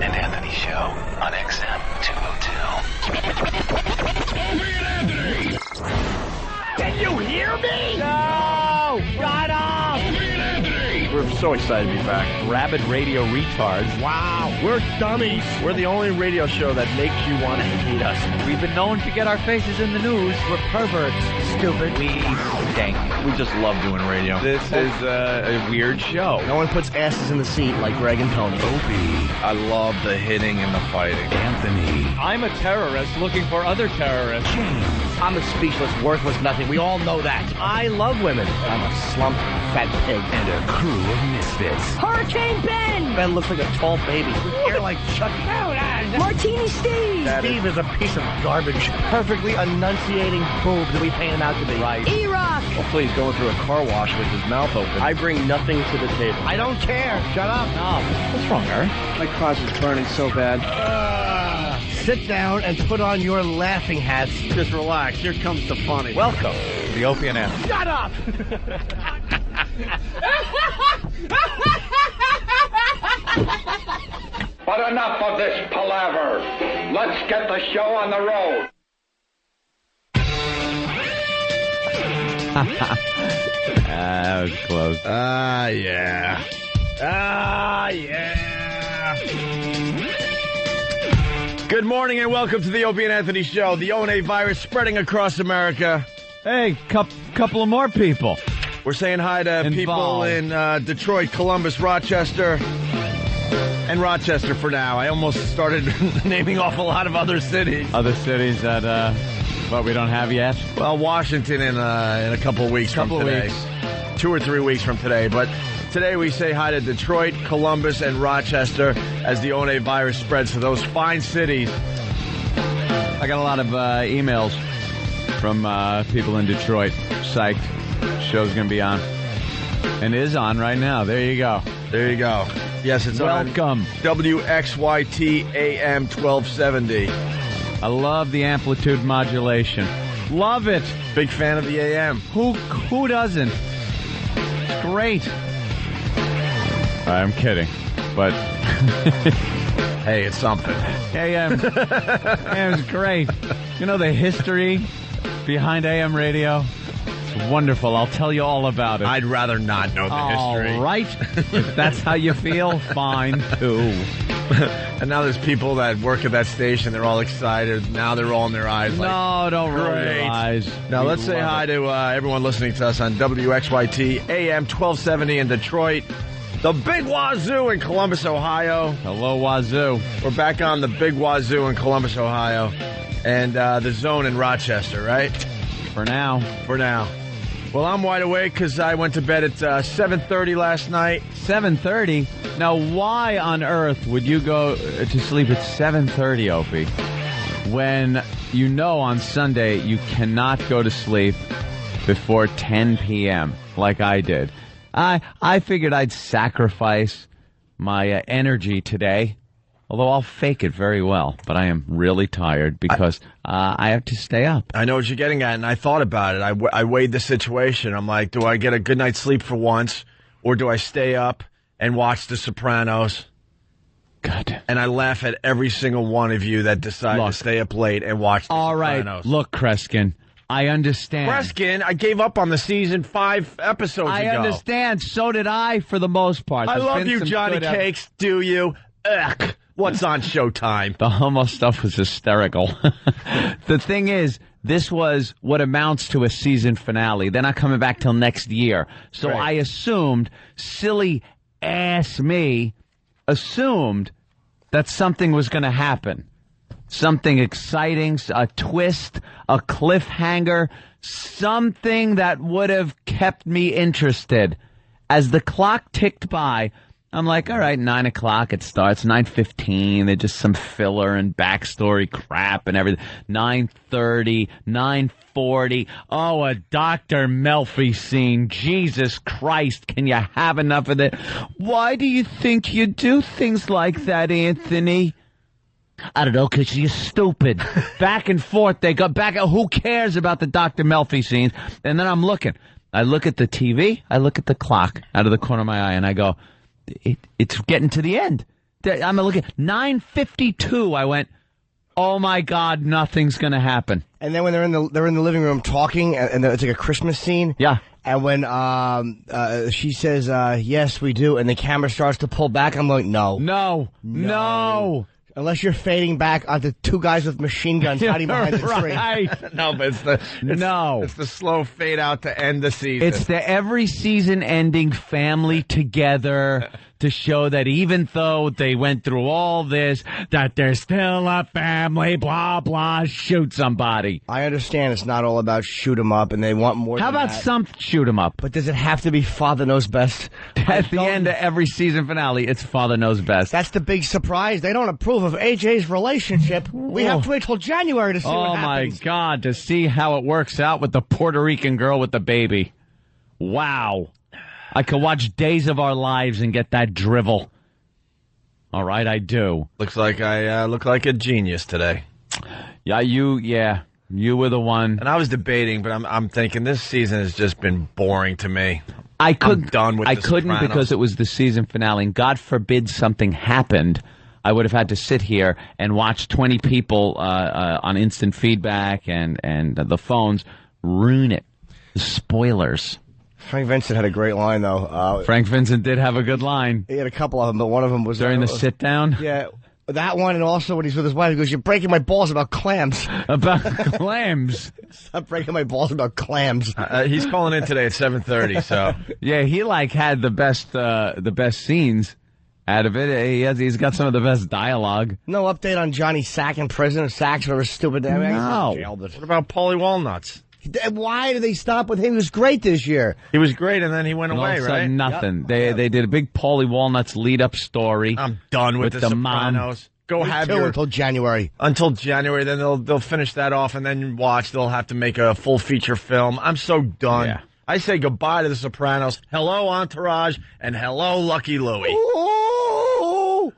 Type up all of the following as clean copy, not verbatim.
and Anthony Show on XM 202. Opie and Anthony! Can you hear me? No! Shut up! Opie and Anthony! We're so excited to be back. Rabid radio retards. Wow, we're dummies. We're the only radio show that makes you want to hate us. We've been known to get our faces in the news. We're perverts. Stupid. We stink. We just love doing radio. This is a weird show. No one puts asses in the seat like Greg and Tony. Opie, I love the hitting and the fighting. Anthony, I'm a terrorist looking for other terrorists. I'm a speechless, worthless nothing. We all know that. I love women. I'm a slumped, fat pig. and a crew of misfits. Hurricane Ben! Ben looks like a tall baby with hair like Chucky. Martini Steve! Steve is a piece of garbage. Perfectly enunciating boob that we paint him out to be. Right. E-Rock! Oh, please, going through a car wash with his mouth open. I bring nothing to the table. I don't care. Shut up. No. What's wrong, Eric? My closet's burning so bad. Sit down and put on your laughing hats. Just relax. Here comes the funny. Welcome to the Opie and Anthony. Shut up! But enough of this palaver. Let's get the show on the road. That was close. Yeah. Yeah. Good morning and welcome to the Opie and Anthony Show. The ONA virus spreading across America. Hey, couple of more people. We're saying hi to people in Detroit, Columbus, Rochester, and Rochester for now. I almost started naming off a lot of other cities. Other cities that, but we don't have yet. Well, Washington in a couple of weeks from today. 2 or 3 weeks from today. But today we say hi to Detroit, Columbus, and Rochester as the ONA virus spreads to those fine cities. I got a lot of emails from people in Detroit. Psyched. Show's going to be on. And is on right now. There you go. There you go. Yes, it's Welcome. on WXYT AM 1270. I love the amplitude modulation. Love it. Big fan of the AM. Who doesn't? It's great. I'm kidding, but Hey, it's something. AM's great. You know the history behind AM radio? It's wonderful. I'll tell you all about it. I'd rather not know the history. All right. If that's how you feel, fine, too. And now there's people that work at that station. They're all excited. Now they're rolling their eyes. No, don't roll your great. eyes. Now We let's say love hi it. to everyone listening to us on WXYT AM 1270 in Detroit. The Big Wazoo in Columbus, Ohio. Hello, Wazoo. We're back on the Big Wazoo in Columbus, Ohio. And the Zone in Rochester, right? For now. For now. Well, I'm wide awake because I went to bed at 7:30 last night. 7:30? Now, why on earth would you go to sleep at 7:30, Opie, when you know on Sunday you cannot go to sleep before 10 p.m. like I did? I figured I'd sacrifice my energy today, although I'll fake it very well, but I am really tired because I have to stay up. I know what you're getting at, and I thought about it. I weighed the situation. I'm like, do I get a good night's sleep for once, or do I stay up and watch The Sopranos? Good. And I laugh at every single one of you that decide to stay up late and watch The All Sopranos. right, look, Kreskin, I understand. Kreskin, I gave up on the season 5 episodes ago. I understand. So did I, for the most part. I There's love been you, some Johnny good Cakes. Do you? Ugh. What's on Showtime? The homo stuff was hysterical. The thing is, this was what amounts to a season finale. They're not coming back till next year. So Right. I assumed, silly ass me, assumed that something was going to happen. Something exciting, a twist, a cliffhanger, something that would have kept me interested. As the clock ticked by, I'm like, all right, 9 o'clock, it starts. 9:15, there's just some filler and backstory crap and everything. 9:30, 9:40, oh, a Dr. Melfi scene. Jesus Christ, can you have enough of it? Why do you think you do things like that, Anthony? I don't know, because you're stupid. Back and forth, they go back. Who cares about the Dr. Melfi scenes? And then I'm looking. I look at the TV, I look at the clock out of the corner of my eye, and I go, it's getting to the end. I'm looking 9:52. I went, oh my God, nothing's gonna happen. And then when they're in the living room talking, and it's like a Christmas scene. Yeah. And when she says, "Yes, we do," and the camera starts to pull back, I'm like, no. Unless you're fading back onto two guys with machine guns hiding behind the tree. Right. No, but it's the slow fade out to end the season. It's the every season ending family together to show that even though they went through all this, that they're still a family, blah, blah, shoot somebody. I understand it's not all about shoot 'em up, and they want more How than about that. some shoot 'em up? But does it have to be Father Knows Best? At the end of every season finale, it's Father Knows Best. That's the big surprise. They don't approve of AJ's relationship. We have to wait till January to see what happens. My God, to see how it works out with the Puerto Rican girl with the baby. Wow. I could watch Days of Our Lives and get that drivel. All right, I do. Looks like I look like a genius today. Yeah, you were the one. And I was debating, but I'm thinking this season has just been boring to me. I'm done with I The couldn't Sopranos. because it was the season finale, and God forbid something happened. I would have had to sit here and watch 20 people on instant feedback and the phones ruin it. The spoilers. Frank Vincent had a great line, though. Frank Vincent did have a good line. He had a couple of them, but one of them was... During the sit-down? Yeah, that one, and also when he's with his wife, he goes, "You're breaking my balls about clams." About clams. Stop breaking my balls about clams. He's calling in today at 7:30, so... Yeah, he had the best scenes out of it. He's got some of the best dialogue. No update on Johnny Sack in prison, or Sacks, whatever stupid... I mean, No. he's in jail, but- What about Paulie Walnuts? Why did they stop with him? He was great this year. He was great, and then he went And all away, of a right? sudden, nothing. They did a big Paulie Walnuts lead-up story. I'm done with the mom. Sopranos. Go have Till your... until January. Until January, then they'll finish that off, and then watch. They'll have to make a full feature film. I'm so done. Yeah. I say goodbye to The Sopranos. Hello, Entourage, and hello, Lucky Louie. Ooh.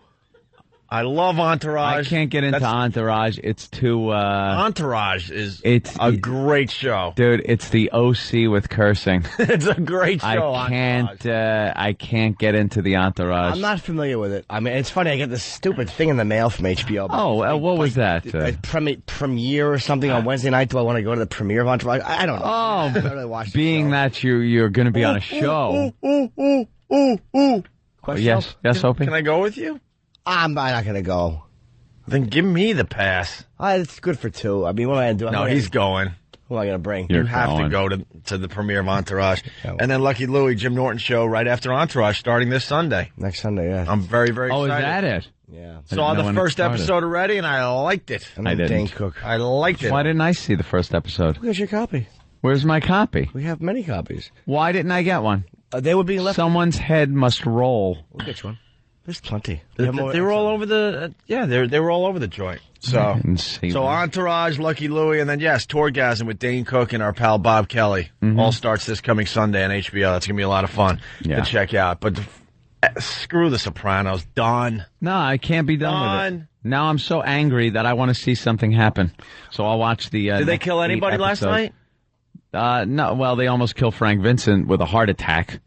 I love Entourage. I can't get into Entourage. It's too... Entourage is It's- a great show. Dude, it's the OC with cursing. It's a great show. I can't get into the Entourage. I'm not familiar with it. I mean, it's funny. I get this stupid thing in the mail from HBO. Oh, what was that? Premiere or something on Wednesday night. Do I want to go to the premiere of Entourage? I don't know. I don't really watch the Being show. that you're going to be on a show. Question? Yes, Opie? Can I go with you? I'm not going to go. Then give me the pass. It's good for two. I mean, what am I going to do? No, he's going. Who am I going to bring? You're You have going. to go to the premiere of Entourage. Yeah. And then Lucky Louie, Jim Norton show right after Entourage starting this Sunday. Next Sunday, yeah. I'm very, very Oh, is excited. that it? Yeah. Saw I didn't know the when it first started. episode already, and I liked it. And I then didn't. Dane Cook. I liked it. Why didn't I see the first episode? Where's your copy? Where's my copy? We have many copies. Why didn't I get one? They would be left. Someone's head must roll. We'll get you one. There's plenty. They were all over the they were all over the joint. So didn't see so one. Entourage, Lucky Louie, and then yes, Tourgasm with Dane Cook and our pal Bob Kelly. All starts this coming Sunday on HBO. That's gonna be a lot of fun Yeah. to check out. But screw the Sopranos. Done. No, I can't be done with it. Done. Now I'm so angry that I want to see something happen. So I'll watch the. Did they next kill 8 anybody last episodes. night? No. Well, they almost killed Frank Vincent with a heart attack.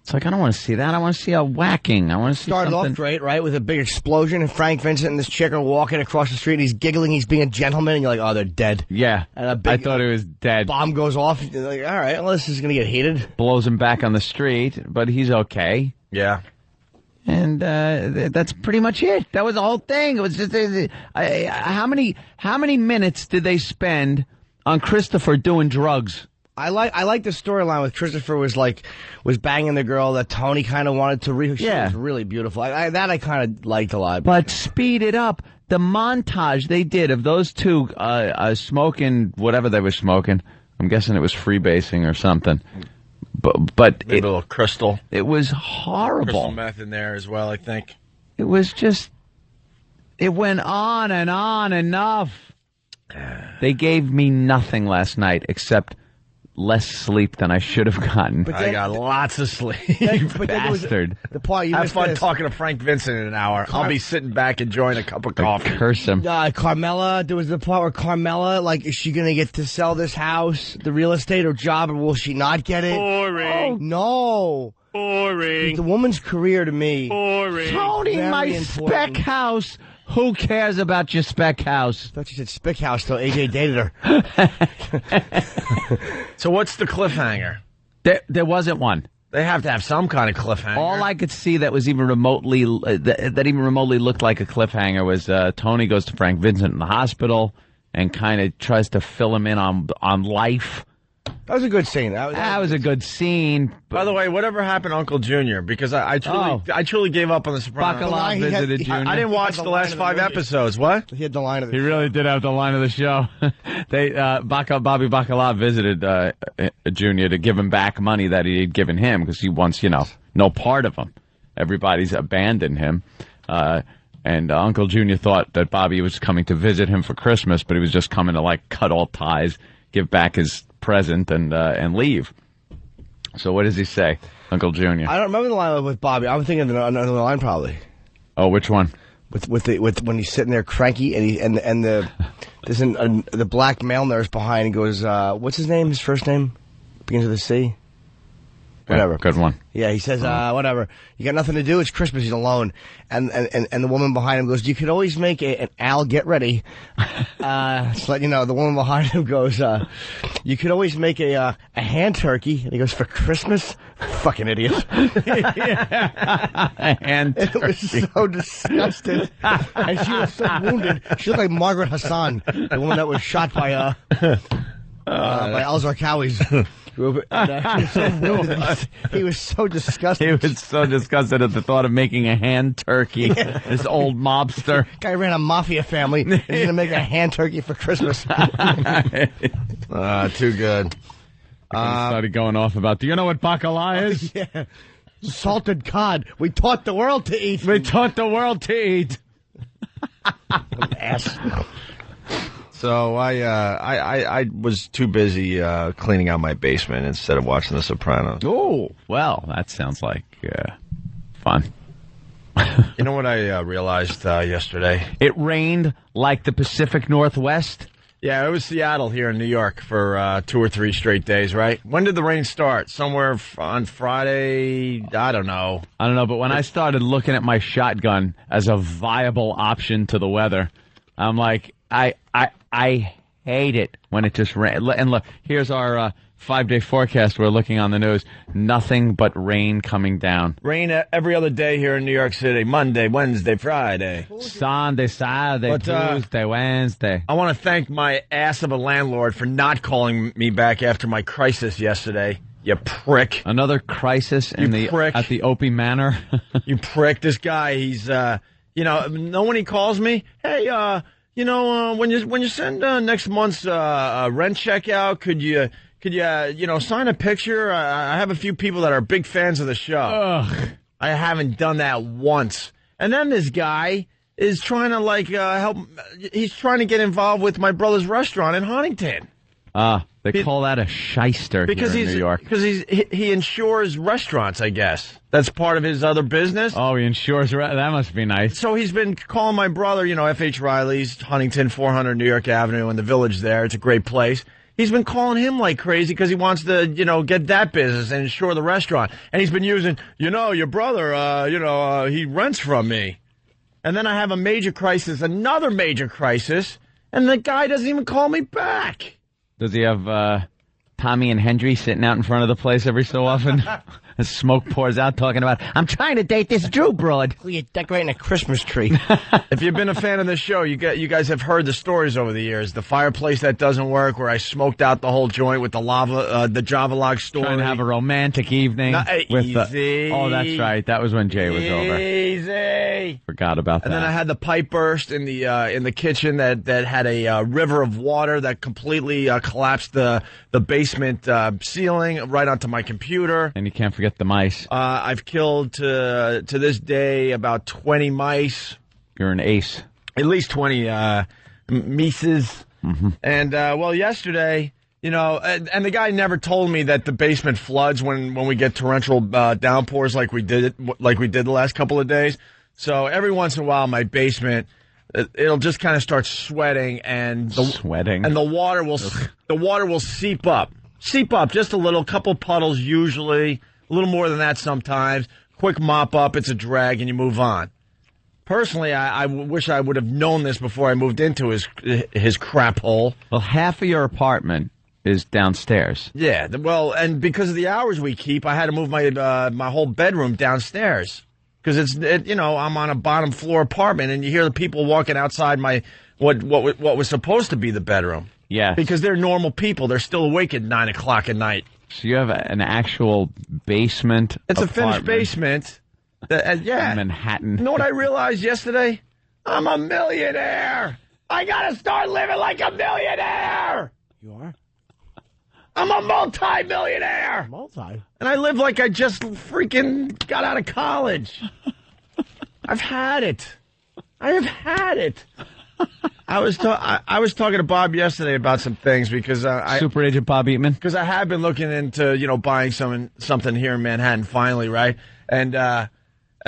It's like I don't want to see that. I want to see a whacking. I want to see Started something. off great, right, with a big explosion, and Frank Vincent and this chick are walking across the street, and he's giggling, he's being a gentleman, and you're like, oh, they're dead. Yeah, And a big- I thought it was dead. Bomb goes off, and you're like, all right, well, this is going to get heated. Blows him back on the street, but he's okay. Yeah. And that's pretty much it. That was the whole thing. It was just how many minutes did they spend on Christopher doing drugs? I like the storyline with Christopher was banging the girl that Tony kind of wanted to read. She Yeah. was really beautiful. I kind of liked a lot. But speed it up. The montage they did of those two smoking whatever they were smoking. I'm guessing it was freebasing or something. But Maybe a little crystal it was horrible. meth in there as well, I think. It was just, it went on and on enough. They gave me nothing last night except less sleep than I should have gotten. But I got lots of sleep. but then there was Bastard. the part you Have missed fun this. talking to Frank Vincent in an hour. I'll be sitting back enjoying a cup of coffee. Curse him. Carmela, there was the part where Carmela, is she going to get to sell this house, the real estate or job, or will she not get it? Boring. No. Boring. The woman's career to me. Boring. Tony, Very my important. spec house. Who cares about your spec house? I thought you said Spick House till AJ dated her. So what's the cliffhanger? There wasn't one. They have to have some kind of cliffhanger. All I could see that was even remotely that even remotely looked like a cliffhanger was Tony goes to Frank Vincent in the hospital and kind of tries to fill him in on life. That was a good scene. That was a good scene. By the way, whatever happened to Uncle Junior? Because I truly gave up on The Sopranos. Bacala visited Junior. I didn't watch the last 5 episodes. What? He had the line of the He really did have the line of the show. Bobby Bacala visited Junior to give him back money that he had given him because he wants, no part of him. Everybody's abandoned him. And Uncle Junior thought that Bobby was coming to visit him for Christmas, but he was just coming to, cut all ties, give back his present, and leave. So what does he say, Uncle Junior? I don't remember the line with Bobby. I'm thinking of another line probably. Oh, which one? With when he's sitting there cranky and there's the black male nurse behind and goes, what's his name? His first name begins with a C. Whatever. Yeah, good one. Yeah, he says, whatever. You got nothing to do. It's Christmas. He's alone. And the woman behind him goes, you could always make an Al get ready. Just let you know, the woman behind him goes, you could always make a hand turkey. And he goes, for Christmas? Fucking idiot. And it was so disgusting. And she was so wounded. She looked like Margaret Hassan, the woman that was shot by Al Zarqawi's. He was so wounded. He was so disgusted. He was so disgusted at the thought of making a hand turkey. Yeah. This old mobster. Guy ran a mafia family. He's going to make a hand turkey for Christmas. Too good. He started going off about, do you know what bacala is? Yeah. Salted cod. We taught the world to eat. We taught the world to eat. Ass. So I was too busy cleaning out my basement instead of watching The Sopranos. Oh, well, that sounds like fun. You know what I realized yesterday? It rained like the Pacific Northwest. Yeah, it was Seattle here in New York for 2 or 3 straight days, right? When did the rain start? Somewhere on Friday? I don't know. But when I started looking at my shotgun as a viable option to the weather, I'm like, I hate it when it just rains. And look, here's our 5-day forecast. We're looking on the news. Nothing but rain coming down. Rain every other day here in New York City. Monday, Wednesday, Friday. Sunday, Saturday, Tuesday, Wednesday. I want to thank my ass of a landlord for not calling me back after my crisis yesterday. You prick. Another crisis at the Opie Manor. You prick. This guy, he's, when he calls me, hey, when you send next month's rent check out, could you sign a picture? I have a few people that are big fans of the show. Ugh. I haven't done that once. And then this guy is trying to help. He's trying to get involved with my brother's restaurant in Huntington. They call that a shyster because here in New York. Because he insures restaurants, I guess. That's part of his other business. Oh, he insures. That must be nice. So he's been calling my brother, F.H. Riley's, Huntington, 400 New York Avenue, in the Village there. It's a great place. He's been calling him like crazy because he wants to, get that business and insure the restaurant. And he's been using, your brother, he rents from me. And then I have a major crisis, another major crisis, and the guy doesn't even call me back. Does he have Tommy and Hendry sitting out in front of the place every so often? As smoke pours out, talking about, I'm trying to date this Drew broad. You're decorating a Christmas tree. If you've been a fan of this show, you guys have heard the stories over the years. The fireplace that doesn't work, where I smoked out the whole joint with the the Java log story. Trying to have a romantic evening. Easy. Oh, that's right. That was when Jay was over. Easy. Forgot about that. And then I had the pipe burst in the kitchen that had a river of water that completely collapsed the basement ceiling right onto my computer. And you can't forget the mice. I've killed to this day about 20 mice. You're an ace. At least 20 mices. Mm-hmm. And yesterday, and the guy never told me that the basement floods when we get torrential downpours like we did the last couple of days. So every once in a while, my basement, it'll just kind of start sweating, and the water will seep up just a little, couple puddles usually. A little more than that sometimes. Quick mop up, it's a drag, and you move on. Personally, I wish I would have known this before I moved into his crap hole. Well, half of your apartment is downstairs. Yeah, well, and because of the hours we keep, I had to move my whole bedroom downstairs. Because I'm on a bottom floor apartment, and you hear the people walking outside my what was supposed to be the bedroom. Yeah, because they're normal people. They're still awake at 9 o'clock at night. So you have an actual basement. It's apartment. A finished basement. Yeah, in Manhattan. You know what I realized yesterday? I'm a millionaire. I gotta start living like a millionaire. You are? I'm a multi-millionaire. Multi? And I live like I just freaking got out of college. I've had it. I have had it. I was talking to Bob yesterday about some things because Super Agent Bob Eatman. Because I have been looking into buying something here in Manhattan finally, right? And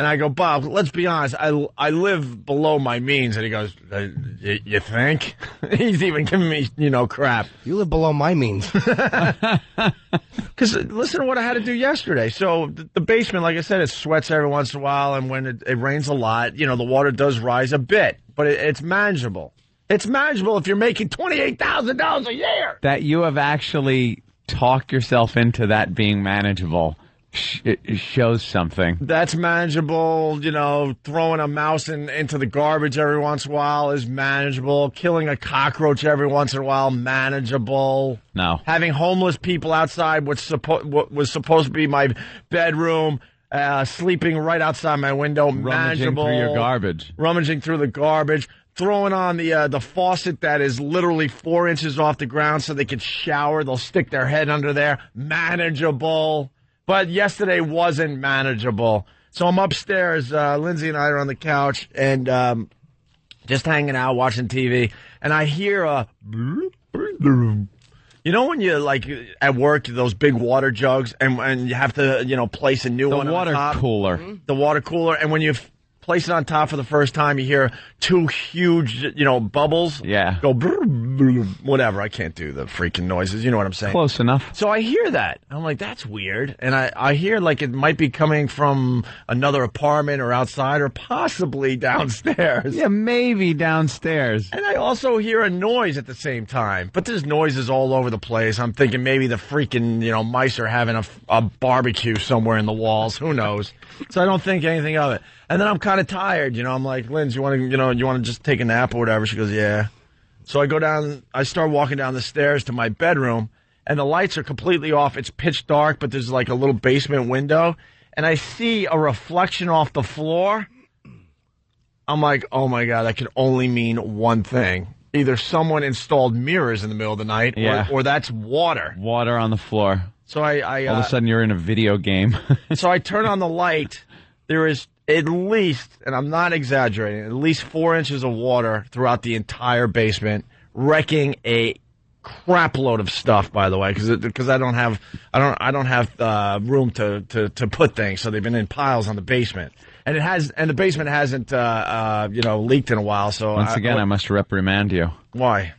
I go, Bob, let's be honest. I live below my means, and he goes, you think? He's even giving me crap. You live below my means. Because listen to what I had to do yesterday. So the basement, like I said, it sweats every once in a while, and when it rains a lot, the water does rise a bit, but it's manageable. It's manageable if you're making $28,000 a year. That you have actually talked yourself into that being manageable. It shows something. That's manageable. Throwing a mouse into the garbage every once in a while is manageable. Killing a cockroach every once in a while, manageable. No. Having homeless people outside what was supposed to be my bedroom, sleeping right outside my window, manageable. Rummaging through your garbage. Rummaging through the garbage. Throwing on the faucet that is literally 4 inches off the ground so they can shower. They'll stick their head under there. Manageable. But yesterday wasn't manageable. So I'm upstairs. Lindsay and I are on the couch and just hanging out, watching TV. And I hear a... when you, at work, those big water jugs, and you have to, place a new one on water top. cooler. Mm-hmm. The water cooler. And when you place it on top for the first time, you hear two huge, bubbles. Yeah. Go... whatever. I can't do the freaking noises. You know what I'm saying? Close enough. So I hear that. I'm like, that's weird. And I hear like it might be coming from another apartment or outside or possibly downstairs. Yeah, maybe downstairs. And I also hear a noise at the same time. But there's noises all over the place. I'm thinking maybe the freaking, mice are having a barbecue somewhere in the walls. Who knows? So I don't think anything of it. And then I'm kind of tired. I'm like, Linz, you want to just take a nap or whatever? She goes, yeah. So I go down, I start walking down the stairs to my bedroom, and the lights are completely off. It's pitch dark, but there's like a little basement window, and I see a reflection off the floor. I'm like, oh my God, that could only mean one thing. Either someone installed mirrors in the middle of the night, or that's water. Water on the floor. So I all of a sudden you're in a video game. So I turn on the light. There is at least, and I'm not exaggerating, at least 4 inches of water throughout the entire basement, wrecking a crap load of stuff. By the way, because I don't have room to put things, so they've been in piles on the basement, and the basement hasn't leaked in a while. So once again, I must reprimand you. Why?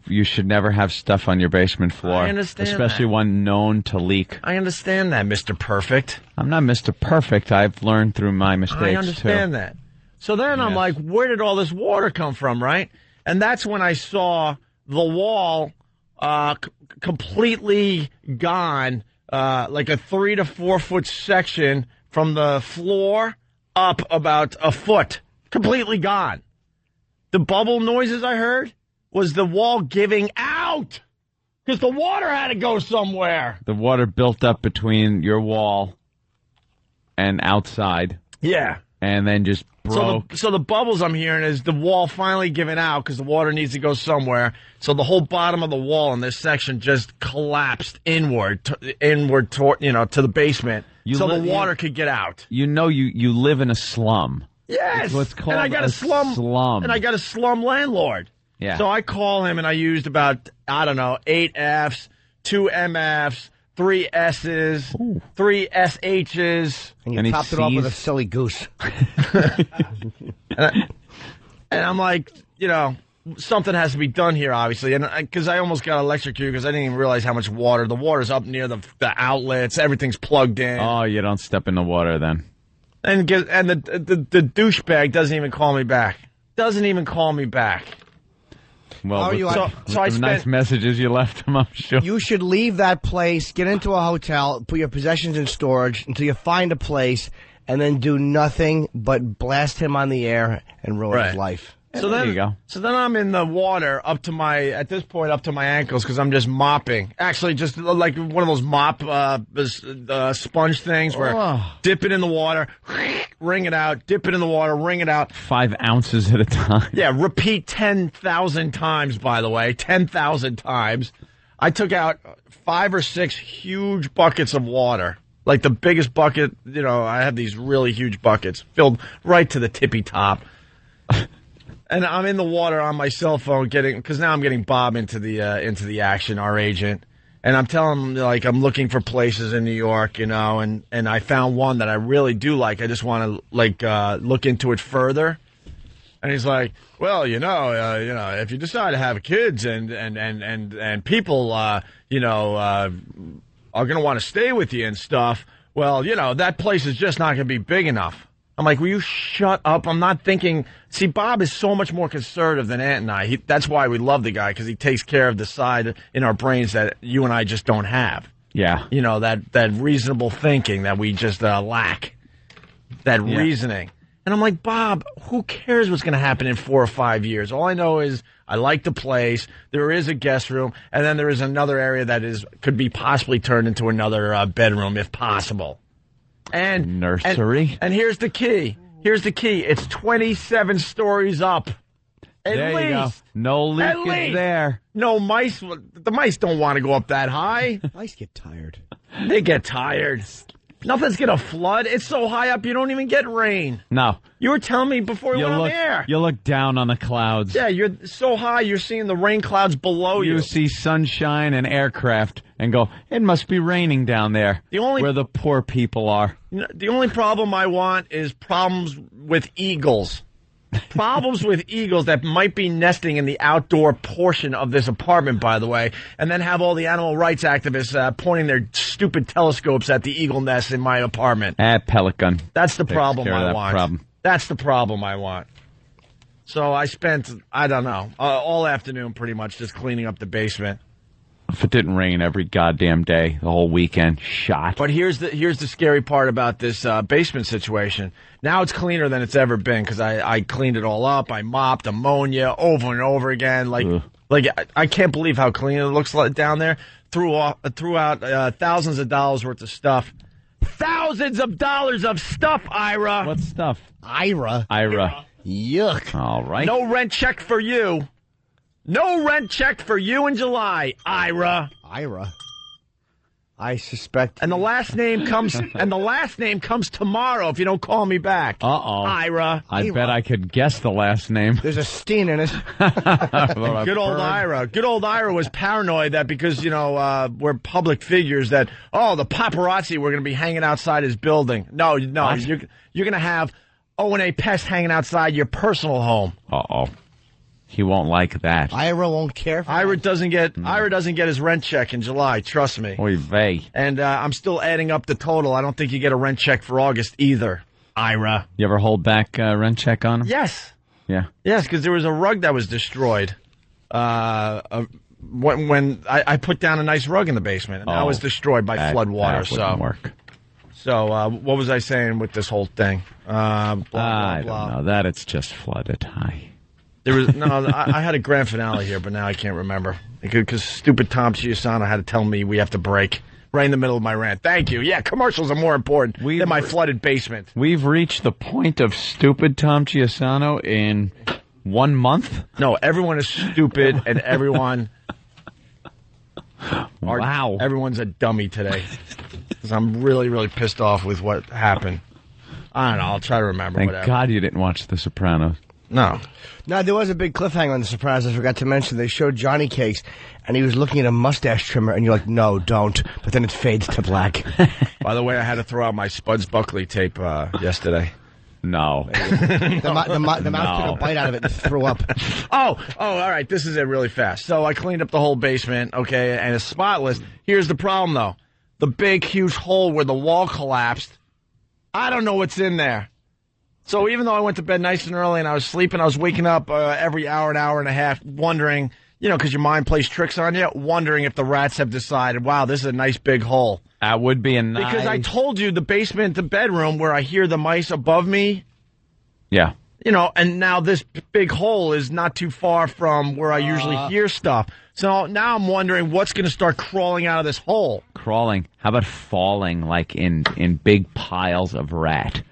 You should never have stuff on your basement floor. I understand especially that. One known to leak. I understand that, Mr. Perfect. I'm not Mr. Perfect. I've learned through my mistakes, I understand that. So then I'm like, where did all this water come from, right? And that's when I saw the wall completely gone, like a 3 to 4 foot section from the floor up about a foot. Completely gone. The bubble noises I heard was the wall giving out because the water had to go somewhere. The water built up between your wall and outside. Yeah. And then just broke. So the bubbles I'm hearing is the wall finally giving out because the water needs to go somewhere. So the whole bottom of the wall in this section just collapsed inward to the basement so the water could get out. You live in a slum. Yes. It's what's called and I got a slum. And I got a slum landlord. Yeah. So I call him, and I used about, 8 Fs, 2 MFs, 3 S's, 3 SH's. And you topped it off with a silly goose. And I'm like, something has to be done here, obviously, and because I almost got electrocuted because I didn't even realize how much water. The water's up near the outlets. Everything's plugged in. Oh, you don't step in the water then. And the douchebag doesn't even call me back. Doesn't even call me back. Well, with so I the spent nice messages you left him, I'm sure. You should leave that place, get into a hotel, put your possessions in storage until you find a place, and then do nothing but blast him on the air and ruin his life. So there then, you go. So then I'm in the water at this point up to my ankles because I'm just mopping. Actually, just like one of those mop sponge things where dip it in the water, wring it out, dip it in the water, wring it out. 5 ounces at a time. Yeah, repeat 10,000 times, by the way, 10,000 times. I took out 5 or 6 huge buckets of water. Like the biggest bucket, I have these really huge buckets filled right to the tippy top. And I'm in the water on my cell phone because now I'm getting Bob into the action, our agent. And I'm telling him, I'm looking for places in New York, and I found one that I really do like. I just want to, look into it further. And he's like, well, if you decide to have kids and people, are going to want to stay with you and stuff, well, that place is just not going to be big enough. I'm like, will you shut up? I'm not thinking. See, Bob is so much more conservative than Ant and I. That's why we love the guy, because he takes care of the side in our brains that you and I just don't have. Yeah. That reasonable thinking that we just lack. That reasoning. And I'm like, Bob, who cares what's going to happen in 4 or 5 years? All I know is I like the place. There is a guest room, and then there is another area that could be possibly turned into another bedroom if possible. And nursery. And here's the key. It's 27 stories up. At least. You go. No leakage there. No mice. The mice don't want to go up that high. Mice get tired. They get tired. Nothing's going to flood. It's so high up you don't even get rain. No. You were telling me before we went on the air. You look down on the clouds. Yeah, you're so high you're seeing the rain clouds below you. You see sunshine and aircraft and go, it must be raining down there where the poor people are. The only problem I want is problems with eagles. Problems with eagles that might be nesting in the outdoor portion of this apartment, by the way, and then have all the animal rights activists pointing their stupid telescopes at the eagle nest in my apartment. Pelican. That's the problem I want. Problem. That's the problem I want. So I spent, I don't know, all afternoon pretty much just cleaning up the basement. If it didn't rain every goddamn day, the whole weekend, shot. But here's the scary part about this basement situation. Now it's cleaner than it's ever been because I cleaned it all up. I mopped ammonia over and over again. Like I can't believe how clean it looks like down there. Threw out thousands of dollars worth of stuff. Thousands of dollars of stuff, Ira. What stuff? Ira. Yuck. All right. No rent check for you. No rent check for you in July, Ira. I suspect. And the last name comes tomorrow if you don't call me back. Uh-oh. Ira. I bet I could guess the last name. There's a steen in it. Good old Ira. Good old Ira was paranoid that because, we're public figures that, the paparazzi were going to be hanging outside his building. No, you're going to have O&A Pest hanging outside your personal home. Uh-oh. He won't like that. Ira won't care for Ira doesn't get his rent check in July, trust me. Oy vey. And I'm still adding up the total. I don't think you get a rent check for August either, Ira. You ever hold back rent check on him? Yes. Yeah. Yes, because there was a rug that was destroyed. When I put down a nice rug in the basement, and that was destroyed by flood water. That wouldn't work. So what was I saying with this whole thing? Blah, blah, I blah. don't know. That it's just flooded high. There was I had a grand finale here, but now I can't remember because stupid Tom Chiusano had to tell me we have to break right in the middle of my rant. Thank you. Yeah, commercials are more important than my flooded basement. We've reached the point of stupid Tom Chiusano in 1 month. No, everyone is stupid, and everyone. Wow, everyone's a dummy today. Because I'm really, really pissed off with what happened. I don't know. I'll try to remember. Thank whatever. God you didn't watch The Sopranos. No. No, there was a big cliffhanger on The Sopranos. I forgot to mention. They showed Johnny Cakes, and he was looking at a mustache trimmer, and you're like, no, don't. But then it fades to black. By the way, I had to throw out my Spuds Buckley tape yesterday. No. The mouse took a bite out of it and threw up. Oh, all right. This is it really fast. So I cleaned up the whole basement, okay, and it's spotless. Here's the problem, though. The big, huge hole where the wall collapsed, I don't know what's in there. So even though I went to bed nice and early and I was sleeping, I was waking up every hour and a half wondering, because your mind plays tricks on you, wondering if the rats have decided, wow, this is a nice big hole. That would be a nice... Because I told you the basement, the bedroom where I hear the mice above me. Yeah. And now this big hole is not too far from where I usually hear stuff. So now I'm wondering what's going to start crawling out of this hole. Crawling? How about falling, like in big piles of rat?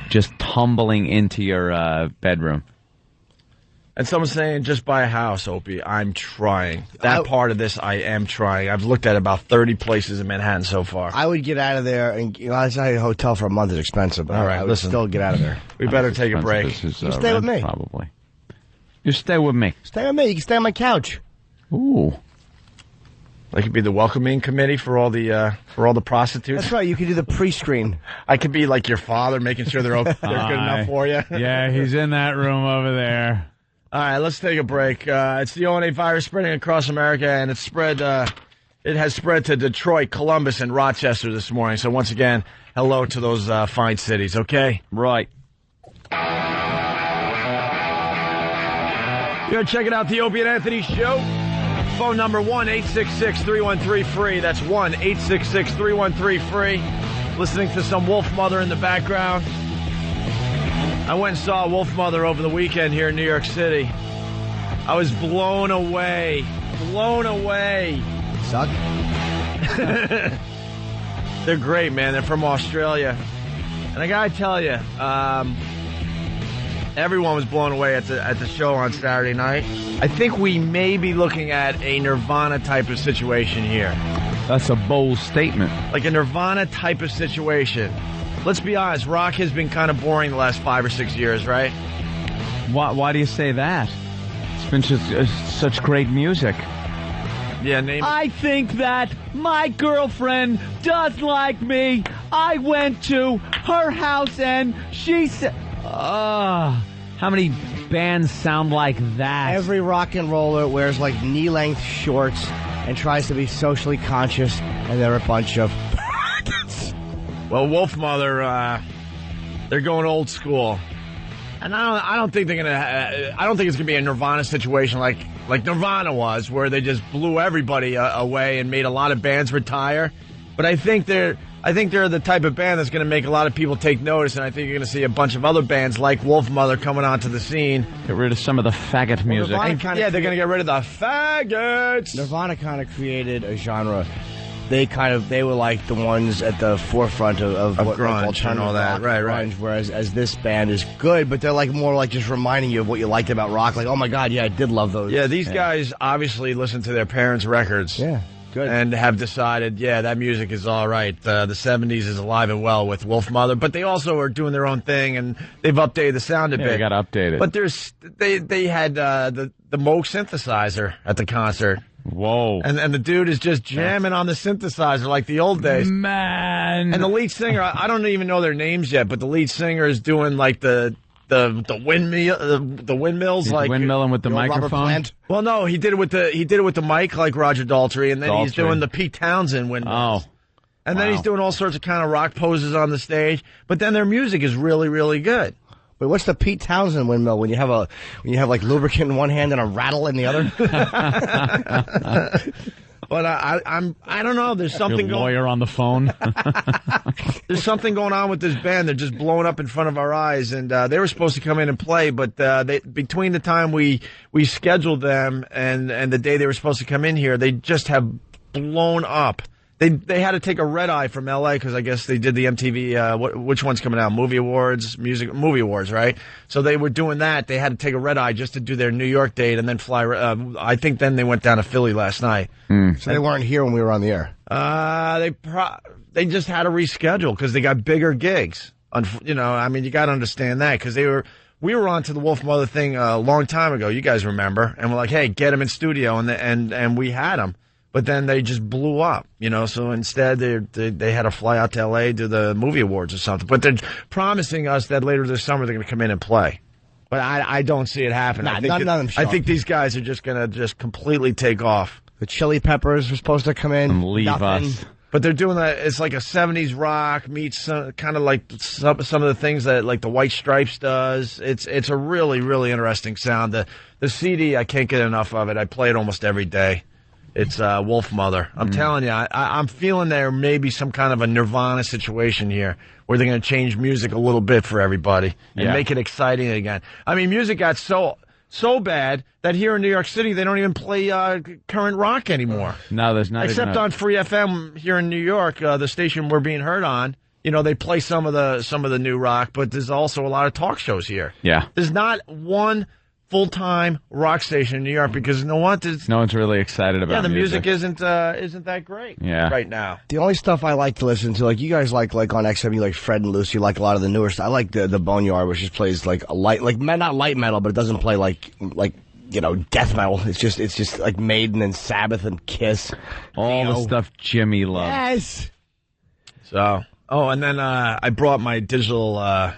Just tumbling into your bedroom. And someone's saying, just buy a house, Opie. I'm trying. That part of this, I am trying. I've looked at about 30 places in Manhattan so far. I would get out of there, and it's not a hotel for a month is expensive, but all right, I would still get out of there. We better take a break. You stay with me. Probably. You stay with me. Stay with me. You can stay on my couch. Ooh. I could be the welcoming committee for all the prostitutes. That's right. You could do the pre-screen. I could be like your father, making sure they're good enough for you. Yeah, he's in that room over there. All right, let's take a break. It's the ONA virus spreading across America, and it has spread to Detroit, Columbus, and Rochester this morning. So once again, hello to those fine cities, okay? Right. You're checking out the Opie and Anthony Show. Phone number 1-866-313-FREE. That's 1-866-313-FREE. Listening to some Wolf Mother in the background. I went and saw Wolf Mother over the weekend here in New York City. I was blown away. Blown away. Suck? They're great, man. They're from Australia. And I gotta tell you, everyone was blown away at the show on Saturday night. I think we may be looking at a Nirvana type of situation here. That's a bold statement. Like a Nirvana type of situation. Let's be honest, rock has been kind of boring the last 5 or 6 years, right? Why do you say that? It's been such great music. Yeah, I think that my girlfriend does like me. I went to her house and she said... how many bands sound like that? Every rock and roller wears like knee-length shorts and tries to be socially conscious, and they're a bunch of... Well, Wolf Mother, they're going old school, and I don't think they're gonna. I don't think it's gonna be a Nirvana situation like Nirvana was, where they just blew everybody away and made a lot of bands retire. But I think they're the type of band that's gonna make a lot of people take notice, and I think you're gonna see a bunch of other bands like Wolf Mother coming onto the scene. Get rid of some of the faggot music. They're gonna get rid of the faggots. Nirvana kind of created a genre. They were like the ones at the forefront of what grunge alternative and all that, rock, right. Grunge, whereas this band is good, but they're like more like just reminding you of what you liked about rock. Like, oh my God, yeah, I did love those. Yeah, these guys obviously listen to their parents' records. Yeah, good. And have decided, yeah, that music is all right. The 70s is alive and well with Wolf Mother, but they also are doing their own thing, and they've updated the sound a bit. They got updated. But they had the Moog synthesizer at the concert. Whoa. And the dude is just jamming on the synthesizer like the old days. Man. And the lead singer, I don't even know their names yet, but the lead singer is doing like the windmills, he's like windmilling with the microphone. Well, no, he did it with the mic like Roger Daltrey, and then he's doing the Pete Townsend windmills. Oh. And then he's doing all sorts of kind of rock poses on the stage, but then their music is really, really good. Wait, what's the Pete Townsend windmill when you have like lubricant in one hand and a rattle in the other? But I don't know. There's something Your lawyer on the phone. There's something going on with this band. They're just blowing up in front of our eyes, and they were supposed to come in and play, but between the time we scheduled them and the day they were supposed to come in here, they just have blown up. They had to take a red eye from L.A. because I guess they did the MTV, which one's coming out? Movie Awards, right? So they were doing that. They had to take a red eye just to do their New York date and then fly. I think then they went down to Philly last night. So they weren't here when we were on the air. They just had to reschedule because they got bigger gigs. You got to understand that because we were on to the Wolf Mother thing a long time ago. You guys remember? And we're like, hey, get them in studio, and we had them. but then they just blew up, so instead they had to fly out to L.A. to the movie awards or something. But they're promising us that later this summer they're going to come in and play. But I don't see it happening. None of them show. I think these guys are just going to just completely take off. The Chili Peppers were supposed to come in. And leave nothing. us. But they're doing that. It's like a 70s rock meets kind of like some of the things that like the White Stripes does. It's a really, really interesting sound. The CD, I can't get enough of it. I play it almost every day. It's Wolf Mother. I'm telling you, I'm feeling there may be some kind of a Nirvana situation here where they're going to change music a little bit for everybody and make it exciting again. I mean, music got so bad that here in New York City they don't even play current rock anymore. No, there's not. Except on Free FM here in New York, the station we're being heard on. They play some of the new rock, but there's also a lot of talk shows here. Yeah, there's not one full-time rock station in New York because you know what? No one's really excited about. Yeah, the music isn't that great. Right now. The only stuff I like to listen to, like you guys like on XM, you like Fred and Lucy, you like a lot of the newer stuff. I like the Boneyard, which just plays like a light, like not light metal, but it doesn't play like death metal. It's just like Maiden and Sabbath and Kiss. All the stuff Jimmy loves. Yes. So, and then I brought my digital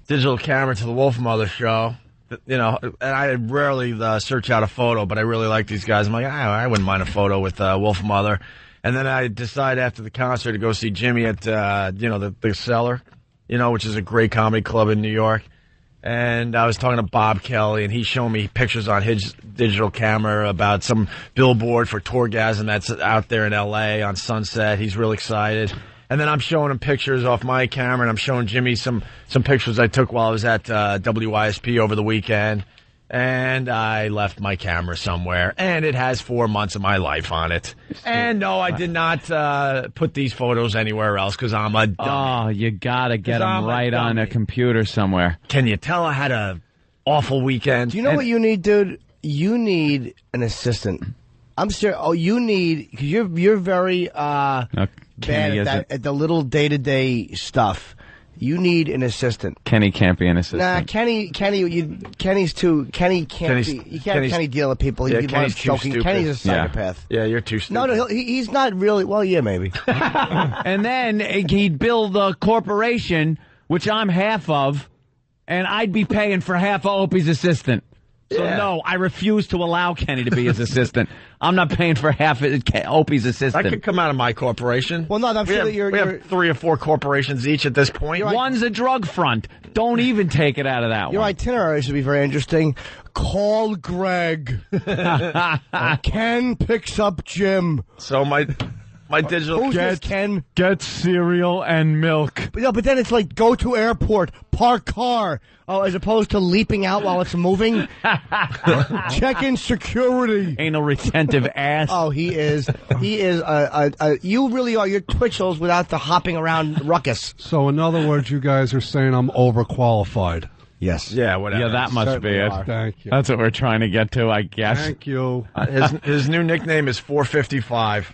camera to the Wolf Mother show. And I rarely search out a photo, but I really like these guys. I'm like, I wouldn't mind a photo with Wolf Mother. And then I decide after the concert to go see Jimmy at, the Cellar, which is a great comedy club in New York. And I was talking to Bob Kelly, and he showed me pictures on his digital camera about some billboard for Tourgasm that's out there in L.A. on Sunset. He's real excited. And then I'm showing him pictures off my camera, and I'm showing Jimmy some pictures I took while I was at WYSP over the weekend. And I left my camera somewhere, and it has 4 months of my life on it. And no, I did not put these photos anywhere else because I'm a dummy. Oh, you got to get them right on a computer somewhere. Can you tell I had an awful weekend? Do you know what you need, dude? You need an assistant. I'm serious. Oh, you need, because you're very bad at the little day-to-day stuff. You need an assistant. Kenny can't be an assistant. Nah, Kenny can't deal with people. Yeah, Kenny's too stupid. Kenny's a psychopath. Yeah, you're too stupid. No, he's not really. Well, yeah, maybe. And then he'd build a corporation, which I'm half of, and I'd be paying for half of Opie's assistant. So no, I refuse to allow Kenny to be his assistant. I'm not paying for half of Opie's assistant. That could come out of my corporation. Well, no, I'm sure that we have 3 or 4 corporations each at this point. One's a drug front. Don't even take it out of that one. Your itinerary should be very interesting. Call Greg. Ken picks up Jim. So my digital get cereal and milk. But then it's like go to airport, park car. Oh, as opposed to leaping out while it's moving. Check in security. Anal retentive ass. Oh, he is. You really are. You're Twitchell's without the hopping around ruckus. So in other words, you guys are saying I'm overqualified. Yes. Yeah, whatever. Yeah, that must be it. Thank you. That's what we're trying to get to, I guess. Thank you. His new nickname is 455.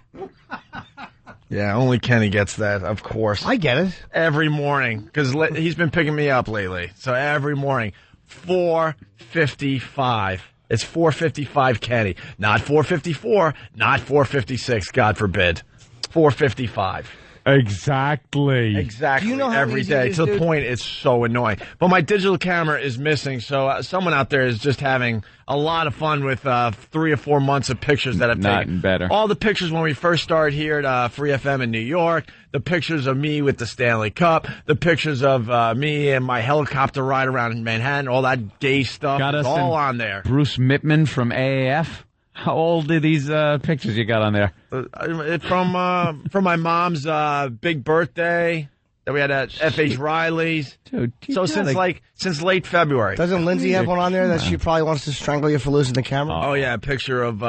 Yeah, only Kenny gets that, of course. I get it. Every morning, because he's been picking me up lately. So every morning, 455. It's 455 Kenny. Not 454, not 456, God forbid. 455. Exactly. Exactly. Do you know how every easy day it is, to the dude? point it's so annoying. But my digital camera is missing, so someone out there is just having a lot of fun with 3 or 4 months of pictures that I've Not taken. better. All the pictures when we first started here at Free FM in New York, the pictures of me with the Stanley Cup, the pictures of me and my helicopter ride around in Manhattan, all that gay stuff. Got us It's all in on there. Bruce Mittman from AAF. How old are these pictures you got on there? From my mom's big birthday that we had at F.H. Riley's. Dude, So since late February. Doesn't Lindsay have one on there that she probably wants to strangle you for losing the camera? Oh yeah, a picture of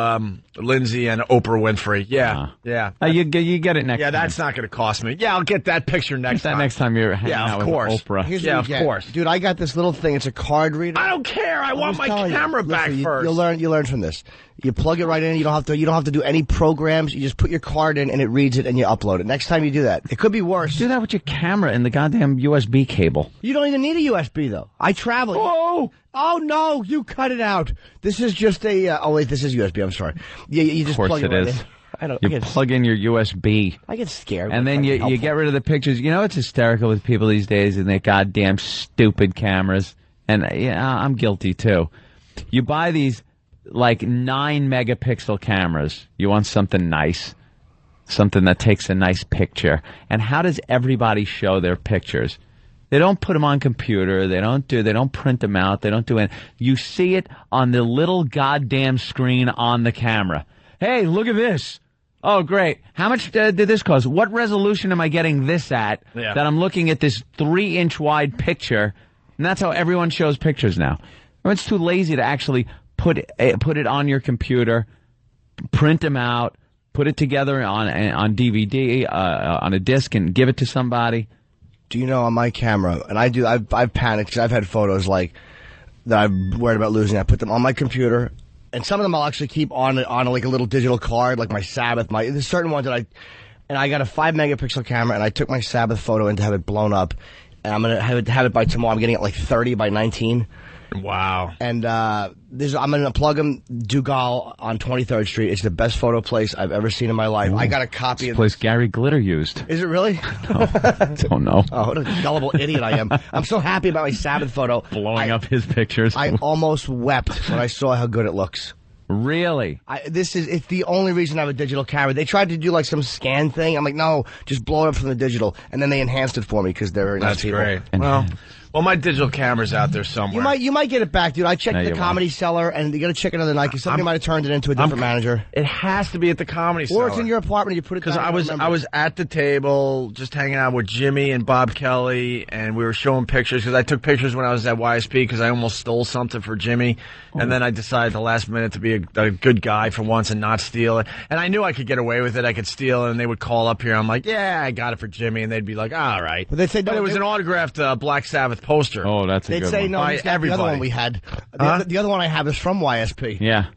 Lindsay and Oprah Winfrey. Yeah, yeah. You get it next Yeah, time. that's not going to cost me. Yeah, I'll get that picture next That time. next time you're hanging out of with course. Oprah. Here's Yeah, what you of get. course. Dude, I got this little thing. It's a card reader. I don't care. I want my camera back first. You'll learn from this. You plug it right in. You don't have to do any programs. You just put your card in and it reads it and you upload it. Next time you do that, it could be worse. Do that with your camera. camera in the goddamn USB cable. You don't even need a USB, though. I travel. Oh, no, you cut it out. This is just a... oh, wait, this is USB. I'm sorry. You just of course plug it right is. in. I don't. You plug in your USB. I get scared. And then you get rid of the pictures. You know what's hysterical with people these days and their goddamn stupid cameras? And I'm guilty, too. You buy these, like, 9-megapixel cameras. You want something nice. Something that takes a nice picture. And how does everybody show their pictures? They don't put them on computer. They don't print them out. They don't do it. You see it on the little goddamn screen on the camera. Hey, look at this. Oh, great. How much did this cost? What resolution am I getting this at that I'm looking at this 3-inch wide picture? And that's how everyone shows pictures now. It's too lazy to actually put it on your computer, print them out, put it together on DVD, on a disc, and give it to somebody. Do you know on my camera, and I've panicked because I've had photos like that I'm worried about losing. I put them on my computer. And some of them I'll actually keep on like a little digital card, like my Sabbath. There's certain ones that I got a 5-megapixel camera, and I took my Sabbath photo in to have it blown up, and I'm gonna have it by tomorrow. I'm getting it like 30 by 19. Wow. And I'm gonna plug them Dugal on 23rd Street. It's the best photo place I've ever seen in my life. Ooh, I got a copy of place Gary Glitter used. Is it really? No, I don't know. Oh, what a gullible idiot I am. I'm so happy about my Sabbath photo. Blowing up his pictures. I almost wept when I saw how good it looks. Really? It's the only reason I have a digital camera. They tried to do like some scan thing. I'm like, no, just blow it up from the digital. And then they enhanced it for me because they're very nice people. That's great. Well, my digital camera's out there somewhere. You might get it back, dude. I checked the Comedy Cellar, and you got to check another night because somebody might have turned it into a different manager. It has to be at the Comedy Cellar. Or it's in your apartment. You put it. Because I was at the table just hanging out with Jimmy and Bob Kelly, and we were showing pictures because I took pictures when I was at YSP because I almost stole something for Jimmy, and then I decided at the last minute to be a good guy for once and not steal it. And I knew I could get away with it. I could steal it, and they would call up here. I'm like, yeah, I got it for Jimmy, and they'd be like, all right. But they say it was an autographed Black Sabbath poster. Oh, that's They'd say no. The other one we had. The other one I have is from YSP. Yeah.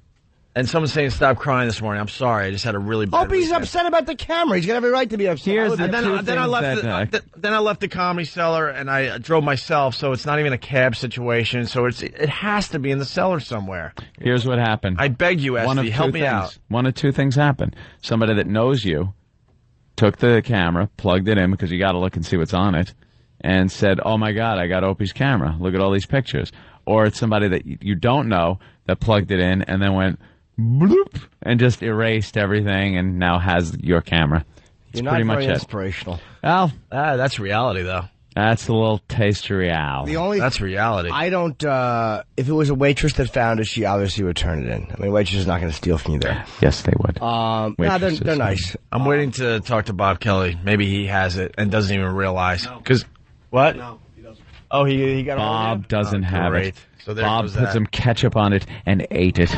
And someone's saying stop crying this morning. I'm sorry. I just had a really bad he's upset about the camera. He's got every right to be upset. Then I left the Comedy Cellar and I drove myself, so it's not even a cab situation. So it has to be in the cellar somewhere. Here's what happened. I beg you, Esty, help me out. One of two things happened. Somebody that knows you took the camera, plugged it in because you got to look and see what's on it, and said, oh, my God, I got Opie's camera. Look at all these pictures. Or it's somebody that you don't know that plugged it in and then went bloop and just erased everything and now has your camera. It's You're pretty not much very it. Inspirational. Well, that's reality, though. That's a little taste of reality. That's reality. I don't, if it was a waitress that found it, she obviously would turn it in. I mean, waitress is not going to steal from you there. Yes, they would. They're nice. I'm waiting to talk to Bob Kelly. Maybe he has it and doesn't even realize. Because, what? No, he doesn't. Oh, he got it. Bob doesn't have it. So there Bob put some ketchup on it and ate it.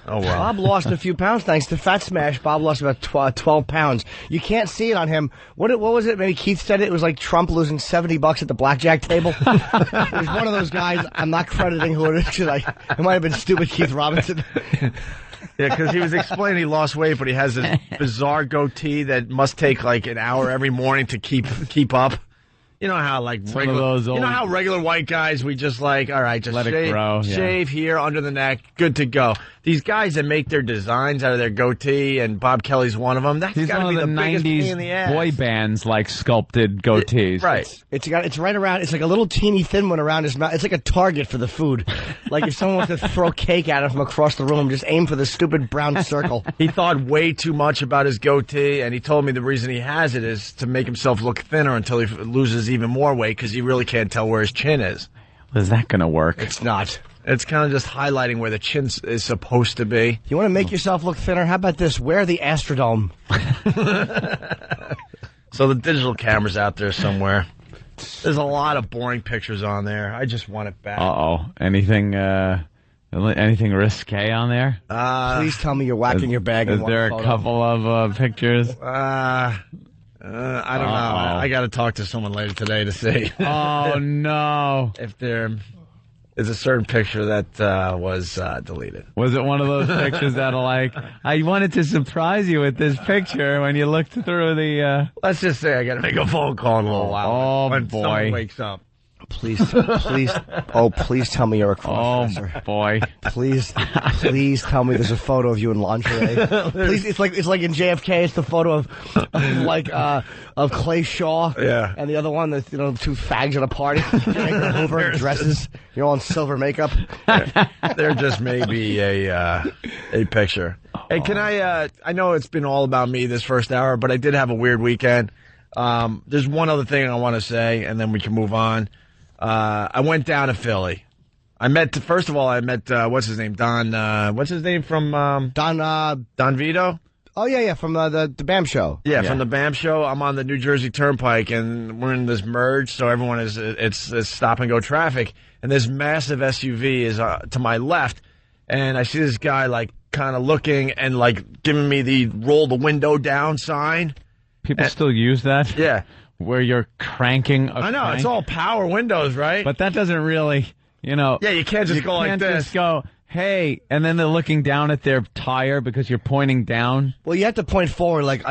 Oh, well. Bob lost a few pounds thanks to Fat Smash. Bob lost about 12 pounds. You can't see it on him. What was it? Maybe Keith said it. It was like Trump losing $70 at the blackjack table. It was one of those guys. I'm not crediting who it is because it might have been stupid Keith Robinson. Yeah, because he was explaining he lost weight, but he has this bizarre goatee that must take like an hour every morning to keep up. You know how regular white guys, we just like, all right, just let it grow, shave here under the neck, good to go. These guys that make their designs out of their goatee, and Bob Kelly's one of them. That's got to be the biggest pain in the ass. Boy bands like sculpted goatees. Right. It's right around. It's like a little teeny thin one around his mouth. It's like a target for the food. Like if someone wants to throw cake at him from across the room, just aim for the stupid brown circle. He thought way too much about his goatee, and he told me the reason he has it is to make himself look thinner until he loses even more weight because he really can't tell where his chin is. Is that going to work? It's not. It's kind of just highlighting where the chin is supposed to be. You want to make yourself look thinner? How about this? Wear the Astrodome. So the digital camera's out there somewhere. There's a lot of boring pictures on there. I just want it back. Uh-oh. Anything risque on there? Please tell me you're whacking your bag. Is there a couple of pictures? I don't know. I got to talk to someone later today to see. Oh, no. If they're... is a certain picture that was deleted. Was it one of those pictures that'll like, I wanted to surprise you with this picture when you looked through the... Let's just say I got to make a phone call in a little while. Oh, when boy. someone wakes up. Please tell me you're a cross-dresser. Oh, boy. Please tell me there's a photo of you in lingerie. Please, it's like in JFK. It's the photo of Clay Shaw. Yeah. And the other one, the two fags at a party. Edgar Hoover dresses. You're all in silver makeup. There just may be a picture. Hey, can I know it's been all about me this first hour, but I did have a weird weekend. There's one other thing I want to say, and then we can move on. I went down to Philly. First of all, I met what's his name? Don, what's his name from Don Vito? Oh, yeah, from the BAM show. Yeah, from the BAM show. I'm on the New Jersey Turnpike, and we're in this merge, so everyone it's stop-and-go traffic, and this massive SUV is to my left, and I see this guy, like, kind of looking and, like, giving me the roll the window down sign. People still use that? Yeah. Where you're cranking I know, it's all power windows, right? But that doesn't really, Yeah, you can't just go like this. Just go, hey, and then they're looking down at their tire because you're pointing down. Well, you have to point forward. Like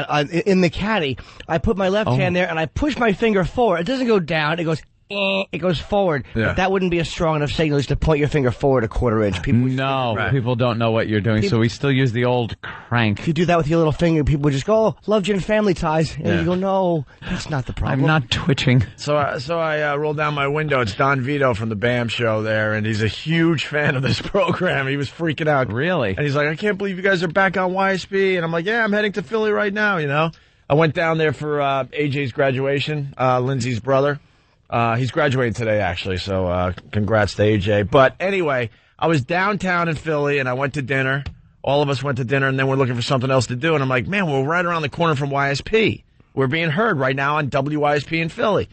in the caddy, I put my left hand there and I push my finger forward. It doesn't go down. It goes forward. Yeah. But that wouldn't be a strong enough signal just to point your finger forward a quarter inch. People don't know what you're doing, so we still use the old crank. If you do that with your little finger, people would just go, "Oh, love Gin Family Ties," and you go, "No, that's not the problem." I'm not twitching. So I rolled down my window. It's Don Vito from the BAM show there, and he's a huge fan of this program. He was freaking out. Really? And he's like, "I can't believe you guys are back on YSP." And I'm like, "Yeah, I'm heading to Philly right now." I went down there for AJ's graduation, Lindsay's brother. He's graduating today, actually, so congrats to AJ. But anyway, I was downtown in Philly, and I went to dinner. All of us went to dinner, and then we're looking for something else to do. And I'm like, man, we're right around the corner from YSP. We're being heard right now on WYSP in Philly.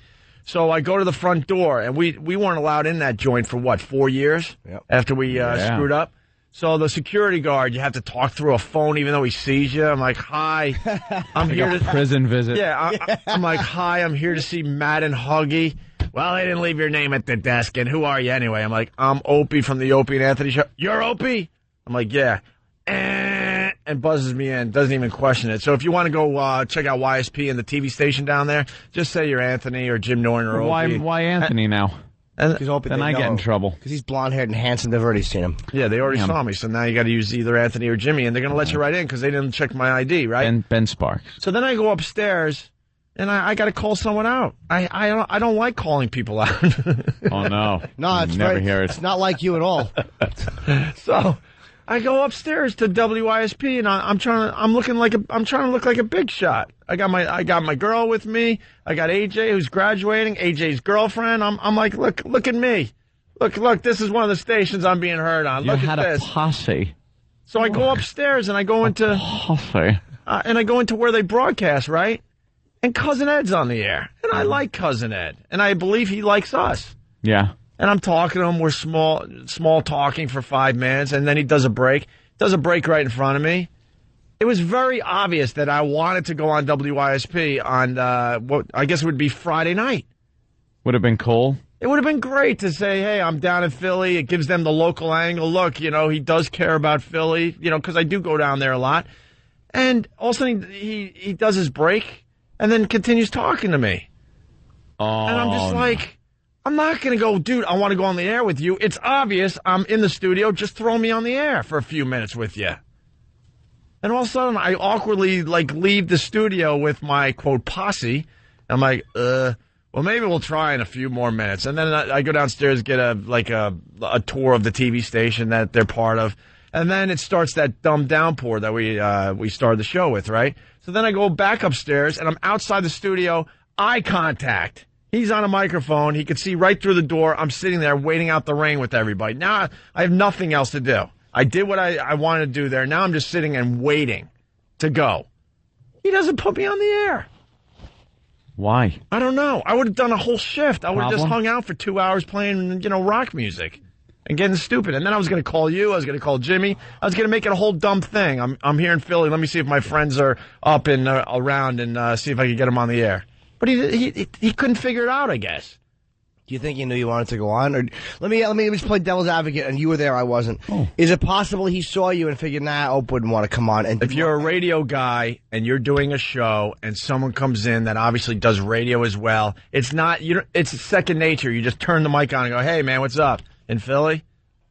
So I go to the front door, and we weren't allowed in that joint for, 4 years after we screwed up? So the security guard, you have to talk through a phone even though he sees you. I'm like, hi, I'm here to... prison visit. Yeah, I'm like, hi, I'm here to see Matt and Huggy. Well, they didn't leave your name at the desk, and who are you anyway? I'm like, I'm Opie from the Opie and Anthony show. You're Opie? I'm like, yeah. And buzzes me in, doesn't even question it. So if you want to go check out YSP and the TV station down there, just say you're Anthony or Jim Norton or Opie. Why Anthony now? Then I get in trouble. Because he's blonde-haired and handsome. They've already seen him. Yeah, they already saw me. So now you got to use either Anthony or Jimmy, and they're going to let you right in because they didn't check my ID, right? Ben Sparks. So then I go upstairs, and I got to call someone out. I don't like calling people out. Oh no, no, it's never right. hear it. It's not like you at all. So I go upstairs to WYSP, and I'm trying to look like a big shot. I got my girl with me. I got AJ who's graduating. AJ's girlfriend. I'm like, look at me. Look. This is one of the stations I'm being heard on. Look at this. You had a posse. So I go upstairs and I go into posse. And I go into where they broadcast, right? And Cousin Ed's on the air, and I like Cousin Ed, and I believe he likes us. Yeah. And I'm talking to him. We're small talking for 5 minutes, and then he does a break. Does a break right in front of me. It was very obvious that I wanted to go on WYSP on what I guess it would be Friday night. Would have been cool. It would have been great to say, hey, I'm down in Philly. It gives them the local angle. Look, he does care about Philly, because I do go down there a lot. And all of a sudden he does his break and then continues talking to me. Oh, and I'm just like, I'm not going to go, dude, I want to go on the air with you. It's obvious I'm in the studio. Just throw me on the air for a few minutes with you. And all of a sudden, I awkwardly, leave the studio with my, quote, posse. I'm like, well, maybe we'll try in a few more minutes. And then I go downstairs, get a tour of the TV station that they're part of. And then it starts that dumb downpour that we started the show with, right? So then I go back upstairs, and I'm outside the studio, eye contact. He's on a microphone. He could see right through the door. I'm sitting there waiting out the rain with everybody. Now I have nothing else to do. I did what I wanted to do there. Now I'm just sitting and waiting to go. He doesn't put me on the air. Why? I don't know. I would have done a whole shift. I would have just hung out for 2 hours playing, rock music and getting stupid. And then I was going to call you. I was going to call Jimmy. I was going to make it a whole dumb thing. I'm here in Philly. Let me see if my friends are up and around and see if I can get them on the air. But he couldn't figure it out, I guess. Do you think he knew you wanted to go on? Or let me just play devil's advocate, and you were there, I wasn't. Oh. Is it possible he saw you and figured, nah, Ope wouldn't want to come on? And if you're a radio guy and you're doing a show and someone comes in that obviously does radio as well, it's not it's second nature. You just turn the mic on and go, "Hey man, what's up?" In Philly,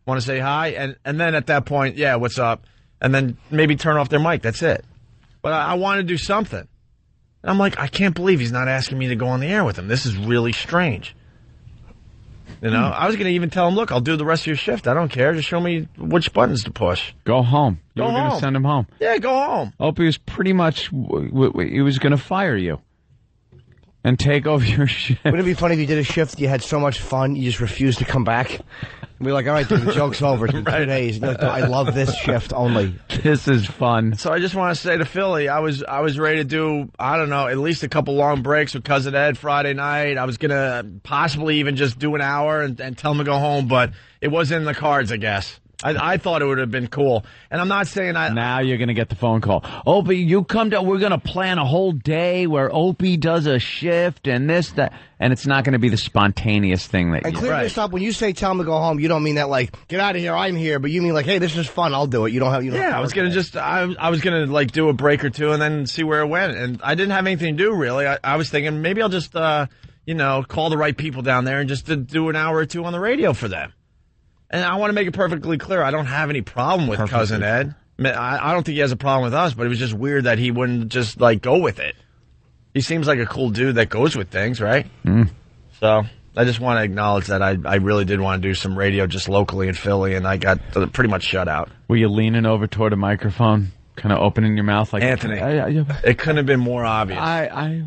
want to say hi, and then at that point, yeah, what's up? And then maybe turn off their mic. That's it. But I want to do something. And I'm like, I can't believe he's not asking me to go on the air with him. This is really strange. You know, I was going to even tell him, look, I'll do the rest of your shift. I don't care. Just show me which buttons to push. Go home. You were going home. to send him home. Yeah, go home. Opie was pretty much, he was going to fire you and take over your shift. Wouldn't it be funny if you did a shift, you had so much fun, you just refused to come back? And we're like, all right, dude, the joke's over. It's been 2 days. And you're like, no, I love this shift only. This is fun. So I just want to say to Philly, I was ready to do, I don't know, at least a couple long breaks with Cousin Ed Friday night. I was going to possibly even just do an hour and tell him to go home, but it wasn't in the cards, I guess. I thought it would have been cool. And I'm not saying Now you're going to get the phone call. Opie, you come down. We're going to plan a whole day where Opie does a shift and this, that. And it's not going to be the spontaneous thing that and you clear this up. When you say tell him to go home, you don't mean that like, get out of here, I'm here. But you mean like, hey, this is fun, I'll do it. You don't have, I was going to just, I was going to like do a break or two and then see where it went. And I didn't have anything to do, really. I was thinking maybe I'll just, call the right people down there and just do an hour or two on the radio for them. And I want to make it perfectly clear, I don't have any problem with Cousin Ed. I don't think he has a problem with us, but it was just weird that he wouldn't just, like, go with it. He seems like a cool dude that goes with things, right? Mm. So I just want to acknowledge that I really did want to do some radio just locally in Philly, and I got pretty much shut out. Were you leaning over toward a microphone, kind of opening your mouth like Anthony? It couldn't have been more obvious.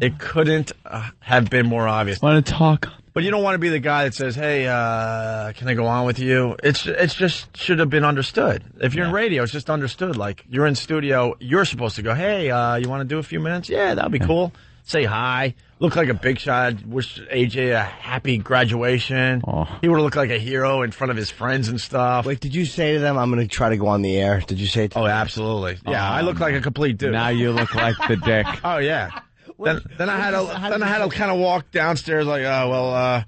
It couldn't have been more obvious. Want to talk? But you don't want to be the guy that says, hey, can I go on with you? It's just should have been understood. If you're in radio, it's just understood. Like, you're in studio, you're supposed to go, hey, you want to do a few minutes? Yeah, that would be cool. Say hi. Look like a big shot. Wish AJ a happy graduation. Oh. He would have looked like a hero in front of his friends and stuff. Wait, did you say to them, I'm going to try to go on the air? Did you say it to them? Oh, absolutely. Yeah, I look like a complete dude. Now you look like the dick. Oh, yeah. Then I had to kind of walk downstairs like, I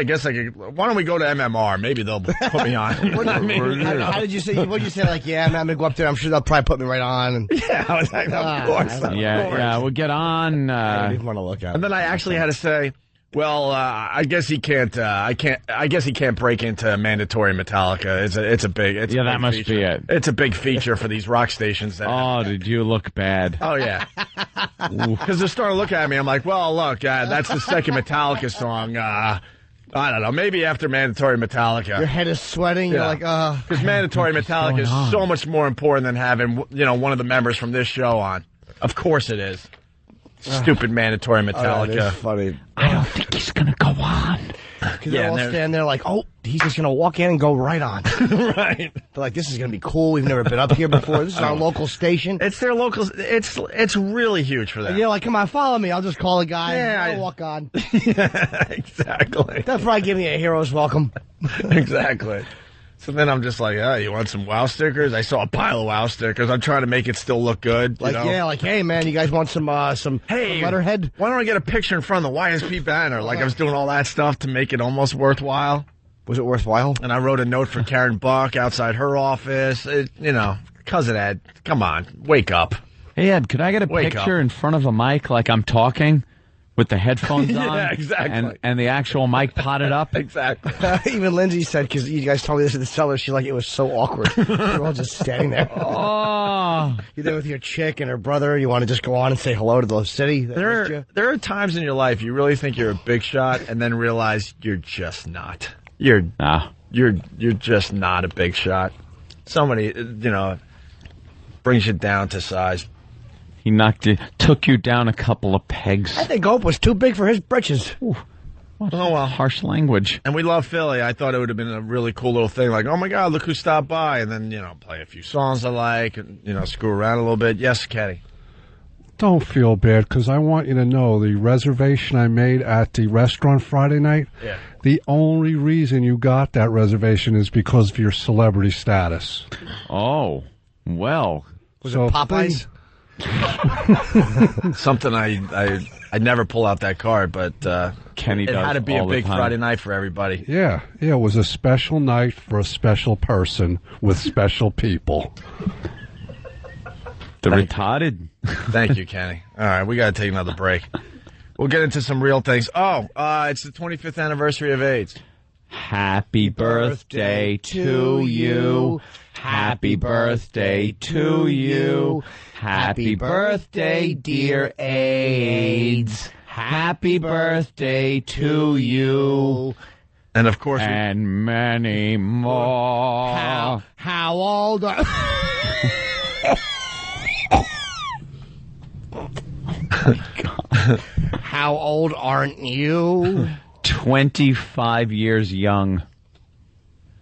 guess I could. Why don't we go to MMR? Maybe they'll put me on. How did you say? What did you say? Like, yeah, I'm going to go up there. I'm sure they'll probably put me right on. And, yeah, I was like, of course. Yeah, we'll get on. I didn't want to look at. And then I actually had to say, well, I guess he can't. I guess he can't break into mandatory Metallica. It's a big. It's yeah, a big that must feature. be it. It's a big feature for these rock stations. Did you look bad? Oh yeah. Because they're starting to look at me. I'm like, well, look, that's the second Metallica song. I don't know. Maybe after mandatory Metallica. Your head is sweating. You're like, because mandatory Metallica is so much more important than having one of the members from this show on. Of course it is. Stupid mandatory Metallica. That's funny. I don't think he's going to go on. Because they're all standing there like, oh, he's just going to walk in and go right on. Right. They're like, this is going to be cool. We've never been up here before. This is our local station. It's their local. It's really huge for them. And you're like, come on, follow me. I'll just call a guy. Yeah, I'll walk on. Yeah, exactly. They'll probably give me a hero's welcome. Exactly. So then I'm just like, you want some WoW stickers? I saw a pile of WoW stickers. I'm trying to make it still look good. Like, hey, man, you guys want some letterhead? Why don't I get a picture in front of the YSP banner? Like, I was doing all that stuff to make it almost worthwhile. Was it worthwhile? And I wrote a note for Karen Buck outside her office. Cousin Ed, come on, wake up. Hey, Ed, could I get a picture in front of a mic like I'm talking? With the headphones on? Yeah, exactly. And the actual mic potted up? Exactly. Even Lindsay said, because you guys told me this at the cellar, she's like, it was so awkward. You're all just standing there. Oh. You're there with your chick and her brother. You want to just go on and say hello to the city. There are times in your life you really think you're a big shot and then realize you're just not. You're just not a big shot. Somebody, brings you down to size. He took you down a couple of pegs. I think Ope was too big for his britches. Ooh, well, harsh language. And we love Philly. I thought it would have been a really cool little thing, like, oh my God, look who stopped by, and then play a few songs I like, and screw around a little bit. Yes, Kenny. Don't feel bad, because I want you to know the reservation I made at the restaurant Friday night. Yeah. The only reason you got that reservation is because of your celebrity status. Oh, well. Was it Popeyes? Something I never pull out that card, but Kenny it does had to be all a the big time. Friday night for everybody. Yeah, it was a special night for a special person with special people. The retarded. Thank you, Kenny. All right, we got to take another break. We'll get into some real things. Oh, it's the 25th anniversary of AIDS. Happy birthday to you. Happy birthday to you. Happy birthday, dear AIDS. Happy birthday to you. And of course, And many more. How old are... How old aren't you? 25 years young.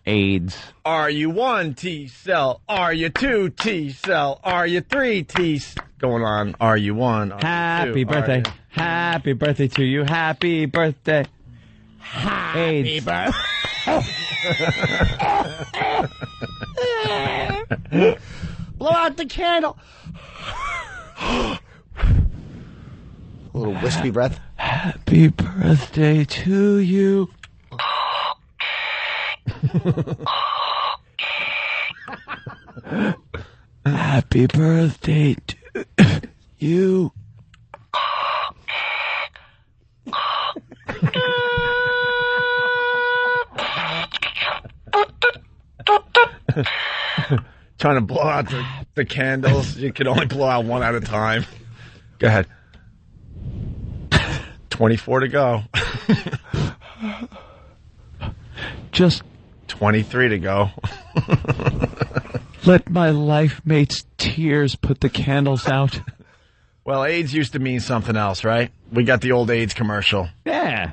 AIDS. are you 1 T cell? Are you 2 T cell? Are you 3 T going on? Are you 1? Happy birthday. Happy birthday to you. Happy birthday. AIDS. Blow out the candle. A little wispy breath. Happy birthday to you. Happy birthday to you. Trying to blow out the candles. You can only blow out one at a time. Go ahead. 24 to go. Just 23 to go. let my life mate's tears put the candles out. Well, AIDS used to mean something else, right? We got the old AIDS commercial. Yeah.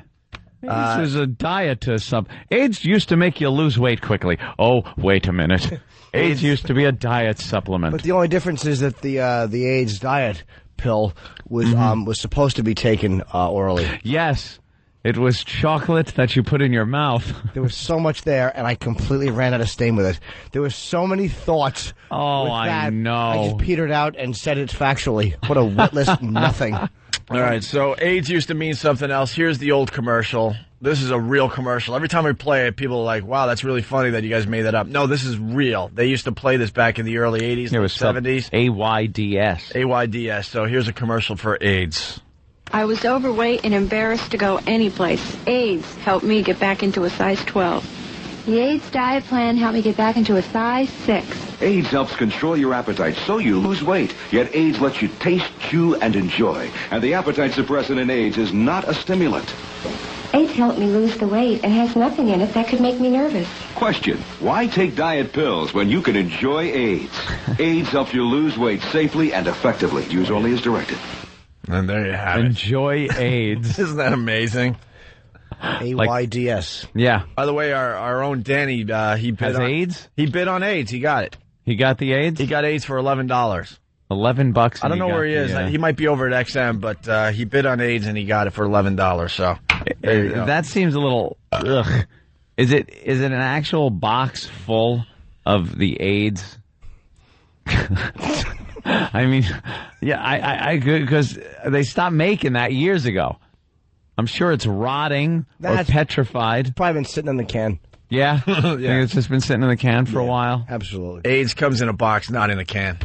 AIDS is a diet to something. AIDS used to make you lose weight quickly. Oh, wait a minute. AIDS used to be a diet supplement. But the only difference is that the AIDS diet pill was supposed to be taken orally. Yes. It was chocolate that you put in your mouth. There was so much there, and I completely ran out of steam with it. There were so many thoughts. Oh, with I that. know. I just petered out and said it factually. What a witless nothing. All right, so AIDS used to mean something else. Here's the old commercial. This is a real commercial. Every time we play it, people are like, wow, that's really funny that you guys made that up. No, this is real. They used to play this back in the early 80s, It was 70s. AIDS. AIDS. So here's a commercial for AIDS. I was overweight and embarrassed to go anyplace. AIDS helped me get back into a size 12. The AIDS diet plan helped me get back into a size 6. AIDS helps control your appetite so you lose weight. Yet AIDS lets you taste, chew, and enjoy. And the appetite suppressant in AIDS is not a stimulant. AIDS helped me lose the weight and has nothing in it that could make me nervous. Question: why take diet pills when you can enjoy AIDS? AIDS helps you lose weight safely and effectively. Use only as directed. And there you have Enjoy AIDS. Isn't that amazing? AIDS. Yeah. By the way, our own Danny, he bid Has on AIDS? He bid on AIDS. He got it. He got the AIDS? He got AIDS for $11. $11. I don't know where he is. He might be over at XM, but he bid on AIDS and he got it for $11. So there you go. That seems a little. Ugh. Is it an actual box full of the AIDS? I mean, yeah, I because they stopped making that years ago. I'm sure it's rotting or petrified. It's probably been sitting in the can. Yeah, I think it's just been sitting in the can for a while. Absolutely. AIDS comes in a box, not in a can.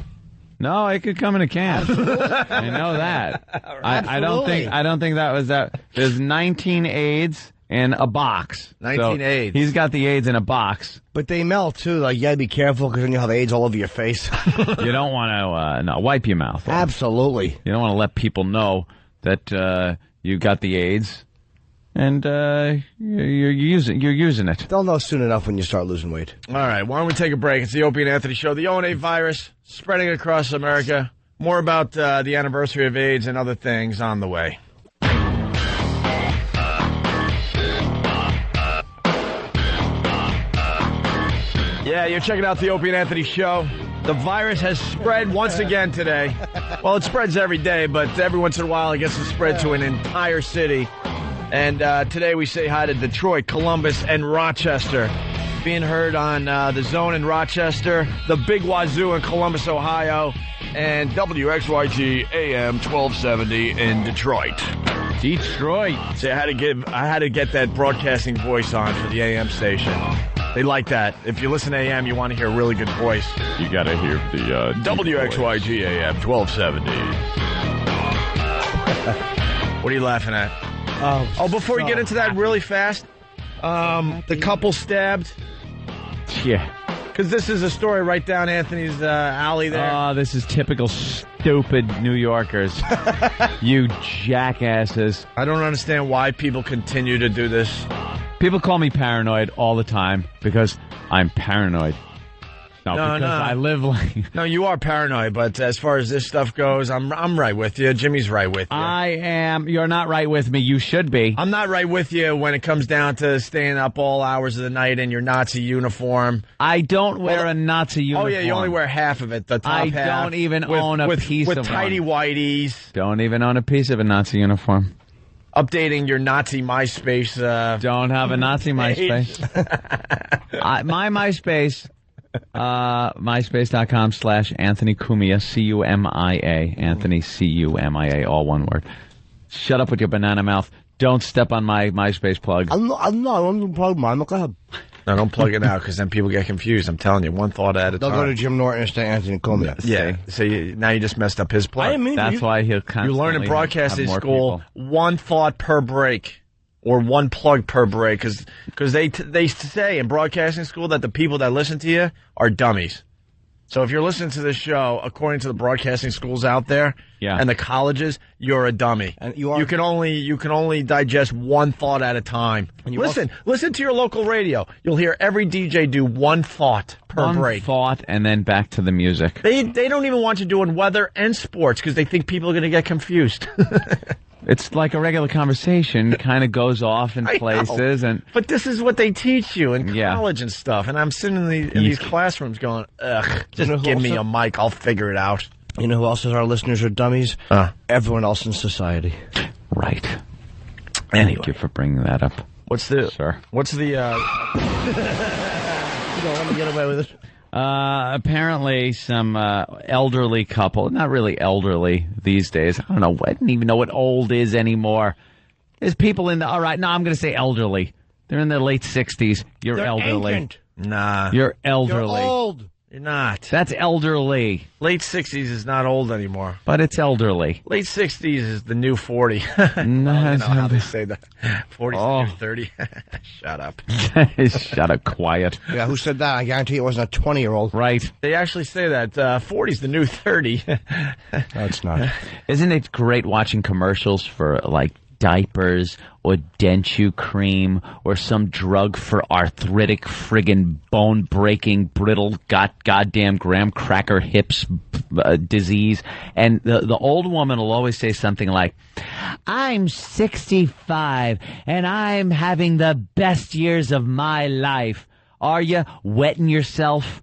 No, it could come in a can. I know that. I don't think that was that. There's 19 AIDS in a box. 19 AIDS. He's got the AIDS in a box. But they melt, too. Like, you gotta be careful because then you'll have AIDS all over your face. You don't want to wipe your mouth. Absolutely. You don't want to let people know that you got the AIDS, and you're using it. They'll know soon enough when you start losing weight. All right, why don't we take a break? It's the Opie and Anthony Show. The O&A virus spreading across America. More about the anniversary of AIDS and other things on the way. Yeah, you're checking out the Opie and Anthony Show. The virus has spread once again today. Well, it spreads every day, but every once in a while it gets to spread to an entire city. And today we say hi to Detroit, Columbus, and Rochester. being heard on The Zone in Rochester, the Big Wazoo in Columbus, Ohio, and WXYG AM 1270 in Detroit. Detroit. See, I had to get that broadcasting voice on for the AM station. They like that. If you listen to AM, you want to hear a really good voice. You got to hear the WXYG AM 1270. What are you laughing at? Before we get into that really fast, the couple stabbed. Yeah. Because this is a story right down Anthony's alley there. Oh, this is typical stupid New Yorkers. You jackasses. I don't understand why people continue to do this. People call me paranoid all the time because I'm paranoid. No, because I live like... No, you are paranoid, but as far as this stuff goes, I'm right with you. Jimmy's right with you. I am. You're not right with me. You should be. I'm not right with you when it comes down to staying up all hours of the night in your Nazi uniform. I don't wear a Nazi uniform. Oh, yeah, you only wear half of it, the top half. I don't even own a piece of with tighty whities. Don't even own a piece of a Nazi uniform. Updating your Nazi MySpace. Don't have a Nazi MySpace. My MySpace... MySpace.com/Anthony Cumia, Cumia, Anthony Cumia, all one word. Shut up with your banana mouth. Don't step on my MySpace plug. I'm not going to plug mine. Go ahead. No, don't plug it out because then people get confused. I'm telling you, one thought at a time. They'll go to Jim Norton instead of Anthony Cumia. Yeah. So now you just messed up his plug. I didn't mean That's why he'll constantly You learn in broadcasting have more school, people. one thought per break. Or one plug per break, because they say in broadcasting school that the people that listen to you are dummies. So if you're listening to this show, according to the broadcasting schools out there and the colleges, you're a dummy. And you can only digest one thought at a time. Listen to your local radio. You'll hear every DJ do one thought per break. One thought, and then back to the music. They don't even want you doing weather and sports because they think people are going to get confused. It's like a regular conversation, kind of goes off in places, but this is what they teach you in college and stuff. And I'm sitting in these classrooms going, ugh, just give me a mic, I'll figure it out. You know who else says our listeners are dummies? Everyone else in society. Right. Anyway. Thank you for bringing that up. What's the? You don't let me get away with it. Apparently some elderly couple, not really elderly these days. I don't know. I didn't even know what old is anymore. There's people in the, all right, no, I'm going to say elderly. They're in their late 60s. You're elderly. Ancient. Nah. You're elderly. You're old. You're not. That's elderly. Late 60s is not old anymore. But it's elderly. Late 60s is the new 40. No, you know how they say that. 40's the new 30. Shut up. Shut up, quiet. Yeah, who said that? I guarantee it wasn't a 20-year-old. Right. They actually say that 40's the new 30. No, it's not. Isn't it great watching commercials for, like, diapers or Dentu cream or some drug for arthritic, friggin' bone-breaking, brittle, goddamn graham cracker hips disease? And the old woman will always say something like, I'm 65 and I'm having the best years of my life. Are you wetting yourself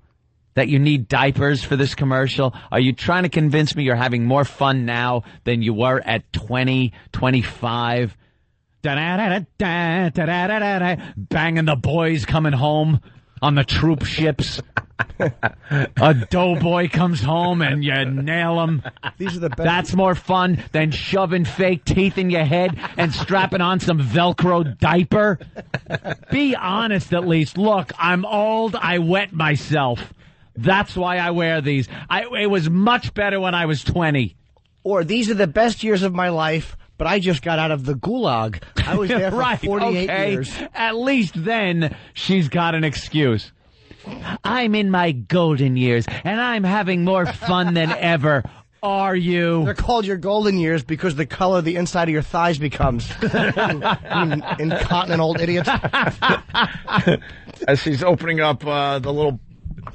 that you need diapers for this commercial? Are you trying to convince me you're having more fun now than you were at 20, 25? Banging the boys coming home on the troop ships. A doughboy comes home and you nail him. These are the best. That's more fun than shoving fake teeth in your head and strapping on some Velcro diaper. Be honest at least. Look, I'm old. I wet myself. That's why I wear these. It was much better when I was 20. Or these are the best years of my life, but I just got out of the gulag. I was there for 48 years. At least then she's got an excuse. I'm in my golden years, and I'm having more fun than ever. Are you? They're called your golden years because the color the inside of your thighs becomes. You incontinent old idiots. As she's opening up the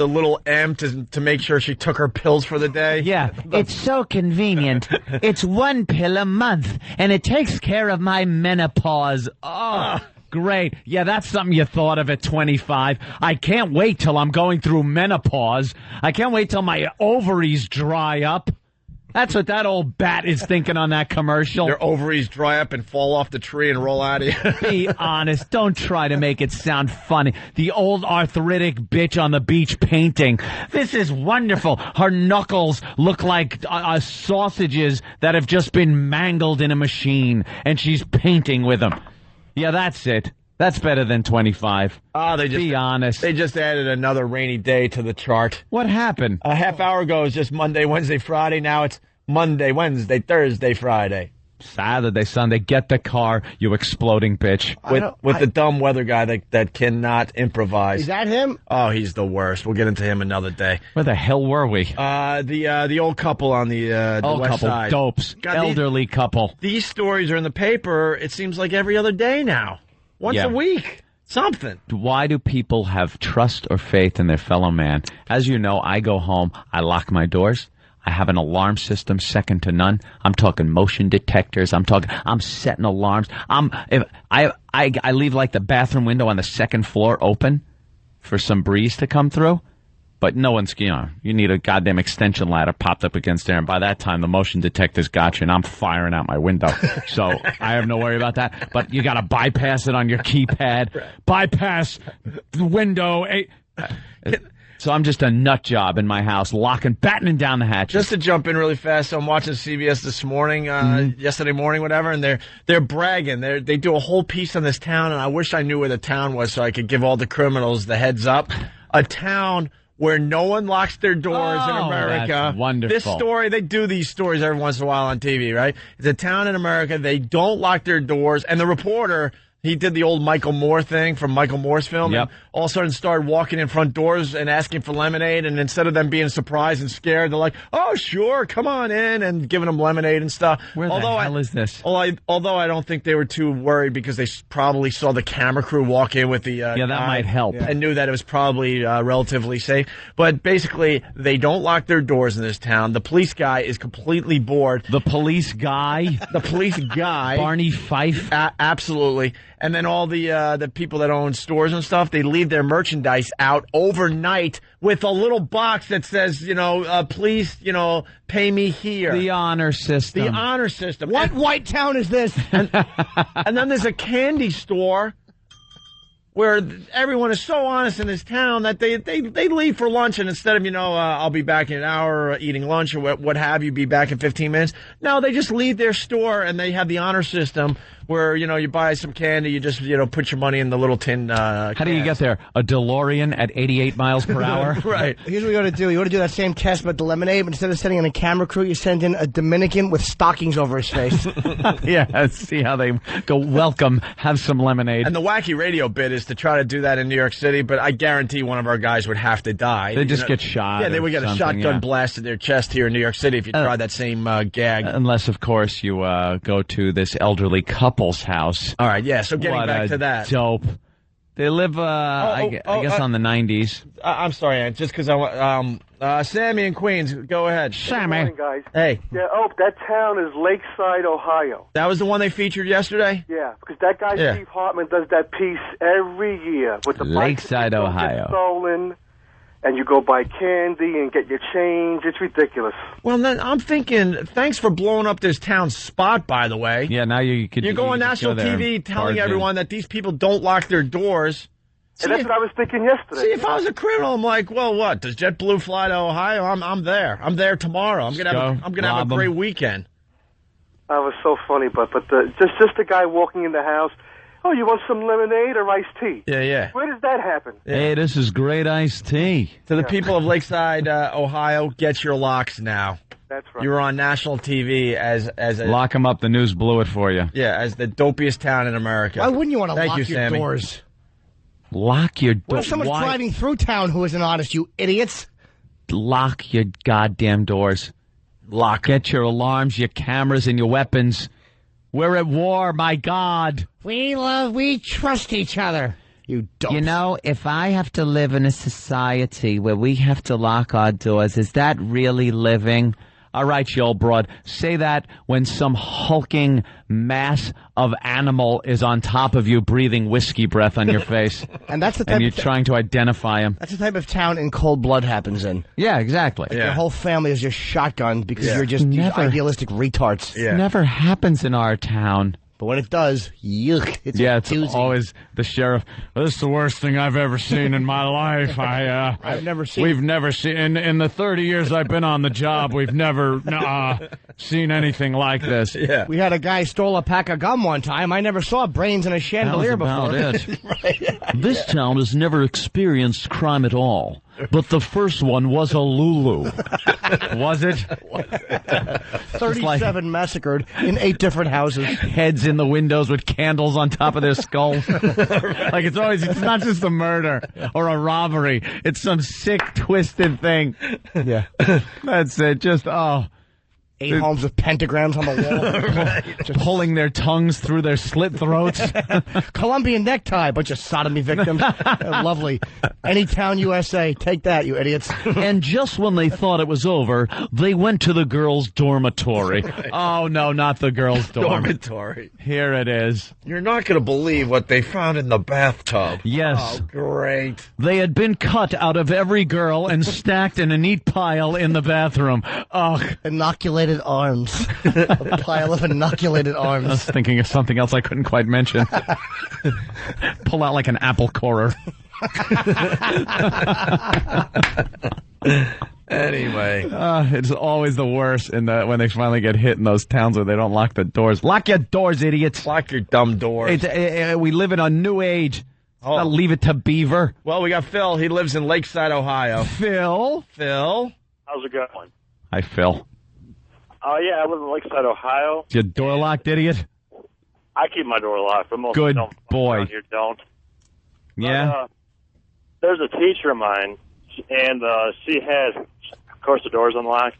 little M to make sure she took her pills for the day. Yeah, it's so convenient. It's one pill a month, and it takes care of my menopause. Oh, great. Yeah, that's something you thought of at 25. I can't wait till I'm going through menopause. I can't wait till my ovaries dry up. That's what that old bat is thinking on that commercial. Their ovaries dry up and fall off the tree and roll out of you. Be honest. Don't try to make it sound funny. The old arthritic bitch on the beach painting. This is wonderful. Her knuckles look like sausages that have just been mangled in a machine, and she's painting with them. Yeah, that's it. That's better than 25. Be honest. They just added another rainy day to the chart. What happened? A half hour ago it was just Monday, Wednesday, Friday. Now it's Monday, Wednesday, Thursday, Friday. Saturday, Sunday. Get the car, you exploding bitch. With the dumb weather guy that cannot improvise. Is that him? Oh, he's the worst. We'll get into him another day. Where the hell were we? The old couple on the old west couple, side. Dopes. Elderly couple. These stories are in the paper, it seems like every other day now. Once a week. Something. Why do people have trust or faith in their fellow man? As you know, I go home, I lock my doors. I have an alarm system second to none. I'm talking motion detectors. I'm setting alarms. I leave like the bathroom window on the second floor open for some breeze to come through. But no one's, you need a goddamn extension ladder popped up against there. And by that time, the motion detector's got you, and I'm firing out my window. So I have no worry about that. But you got to bypass it on your keypad. Right. Bypass the window. So I'm just a nut job in my house, battening down the hatches. Just to jump in really fast, so I'm watching CBS this morning, yesterday morning, whatever, and they're bragging. They do a whole piece on this town, and I wish I knew where the town was so I could give all the criminals the heads up. A town where no one locks their doors in America. That's wonderful. This story, they do these stories every once in a while on TV, right? It's a town in America, they don't lock their doors, and the reporter, he did the old Michael Moore thing from Michael Moore's film. Yep. And all of a sudden started walking in front doors and asking for lemonade. And instead of them being surprised and scared, they're like, oh, sure, come on in, and giving them lemonade and stuff. Where the hell is this? Although I don't think they were too worried because they probably saw the camera crew walk in with the that guy might help. and knew that it was probably relatively safe. But basically, they don't lock their doors in this town. The police guy is completely bored. The police guy? The police guy. Barney Fife? Absolutely. And then all the people that own stores and stuff, they leave their merchandise out overnight with a little box that says, please, pay me here. The honor system. The honor system. What white town is this? And then there's a candy store where everyone is so honest in this town that they leave for lunch, and instead of, I'll be back in an hour eating lunch or what have you, be back in 15 minutes. No, they just leave their store, and they have the honor system where, you buy some candy, you just, put your money in the little tin How do you get there? A DeLorean at 88 miles per hour? Right. Here's what you got to do. You want to do that same test, but the lemonade, but instead of sending in a camera crew, you send in a Dominican with stockings over his face. Yeah, let's see how they go, welcome, have some lemonade. And the wacky radio bit is to try to do that in New York City, but I guarantee one of our guys would have to die. They just get shot. Yeah, they would get a shotgun blast in their chest here in New York City if you tried that same gag. Unless, of course, you go to this elderly couple's house. All right, yeah, so getting back to that. Dope. They live, I guess, on the 90s. I'm sorry, Aunt, just because Sammy in Queens, go ahead. Sammy. Good morning, guys. Hey. Yeah, that town is Lakeside, Ohio. That was the one they featured yesterday? Yeah, because that guy, Steve Hartman, does that piece every year. With the Lakeside, Ohio. Stolen, and you go buy candy and get your change. It's ridiculous. Well, then I'm thinking, thanks for blowing up this town's spot, by the way. Yeah, now you go on national TV telling everyone that these people don't lock their doors. And that's what I was thinking yesterday. See, if I was a criminal, I'm like, well, what? Does JetBlue fly to Ohio? I'm there. I'm there tomorrow. I'm gonna have a great weekend. That was so funny, but just the guy walking in the house. Oh, you want some lemonade or iced tea? Yeah. Where does that happen? Yeah. Hey, this is great iced tea. To the people of Lakeside, Ohio, get your locks now. That's right. You were on national TV as a... Lock them up. The news blew it for you. Yeah, as the dopiest town in America. Why wouldn't you want to lock your Sammy. doors? Lock your doors. What if someone's driving through town who isn't honest, you idiots? Lock your goddamn doors. Get your alarms, your cameras, and your weapons. We're at war, my God. We trust each other. You don't. If I have to live in a society where we have to lock our doors, is that really living? All right, you old broad. Say that when some hulking mass of animal is on top of you breathing whiskey breath on your face. And that's the type and you're trying to identify him. That's the type of town in cold blood happens in. Yeah, exactly. Like your whole family is just shotgunned because you're just these idealistic retards. It never happens in our town. But when it does, yuck. It's always the sheriff. This is the worst thing I've ever seen in my life. I've never seen. We've never seen in the 30 years I've been on the job. We've never seen anything like this. Yeah. We had a guy stole a pack of gum one time. I never saw brains in a chandelier before. This town has never experienced crime at all. But the first one was a Lulu. Was it? 37 massacred in 8 different houses. Heads in the windows with candles on top of their skulls. Like it's not just a murder or a robbery. It's some sick, twisted thing. Yeah. That's it. Just, 8 homes with pentagrams on the wall. Just pulling their tongues through their slit throats. Colombian necktie, bunch of sodomy victims. Lovely. Anytown, USA. Take that, you idiots. And just when they thought it was over, they went to the girls' dormitory. Oh, no, not the girls' Dormitory. Here it is. You're not going to believe what they found in the bathtub. Yes. Oh, great. They had been cut out of every girl and stacked in a neat pile in the bathroom. Ugh. Inoculated arms. A pile of inoculated arms. I was thinking of something else I couldn't quite mention. Pull out like an apple corer. Anyway. It's always the worst when they finally get hit in those towns where they don't lock the doors. Lock your doors, idiots. Lock your dumb doors. We live in a new age. Not leave it to Beaver. Well, we got Phil. He lives in Lakeside, Ohio. Phil? How's it going? Hi, Phil. Yeah, I live in Lakeside, Ohio. Is your door locked, idiot? I keep my door locked, but most Good don't boy. around here don't. Yeah? But, there's a teacher of mine, and she has, of course, the door's unlocked,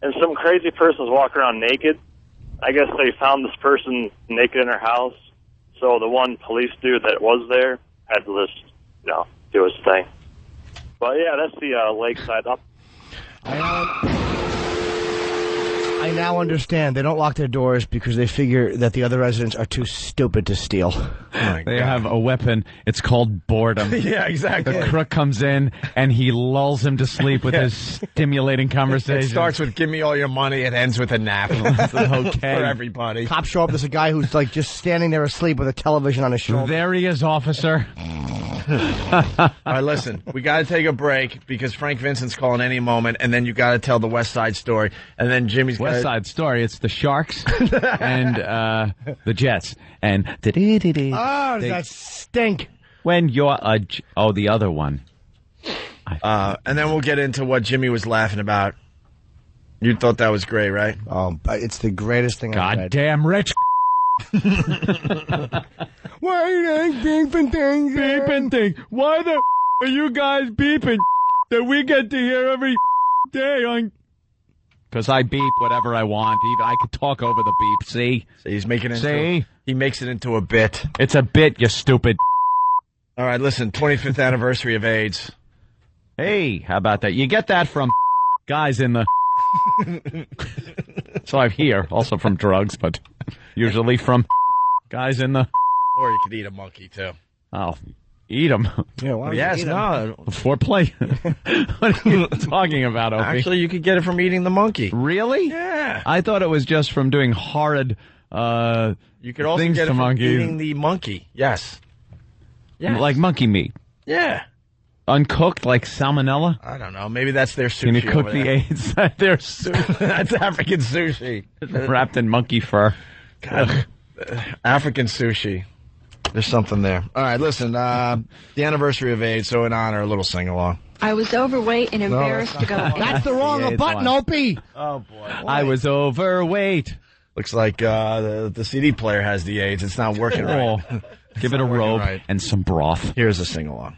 and some crazy person's walking around naked. I guess they found this person naked in her house, so the one police dude that was there had to just, do his thing. But, yeah, that's the Lakeside up. I now understand. They don't lock their doors because they figure that the other residents are too stupid to steal. They have a weapon. It's called boredom. Yeah, exactly. The crook comes in, and he lulls him to sleep with his stimulating conversation. It starts with, give me all your money. It ends with a nap. Okay. For everybody. Cops show up. There's a guy who's like just standing there asleep with a television on his shoulder. There he is, officer. All right, listen. We got to take a break because Frank Vincent's calling any moment, and then you got to tell the West Side Story, and then Jimmy's West Side Story. It's the Sharks and the Jets. And does that stink? When you're the other one. And then we'll get into what Jimmy was laughing about. You thought that was great, right? Oh, it's the greatest thing I've read. Goddamn rich. Why beeping things? Beeping thing. Why the are you guys beeping that we get to hear every day on? Because I beep whatever I want. Even I could talk over the beep. See? He's making it. See? He makes it into a bit. It's a bit, you stupid. All right, listen. 25th anniversary of AIDS. Hey, how about that? You get that from guys in the. So I hear, also from drugs, but usually from guys in the. Or you could eat a monkey too. Oh, eat them. Yeah, why yes, no. Foreplay. What are you talking about, Opie? Actually, you could get it from eating the monkey. Really? Yeah. I thought it was just from doing horrid you could also things get it to from monkeys. eating the monkey. Yes. Like monkey meat. Yeah. Uncooked, like salmonella? I don't know. Maybe that's their sushi. Can you cook over the there. AIDS? Their sushi. That's African sushi. Wrapped in monkey fur. God. African sushi. There's something there. All right, listen. The anniversary of AIDS, so in honor, a little sing-along. I was overweight and embarrassed to go. That's the wrong button, Opie. Oh, boy. I was overweight. Looks like the CD player has the AIDS. It's not working right. Give it a robe and some broth. Here's a sing-along.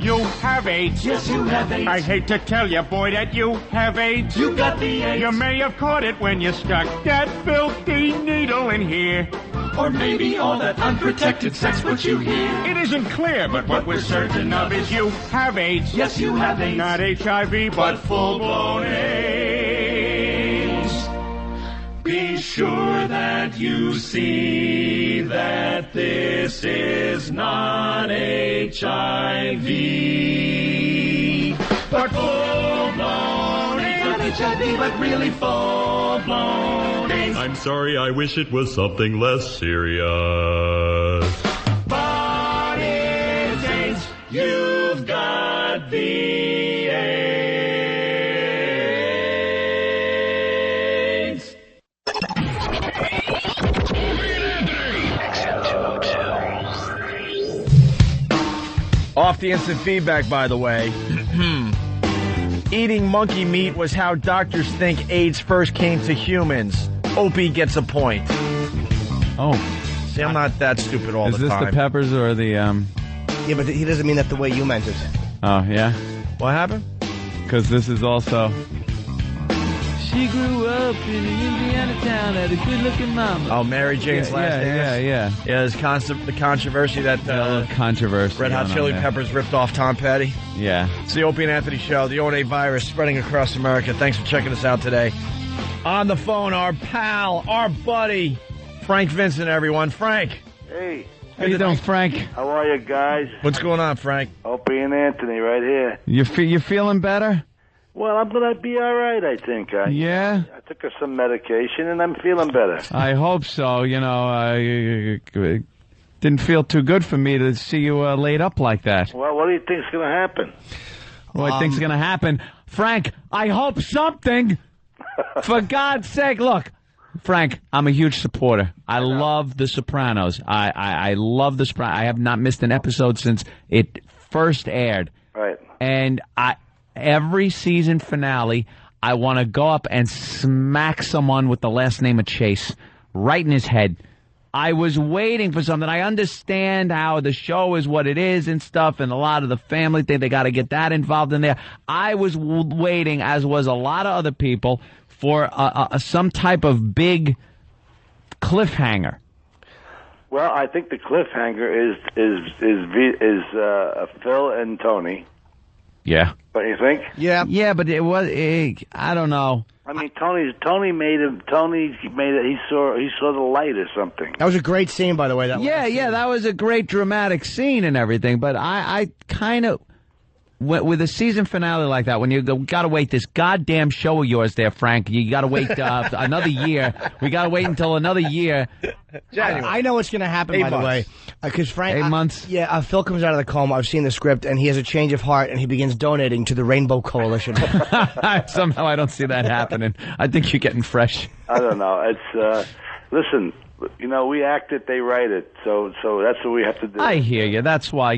You have AIDS. Yes, you have AIDS. I hate to tell you, boy, that you have AIDS. You got the AIDS. You may have caught it when you stuck that filthy needle in here. or maybe all that unprotected sex what you hear. It isn't clear, but what we're certain of is you have AIDS. Yes, you have AIDS. Not HIV, but full-blown AIDS. Be sure that you see that this is not HIV, but full-blown AIDS. Not HIV, but really full-blown AIDS. I'm sorry, I wish it was something less serious. But it's AIDS. You've got the AIDS. Off the instant feedback, by the way. Eating monkey meat was how doctors think AIDS first came to humans. Opie gets a point. Oh. See, I'm not that stupid all the time. Is this the peppers or the, Yeah, but he doesn't mean that the way you meant it. Oh, yeah? What happened? Because this is also... She grew up in an Indiana town, had a good-looking mama. Oh, Mary Jane's Last Dance? Yeah. Yeah, there's the controversy that controversy Red Hot Chili Peppers ripped off Tom Petty. Yeah. It's the Opie and Anthony Show, the ONA virus spreading across America. Thanks for checking us out today. On the phone, our pal, our buddy, Frank Vincent, everyone. Frank. Hey. How you doing, Frank? How are you guys? What's going on, Frank? Opie and Anthony right here. You feeling better? Well, I'm going to be all right, I think. Yeah? I took some medication, and I'm feeling better. I hope so. You know, it didn't feel too good for me to see you laid up like that. Well, what do you think's going to happen? What do you think's going to happen? Frank, I hope something. For God's sake, look. Frank, I'm a huge supporter. I love The Sopranos. I love The Sopranos. I have not missed an episode since it first aired. Right. And every season finale, I want to go up and smack someone with the last name of Chase right in his head. I was waiting for something. I understand how the show is what it is and stuff, and a lot of the family think they got to get that involved in there. I was waiting, as was a lot of other people, for some type of big cliffhanger. Well, I think the cliffhanger is Phil and Tony. Yeah. Don't you think? Yeah. Yeah, but it was. I don't know. I mean, Tony made it. He saw the light or something. That was a great scene, by the way. That was a great dramatic scene and everything. But I kind of, with a season finale like that, when you got to wait this goddamn show of yours there, Frank, you got to wait another year. We got to wait until another year. I know what's going to happen, by the way. Because Frank, 8 months. Phil comes out of the coma. I've seen the script, and he has a change of heart, and he begins donating to the Rainbow Coalition. Somehow I don't see that happening. I think you're getting fresh. I don't know. It's listen. You know, we act it, they write it. So that's what we have to do. I hear you. That's why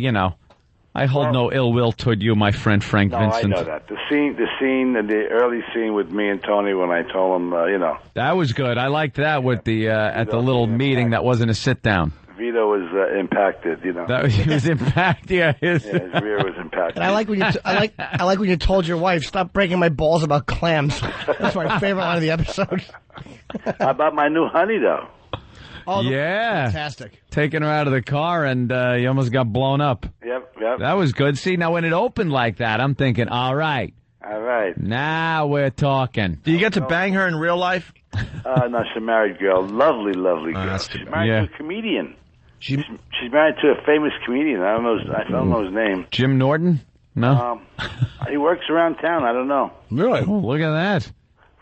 I hold no ill will toward you, my friend Frank Vincent. I know that. The early scene with me and Tony when I told him, that was good. I liked that with the at the little meeting that wasn't a sit down. Vito was impacted, He was impacted. Yeah, his rear was impacted. And I like when I like when you told your wife, "Stop breaking my balls about clams." That's my favorite line of the episode. How about my new honey, though? Oh, yeah. Fantastic. Taking her out of the car, and you almost got blown up. Yep. That was good. See, now when it opened like that, I'm thinking, all right. Now we're talking. Do you get to bang her in real life? No, she's a married girl. Lovely girl. She's married to a comedian. She's married to a famous comedian. I don't know his name. Jim Norton? No? He works around town. I don't know. Really? Oh, look at that.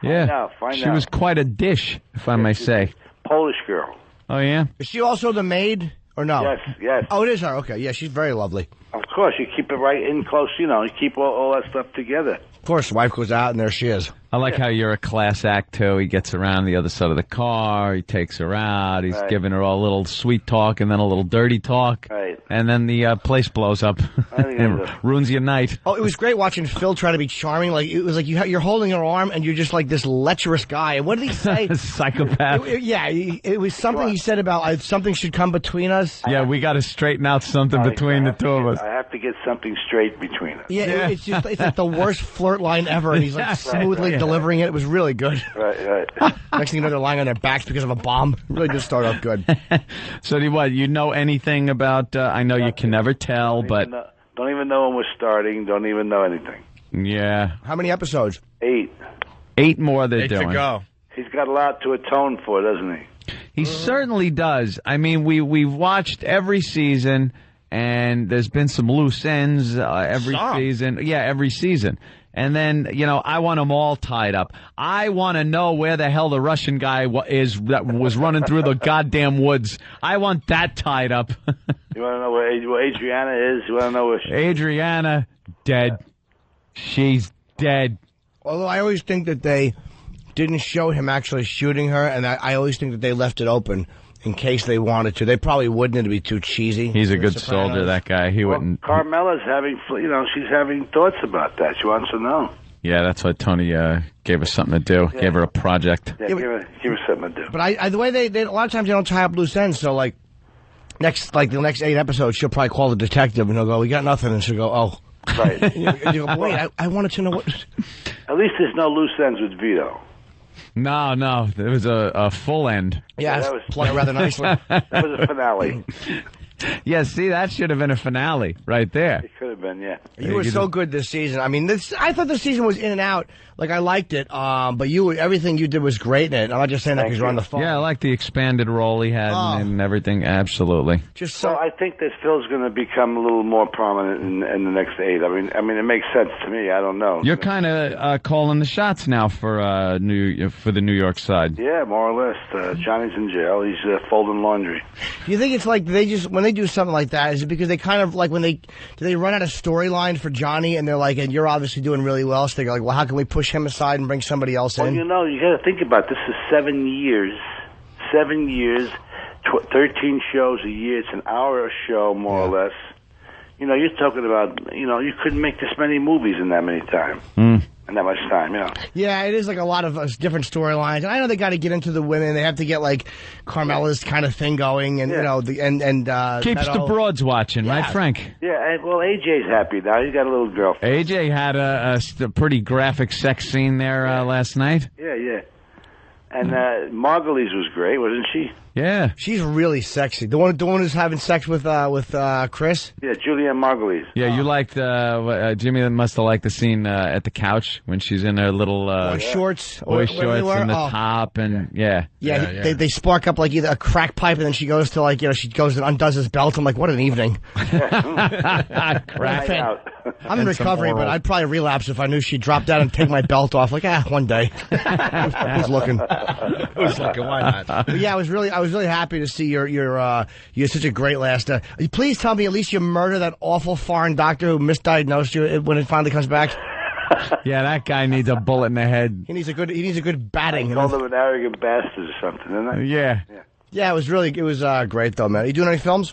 Find out. She was quite a dish, if I may say. Polish girl. Oh, yeah? Is she also the maid, or no? Yes. Oh, it is her. Okay, yeah, she's very lovely. Of course, you keep it right in close, you keep all that stuff together. Of course, the wife goes out, and there she is. I like how you're a class act, too. He gets around the other side of the car. He takes her out. He's giving her a little sweet talk and then a little dirty talk. Right. And then the place blows up and ruins your night. Oh, it was great watching Phil try to be charming. Like, it was like you're holding her arm, and you're just like this lecherous guy. And what did he say? Psychopath. It was something he said about something should come between us. Yeah, we got to straighten out something between the two of us. I have to get something straight between us. Yeah, it's like the worst flirt line ever, and he's like smoothly delivering it. It was really good. Right. Next thing you know, they're lying on their backs because of a bomb. Really did start off good. So, you know anything about? I know you can never tell, but don't even know when we're starting. Don't even know anything. Yeah. How many episodes? 8. 8 more they're 8 doing. to go. He's got a lot to atone for, doesn't he? He certainly does. I mean, we've watched every season, and there's been some loose ends every season. Yeah, every season. And then, I want them all tied up. I want to know where the hell the Russian guy is that was running through the goddamn woods. I want that tied up. You want to know where Adriana is? You want to know where Adriana, dead. She's dead. Although I always think that they didn't show him actually shooting her, and I always think that they left it open in case they wanted to. They probably wouldn't. It'd be too cheesy. He's a good soldier, that guy. He wouldn't. Carmela's having, she's having thoughts about that. She wants to know. Yeah, that's why Tony gave her something to do. Yeah. Gave her a project. Yeah, give her something to do. But the way they a lot of times they don't tie up loose ends. So the next 8 episodes, she'll probably call the detective and he'll go, "We got nothing," and she'll go, "Oh." Right. You go, wait, I wanted to know what. At least there's no loose ends with Vito. No, there was a full end. Yeah, that was played rather nicely. That was a finale. Yeah, see, that should have been a finale right there. It could have been, yeah. You were so good this season. I mean, I thought the season was in and out. Like, I liked it, but everything you did was great in it. I'm not just saying that because you're on the phone. Yeah, I like the expanded role he had and everything. Absolutely. So I think that Phil's going to become a little more prominent in the next 8. I mean, it makes sense to me. I don't know. You're kind of calling the shots now for the New York side. Yeah, more or less. Johnny's in jail. He's folding laundry. Do you think it's like when they do something like that, is it because they kind of like do they run out of storyline for Johnny and they're like, and you're obviously doing really well, so they're like, well, how can we push him aside and bring somebody else in? Well, you got to think about this. Is 7 years. 7 years, 13 shows a year. It's an hour a show, more or less. You're talking about, you couldn't make this many movies in that many time. And that much time, Yeah, it is like a lot of different storylines. And I know they got to get into the women. They have to get like Carmela's kind of thing going, and keeps the broads watching, right, Frank? Yeah, well, AJ's happy now. He's got a little girlfriend. AJ had a pretty graphic sex scene there last night. Yeah. And Margulies was great, wasn't she? Yeah, she's really sexy. The one who's having sex with Chris. Yeah, Julianne Margulies. Yeah, you liked Jimmy must have liked the scene at the couch when she's in her little shorts, boy shorts and the top, and they spark up like either a crack pipe, and then she goes to she goes and undoes his belt. I'm like, what an evening! Crack out. I'm in recovery, but I'd probably relapse if I knew she'd drop down and take my belt off. Like, one day. Who's looking? Who's looking? Why not? But yeah, I was really happy to see you had such a great last. Please tell me at least you murder that awful foreign doctor who misdiagnosed you when it finally comes back. Yeah, that guy needs a bullet in the head. He needs a good batting. I called him an arrogant bastard or something, didn't I? Yeah, it was great though, man. Are you doing any films?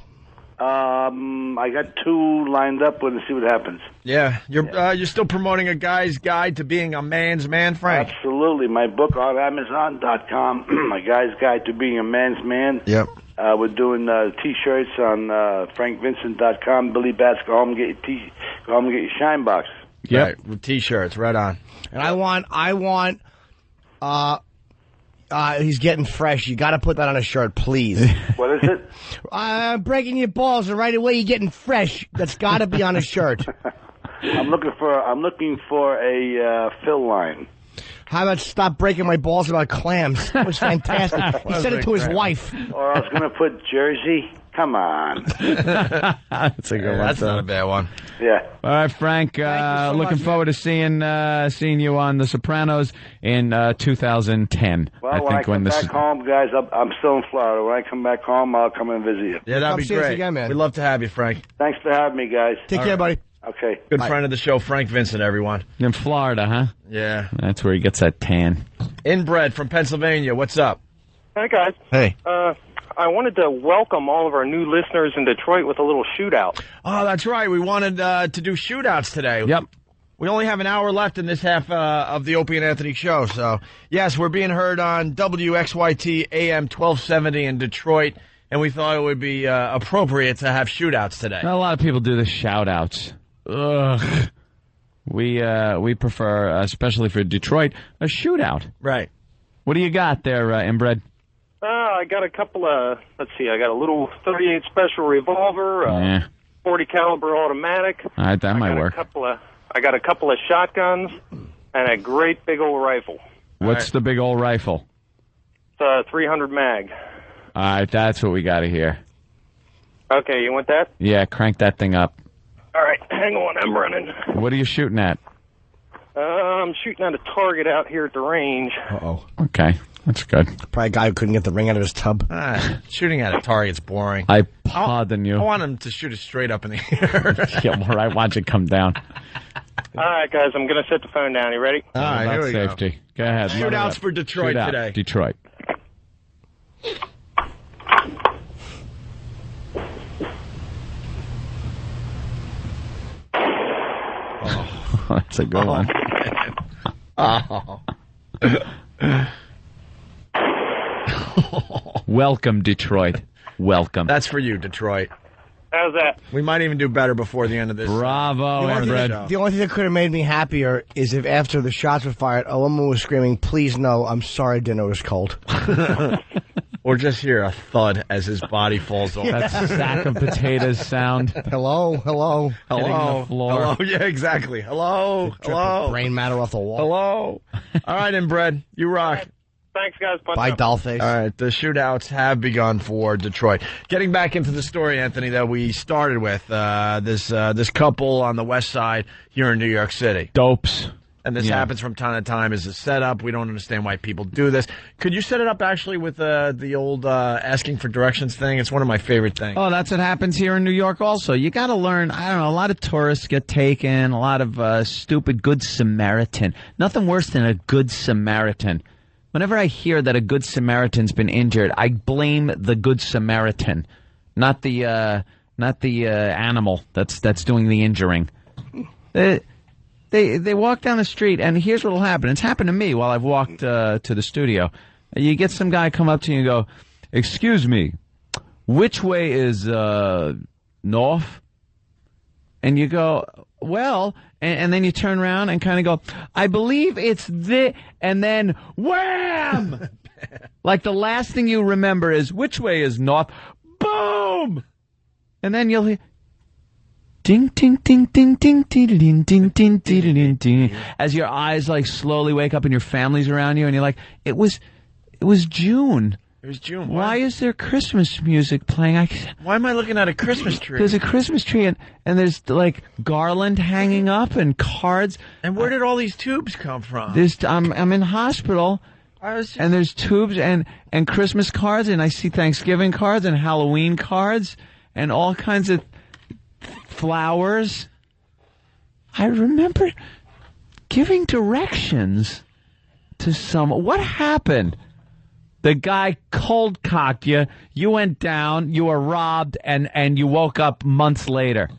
I got 2 lined up. We'll see what happens. Yeah, you're still promoting A Guy's Guide to Being a Man's Man, Frank. Absolutely. My book on Amazon.com, My Guy's Guide to Being a Man's Man. Yep. We're doing T-shirts on FrankVincent.com. Billy Bats, go home and get your shine box. Yeah, right. T-shirts, right on. And I want. He's getting fresh. You got to put that on a shirt, please. What is it? I'm breaking your balls, and right away you're getting fresh. That's got to be on a shirt. I'm looking for a fill line. How about stop breaking my balls about clams? That was fantastic. He said it to his wife. Or I was going to put Jersey. Come on. That's a good one. That's not a bad one. Yeah. All right, Frank. Looking forward to seeing you on The Sopranos in 2010. Well, when I come back home, guys, I'm still in Florida. When I come back home, I'll come and visit you. Yeah, that'd be great. Again, man. We'd love to have you, Frank. Thanks for having me, guys. Take care, buddy. Okay. Good friend of the show, Frank Vincent, everyone. In Florida, huh? Yeah. That's where he gets that tan. Inbred from Pennsylvania. What's up? Hey, guys. Hey. I wanted to welcome all of our new listeners in Detroit with a little shootout. Oh, that's right. We wanted to do shootouts today. Yep. We only have an hour left in this half of the Opie and Anthony show. So, yes, we're being heard on WXYT AM 1270 in Detroit. and we thought it would be appropriate to have shootouts today. A lot of people do the shout-outs. Ugh. We prefer, especially for Detroit, a shootout. Right. What do you got there, Inbred? I got a couple of, let's see, I got a little 38 special revolver, 40 caliber automatic. All right, that might work. I got a couple of shotguns and a great big old rifle. What's the big old rifle? It's a 300 mag. All right, that's what we got to hear. Okay, you want that? Yeah, crank that thing up. All right, hang on, I'm running. What are you shooting at? I'm shooting at a target out here at the range. Uh-oh. Okay, that's good. Probably a guy who couldn't get the ring out of his tub. Shooting at a target's boring. I pardon you. I want him to shoot it straight up in the air. Yeah, all right, watch it come down. All right, guys, I'm going to set the phone down. You ready? All right, here we safety. Go ahead. Shootouts for Detroit today. Detroit. That's a good one. Welcome, Detroit. Welcome. That's for you, Detroit. How's that? We might even do better before the end of this. Bravo, Inbred. The only thing that could have made me happier is if after the shots were fired, a woman was screaming, "Please no, I'm sorry dinner was cold." Or just hear a thud as his body falls off. That sack of potatoes sound. Hello. Hello. Hitting the floor. Hello. Yeah, exactly. Hello. Hello. Brain matter off the wall. Hello. All right, Inbred. You rock. Thanks, guys. Bye, dollface. All right, the shootouts have begun for Detroit. Getting back into the story, Anthony, that we started with, this couple on the west side here in New York City. Dopes. And this happens from time to time as a setup. We don't understand why people do this. Could you set it up, actually, with the old asking for directions thing? It's one of my favorite things. Oh, that's what happens here in New York also. You got to learn, I don't know, a lot of tourists get taken, a lot of stupid Good Samaritan. Nothing worse than a Good Samaritan. Whenever I hear that a Good Samaritan's been injured, I blame the Good Samaritan, not the animal that's doing the injuring. They walk down the street, and here's what'll happen. It's happened to me while I've walked to the studio. You get some guy come up to you and go, "Excuse me, which way is north?" And you go, "Well," and then you turn around and kind of go, "I believe it's this," and then wham! Like the last thing you remember is, which way is north? Boom! And then you'll hear, ding, ding, ding, ding, ding, ding, ding, ding, ding, ding, ding, as your eyes like slowly wake up and your family's around you, and you're like, it was June. It was June. Why is there Christmas music playing? Why am I looking at a Christmas tree? There's a Christmas tree, and there's like garland hanging up and cards. And where did all these tubes come from? I'm in hospital, and there's tubes and Christmas cards, and I see Thanksgiving cards and Halloween cards and all kinds of flowers. I remember giving directions to someone. What happened? The guy cold-cocked you. You went down. You were robbed, and you woke up months later.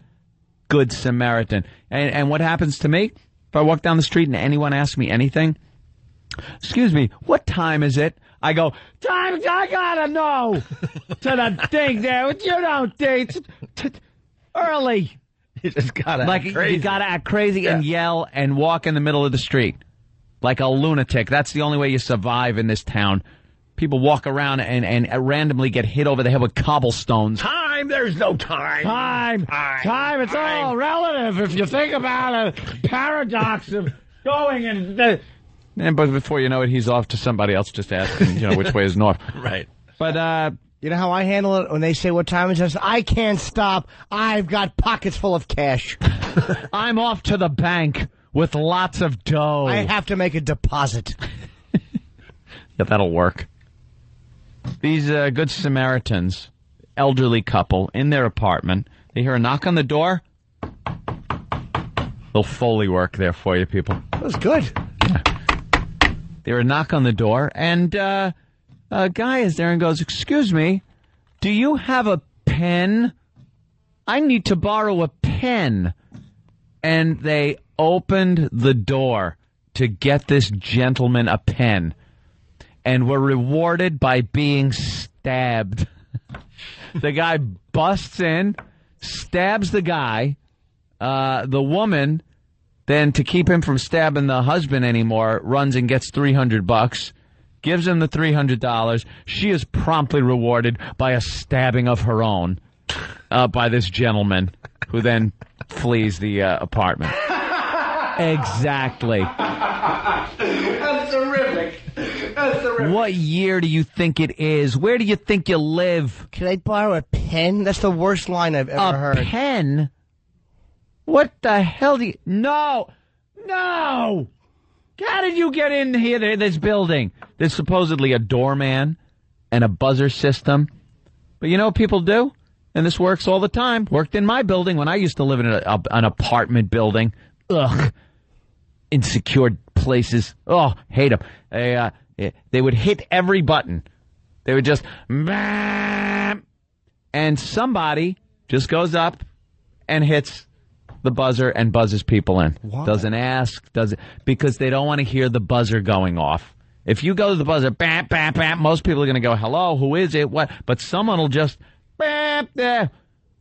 Good Samaritan. And what happens to me? If I walk down the street and anyone asks me anything, "Excuse me, what time is it?" I go, "Time, I gotta know." To the thing there. You don't think. Early. You just gotta act crazy. You gotta act crazy and yell and walk in the middle of the street. Like a lunatic. That's the only way you survive in this town. People walk around and randomly get hit over the head with cobblestones. Time? There's no time. Time. It's all relative if you think about a paradox of going and but before you know it, he's off to somebody else just asking, which way is north. Right. But, you know how I handle it when they say what time it is? I can't stop. I've got pockets full of cash. I'm off to the bank with lots of dough. I have to make a deposit. Yeah, that'll work. These Good Samaritans, elderly couple, in their apartment, they hear a knock on the door. Little Foley work there for you, people. That was good. Yeah. They hear a knock on the door, and a guy is there and goes, "Excuse me, do you have a pen? I need to borrow a pen." And they opened the door to get this gentleman a pen, and were rewarded by being stabbed. The guy busts in, stabs the guy. The woman, then to keep him from stabbing the husband anymore, runs and gets $300, gives him the $300. She is promptly rewarded by a stabbing of her own by this gentleman, who then flees the apartment. Exactly. That's terrific. That's terrific. What year do you think it is? Where do you think you live? Can I borrow a pen? That's the worst line I've ever heard. A pen? What the hell do you... No! No! How did you get in here to this building? There's supposedly a doorman and a buzzer system. But you know what people do? And this works all the time. Worked in my building when I used to live in an apartment building. Ugh. Insecure places. Oh, hate them. They would hit every button. They would just... And somebody just goes up and hits the buzzer and buzzes people in. Why? Doesn't ask, because they don't want to hear the buzzer going off. If you go to the buzzer, bam, bam, bam, most people are going to go, hello, who is it? What? But someone will just, bam, there.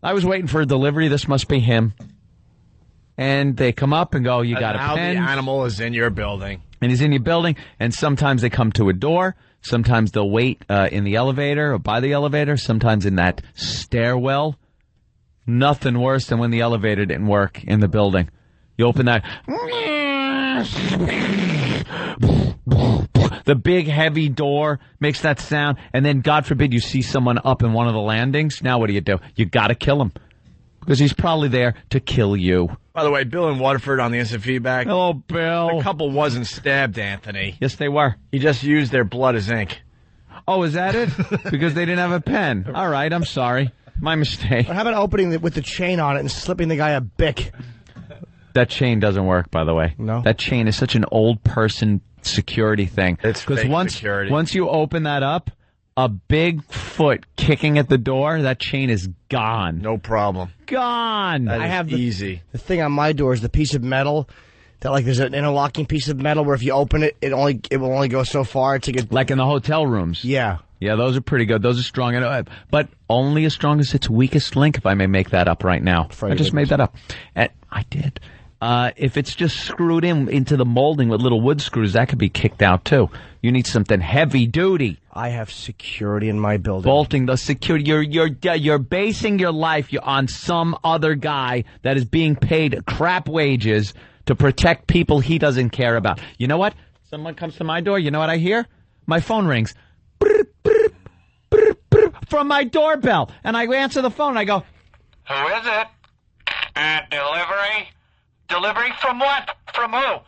I was waiting for a delivery. This must be him. And they come up and go, you got a pen. Now the animal is in your building. And he's in your building, and sometimes they come to a door. Sometimes they'll wait in the elevator or by the elevator. Sometimes in that stairwell. Nothing worse than when the elevator didn't work in the building. You open that. The big, heavy door makes that sound, and then, God forbid, you see someone up in one of the landings. Now what do? You got to kill him, because he's probably there to kill you. By the way, Bill in Waterford on the instant feedback. Hello, Bill. The couple wasn't stabbed, Anthony. Yes, they were. He just used their blood as ink. Oh, is that it? Because they didn't have a pen. All right, I'm sorry. My mistake. How about opening it with the chain on it and slipping the guy a bic? That chain doesn't work, by the way. No? That chain is such an old person security thing. It's fake security. Once you open that up, a big foot kicking at the door, that chain is gone. No problem. Gone. I have easy. The thing on my door is the piece of metal that, like, there's an interlocking piece of metal where if you open it, it will only go so far. Like in the hotel rooms. Yeah. Yeah, those are pretty good. Those are strong, but only as strong as its weakest link, if I may make that up right now. I just made that up. And I did. If it's just screwed into the molding with little wood screws, that could be kicked out, too. You need something heavy duty. I have security in my building. Bolting the security. You're basing your life on some other guy that is being paid crap wages to protect people he doesn't care about. You know what? Someone comes to my door. You know what I hear? My phone rings. From my doorbell, and I answer the phone, and I go, who is it? Delivery? Delivery from what? From who?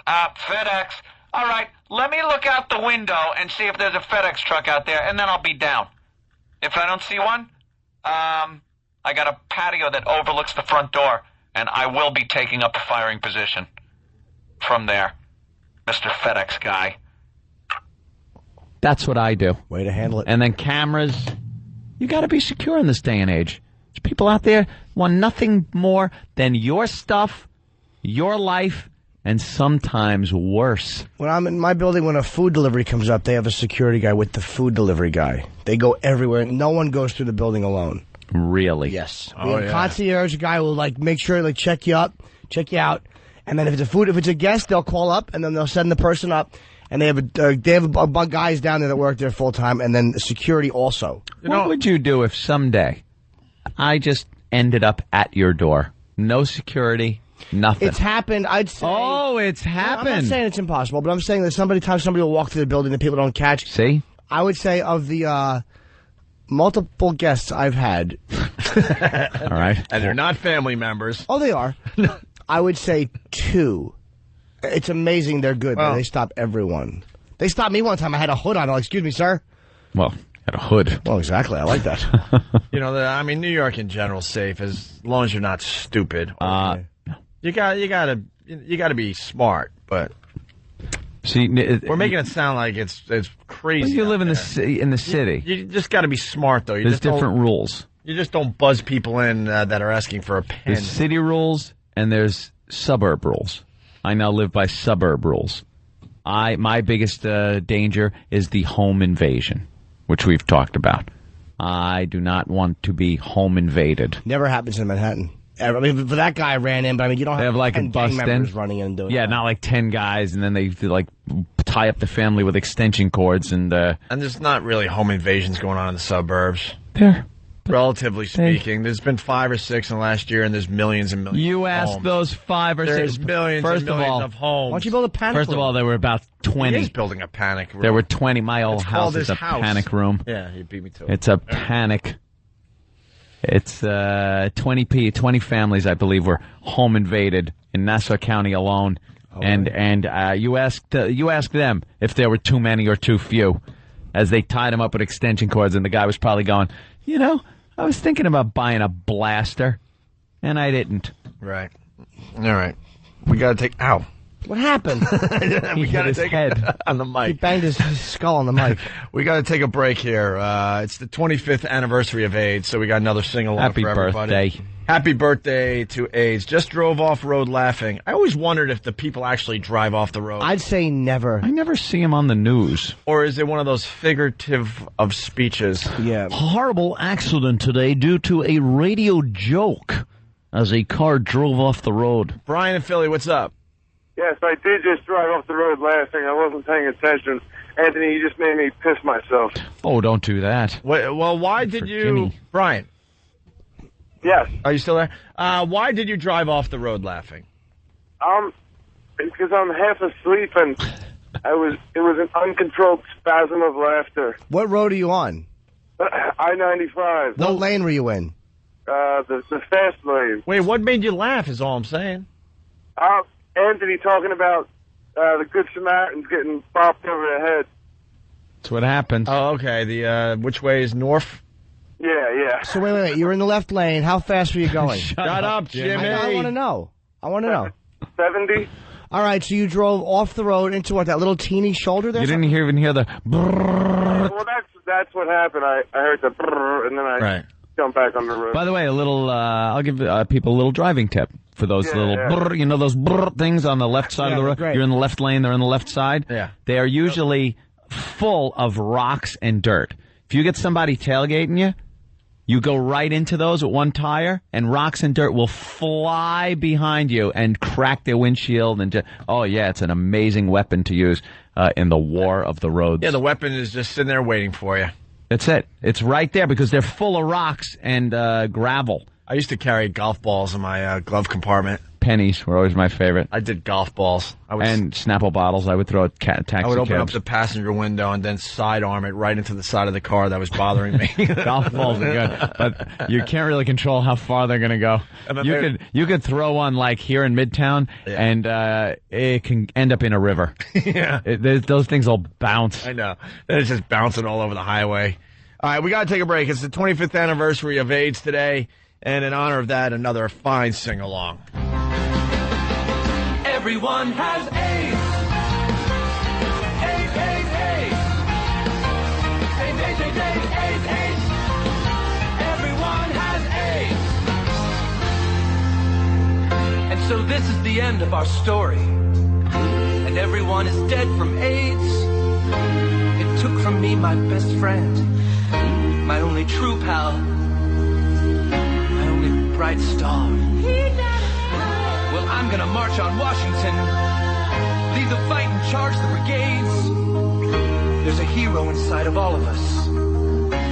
FedEx. All right, let me look out the window and see if there's a FedEx truck out there, and then I'll be down. If I don't see one, I got a patio that overlooks the front door, and I will be taking up a firing position from there, Mr. FedEx guy. That's what I do. Way to handle it. And then cameras. You got to be secure in this day and age. There's people out there want nothing more than your stuff, your life, and sometimes worse. When I'm in my building, when a food delivery comes up, they have a security guy with the food delivery guy. They go everywhere. No one goes through the building alone. Really? Yes. The concierge guy will make sure check you up, check you out, and then if it's a guest, they'll call up and then they'll send the person up. And they have a guys down there that work there full time, and then security also. What would you do if someday I just ended up at your door? No security, nothing. It's happened. I'd say. Oh, it's happened. I'm not saying it's impossible, but I'm saying that somebody will walk through the building that people don't catch. See? I would say of the multiple guests I've had. All right. And they're not family members. Oh, they are. I would say 2. It's amazing they're good. Well, they stop everyone. They stopped me one time. I had a hood on. I'm like, excuse me, sir. Well, had a hood. Well, exactly. I like that. New York in general is safe as long as you're not stupid. You gotta be smart, but see, we're making it sound like it's crazy. Well, you live in the city. You just got to be smart, though. There's different rules. You just don't buzz people in that are asking for a pen. There's city rules and there's suburb rules. I now live by suburb rules. My biggest danger is the home invasion, which we've talked about. I do not want to be home invaded. Never happens in Manhattan. I mean, for that guy ran in, but I mean, you don't They have like a 10 bust gang in. members running in and doing that. Not like 10 guys, and then they like tie up the family with extension cords and. And there's not really home invasions going on in the suburbs. There. Relatively speaking, there's been 5 or 6 in the last year, and there's millions and millions. You of asked homes. those 5 or 6. There's millions First and millions of all, of homes. Why don't you build a panic First room? of all, there were about 20. He's building a panic room. There were 20. My old It's house called is his a house. panic room. Yeah, you beat me to it. It's a panic. It's 20 families, I believe, were home invaded in Nassau County alone. And you asked them if there were too many or too few, as they tied them up with extension cords, and the guy was probably going, I was thinking about buying a blaster, and I didn't. Right. All right. We got to take... Ow. What happened? We got to take head on the mic. He banged his skull on the mic. We got to take a break here. It's the 25th anniversary of AIDS, so we got another sing-along Happy for everybody. birthday. Happy birthday to AIDS. Just drove off road laughing. I always wondered if the people actually drive off the road. I'd say never. I never see him on the news. Or is it one of those figurative of speeches? Yeah. Horrible accident today due to a radio joke as a car drove off the road. Brian and Philly, what's up? Yes, I did just drive off the road laughing. I wasn't paying attention. Anthony, you just made me piss myself. Oh, don't do that. Well, why did you... Jimmy. Brian. Yes. Are you still there? Why did you drive off the road laughing? Because I'm half asleep and it was an uncontrolled spasm of laughter. What road are you on? I-95. What lane were you in? The fast lane. Wait, what made you laugh is all I'm saying. Anthony talking about the Good Samaritans getting bopped over the head. That's what happened. Oh, okay. Which way is north? Yeah. So wait. You're in the left lane. How fast were you going? Shut up, Jimmy. I want to know. 70. All right, so you drove off the road into what, that little teeny shoulder there? You didn't even hear the brrrr. Well, that's what happened. I heard the brrr, and then I jumped back on the road. By the way, I'll give people a little driving tip for those brrr, those brrr things on the left side of the road. Great. You're in the left lane, they're in the left side. Yeah. They are usually full of rocks and dirt. If you get somebody tailgating you, you go right into those with one tire, and rocks and dirt will fly behind you and crack their windshield. And it's an amazing weapon to use in the war of the roads. Yeah, the weapon is just sitting there waiting for you. That's it. It's right there because they're full of rocks and gravel. I used to carry golf balls in my glove compartment. Pennies were always my favorite. I did golf balls. And Snapple bottles. I would throw at taxi I would open cabs. up the passenger window and then sidearm it right into the side of the car that was bothering me. Golf balls are good, but you can't really control how far they're going to go. You could throw one like here in Midtown, and it can end up in a river. Yeah, those things will bounce. I know. Then it's just bouncing all over the highway. All right, we got to take a break. It's the 25th anniversary of AIDS today, and in honor of that, another fine sing-along. Everyone has AIDS. AIDS, AIDS, AIDS. AIDS, AIDS, AIDS, AIDS, AIDS, AIDS. Everyone has AIDS. And so this is the end of our story. And everyone is dead from AIDS. It took from me my best friend, my only true pal, my only bright star. Well, I'm gonna march on Washington, lead the fight and charge the brigades. There's a hero inside of all of us.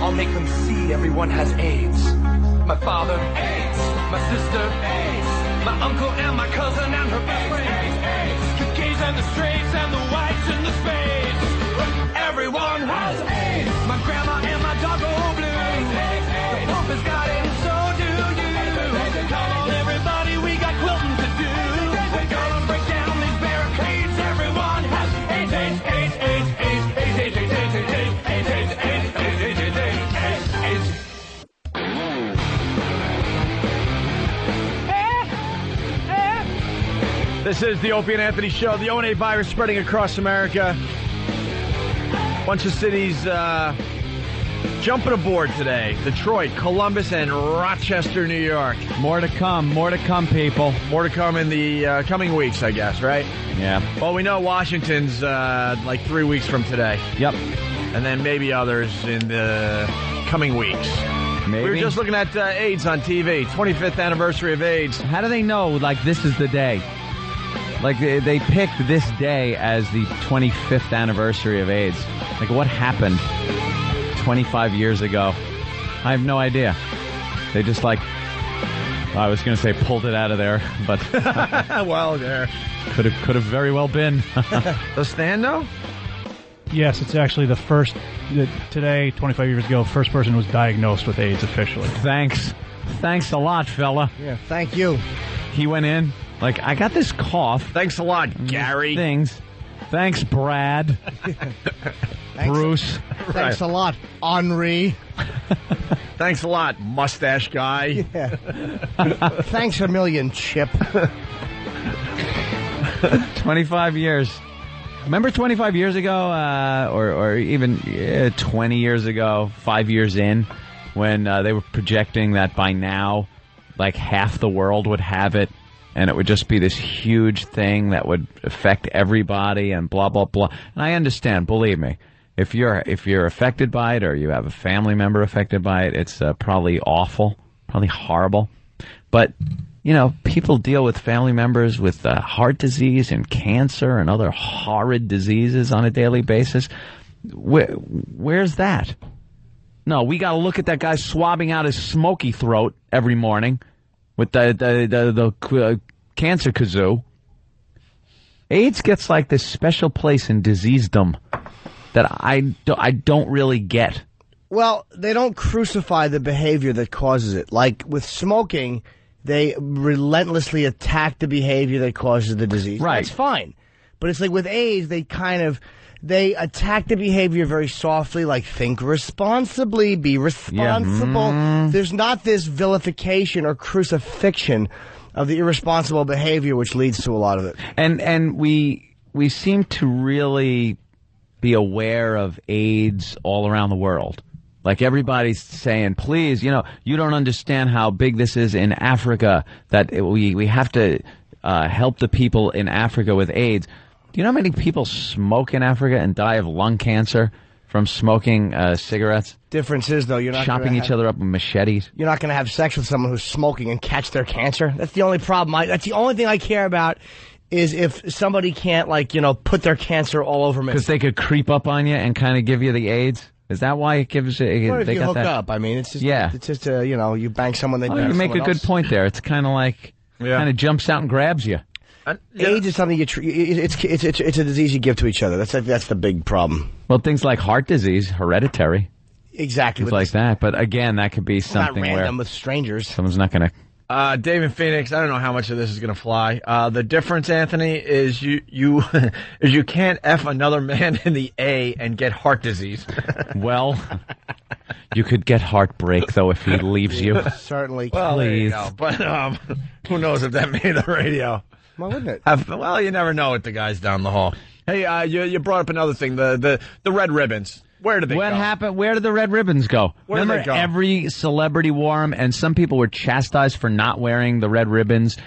I'll make them see everyone has AIDS. My father, AIDS. My sister, AIDS. My uncle and my cousin and her best friend. The gays and the straights and the whites and the spades. Everyone has AIDS. My grandma and my dog go blue. The Pope has got it, and so do you. Come on, everybody, we got quilting to do. We're gonna break down these barricades. Everyone has AIDS, AIDS, AIDS, AIDS, AIDS, AIDS, AIDS, AIDS, AIDS, AIDS, AIDS, AIDS, AIDS, AIDS, AIDS, AIDS, AIDS. This is the Opie and Anthony Show. The ONA virus spreading across America. Bunch of cities jumping aboard today. Detroit, Columbus, and Rochester, New York. More to come, people. More to come in the coming weeks, I guess, right? Yeah. Well, we know Washington's like 3 weeks from today. Yep. And then maybe others in the coming weeks. Maybe. We were just looking at AIDS on TV, 25th anniversary of AIDS. How do they know, like, this is the day? Like, they picked this day as the 25th anniversary of AIDS. Like, what happened 25 years ago? I have no idea. They just, like, I was going to say pulled it out of there, but... well, there. Could have very well been. Does Stan know? Yes, it's actually the first, today, 25 years ago, first person who was diagnosed with AIDS officially. Thanks a lot, fella. Yeah, thank you. He went in, like, I got this cough. Thanks a lot, Gary. Thanks, Brad. Bruce. Thanks a lot, Henri. Thanks a lot, mustache guy. Yeah. Thanks a million, Chip. 25 years. Remember 25 years ago, or even 20 years ago, 5 years in, when they were projecting that by now, like, half the world would have it, and it would just be this huge thing that would affect everybody and blah, blah, blah. And I understand, believe me, if you're affected by it or you have a family member affected by it, it's probably awful, probably horrible. But... you know, people deal with family members with heart disease and cancer and other horrid diseases on a daily basis. Where's that? No, we got to look at that guy swabbing out his smoky throat every morning with the cancer kazoo. AIDS gets like this special place in diseasedom that I don't really get. Well, they don't crucify the behavior that causes it. Like with smoking... they relentlessly attack the behavior that causes the disease. Right. That's fine. But it's like with AIDS, they attack the behavior very softly, like think responsibly, be responsible. Yeah. There's not this vilification or crucifixion of the irresponsible behavior which leads to a lot of it. And we seem to really be aware of AIDS all around the world. Like, everybody's saying, please, you know, you don't understand how big this is in Africa, that we have to help the people in Africa with AIDS. Do you know how many people smoke in Africa and die of lung cancer from smoking cigarettes? Difference is, though, you're not chopping each other up with machetes. You're not going to have sex with someone who's smoking and catch their cancer. That's the only problem. That's the only thing I care about is if somebody can't, like, you know, put their cancer all over me. Because they could creep up on you and kind of give you the AIDS? Is that why it gives it? Or if they you got hook that? up, I mean, it's just, yeah. It's just, you know, you bang someone, they bang you make a someone good else. point there. It's kind of like, kind of jumps out and grabs you. AIDS is something it's a disease you give to each other. That's the big problem. Well, things like heart disease, hereditary. Exactly. Things like that. But again, that could be something not random where with strangers. Someone's not going to. Dave in Phoenix, I don't know how much of this is going to fly. The difference, Anthony, is you can't F another man in the A and get heart disease. Well, you could get heartbreak, though, if he leaves you. Certainly. Well, there you Please. go. But who knows if that made the radio. Why wouldn't it? Well, you never know with the guys down the hall. Hey, you brought up another thing, the red ribbons. Where did they go? What happened? Where did the red ribbons go? Where did Remember, they go? every celebrity wore them, and some people were chastised for not wearing the red ribbons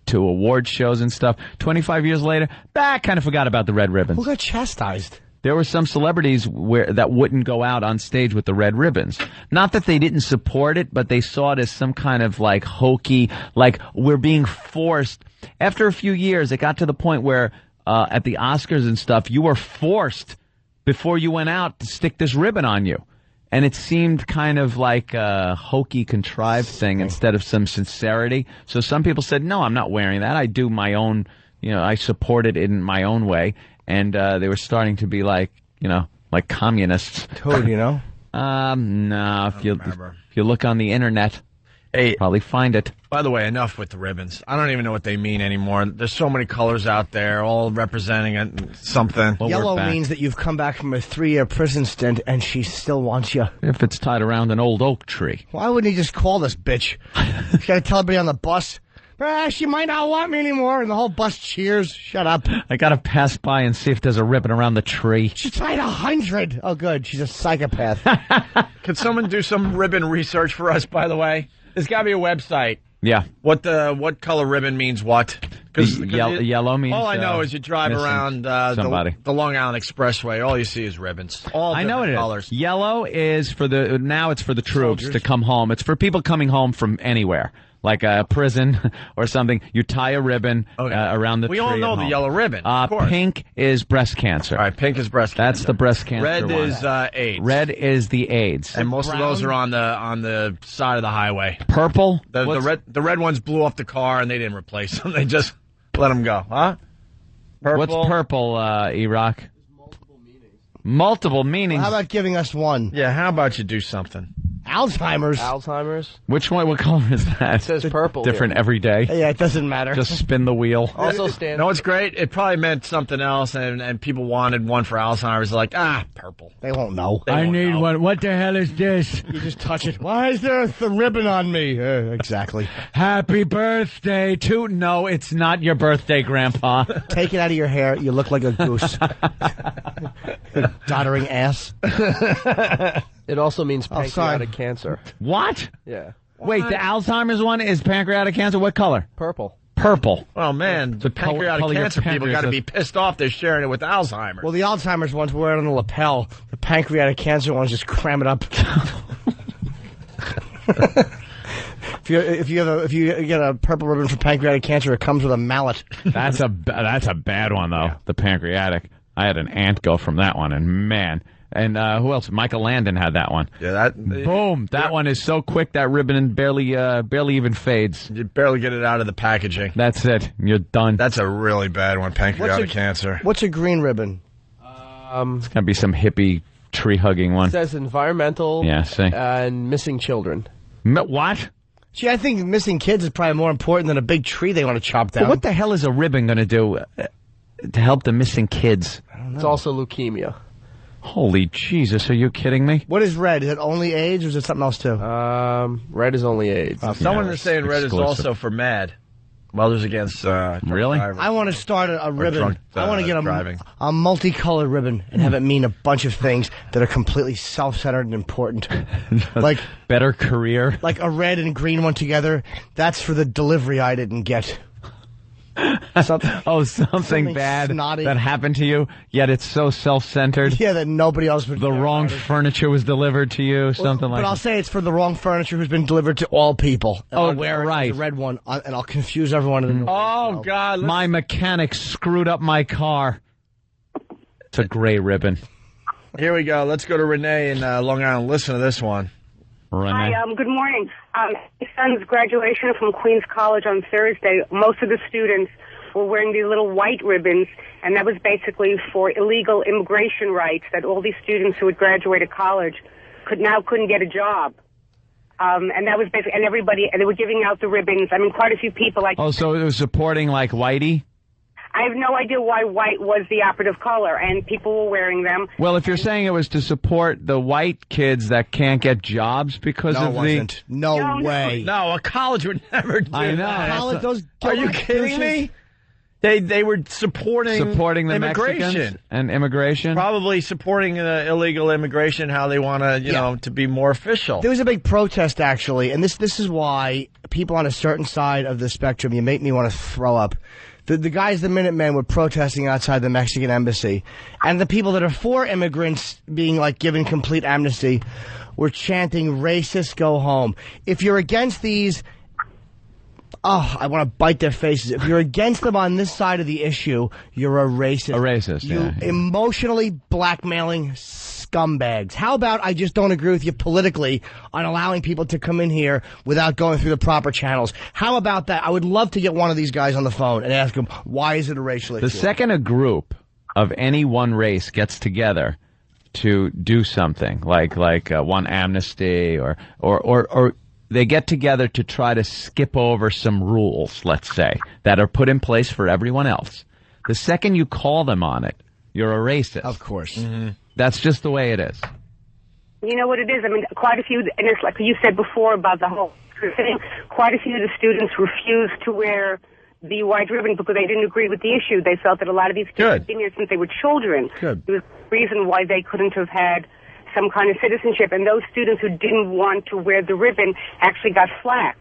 to award shows and stuff. 25 years later, kind of forgot about the red ribbons. Who got chastised? There were some celebrities that wouldn't go out on stage with the red ribbons. Not that they didn't support it, but they saw it as some kind of like hokey, like we're being forced. After a few years, it got to the point where at the Oscars and stuff, you were forced before you went out to stick this ribbon on you. And it seemed kind of like a hokey, contrived thing instead of some sincerity. So some people said, no, I'm not wearing that. I do my own, I support it in my own way. And they were starting to be like, like communists. Toad, No, if you look on the internet, probably find it. By the way, enough with the ribbons. I don't even know what they mean anymore. There's so many colors out there, all representing something. Well, yellow means that you've come back from a 3-year prison stint and she still wants you. If it's tied around an old oak tree. Why wouldn't he just call this bitch? He's got to tell everybody on the bus, she might not want me anymore, and the whole bus cheers. Shut up. I got to pass by and see if there's a ribbon around the tree. She tried 100. Oh, good. She's a psychopath. Could someone do some ribbon research for us, by the way? There's got to be a website. Yeah. What color ribbon means what? Yellow means. All I know is you drive around the Long Island Expressway. All you see is ribbons. All I know it colors. is. Yellow is for it's for the troops to come home. It's for people coming home from anywhere, like a prison or something. You tie a ribbon around the tree. We all know the yellow ribbon. Of course. Pink is breast cancer. All right, pink is breast cancer. That's the breast cancer. Red one. is AIDS. Red is the AIDS. And most of those are on the side of the highway. Purple? The red ones blew off the car and they didn't replace them. They just let them go. Huh? Purple? What's purple, E-Rock? Multiple meanings. How about giving us one? Yeah, how about you do something? Alzheimer's. Which one? What color is that? It says purple. Different every day. Yeah, it doesn't matter. Just spin the wheel. Also stands. No, it's great. It probably meant something else, and people wanted one for Alzheimer's. They're like, purple. They won't know. I need one. What the hell is this? You just touch it. Why is there a ribbon on me? Exactly. Happy birthday to... No, it's not your birthday, Grandpa. Take it out of your hair. You look like a goose. Doddering ass. It also means pancreatic cancer. What? Yeah. Wait, the Alzheimer's one is pancreatic cancer? What color? Purple. Purple. Oh, man. The pancreatic cancer people got to be pissed off they're sharing it with Alzheimer's. Well, the Alzheimer's ones wear it on the lapel. The pancreatic cancer ones just cram it up. If you get a purple ribbon for pancreatic cancer, it comes with a mallet. That's a bad one, though, the pancreatic. I had an aunt go from that one, and man... And who else? Michael Landon had that one. Yeah, boom! That one is so quick that ribbon barely even fades. You barely get it out of the packaging. That's it. You're done. That's a really bad one. Pancreatic cancer. What's a green ribbon? It's gonna be some hippie tree hugging one. It says environmental. Yeah, see. And missing children. What? Gee, I think missing kids is probably more important than a big tree they want to chop down. But what the hell is a ribbon gonna do to help the missing kids? I don't know. It's also leukemia. Holy Jesus, are you kidding me? What is red? Is it only AIDS or is it something else too? Red is only AIDS. Someone is saying red is also for MAD. Mothers Against Really? driving. I want to start a ribbon. drunk, I want to get a multicolored ribbon and have it mean a bunch of things that are completely self-centered and important. Like better career. Like a red and green one together. That's for the delivery I didn't get. Something bad snotty that happened to you, yet it's so self-centered. Yeah, that nobody else would. The wrong furniture was delivered to you, something like that. But I'll say it's for the wrong furniture who's been delivered to all people. And Oh, I'll wear right. the red one, and I'll confuse everyone. Oh, God. My mechanic screwed up my car. It's a gray ribbon. Here we go. Let's go to Renee in Long Island. Listen to this one. Renee. Hi, good morning. My son's graduation from Queens College on Thursday. Most of the students were wearing these little white ribbons, and that was basically for illegal immigration rights, that all these students who had graduated college couldn't get a job. And that was basically, and they were giving out the ribbons. I mean, quite a few people. So it was supporting, like, Whitey? I have no idea why white was the operative color, and people were wearing them. Well, if you're saying it was to support the white kids that can't get jobs because No, of it wasn't. No way. No, a college would never do I know. that. Are you kidding me? They were supporting the immigration. Mexicans and immigration? Probably supporting illegal immigration, how they want to, you know, to be more official. There was a big protest, actually, and this is why people on a certain side of the spectrum, you make me want to throw up. The guys, the Minutemen, were protesting outside the Mexican embassy. And the people that are for immigrants being, like, given complete amnesty were chanting, "Racists, go home." If you're against these... Oh, I want to bite their faces. If you're against them on this side of the issue, you're a racist. A racist, You emotionally blackmailing scumbags. How about I just don't agree with you politically on allowing people to come in here without going through the proper channels? How about that? I would love to get one of these guys on the phone and ask him, why is it a racial issue? The second a group of any one race gets together to do something, like one amnesty or they get together to try to skip over some rules, let's say, that are put in place for everyone else. The second you call them on it, you're a racist. Of course. Mm-hmm. That's just the way it is. You know what it is? I mean, quite a few, and it's like you said before about the whole thing, quite a few of the students refused to wear the white ribbon because they didn't agree with the issue. They felt that a lot of these kids had been here since they were children. Good. There was a reason why they couldn't have had some kind of citizenship, and those students who didn't want to wear the ribbon actually got flack.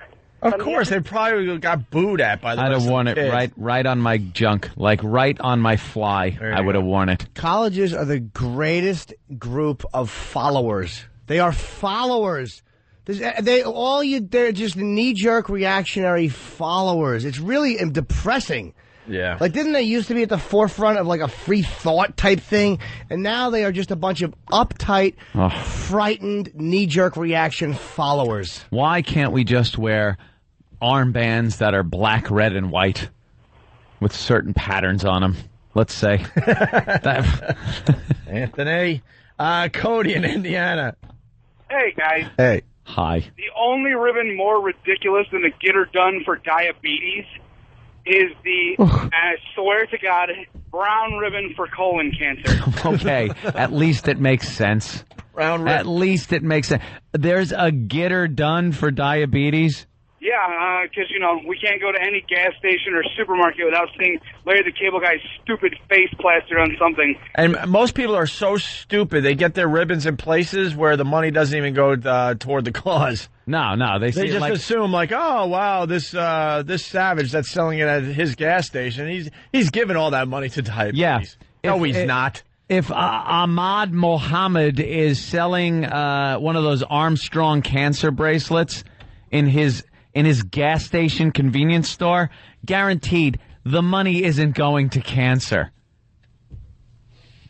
Of course, they probably got booed at by the I'd rest have of worn the it kids. right on my junk, like right on my fly. I would have worn it. Colleges are the greatest group of followers. They are followers. They're just knee-jerk reactionary followers. It's really depressing. Yeah. Like, didn't they used to be at the forefront of like a free thought type thing? And now they are just a bunch of uptight, frightened, knee-jerk reaction followers. Why can't we just wear armbands that are black, red, and white with certain patterns on them? Let's say. Anthony. Cody in Indiana. Hey, guys. Hey. Hi. The only ribbon more ridiculous than the get her done for diabetes is the, I swear to God, brown ribbon for colon cancer. Okay, at least it makes sense. Brown ribbon. At least it makes sense. There's a get her done for diabetes. Yeah, because, we can't go to any gas station or supermarket without seeing Larry the Cable Guy's stupid face plastered on something. And most people are so stupid, they get their ribbons in places where the money doesn't even go toward the cause. No, they see just it like, assume like, oh wow, this savage that's selling it at his gas station, he's giving all that money to diabetes. Yeah. No, he's not. If Ahmad Mohammed is selling one of those Armstrong cancer bracelets in his gas station convenience store, guaranteed the money isn't going to cancer.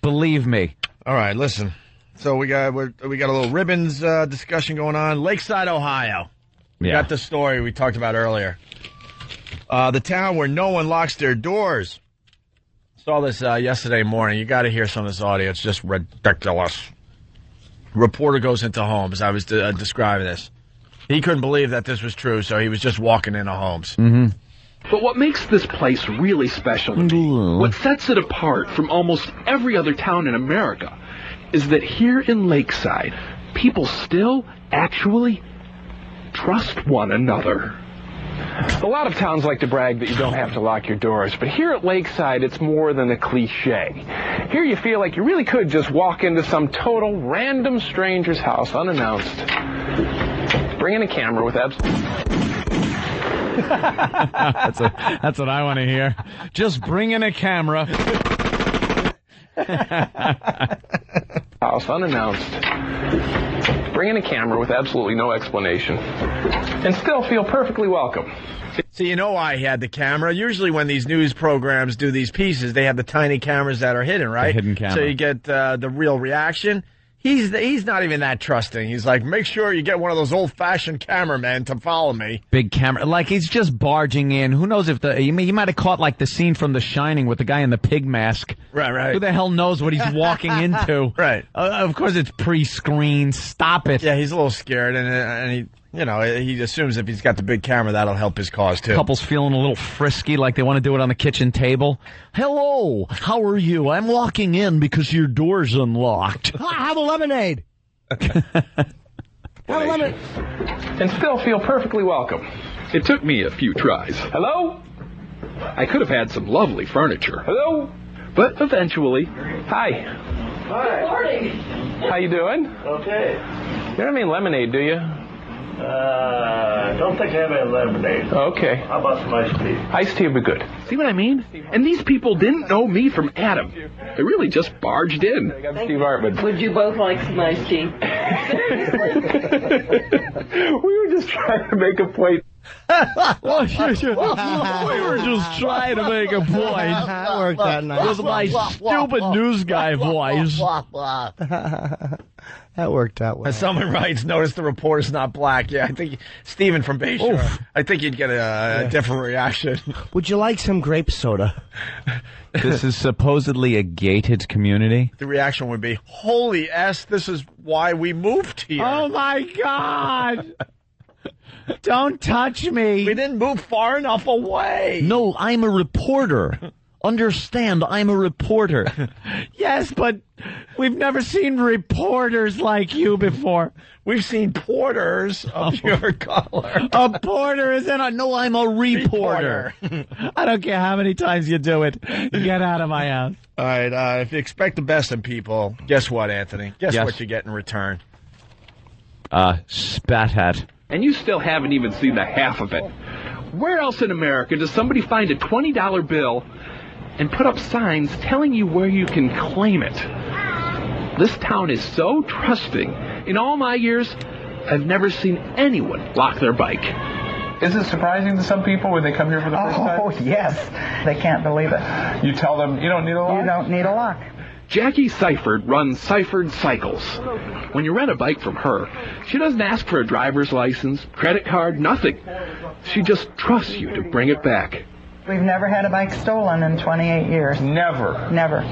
Believe me. All right, listen. So we got a little ribbons discussion going on. Lakeside, Ohio. We got the story we talked about earlier. The town where no one locks their doors. Saw this yesterday morning. You got to hear some of this audio. It's just ridiculous. Reporter goes into homes. I was describing this. He couldn't believe that this was true, so he was just walking into homes. Mm-hmm. But what makes this place really special to me, what sets it apart from almost every other town in America, is that here in Lakeside, people still actually trust one another. A lot of towns like to brag that you don't have to lock your doors, but here at Lakeside, it's more than a cliche. Here you feel like you really could just walk into some total random stranger's house unannounced. Bring in a camera with That's what I want to hear. Just bring in a camera. House unannounced. Bring in a camera with absolutely no explanation. And still feel perfectly welcome. So you know why he had the camera? Usually when these news programs do these pieces, they have the tiny cameras that are hidden, right? The hidden camera. So you get the real reaction. He's not even that trusting. He's like, make sure you get one of those old-fashioned cameramen to follow me. Big camera. Like, he's just barging in. Who knows if he might have caught, like, the scene from The Shining with the guy in the pig mask. Right. Who the hell knows what he's walking into? Right. Of course it's pre-screened. Stop it. Yeah, he's a little scared, and he assumes if he's got the big camera, that'll help his cause, too. Couple's feeling a little frisky, like they want to do it on the kitchen table. Hello, how are you? I'm walking in because your door's unlocked. Have a lemonade. Have a lemonade. And still feel perfectly welcome. It took me a few tries. Hello? I could have had some lovely furniture. Hello? But eventually, hi. Hi. Good morning. How you doing? Okay. You don't have any lemonade, do you? Don't think I have any lemonade. Okay. How about some iced tea? Iced tea would be good. See what I mean? And these people didn't know me from Adam. They really just barged in. I'm Steve Hartman. Would you both like some iced tea? We were just trying to make a point. We were just trying to make a point. That worked that night. With my stupid news guy voice. That worked out well. As someone writes, notice the reporter's not black. Yeah, I think Stephen from Bayshore. I think you'd get a different reaction. Would you like some grape soda? This is supposedly a gated community. The reaction would be, holy S, this is why we moved here. Oh, my God. Don't touch me. We didn't move far enough away. No, I'm a reporter. Understand, I'm a reporter. Yes, but we've never seen reporters like you before. We've seen porters of your color. A porter is in a... No, I'm a reporter. I don't care how many times you do it. Get out of my house. All right, if you expect the best in people, guess what, Anthony? Guess what you get in return? Spat hat. and you still haven't even seen the half of it. Where else in America does somebody find a $20 bill and put up signs telling you where you can claim it? This town is so trusting. In all my years, I've never seen anyone lock their bike. Is it surprising to some people when they come here for the first time? Oh, yes. They can't believe it. You tell them you don't need a lock? You don't need a lock. Jackie Seifert runs Seifert Cycles. When you rent a bike from her, she doesn't ask for a driver's license, credit card, nothing. She just trusts you to bring it back. We've never had a bike stolen in 28 years. Never? Never.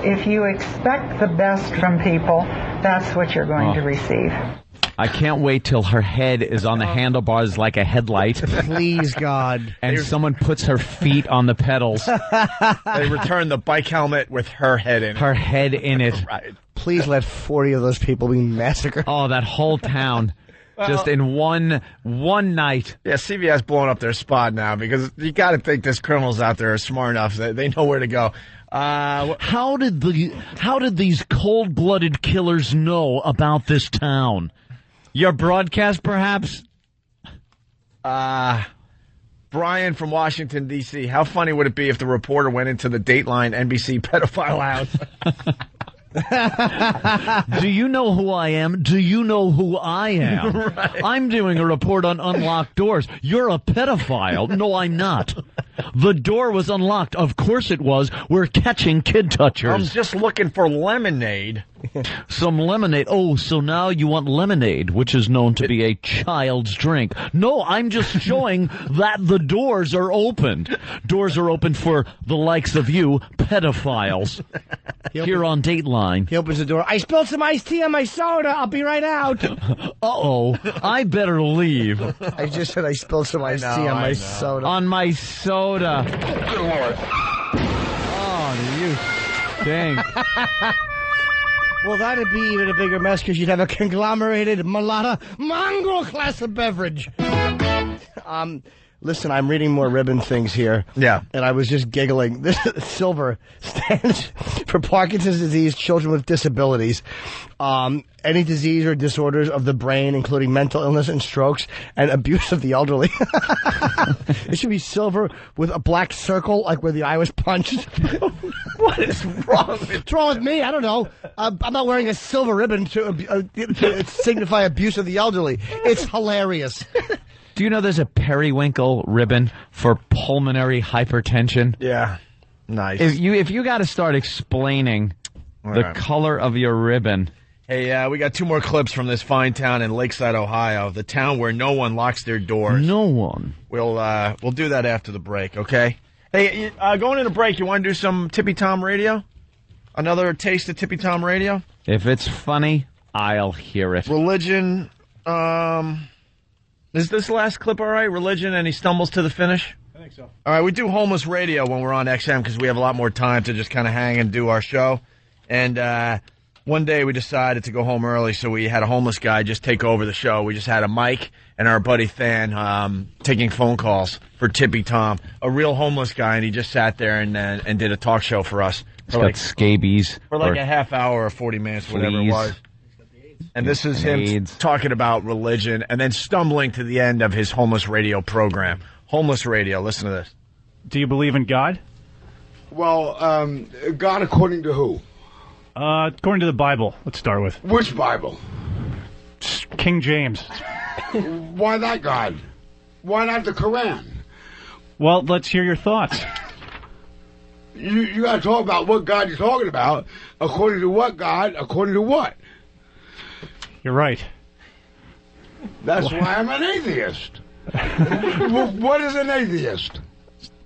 If you expect the best from people, that's what you're going to receive. I can't wait till her head is on the handlebars like a headlight. Please, God. And someone puts her feet on the pedals. They return the bike helmet with her head in it. Her head in it. Right. Please let 40 of those people be massacred. Oh, that whole town. Just in one night. Yeah, CVS blowing up their spot now because you got to think this criminals out there are smart enough that they know where to go. How did these cold-blooded killers know about this town? Your broadcast, perhaps? Brian from Washington, D.C. How funny would it be if the reporter went into the Dateline NBC pedophile house? Do you know who I am? Do you know who I am? Right. I'm doing a report on unlocked doors. You're a pedophile. No, I'm not. The door was unlocked. Of course it was. We're catching kid touchers. I'm just looking for lemonade. Some lemonade. Oh, so now you want lemonade, which is known to be a child's drink. No, I'm just showing that the doors are opened. Doors are open for the likes of you, pedophiles, here on Dateline. He opens the door. I spilled some iced tea on my soda. I'll be right out. Uh-oh. I better leave. I just said I spilled some iced tea on my soda. On my soda. Good Lord. Oh, you stink. Well, that'd be even a bigger mess because you'd have a conglomerated mulata mongrel class of beverage. Listen, I'm reading more ribbon things here. Yeah. And I was just giggling. This silver stands for Parkinson's disease, children with disabilities, any disease or disorders of the brain, including mental illness and strokes, and abuse of the elderly. It should be silver with a black circle, like where the eye was punched. What is wrong with What's wrong with me? I don't know. I'm not wearing a silver ribbon to signify abuse of the elderly. It's hilarious. Do you know there's a periwinkle ribbon for pulmonary hypertension? Yeah. Nice. If you got to start explaining the color of your ribbon. Hey, we got two more clips from this fine town in Lakeside, Ohio, the town where no one locks their doors. No one. We'll do that after the break, okay? Hey, going into break, you want to do some Tippy Tom radio? Another taste of Tippy Tom radio? If it's funny, I'll hear it. Religion, is this last clip all right? Religion, and he stumbles to the finish? I think so. All right, we do homeless radio when we're on XM because we have a lot more time to just kind of hang and do our show. And one day we decided to go home early, so we had a homeless guy just take over the show. We just had a mic and our buddy Than taking phone calls for Tippy Tom, a real homeless guy, and he just sat there and did a talk show for us. He's got scabies. For like a half hour or 40 minutes, whatever it was. And this is him talking about religion and then stumbling to the end of his homeless radio program. Homeless radio, listen to this. Do you believe in God? Well, God according to who? According to the Bible, let's start with. Which Bible? King James. Why that God? Why not the Quran? Well, let's hear your thoughts. You got to talk about what God you're talking about. According to what God? According to what? You're right. That's why I'm an atheist. What is an atheist?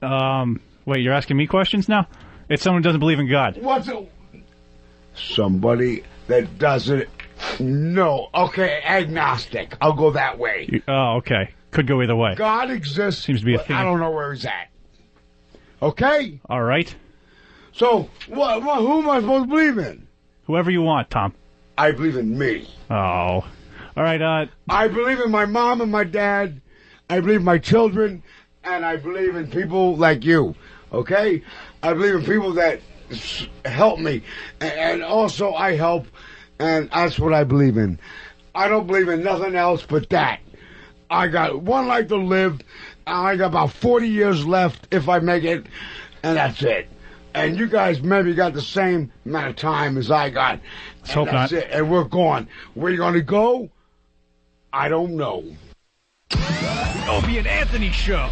Wait, you're asking me questions now? It's someone who doesn't believe in God. Somebody that doesn't know. Okay, agnostic. I'll go that way. Oh, okay. Could go either way. God exists. Seems to be a thing. I don't know where he's at. Okay? All right. So, who am I supposed to believe in? Whoever you want, Tom. I believe in me. Oh. All right, I believe in my mom and my dad. I believe in my children. And I believe in people like you. Okay? I believe in people that help me. And also I help. And that's what I believe in. I don't believe in nothing else but that. I got one life to live. I got about 40 years left if I make it, and that's it. And you guys maybe got the same amount of time as I got. Let's hope that's not. it. And we're gone. Where you going to go? I don't know. The Opie and Anthony Show.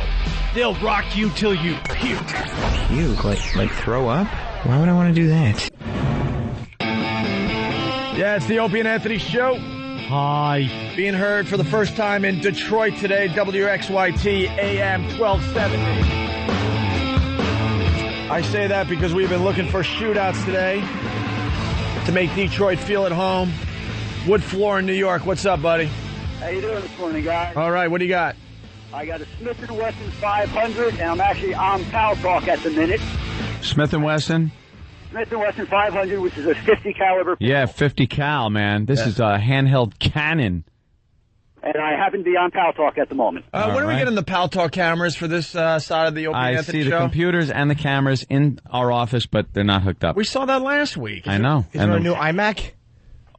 They'll rock you till you puke. Puke? Like throw up? Why would I want to do that? Yeah, it's the Opie and Anthony Show. Hi. Being heard for the first time in Detroit today, WXYT AM 1270. I say that because we've been looking for shootouts today to make Detroit feel at home. Wood Floor in New York. What's up, buddy? How you doing this morning, guys? All right, what do you got? I got a Smith & Wesson 500, and I'm actually on Pal Talk at the minute. Smith & Wesson? Smith & Wesson 500, which is a 50 caliber. Yeah, 50 cal, man. This is a handheld cannon. And I happen to be on Pal Talk at the moment. When are we getting the Pal Talk cameras for this side of the Opie and I Anthony see Show? the computers and the cameras in our office, but they're not hooked up. We saw that last week. I know. Is there a new iMac?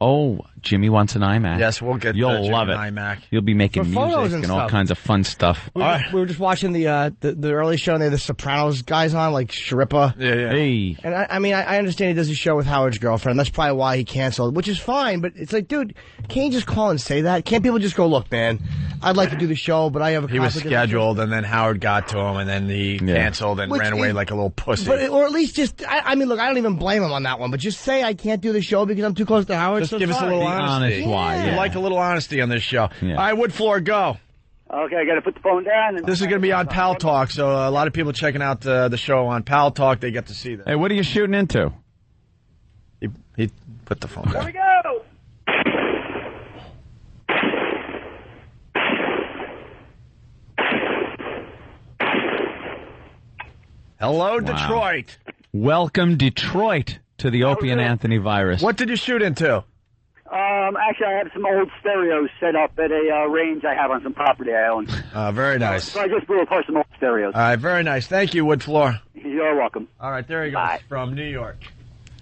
Oh, Jimmy wants an iMac. Yes, we'll get You'll love it. iMac. You'll be making For photos music and and all stuff. kinds of fun stuff. We were just watching the early show, and they had the Sopranos guys on, like Sharippa. Yeah. Hey. And I understand he does a show with Howard's girlfriend. That's probably why he canceled, which is fine. But it's like, dude, can't you just call and say that? Can't people just go, look, man, I'd like to do the show, but I have a He was conflict of scheduled, and then Howard got to him, and then he canceled and Which ran away is- like a little pussy. But, or at least just, I mean, look, I don't even blame him on that one, but just say I can't do the show because I'm too close to Howard. Just so give us a fine. little honesty. why, We yeah. like a little honesty on this show. Yeah. All right, Wood Floor, go. Okay, I got to put the phone down. And This is going to be on Pal Talk, so a lot of people checking out the show on Pal Talk, they get to see that. Hey, what are you shooting into? He put the phone Here down. we go. Hello, Detroit. Welcome, Detroit, to the Opie and Anthony virus. What did you shoot into? Actually, I have some old stereos set up at a range I have on some property I own. Very nice. So I just blew apart some old stereos. All right, very nice. Thank you, Wood Floor. You're welcome. All right, there he goes from New York.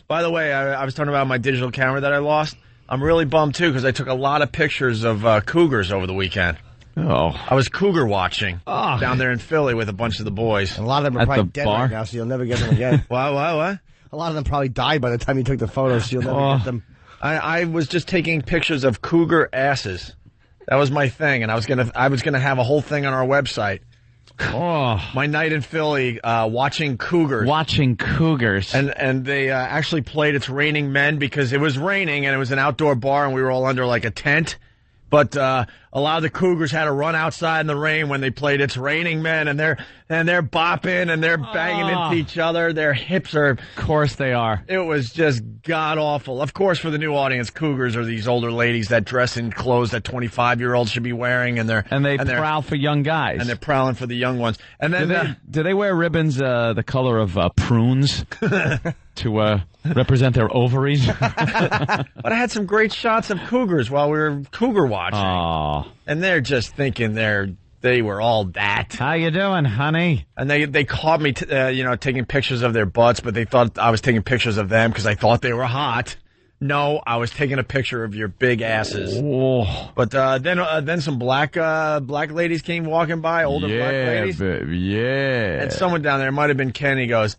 By the way, I was talking about my digital camera that I lost. I'm really bummed, too, because I took a lot of pictures of cougars over the weekend. Oh. I was cougar watching down there in Philly with a bunch of the boys. A lot of them are At probably the dead bar? right now, so you'll never get them again. What? A lot of them probably died by the time you took the photos, so you'll never get them. I was just taking pictures of cougar asses. That was my thing, and I was gonna have a whole thing on our website. Oh, my night in Philly, watching cougars. Watching cougars. And they actually played It's Raining Men because it was raining and it was an outdoor bar and we were all under like a tent. But a lot of the cougars had to run outside in the rain when they played It's Raining Men, and they're bopping and they're banging into each other. Their hips are, of course they are. It was just god awful. Of course, for the new audience, cougars are these older ladies that dress in clothes that 25-year-olds should be wearing, and they prowl for young guys, and they're prowling for the young ones. And then do they wear ribbons the color of prunes to represent their ovaries? But I had some great shots of cougars while we were cougar watching. Oh. And they're just thinking they were all that. How you doing, honey? And they caught me, taking pictures of their butts, but they thought I was taking pictures of them because I thought they were hot. No, I was taking a picture of your big asses. Oh. But then some black ladies came walking by, older black ladies. Yeah. And someone down there, it might have been Kenny, goes,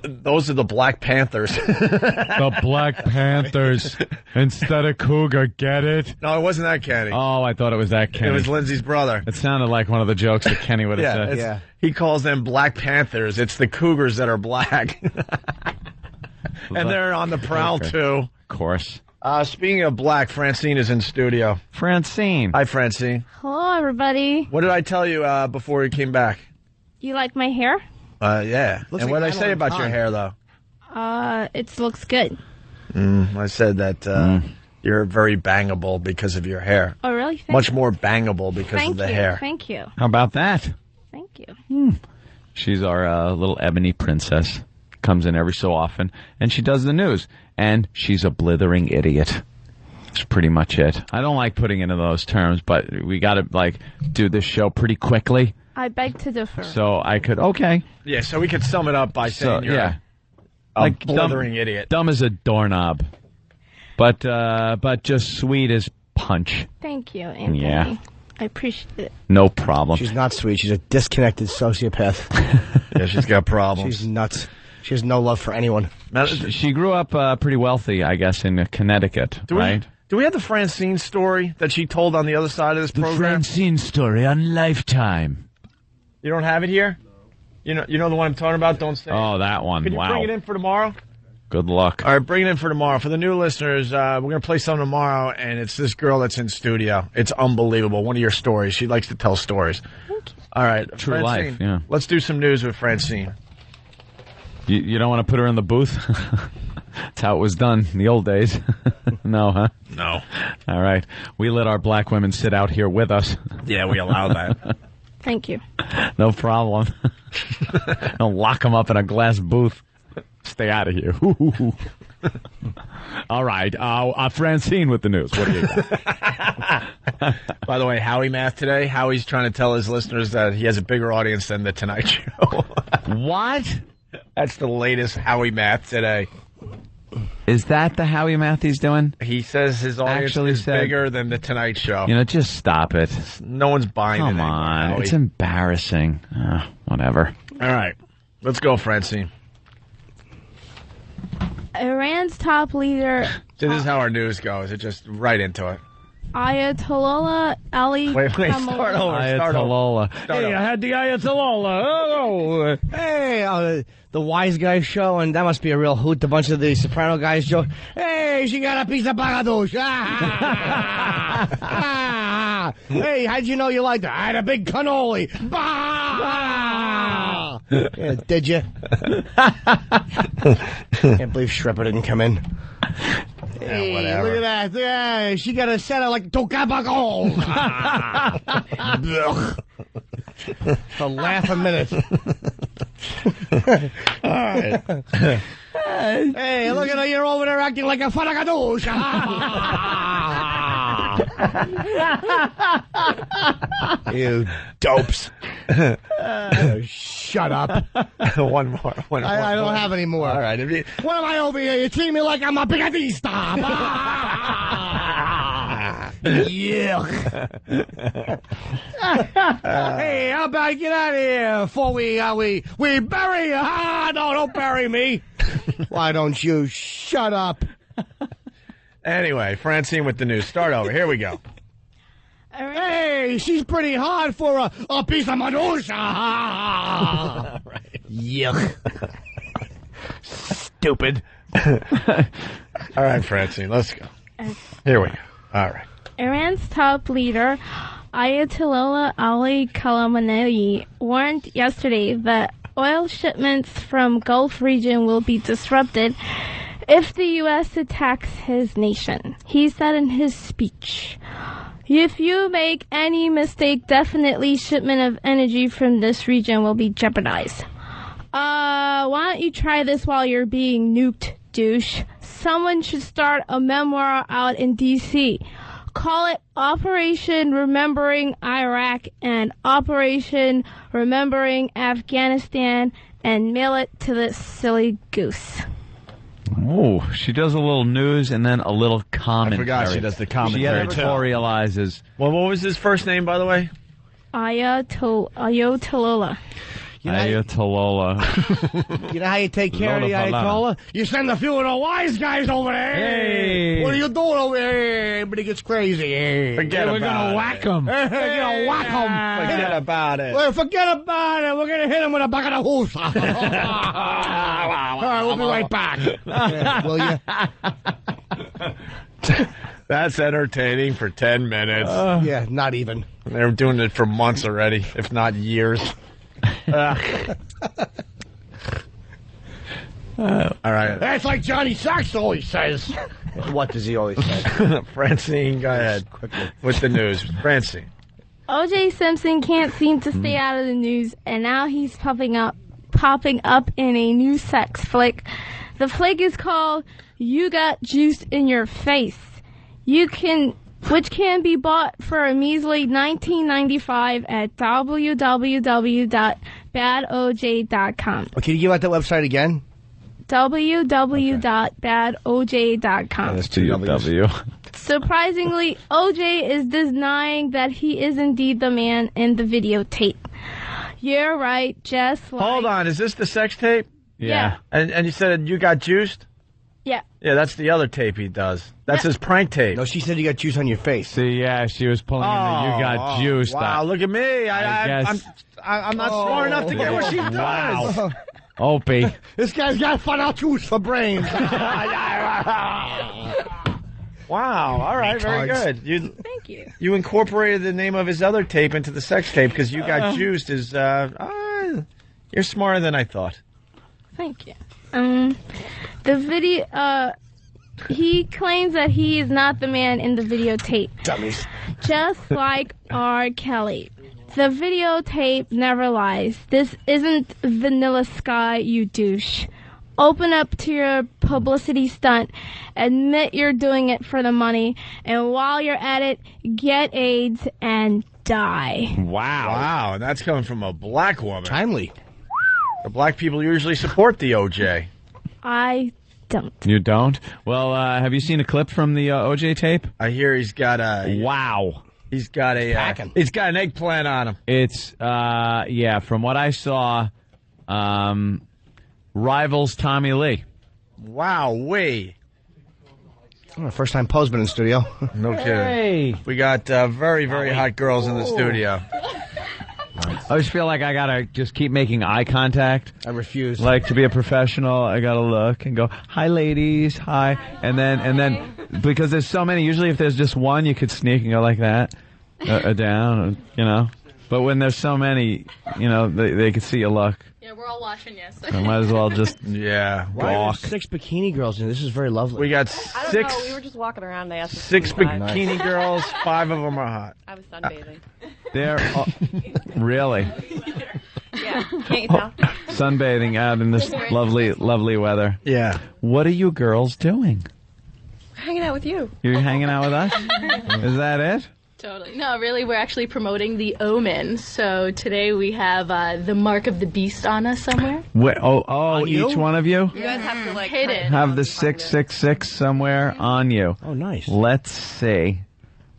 those are the Black Panthers. The Black Panthers instead of cougar, get it? No, it wasn't that Kenny. Oh, I thought it was that Kenny. It was Lindsay's brother. It sounded like one of the jokes that Kenny would have said. Yeah. He calls them Black Panthers. It's the cougars that are black. And they're on the prowl, too. Of course. Speaking of black, Francine is in studio. Francine. Hi, Francine. Hello, everybody. What did I tell you before you came back? You like my hair? Yeah. Looks And like what did I say Madeline about your Kahn. hair, though? It looks good. I said that you're very bangable because of your hair. Oh, really? Thank Much you. more bangable because Thank of the you. hair. Thank you. How about that? Thank you. She's our little ebony princess. Comes in every so often, and she does the news. And she's a blithering idiot. That's pretty much it. I don't like putting into those terms, but we got to, do this show pretty quickly. I beg to differ. So I could, okay. Yeah, so we could sum it up by saying you're a blithering idiot. Dumb as a doorknob. But just sweet as punch. Thank you, Anthony. Yeah. I appreciate it. No problem. She's not sweet. She's a disconnected sociopath. Yeah, she's got problems. She's nuts. She has no love for anyone. She grew up pretty wealthy, I guess, in Connecticut, right? Do we have the Francine story that she told on the other side of this program? The Francine story on Lifetime. You don't have it here? You know the one I'm talking about? Don't say Oh, that one. Can you Wow. bring it in for tomorrow? Good luck. All right, bring it in for tomorrow. For the new listeners, we're going to play something tomorrow, and it's this girl that's in studio. It's unbelievable. One of your stories. She likes to tell stories. All right. True Francine, life, yeah. Let's do some news with Francine. You don't want to put her in the booth? That's how it was done in the old days. No, huh? No. All right. We let our black women sit out here with us. Yeah, we allow that. Thank you. No problem. Don't lock them up in a glass booth. Stay out of here. All right. Francine with the news. What do you got? By the way, Howie Math today. Howie's trying to tell his listeners that he has a bigger audience than The Tonight Show. What? That's the latest Howie Math today. Is that the Howie Math he's doing? He says his audience is bigger than The Tonight Show. You know, just stop it. No one's buying it anymore, Come on. Howie. It's embarrassing. Whatever. All right. Let's go, Francine. Iran's top leader, See, this is how our news goes. It's just right into it. Ayatollah Ali Wait, start Khamenei. over. Ayatollah. Hey, I had the Ayatollah. Oh, hey, the wise guy show, and that must be a real hoot. A bunch of the Soprano guys joke. Hey, she got a piece of bagadush. Hey, how'd you know you liked it? I had a big cannoli. Bah! Yeah, did you? Can't believe Shrepper didn't come in. Hey, whatever. look at that. Yeah, she got a set of like Tokabago. A laugh a minute. All right. Hey, look at her. You're over there acting like a fanagadoosh. You dopes. Shut up. One more. I don't have any more. All right. What am I over here? You treat me like I'm a bigatista. Yuck. Hey, how about get out of here before we bury you? No, don't bury me. Why don't you shut up? Anyway, Francine with the news. Start over. Here we go. Hey, she's pretty hard for a piece of manusha. Right. Yuck. Stupid. All right, Francine, let's go. Here we go. All right. Iran's top leader, Ayatollah Ali Khamenei, warned yesterday that oil shipments from Gulf region will be disrupted if the U.S. attacks his nation. He said in his speech, "If you make any mistake, definitely shipment of energy from this region will be jeopardized. Why don't you try this while you're being nuked, douche? Someone should start a memoir out in D.C. Call it Operation Remembering Iraq and Operation Remembering Afghanistan and mail it to this silly goose." Oh, she does a little news and then a little commentary. I forgot she does the commentary, She editorializes. Well, what was his first name, by the way? Ayatollah. Ayatollah. You know how you take care of the Ayatollah? You send a few of the wise guys over there. Hey. What are you doing over there? Everybody gets crazy. Hey. Forget about it. We're going to whack him. We're going to whack him. Forget about it. Well, forget about it. We're going to hit him with a bucket of hoosh. All right, we'll be right back. Will you? That's entertaining for 10 minutes. Yeah, not even. They're doing it for months already, if not years. All right. That's like Johnny Sacks always says. What does he always say? Francine, go ahead with the news. Francine. O.J. Simpson can't seem to stay out of the news, and now he's popping up in a new sex flick. The flick is called You Got Juice in Your Face. Which can be bought for a measly $19.95 at www.badoj.com. Can you give out that website again? www.badoj.com. That's W. Surprisingly, OJ is denying that he is indeed the man in the videotape. You're right, just like... Hold on, is this the sex tape? Yeah. And you said you got juiced? Yeah. Yeah, that's the other tape he does. That's his prank tape. No, she said you got juice on your face. See, yeah, she was pulling in the you got juiced. Wow, look at me. guess. I'm not smart enough to get what she does. Wow. Opie. This guy's got fun out juice for brains. Wow, all right, very good. Thank you. You incorporated the name of his other tape into the sex tape because you got juiced. You're smarter than I thought. Thank you. The video, he claims that he is not the man in the videotape. Dummies. Just like R. Kelly. The videotape never lies. This isn't Vanilla Sky, you douche. Open up to your publicity stunt. Admit you're doing it for the money. And while you're at it, get AIDS and die. Wow, and that's coming from a black woman. Timely. The black people usually support the OJ. I don't. You don't? Well, have you seen a clip from the OJ tape? I hear he's got a... Wow. He's got he's got an eggplant on him. It's, yeah, from what I saw, rivals Tommy Lee. Wow, first time Poe's been in studio. No kidding. Hey. We got very, very hot girls in the studio. I just feel like I gotta just keep making eye contact. I refuse. Like, to be a professional, I gotta look and go, hi ladies, hi. And then, because there's so many, usually if there's just one, you could sneak and go like that, down, you know. But when there's so many, you know, they could see you look. Yeah, we're all watching you. So. I might as well just, Why are there 6 bikini girls in? This is very lovely. We got I don't know. We were just walking around. They asked us 6 to come by. bikini girls, 5 of them are hot. I was sunbathing. they're, really? Yeah, can't you tell? Sunbathing out in this lovely, lovely weather. Yeah. What are you girls doing? Hanging out with you. You're hanging out with us? Is that it? Totally. No, really, we're actually promoting the Omen. So today we have the mark of the beast on us somewhere. Wait, each one of you? You guys have to like hidden. Have the 666 somewhere on you. Oh, nice. Let's see.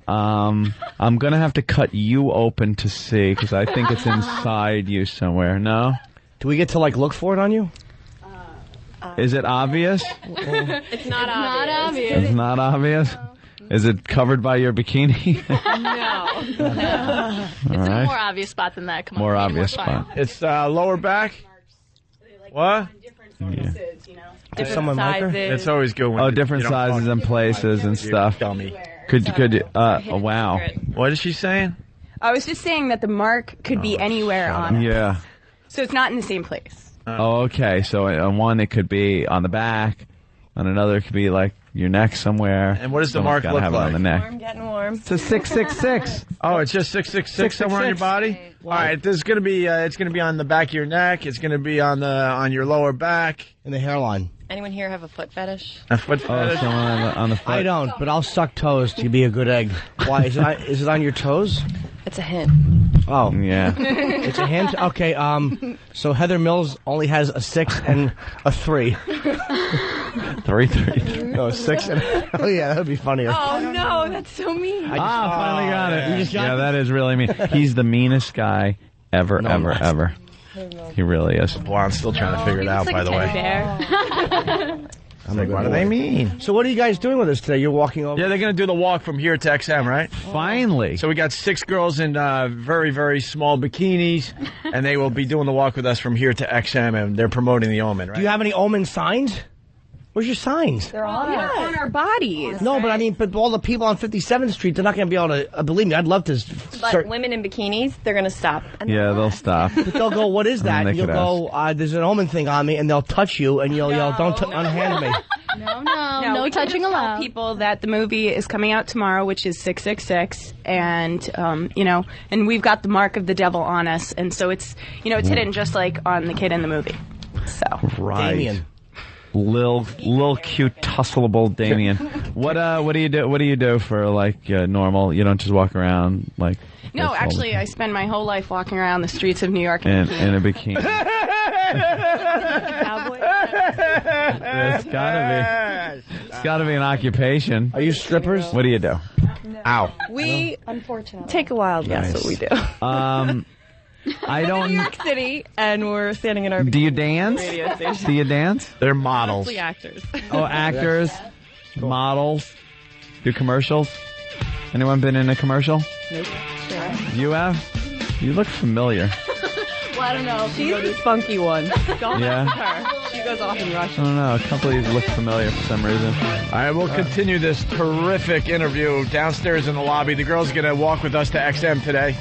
I'm going to have to cut you open to see, because I think it's inside you somewhere. No? Do we get to, like, look for it on you? Is it obvious? It's not obvious. It's not obvious? Is it covered by your bikini? No. It's a more obvious spot than that. Come on. More obvious spot. It's lower back? What? Yeah. Different sizes. It's always good when different sizes and places and stuff. Dummy. Oh, wow. What is she saying? I was just saying that the mark could be anywhere on it. Yeah. So it's not in the same place. Oh, okay. So on one it could be on the back, on another it could be like your neck somewhere. And what does the Someone's mark gotta look have like? It on the neck. I'm getting warm. It's a 666. Oh, it's just 666 somewhere on your body? All right, this is going to be it's going to be on the back of your neck, it's going to be on your lower back and the hairline. Anyone here have a foot fetish? A foot fetish? Someone on the foot. I don't, but I'll suck toes to be a good egg. Why? Is it on your toes? It's a hint. Oh. Yeah. It's a hint? Okay, so Heather Mills only has a 6 and a 3. 3. No, 6 and oh yeah, that would be funnier. Oh no, that's so mean. Finally got it. You just got Yeah, that is really mean. He's the meanest guy ever. He really is. Well, I'm still trying to figure it out, by the way. I'm like, what do they mean? So what are you guys doing with us today? You're walking over? Yeah, they're going to do the walk from here to XM, right? Finally. So we got 6 girls in very, very small bikinis, and they will be doing the walk with us from here to XM, and they're promoting the Omen, right? Do you have any Omen signs? Where's your signs? They're all on our bodies. No, but I mean, but all the people on 57th Street, they're not going to be able to, believe me, I'd love to But women in bikinis, they're going to stop. Yeah, they'll stop. But they'll go, what is that? And And they you'll could go, there's an Omen thing on me, and they'll touch you, and you'll yell, don't unhand me. No touching allowed. Tell people that the movie is coming out tomorrow, which is 666, and and we've got the mark of the devil on us, and so it's hidden just like on the kid in the movie. So Right. Damien. Lil cute tussleable Damien. What do you do? What do you do for like normal? You don't just walk around like. No, that's all actually, I spend my whole life walking around the streets of New York in a bikini. Cowboy. It's gotta be an occupation. Are you strippers? What do you do? Ow. We unfortunately take a wild guess what we do. I don't. New York City, and we're standing in our. Do you dance? Radio station. Do you dance? They're models. Mostly actors. Oh, actors, models, do commercials. Anyone been in a commercial? Nope. Sure. You have? You look familiar. Well, I don't know. She's the spunky one. Don't Yeah. ask her. She goes off in I Russian. don't know. A couple of these look familiar for some reason. All right, we'll continue this terrific interview downstairs in the lobby. The girl's going to walk with us to XM today.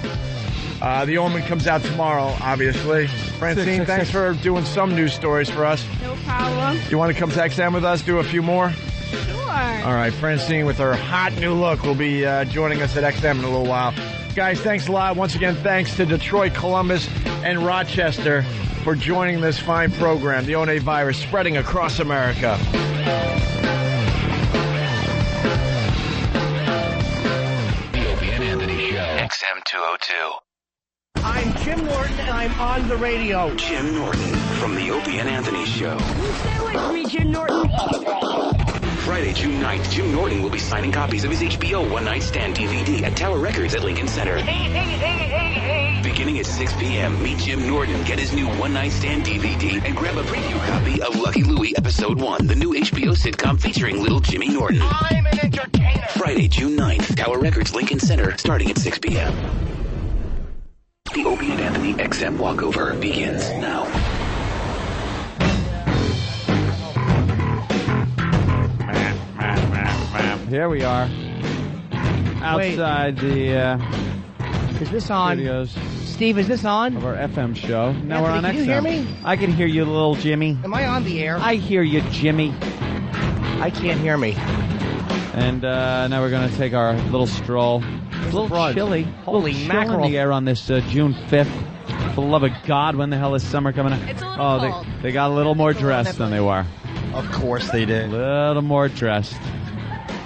The Omen comes out tomorrow, obviously. Francine, thanks for doing some news stories for us. No problem. You want to come to XM with us, do a few more? Sure. All right, Francine with her hot new look will be joining us at XM in a little while. Guys, thanks a lot. Once again, thanks to Detroit, Columbus, and Rochester for joining this fine program. The One virus spreading across America. The Opie and Anthony Show. XM 202. I'm Jim Norton, and I'm on the radio. Jim Norton from The Opie and Anthony Show. Stay with me, Jim Norton. Friday, June 9th, Jim Norton will be signing copies of his HBO One Night Stand DVD at Tower Records at Lincoln Center. Beginning at 6 p.m., meet Jim Norton, get his new One Night Stand DVD, and grab a preview copy of Lucky Louie Episode 1, the new HBO sitcom featuring little Jimmy Norton. I'm an entertainer. Friday, June 9th, Tower Records, Lincoln Center, starting at 6 p.m. The Opie and Anthony XM walkover begins now. Here we are. Outside the Is this on? studios Steve, is this on? of our FM show. Now we're on Anthony, XM. can you hear me? I can hear you, little Jimmy. Am I on the air? I hear you, Jimmy. I can't hear me. And now we're going to take our little stroll. A little Brunch. chilly. Holy chill mackerel. in the air on this June 5th. For the love of God, when the hell is summer coming up? It's a little cold. They got a little more dressed than they were. Of course they did. A little more dressed.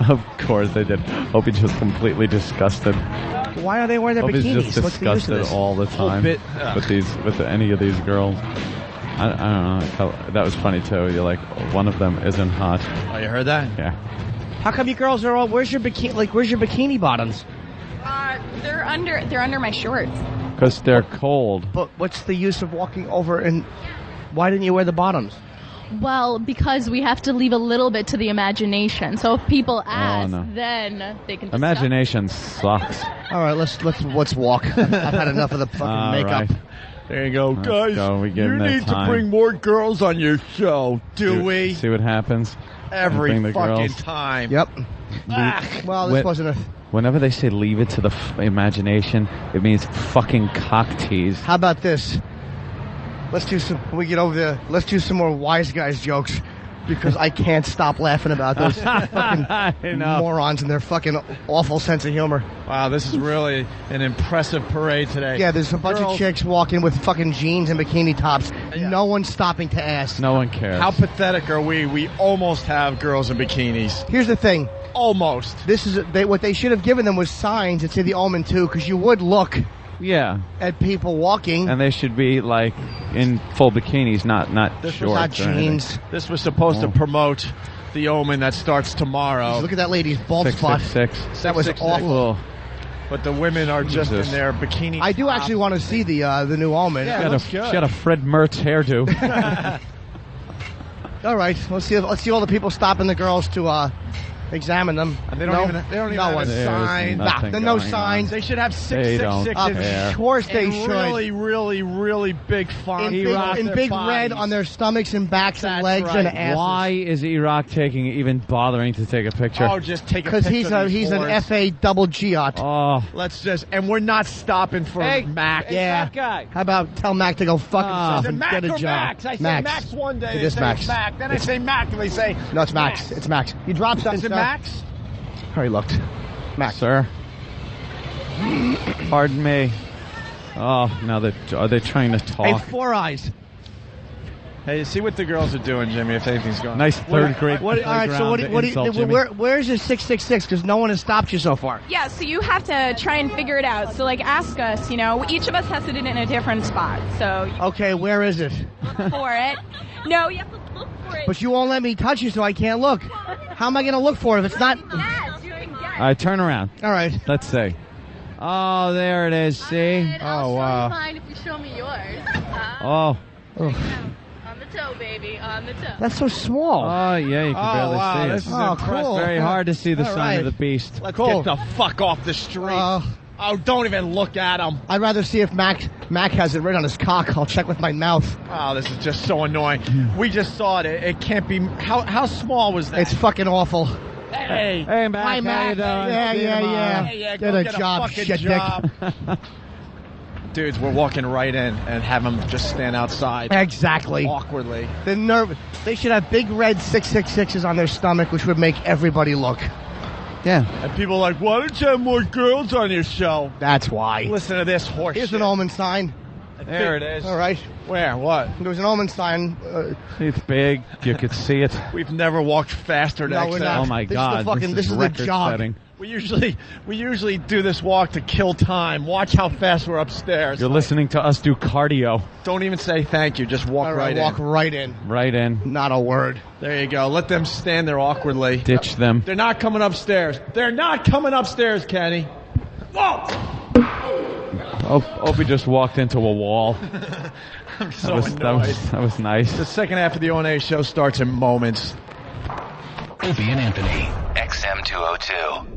Of course they did. Hope he's just completely disgusted. Why are they wearing their Hope bikinis? he's just What's the use of disgusted this? all the time with any of these girls. I don't know. That was funny too. You're like, one of them isn't hot. Oh, you heard that? Yeah. How come you girls are all? Where's your bikini? Like, where's your bikini bottoms? They're under my shorts. Because they're cold. But what's the use of walking over and? Why didn't you wear the bottoms? Well, because we have to leave a little bit to the imagination. So if people ask, no. then they can. Imagination sucks. All right, let's walk. I've had enough of the fucking All makeup. right. There you go, Let's guys. go. We give You them that need to time. bring more girls on your show, do we? See what happens? Every Bring the fucking girls. time. Yep. Well, this When- wasn't a. Whenever they say leave it to the imagination, it means fucking cock tease. How about this? Let's do some. When we get over there, let's do some more wise guys jokes, because I can't stop laughing about those fucking morons and their fucking awful sense of humor. Wow, this is really an impressive parade today. Yeah, there's a bunch of chicks walking with fucking jeans and bikini tops. No one's stopping to ask. No one cares. How pathetic are we? We almost have girls in bikinis. Here's the thing. Almost. This is what they should have given them was signs that say the Omen too, because you would look Yeah. at people walking. And they should be like in full bikinis, not This was shorts. not or anything. jeans. This was supposed to promote the Omen that starts tomorrow. Look at that lady's bald spot. 666. That was 666. awful. But the women are just Jesus. in their bikini. I do actually want to see the new Omen. Yeah, She looks got good. a Fred Mertz hairdo. All right, let's see all the people stopping the girls to examine them. And they don't even have a There's sign. nothing Nah, no going signs. They should have They don't 666 care. Of course they and should. really, really, really big font. in big red on their stomachs and backs and That's legs right. and asses. Why is Iraq even bothering to take a picture? Oh, just take a Because picture. he's an FA double Giot. Oh, Let's just, and we're not stopping for Mac. Yeah. guy. How about tell Mac to go fuck himself Is it and Mac get a or job? Max? I say Max one day. It they is say Max. it's Mac. Then I say Mac, and they say No, it's Max. It's Max. You dropped something. Is it sir. Max? Hurry, looked. Max. sir. Pardon me. Oh, now are they trying to talk? Hey, Four Eyes. Hey, see what the girls are doing, Jimmy. If anything's going. Nice third grade. All right, so where's your 666? Because no one has stopped you so far. Yeah, so you have to try and figure it out. So, like, ask us, each of us has to do it in a different spot. So, Okay, where is it? for it. No, you have to look But you won't let me touch you, so I can't look. How am I going to look for it if it's not... All right, turn around. All right. Let's see. Oh, there it is. See? I'll Oh, wow. show you mine if you show me yours. Oh. On the toe, baby. On the toe. That's so small. Oh, yeah, you can barely see this it. is cool. Very hard to see the All sign right. of the beast. Let's Cool. get the fuck off the street. Oh, don't even look at him. I'd rather see if Mac has it right on his cock. I'll check with my mouth. Oh, this is just so annoying. We just saw it. It can't be. How small was that? It's fucking awful. Hey. Hey, Mac. Hi, How Mac. you doing? Yeah, See you yeah, tomorrow. yeah. Yeah, Get go a get job, a fucking shit job. Dudes, we're walking right in and have them just stand outside. Exactly. Awkwardly. The nerve. They should have big red 666s on their stomach, which would make everybody look. Yeah. And people are like, why don't you have more girls on your show? That's why. Listen to this horse Here's shit. an Omen sign. There it is. All right. Where? What? There was an Omen sign. It's big. You could see it. We've never walked faster to No, we're XM. not. Oh, my This is God. the fucking- this is the record jog. setting. We usually do this walk to kill time. Watch how fast we're upstairs. You're listening to us do cardio. Don't even say thank you. Just walk All right walk in. right in. Right in. Not a word. There you go. Let them stand there awkwardly. Ditch them. They're not coming upstairs. They're not coming upstairs, Kenny. Whoa! Opie just walked into a wall. I'm so that was nice. The second half of the O&A show starts in moments. Opie and Anthony, XM202.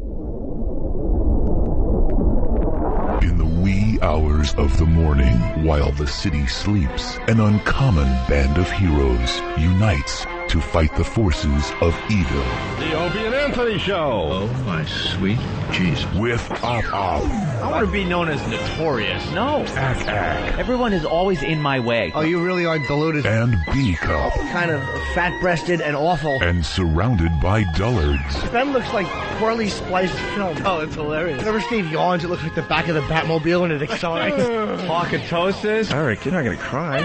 In the wee hours of the morning, while the city sleeps, an uncommon band of heroes unites to fight the forces of evil. The Opie and Anthony Show. Oh, my sweet Jesus. With I want to be known as notorious. No. Everyone is always in my way. Oh, you really are deluded. And B-Cup. Kind of fat-breasted and awful. And surrounded by dullards. Ben looks like poorly spliced film. Oh, it's hilarious. Whenever Steve yawns, it looks like the back of the Batmobile and it accelerates. Pocketosis. Eric, you're not going to cry.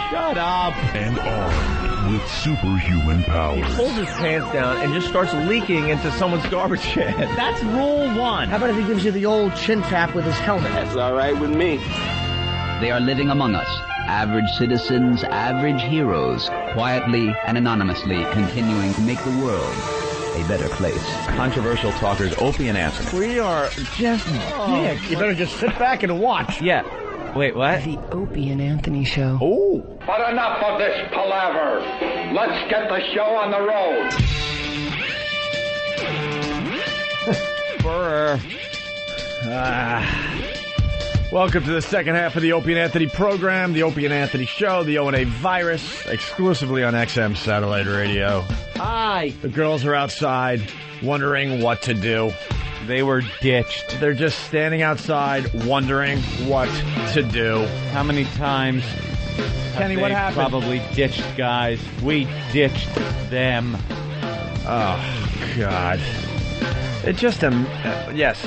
Shut up. And armed with superhuman powers. He pulls his pants down and just starts leaking into someone's garbage can. That's rule one. How about if he gives you the old chin tap with his helmet? That's all right with me. They are living among us, average citizens, average heroes, quietly and anonymously continuing to make the world a better place. Controversial talkers Opie and Anthony. We are just dicks. You better just sit back and watch. Yeah. Wait, what? The Opie and Anthony Show. Oh. But enough of this palaver. Let's get the show on the road. Brr. Welcome to the second half of the Opie and Anthony program, the Opie and Anthony Show, the O&A Virus, exclusively on XM Satellite Radio. Hi. The girls are outside, wondering what to do. They were ditched. They're just standing outside, wondering what to do. How many times Kenny, what happened? Probably ditched guys. We ditched them. Oh, God. It just, yes.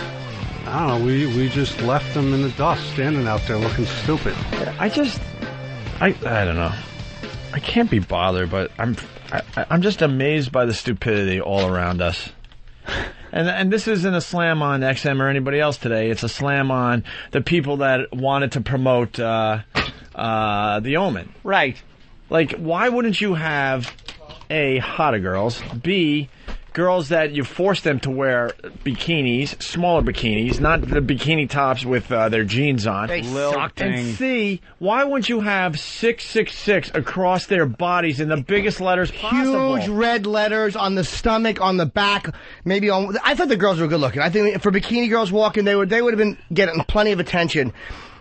I don't know. We just left them in the dust, standing out there looking stupid. I don't know. I can't be bothered, but I'm just amazed by the stupidity all around us. And this isn't a slam on XM or anybody else today. It's a slam on the people that wanted to promote The Omen. Right. Like, why wouldn't you have A, hotter girls, B, girls that you force them to wear bikinis, smaller bikinis, not the bikini tops with their jeans on. They sucked. And C, why wouldn't you have 666 across their bodies in the biggest letters possible? Huge red letters on the stomach, on the back, maybe on... I thought the girls were good looking. I think for bikini girls walking, they would have been getting plenty of attention.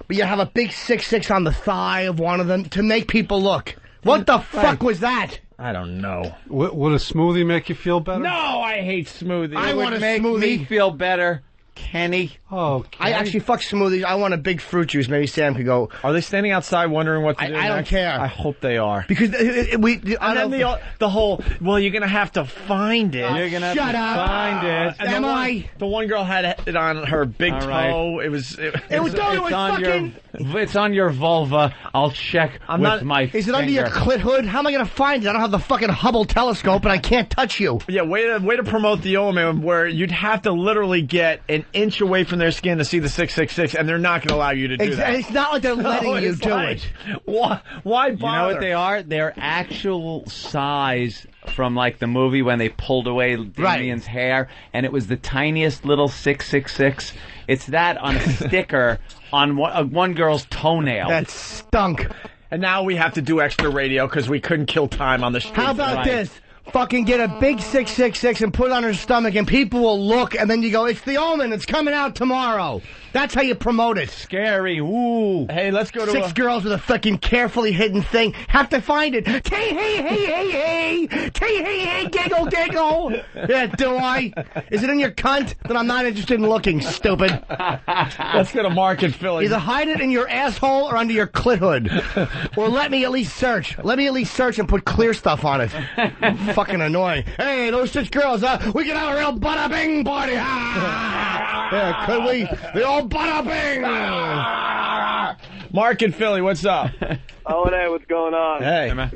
But you have a big 666 on the thigh of one of them to make people look. What the fuck was that? I don't know. Would a smoothie make you feel better? No, I hate smoothies. I want a make smoothie. me feel better, Kenny. Oh, I actually fuck smoothies. I want a big fruit juice. Maybe Sam could go. Are they standing outside wondering what to do I don't next? care. I hope they are. Because And then the whole, well, you're going to have to find it. You're going to have Shut to up. find it. And the one girl had it on her big All toe. right. It was on it's on your vulva. I'll check my Is it under your clit hood? How am I going to find it? I don't have the fucking Hubble telescope and I can't touch you. Yeah, way to promote the Omen where you'd have to literally get an an inch away from their skin to see the 666, and they're not going to allow you to do that. It's not like they're letting you do it. Why bother? You know what they are? They're actual size from like the movie when they pulled away Damien's hair, and it was the tiniest little 666. It's that on a sticker on one girl's toenail. That stunk. And now we have to do extra radio because we couldn't kill time on the street. How about this? Fucking get a big 666 and put it on her stomach, and people will look, and then you go, it's the Omen, it's coming out tomorrow. That's how you promote it. Scary, ooh. Hey, let's go to 6 girls with a fucking carefully hidden thing. Have to find it. Hey, hey, hey, hey, hey. Hey, hey, hey, giggle, giggle. Yeah, do I? Is it in your cunt? Then I'm not interested in looking, stupid. Let's go to Market Philly. Either hide it in your asshole or under your clit hood. Or let me at least search. Let me at least search and put clear stuff on it. Fucking annoying. Hey, those 6 girls, we can have a real bada bing party. Yeah, could we? The old bada bing. Mark in Philly, what's up? Oh, hey, what's going on? Hey, man.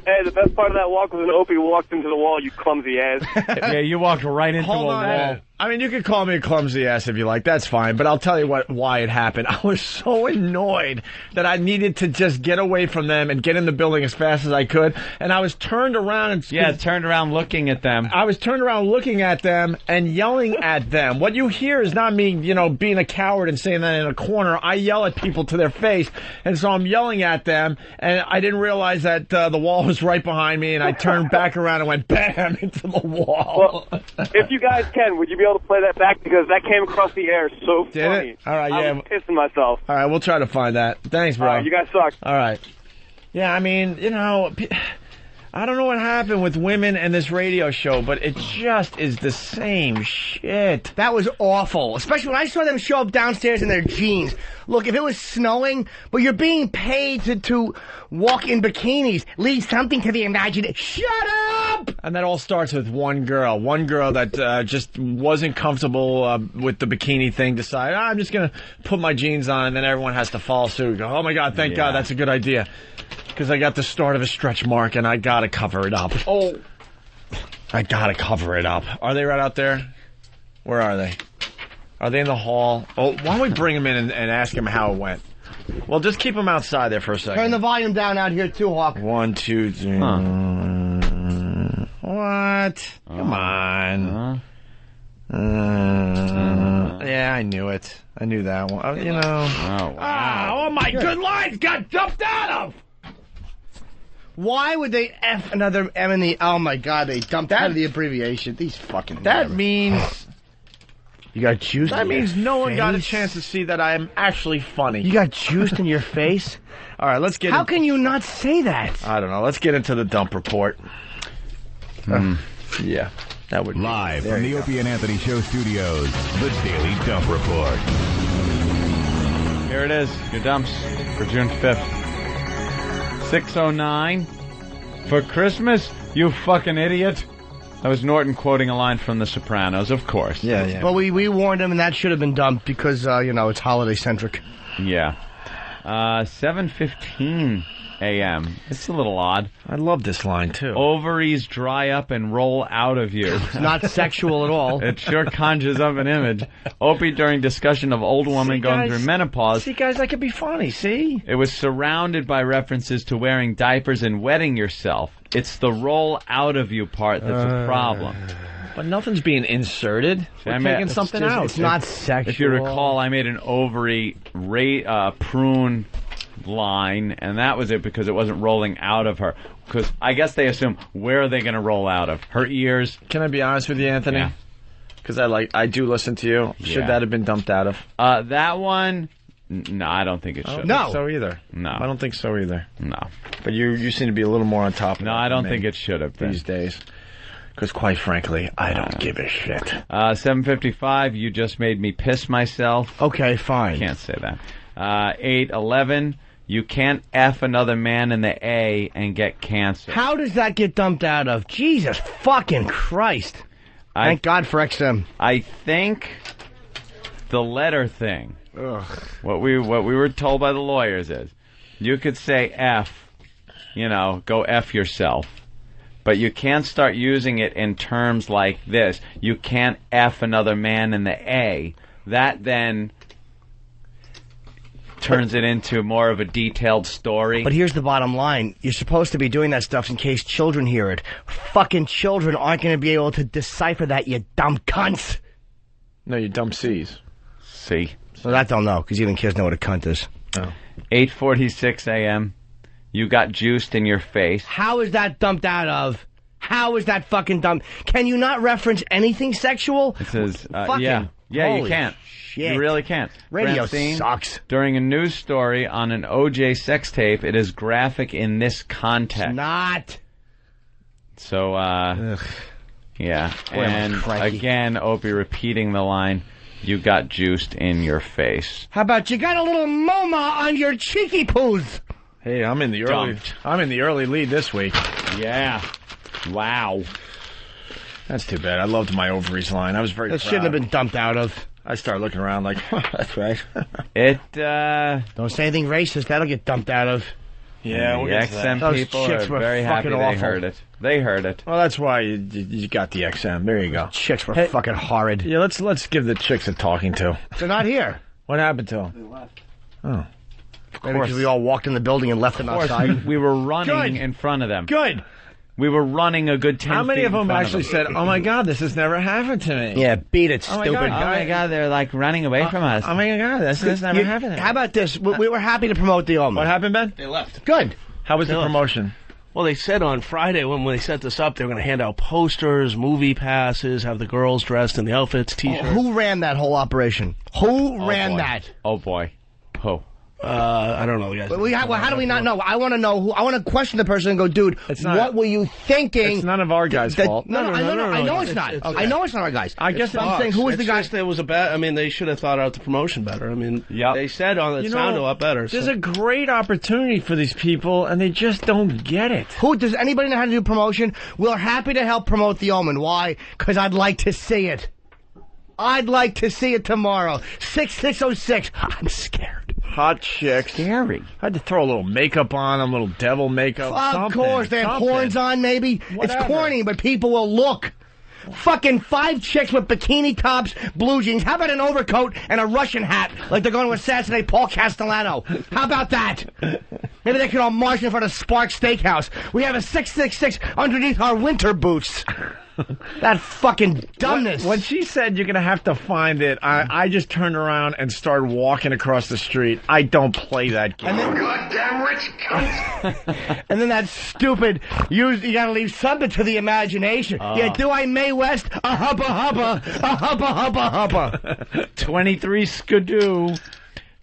Hey, the best part of that walk was when Opie walked into the wall, you clumsy ass. Yeah, you walked right into a wall. I mean, you could call me a clumsy ass if you like. That's fine. But I'll tell you why it happened. I was so annoyed that I needed to just get away from them and get in the building as fast as I could. And I was turned around and turned around looking at them. I was turned around looking at them and yelling at them. What you hear is not me, being a coward and saying that in a corner. I yell at people to their face, and so I'm yelling at them. And I didn't realize that the wall was right behind me, and I turned back around and went bam into the wall. Well, if you guys can, would you be able to play that back, because that came across the air so Did funny. it? All right, yeah. I was pissing myself. All right, we'll try to find that. Thanks, bro. All right, you guys suck. All right. Yeah, I mean, I don't know what happened with women and this radio show, but it just is the same shit. That was awful. Especially when I saw them show up downstairs in their jeans. Look, if it was snowing, but you're being paid to walk in bikinis, leave something to the imagination. Shut up! And that all starts with one girl that just wasn't comfortable with the bikini thing, decided, I'm just going to put my jeans on, and then everyone has to follow suit. Go, oh my God, thank God, that's a good idea. Because I got the start of a stretch mark, and I got to cover it up. Oh. I got to cover it up. Are they right out there? Where are they? Are they in the hall? Oh, why don't we bring them in and ask them how it went? Well, just keep them outside there for a second. Turn the volume down out here, too, Hawk. 1, 2, 3. What? Come on. Yeah, I knew it. I knew that one. Oh, wow. Oh, my good lines got jumped out of! Why would they F another M in the... Oh, my God, they dumped out of the abbreviation. These fucking... That means... You got juiced That in your means no one got a face? chance to see that I am actually funny. You got juiced in your face? All right, let's get How can you not say that? I don't know. Let's get into the dump report. Yeah, that would Live be. from the Opie and Anthony Show studios, the Daily Dump Report. Here it is, your dumps for June 5th. 6:09 for Christmas, you fucking idiot. That was Norton quoting a line from The Sopranos, of course. Yeah. But we warned him, and that should have been dumped because, it's holiday-centric. Yeah. 7:15 a.m. It's a little odd. I love this line, too. Ovaries dry up and roll out of you. It's not sexual at all. It sure conjures up an image. Opie during discussion of old woman going through menopause. See, guys, that could be funny, see? It was surrounded by references to wearing diapers and wetting yourself. It's the roll out of you part that's a problem. But nothing's being inserted. We're taking something out. It's not sexual. If you recall, I made an ovary prune line, and that was it because it wasn't rolling out of her. Because I guess they assume, where are they going to roll out of? Her ears? Can I be honest with you, Anthony? Yeah. Because I do listen to you. Should that have been dumped out of? That one... No, I don't think it should. I don't think so either. No. I don't think so either. No. But you seem to be a little more on top of No, I don't think it should have been. These days. Because quite frankly, I don't give a shit. 7:55, you just made me piss myself. Okay, fine. Can't say that. 8:11, you can't F another man in the A and get cancer. How does that get dumped out of? Jesus fucking Christ. Thank God for XM. I think the letter thing. Ugh. What we were told by the lawyers is, you could say F, go F yourself. But you can't start using it in terms like this. You can't F another man in the A. That then turns it into more of a detailed story. But here's the bottom line. You're supposed to be doing that stuff in case children hear it. Fucking children aren't going to be able to decipher that, you dumb cunts. No, you dumb C's. C. Well, that don't know, because even kids know what a cunt is. Oh. 8:46 a.m. You got juiced in your face. How is that dumped out of? How is that fucking dumb? Can you not reference anything sexual? It says, Fucking yeah, you holy can't. shit. You really can't. Radio Francine, sucks. During a news story on an OJ sex tape, it is graphic in this context. It's not. So, yeah. Boy, I'm And cranky. again, Opie repeating the line, you got juiced in your face. How about you got a little MoMA on your cheeky poos? Hey, I'm in the early lead this week. Yeah. Wow. That's too bad. I loved my ovaries line. I was very That proud. shouldn't have been dumped out of. I started looking around like, that's right. Don't say anything racist. That'll get dumped out of. Yeah, we'll the get to that. XM Those people chicks are were very happy fucking they awful. heard it. They heard it. Well, that's why you got the XM. There you go. Chicks were fucking horrid. Yeah, let's give the chicks a talking to. They're not here. What happened to them? They left. Oh. Maybe because we all walked in the building and left them outside. We were running Good. in front of them. Good. We were running a good 10 How many feet of in them front actually them. said, oh my God, this has never happened to me? Yeah, beat it, Oh my stupid. God, Oh my God, they're like running away from us. Oh my God, this has never happened to me. How about this? We were happy to promote the Omen. What happened, Ben? They left. Good. How was the They left. promotion? Well, they said on Friday when they set this up, they were going to hand out posters, movie passes, have the girls dressed in the outfits, T-shirts. Who ran that whole operation? Who ran boy. that? Oh boy. Who? I don't know, guys. How do we not know? I want to know who. I want to question the person and go, dude, what were you thinking? It's none of our guys' fault. No, I know it's not. I know it's not our guys. I guess I'm saying, who was the guy? There was a bad. I mean, they should have thought out the promotion better. I mean, they said it sounded a lot better. There's a great opportunity for these people, and they just don't get it. Who does anybody know how to do promotion? We're happy to help promote the Omen. Why? Because I'd like to see it. I'd like to see it tomorrow. 6606. I'm scared. Hot chicks. Scary. I had to throw a little makeup on them, a little devil makeup. Of something, course, they have something. horns on, maybe. Whatever. It's corny, but people will look. Fucking 5 chicks with bikini tops, blue jeans. How about an overcoat and a Russian hat, like they're going to assassinate Paul Castellano? How about that? Maybe they could all march in front of Spark Steakhouse. We have a 666 underneath our winter boots. That fucking dumbness. When she said you're going to have to find it, I just turned around and started walking across the street. I don't play that game. Goddamn rich cunt. And then that stupid, you gotta leave something to the imagination. Yeah, do I Mae West? A hubba hubba. A hubba hubba hubba. 23 skidoo.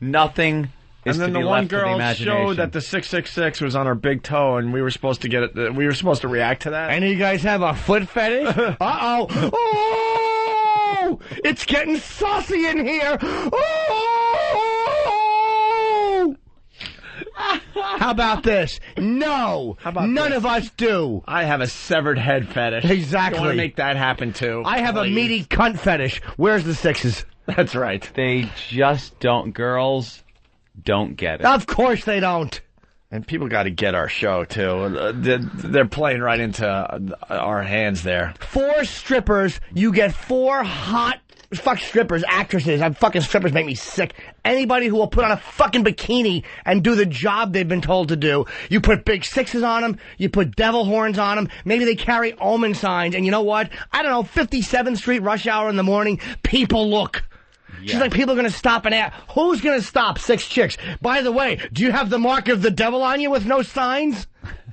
Nothing is And then to the be one left to the girl imagination. showed that the 666 was on her big toe, and we were supposed to get it. We were supposed to react to that. Any of you guys have a foot fetish? Uh-oh. Oh! It's getting saucy in here. Oh! How about this? No. None of us do. I have a severed head fetish. Exactly. I want to make that happen too. I have a Please. meaty cunt fetish. Where's the 6s? That's right. They just don't. Girls don't get it. Of course they don't. And people got to get our show too. They're playing right into our hands there. 4 strippers, you get 4 hot fuck strippers, actresses. Fucking strippers make me sick. Anybody who will put on a fucking bikini and do the job they've been told to do. You put big 6s on them. You put devil horns on them. Maybe they carry Omen signs. And you know what? I don't know, 57th Street rush hour in the morning, people look. She's like, people are going to stop and ask. Who's going to stop 6 chicks? By the way, do you have the mark of the devil on you with no signs?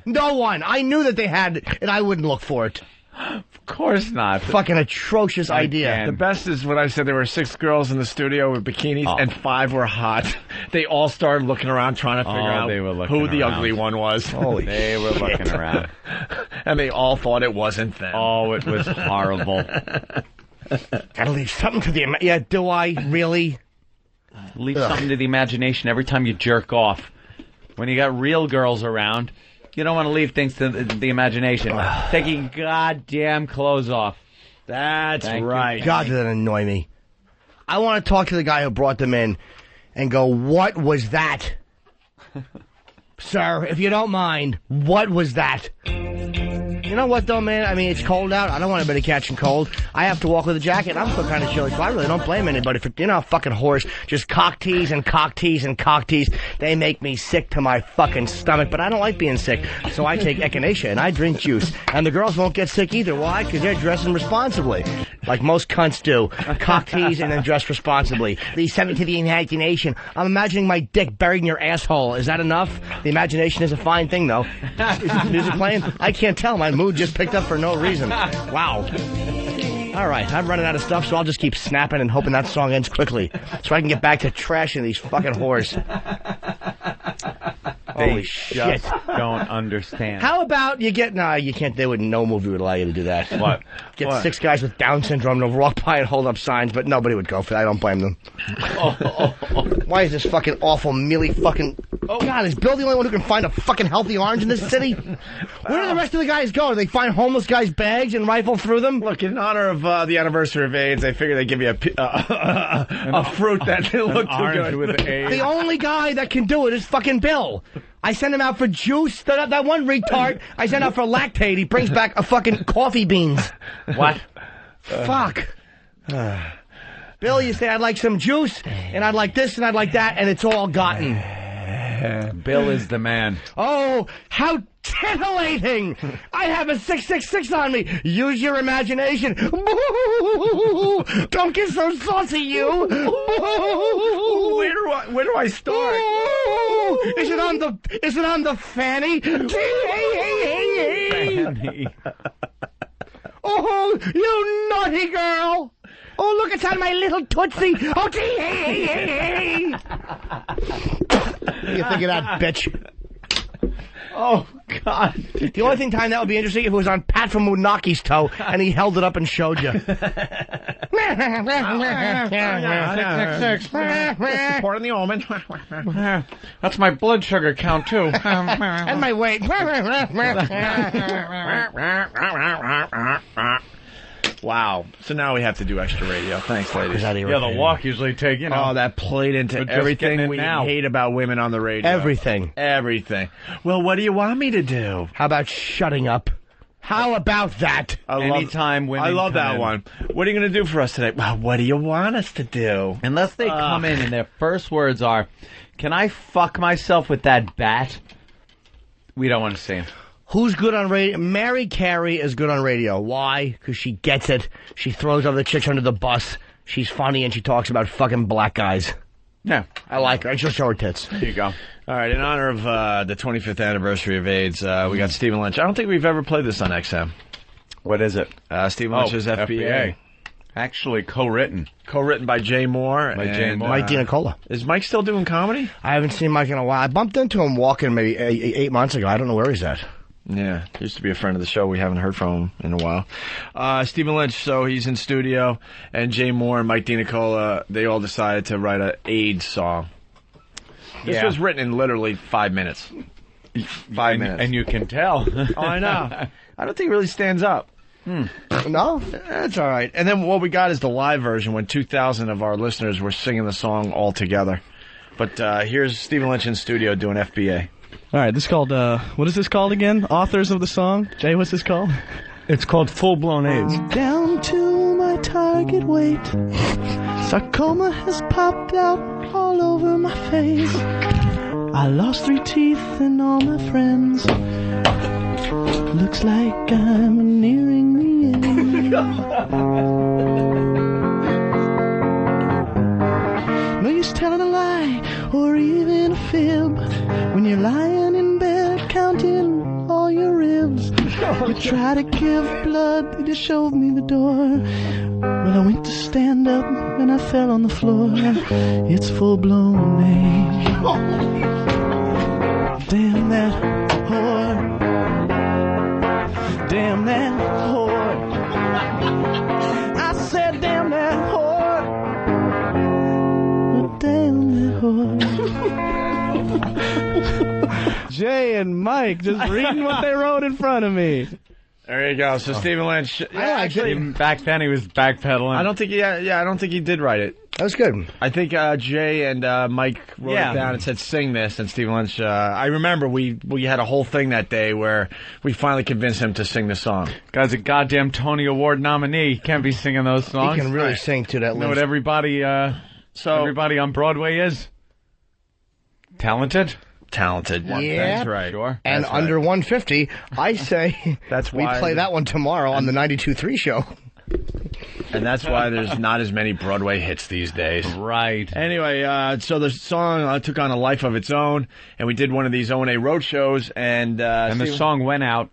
No one. I knew that they had it, and I wouldn't look for it. Of course not. Fucking atrocious idea. The best is when I said there were 6 girls in the studio with bikinis and 5 were hot. They all started looking around trying to figure out they were looking who the around. ugly one was. Holy They were looking around. And they all thought it wasn't them. Oh, it was horrible. Gotta leave something to the... Yeah, do I? Really? Leave something to the imagination every time you jerk off. When you got real girls around, you don't want to leave things to the imagination. Take your goddamn clothes off. That's Thank right. you. God, does that annoy me. I want to talk to the guy who brought them in and go, what was that? Sir, if you don't mind, what was that? you know what, though, man? I mean, it's cold out. I don't want anybody catching cold. I have to walk with a jacket. I'm still kind of chilly, so I really don't blame anybody for, fucking whores. Just cock tease and cock tease and cock tease. They make me sick to my fucking stomach, but I don't like being sick. So I take echinacea and I drink juice. And the girls won't get sick either. Why? Because they're dressing responsibly. Like most cunts do. Cock tease and then dress responsibly. Leave something to the imagination. I'm imagining my dick buried in your asshole. Is that enough? The imagination is a fine thing, though. Is this music playing? I can't tell. My mood just picked up for no reason. Wow. All right, I'm running out of stuff, so I'll just keep snapping and hoping that song ends quickly so I can get back to trashing these fucking whores. Holy shit. Don't understand. How about you get... Nah, you can't. No movie would allow you to do that. What? Get 6 guys with Down syndrome to walk by and hold up signs, but nobody would go for that. I don't blame them. Why is this fucking awful, mealy fucking... Oh, God, is Bill the only one who can find a fucking healthy orange in this city? Where do the rest of the guys go? Do they find homeless guys' bags and rifle through them? Look, in honor of the anniversary of AIDS, they figure they'd give you a fruit that didn't look too good. With AIDS. The only guy that can do it is fucking Bill. I send him out for juice. That one retard I send out for Lactate. He brings back a fucking coffee beans. What? Fuck. Bill, you say I'd like some juice, and I'd like this, and I'd like that, and it's all gotten. Bill is the man. Oh, how titillating! I have a 666 on me. Use your imagination. Boo! Don't get so saucy, you. Boo! Where do I start? Boo! Is it on the fanny? Fanny. Oh, you naughty girl! Oh, look, it's on my little tootsie. Oh, gee! What do you think of that, bitch? Oh, God. The only time that would be interesting if it was on Pat from Moonaki's toe and he held it up and showed you. Supporting the omen. That's my blood sugar count, too. And my weight. Wow. So now we have to do extra radio. Thanks, ladies. Yeah, the walk usually take, Oh, that played into everything we hate about women on the radio. Everything. Well, what do you want me to do? How about shutting up? How about that? Anytime women I love come that in. one. What are you going to do for us today? Well, what do you want us to do? Unless they come in and their first words are, can I fuck myself with that bat? We don't want to see them. Who's good on radio? Mary Carey is good on radio. Why? Because she gets it. She throws other chicks under the bus. She's funny and she talks about fucking black guys. Yeah. I like her. And she'll show her tits. There you go. All right, in honor of the 25th anniversary of AIDS, we got Stephen Lynch. I don't think we've ever played this on XM. What is it? Stephen Lynch's FBA. Actually, co-written. Co-written by Jay Moore. Jay Moore. Mike DiNicola. Is Mike still doing comedy? I haven't seen Mike in a while. I bumped into him walking maybe 8 months ago. I don't know where he's at. Yeah, used to be a friend of the show. We haven't heard from him in a while. Stephen Lynch, so he's in studio, and Jay Moore and Mike DiNicola, they all decided to write an AIDS song. This was written in literally 5 minutes. 5 minutes. And you can tell. Oh, I know. I don't think it really stands up. No? That's all right. And then what we got is the live version when 2,000 of our listeners were singing the song all together. But here's Stephen Lynch in studio doing FBA. All right, this is called, what is this called again? Authors of the song? Jay, what's this called? It's called Full Blown AIDS. Down to my target weight. Sarcoma has popped out all over my face. I lost 3 teeth and all my friends. Looks like I'm nearing the end. No use telling a lie or even a fib when you're lying in bed counting all your ribs. You try to give blood, they just showed me the door. Well, I went to stand up and I fell on the floor. It's full-blown AIDS. Damn that whore. Damn that whore. I said damn that whore. Damn that whore. Jay and Mike just reading what they wrote in front of me. There you go. So Stephen Lynch, back then he was backpedaling. I don't think he did write it. That was good. I think Jay and Mike wrote it down and said, sing this. And Stephen Lynch, I remember we had a whole thing that day where we finally convinced him to sing the song. Guy's a goddamn Tony Award nominee. He can't be singing those songs. He can really sing to that. You know what everybody on Broadway is? Talented. Yeah. That's right. Sure. And That's under right. 150, I say that's we why play that one tomorrow on the 92.3 show. And that's why there's not as many Broadway hits these days. Right. Anyway, so the song took on a life of its own, and we did one of these O&A road shows, and the song went out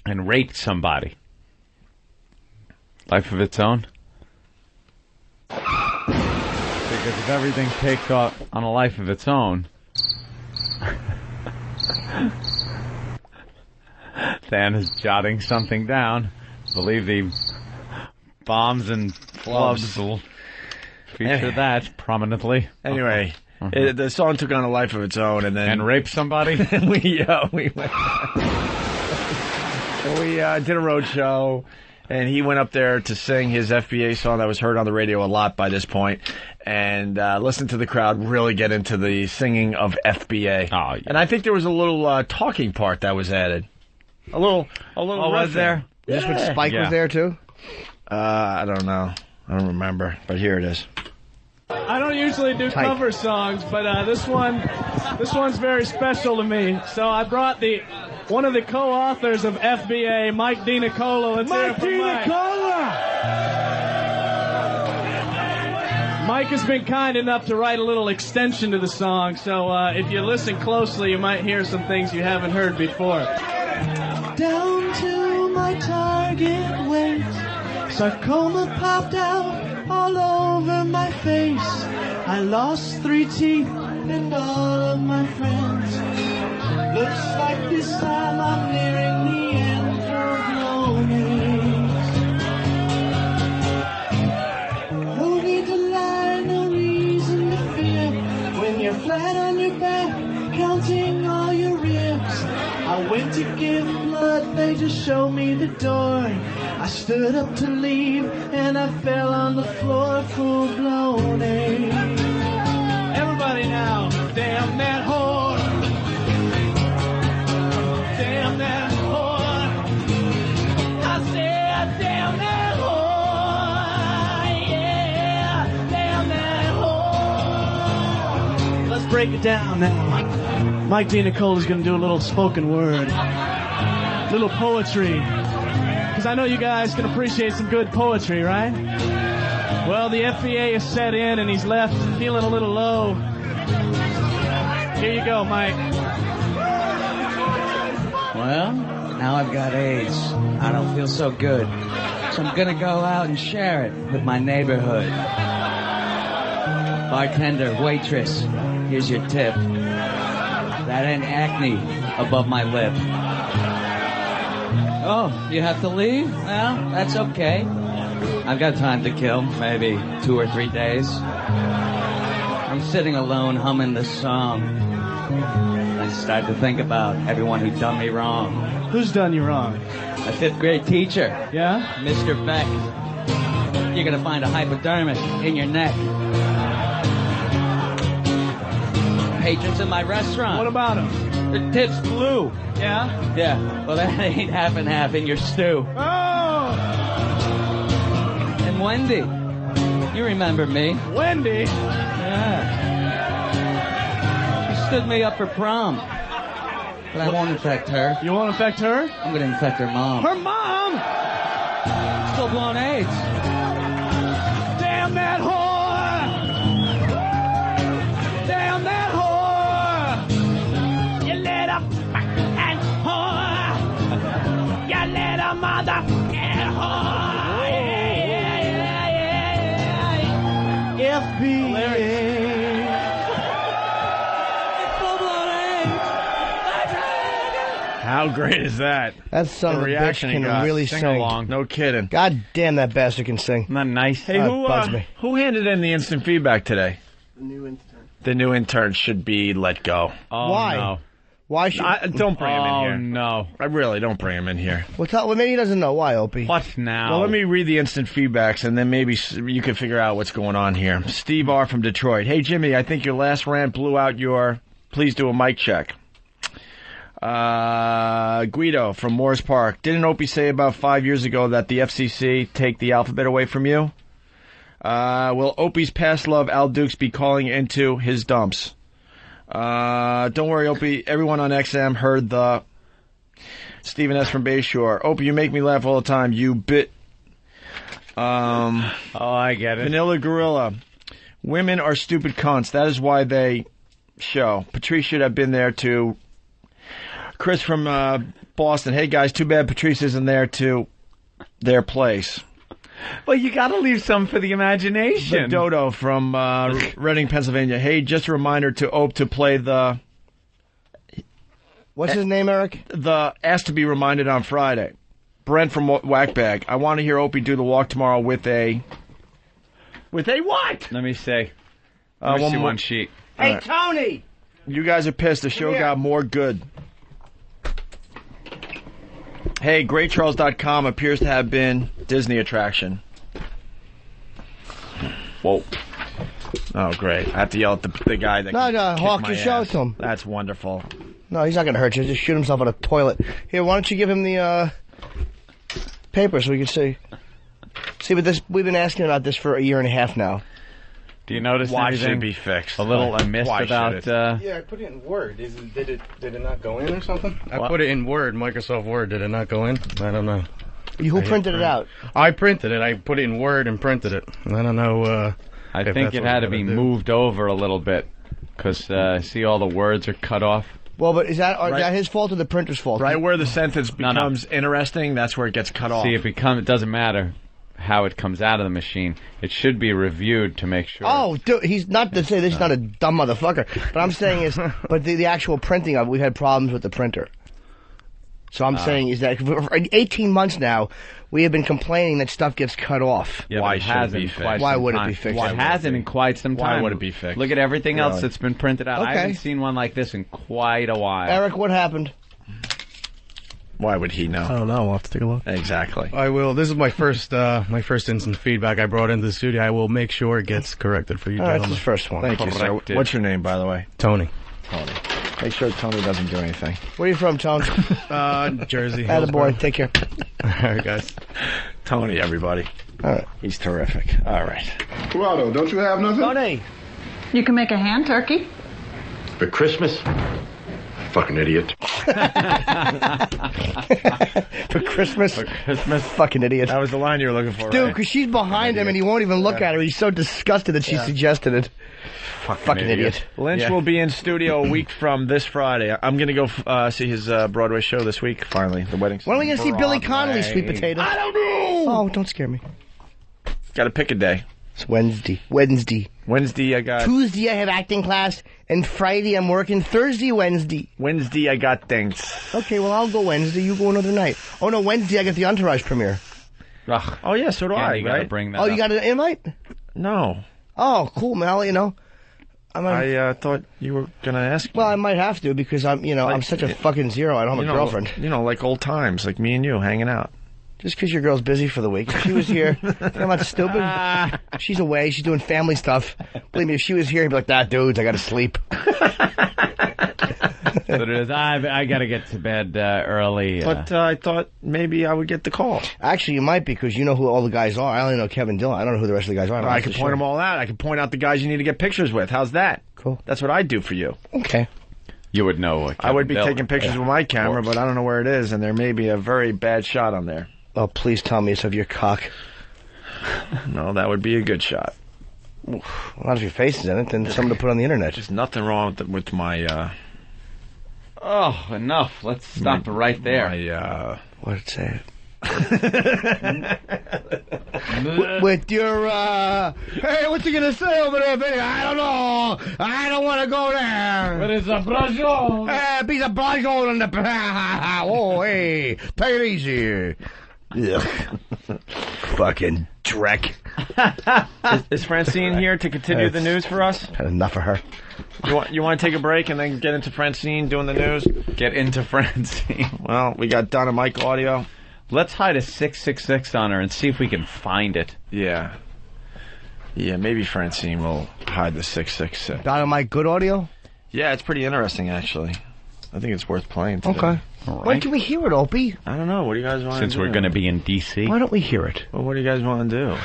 and raped somebody. Life of its own? Because if everything takes off on a life of its own, Dan is jotting something down. I believe the Bombs and Clubs will feature that prominently. Anyway, the song took on a life of its own, and raped somebody. we went. We did a road show, and he went up there to sing his FBA song that was heard on the radio a lot by this point, and listened to the crowd really get into the singing of FBA. Oh, yeah. And I think there was a little talking part that was added. A little. Was there? This when Spike was there too. I don't know. I don't remember, but here it is. I don't usually do cover songs, but this one's very special to me. So I brought one of the co-authors of FBA, Mike DiNicola. Let's hear it for Mike. Mike has been kind enough to write a little extension to the song, so if you listen closely, you might hear some things you haven't heard before. Down to my target weight, sarcoma popped out all over my face. I lost 3 teeth and all of my friends. Looks like this time I'm nearing the end for glories. No need to lie, no reason to fear. When you're flat on your back, counting all your ribs. I went to give blood, they just showed me the door. I stood up to leave, and I fell on the floor full blown. Everybody now, damn that whore. Damn that whore. I said, damn that whore. Yeah, damn that whore. Let's break it down now. Mike DiNicola is going to do a little spoken word, little poetry, because I know you guys can appreciate some good poetry, right? Well, the FBA is set in, and he's left feeling a little low. Here you go, Mike. Well, now I've got AIDS. I don't feel so good. So I'm gonna go out and share it with my neighborhood. Bartender, waitress, here's your tip. That ain't acne above my lip. Oh, you have to leave? Well, that's okay. I've got time to kill, maybe 2 or 3 days. I'm sitting alone humming this song. I start to think about everyone who done me wrong. Who's done you wrong? A 5th grade teacher. Yeah? Mr. Beck. You're gonna find a hypodermic in your neck. Patrons in my restaurant. What about them? The tip's blue. Yeah? Yeah. Well, that ain't half and half in your stew. Oh! And Wendy. You remember me. Wendy? Yeah. She stood me up for prom. But I won't infect her. You won't infect her? I'm gonna infect her mom. Her mom? Full-blown AIDS. Damn that whore! Damn that whore! You little fucking whore! You little motherfucking whore! Yeah. FBA. How great is that? That son of a bitch can really sing. Along. No kidding. God damn, that bastard can sing. Isn't that nice? Hey, who handed in the instant feedback today? The new intern. The new intern should be let go. Oh, Why? No. Why should... Don't bring him in here. Oh, no. I really don't bring him in here. Well, maybe he doesn't know. Why, Opie? What now? Well, let me read the instant feedbacks, and then maybe you can figure out what's going on here. Steve R. from Detroit. Hey, Jimmy, I think your last rant blew out your... Please do a mic check. Guido from Moores Park. Didn't Opie say about 5 years ago that the FCC take the alphabet away from you? Will Opie's past love Al Dukes be calling into his dumps? Don't worry, Opie. Everyone on XM heard the Stephen S. from Bayshore. Opie, you make me laugh all the time. You bit. Oh, I get it. Vanilla Gorilla. Women are stupid cunts. That is why they show. Patrice should have been there too. Chris from Boston. Hey, guys, too bad Patrice isn't there to their place. Well, you got to leave some for the imagination. The Dodo from Reading, Pennsylvania. Hey, just a reminder to Ope to play the... What's his name, Eric? The Ask to be Reminded on Friday. Brent from Whackbag. I want to hear Opie do the walk tomorrow with a... With a what? Let me see. Let me see one sheet. Hey, right. Tony! You guys are pissed. The show got more good. Hey, GreatCharles.com appears to have been Disney attraction. Whoa. Oh, great. I have to yell at the guy that No, Hawk, just show it to him. That's wonderful. No, he's not going to hurt you. Just shoot himself in a toilet. Here, why don't you give him the paper so we can see. See, but we've been asking about this for a year and a half now. Do you notice why anything should it be fixed? A little amiss about... Yeah, I put it in Word. Did it not go in or something? I put it in Word, Microsoft Word. Did it not go in? I don't know. Who printed it out? I printed it. I put it in Word and printed it. I don't know. I think it had to be moved over a little bit because see all the words are cut off. Well, but is that his fault or the printer's fault? Right where the sentence becomes interesting, that's where it gets cut off. See, it doesn't matter how it comes out of the machine. It should be reviewed to make sure. Oh, dude, he's not to say this is not a dumb motherfucker. But I'm saying is, but the actual printing of it, we've had problems with the printer. So I'm saying is that for 18 months now, we have been complaining that stuff gets cut off. Yeah, why should it be fixed? Why would it be fixed? It hasn't in quite some time. Why would it be fixed? Look at everything else that's been printed out. Okay. I haven't seen one like this in quite a while. Eric, what happened? Why would he know? I don't know. We'll have to take a look. Exactly. I will. This is my first instant feedback I brought into the studio. I will make sure it gets corrected for you gentlemen. That's the first one. Thank you, sir. What's your name, by the way? Tony. Tony. Make sure Tony doesn't do anything. Where are you from, Tony? Jersey. Attaboy. Take care. All right, guys. Tony, everybody. All right. He's terrific. All right. Corrado, don't you have nothing? Tony. You can make a hand turkey. For Christmas? Fucking idiot. For Christmas? For Christmas. Fucking idiot. That was the line you were looking for, Dude, right? because she's behind him and he won't even look at her. He's so disgusted that she suggested it. Fucking idiot. Lynch will be in studio a week from this Friday. I'm going to go see his Broadway show this week, finally. The wedding. When are we going to see Billy Connolly, sweet potato? I don't know! Oh, don't scare me. Got to pick a day. It's Wednesday. Wednesday, I got... Tuesday, I have acting class. And Friday, I'm working. Thursday, Wednesday, I got things. Okay, well, I'll go Wednesday. You go another night. Oh, no, Wednesday, I got the Entourage premiere. Ugh. Oh, yeah, so do I, you right? gotta bring that Oh, up. you got an invite? No. Oh, cool, Mal, you know. I thought you were going to ask me. Well, I might have to because I'm such a fucking zero. I don't have a girlfriend. You know, like old times, like me and you hanging out. Just because your girl's busy for the week. If she was here, I'm not stupid. She's away. She's doing family stuff. Believe me, if she was here, he'd be like, "Nah, dudes, I got to sleep." But it is. I got to get to bed early. But I thought maybe I would get the call. Actually, you might because you know who all the guys are. I only know Kevin Dillon. I don't know who the rest of the guys are. I can point them all out. I can point out the guys you need to get pictures with. How's that? Cool. That's what I do for you. Okay. You would know. I would be taking pictures with my camera, but I don't know where it is, and there may be a very bad shot on there. Oh, please tell me it's of your cock. No, that would be a good shot. Well, not if your face is in it, then something to put on the internet. There's nothing wrong with my... Oh, enough. Let's stop right there. What did it say? with your, hey, what's he gonna say over there, baby? I don't know. I don't want to go there. But it's a braciole. Piece of braciole in the... Oh, hey, take it easy. Ugh. Fucking dreck. Is Francine here to continue the news for us? Had enough of her. You want to take a break and then get into Francine doing the news? Get into Francine. Well, we got Donna Mike audio. Let's hide a 666 on her and see if we can find it. Yeah. Yeah, maybe Francine will hide the 666. Donna Mike, good audio? Yeah, it's pretty interesting, actually. I think it's worth playing today. Okay. When can we hear it, Opie? I don't know. What do you guys want to do? Since we're going to be in D.C. Why don't we hear it? Well, what do you guys want to do?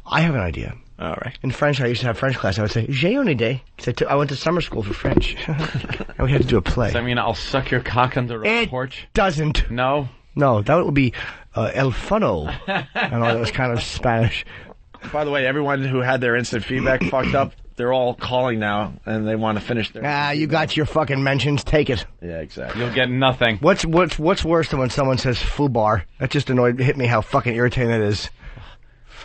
I have an idea. All right. In French, I used to have French class. I would say, j'ai une idée. I went to summer school for French. And we had to do a play. Does that mean I'll suck your cock under a porch? Doesn't. No? No, that would be El Funo. I know that was kind of Spanish. By the way, everyone who had their instant feedback fucked up, they're all calling now, and they want to finish their... you got your fucking mentions. Take it. Yeah, exactly. You'll get nothing. What's worse than when someone says foobar? That just hit me how fucking irritating it is.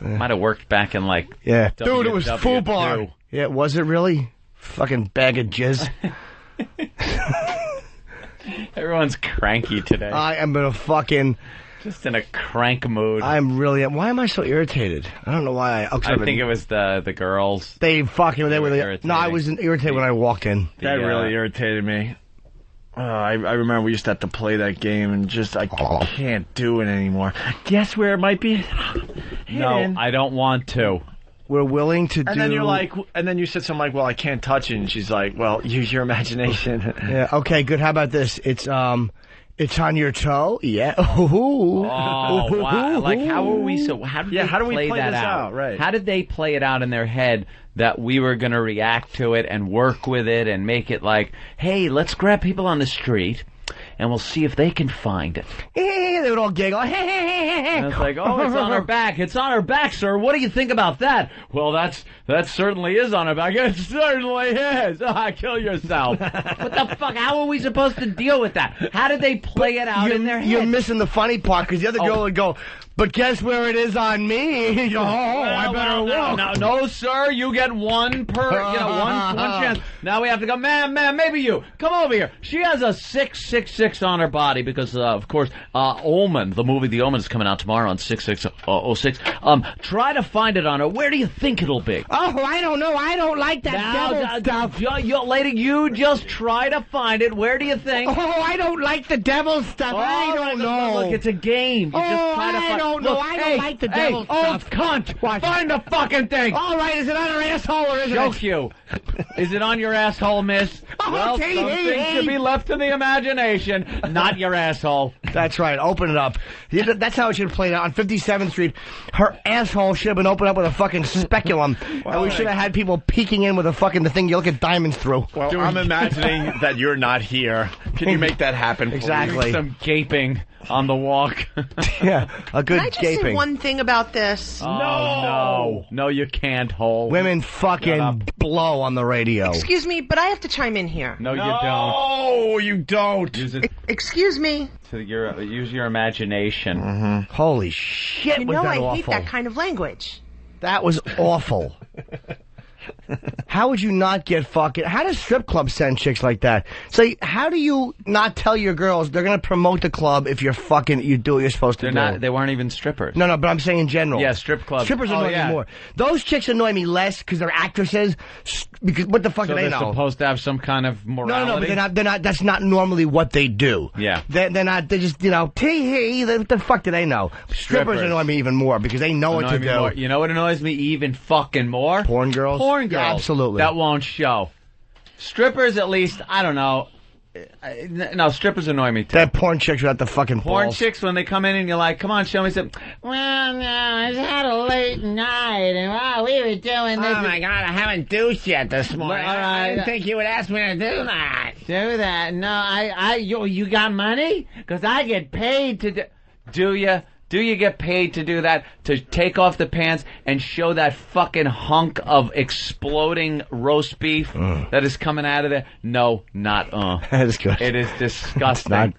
Might have worked back in Yeah. Dude, it was WW2. foobar. Yeah, was it really? Fucking bag of jizz. Everyone's cranky today. I am in a fucking... Just in a crank mood. I'm really... Why am I so irritated? I don't know why. I think it was the girls. They were irritating. No, I was irritated when I walked in. That really irritated me. I remember we used to have to play that game, and I can't do it anymore. Guess where it might be? No, I don't want to. We're willing to do... And then and then you said something like, well, I can't touch it, and she's like, well, use your imagination. Yeah, okay, good. How about this? It's on your toe? Yeah. Ooh. Oh, wow. Like, how do we play that out? Right. How did they play it out in their head that we were going to react to it and work with it and make it like, hey, let's grab people on the street and we'll see if they can find it. They would all giggle. And it's like, oh, it's on her back. It's on her back, sir. What do you think about that? Well, that certainly is on her back. It certainly is. Kill yourself. What the fuck? How are we supposed to deal with that? How did they play it out in their head? You're missing the funny part, because the other girl would go, but guess where it is on me? I better walk. No, sir. You get one chance. Now we have to go, ma'am, maybe you. Come over here. She has a 666 on her body because, of course, Omen, the movie The Omen is coming out tomorrow on 6606. Try to find it on her. Where do you think it'll be? Oh, I don't know. I don't like that devil stuff. Lady, you just try to find it. Where do you think? Oh, I don't like the devil stuff. I don't know. Look, it's a game. You just try to find it. I don't know. I don't like the devil stuff. Oh, cunt! Find the fucking thing! All right, is it on her asshole or isn't it? Choke you. Is it on your asshole, miss? Well, okay, some things should be left to the imagination, not your asshole. That's right. Open it up. That's how it should have played out. On 57th Street, her asshole should have been opened up with a fucking speculum. And we should have had people peeking in with the thing you look at diamonds through. Well, I'm imagining that you're not here. Can you make that happen? Exactly. Some gaping on the walk. Yeah, a good Can I just gaping. say one thing about this? No, you can't, Hole. Women fucking blow on the radio. Excuse me, but I have to chime in here. No, you don't. No, you don't. Excuse me. Use your imagination. Mm-hmm. Holy shit, You was know that I awful. hate that kind of language. That was awful. How would you not get fucking... How does strip clubs send chicks like that? So how do you not tell your girls they're going to promote the club if you do what you're supposed to do? They weren't even strippers. No, but I'm saying in general. Yeah, strip clubs. Strippers annoy me more. Those chicks annoy me less because they're actresses. Because what the fuck do they know? They're supposed to have some kind of morality? No, but they're not. That's not normally what they do. Yeah. They're not. They're just, tee-hee. What the fuck do they know? Strippers annoy me even more because they know what to do. You know what annoys me even fucking more? Porn girls? Porn girls. Yeah, absolutely. That won't show. Strippers, at least, I don't know. No, strippers annoy me too. That porn chicks without the fucking porn balls. chicks, when they come in and you're like, come on, show me something. Well, no, I just had a late night and we were doing this. Oh my God, I haven't douched yet this morning. I didn't think you would ask me to do that. Do that? No, you got money? Because I get paid to do you? Do you get paid to do that? To take off the pants and show that fucking hunk of exploding roast beef that is coming out of there? No, not That is good. It is disgusting.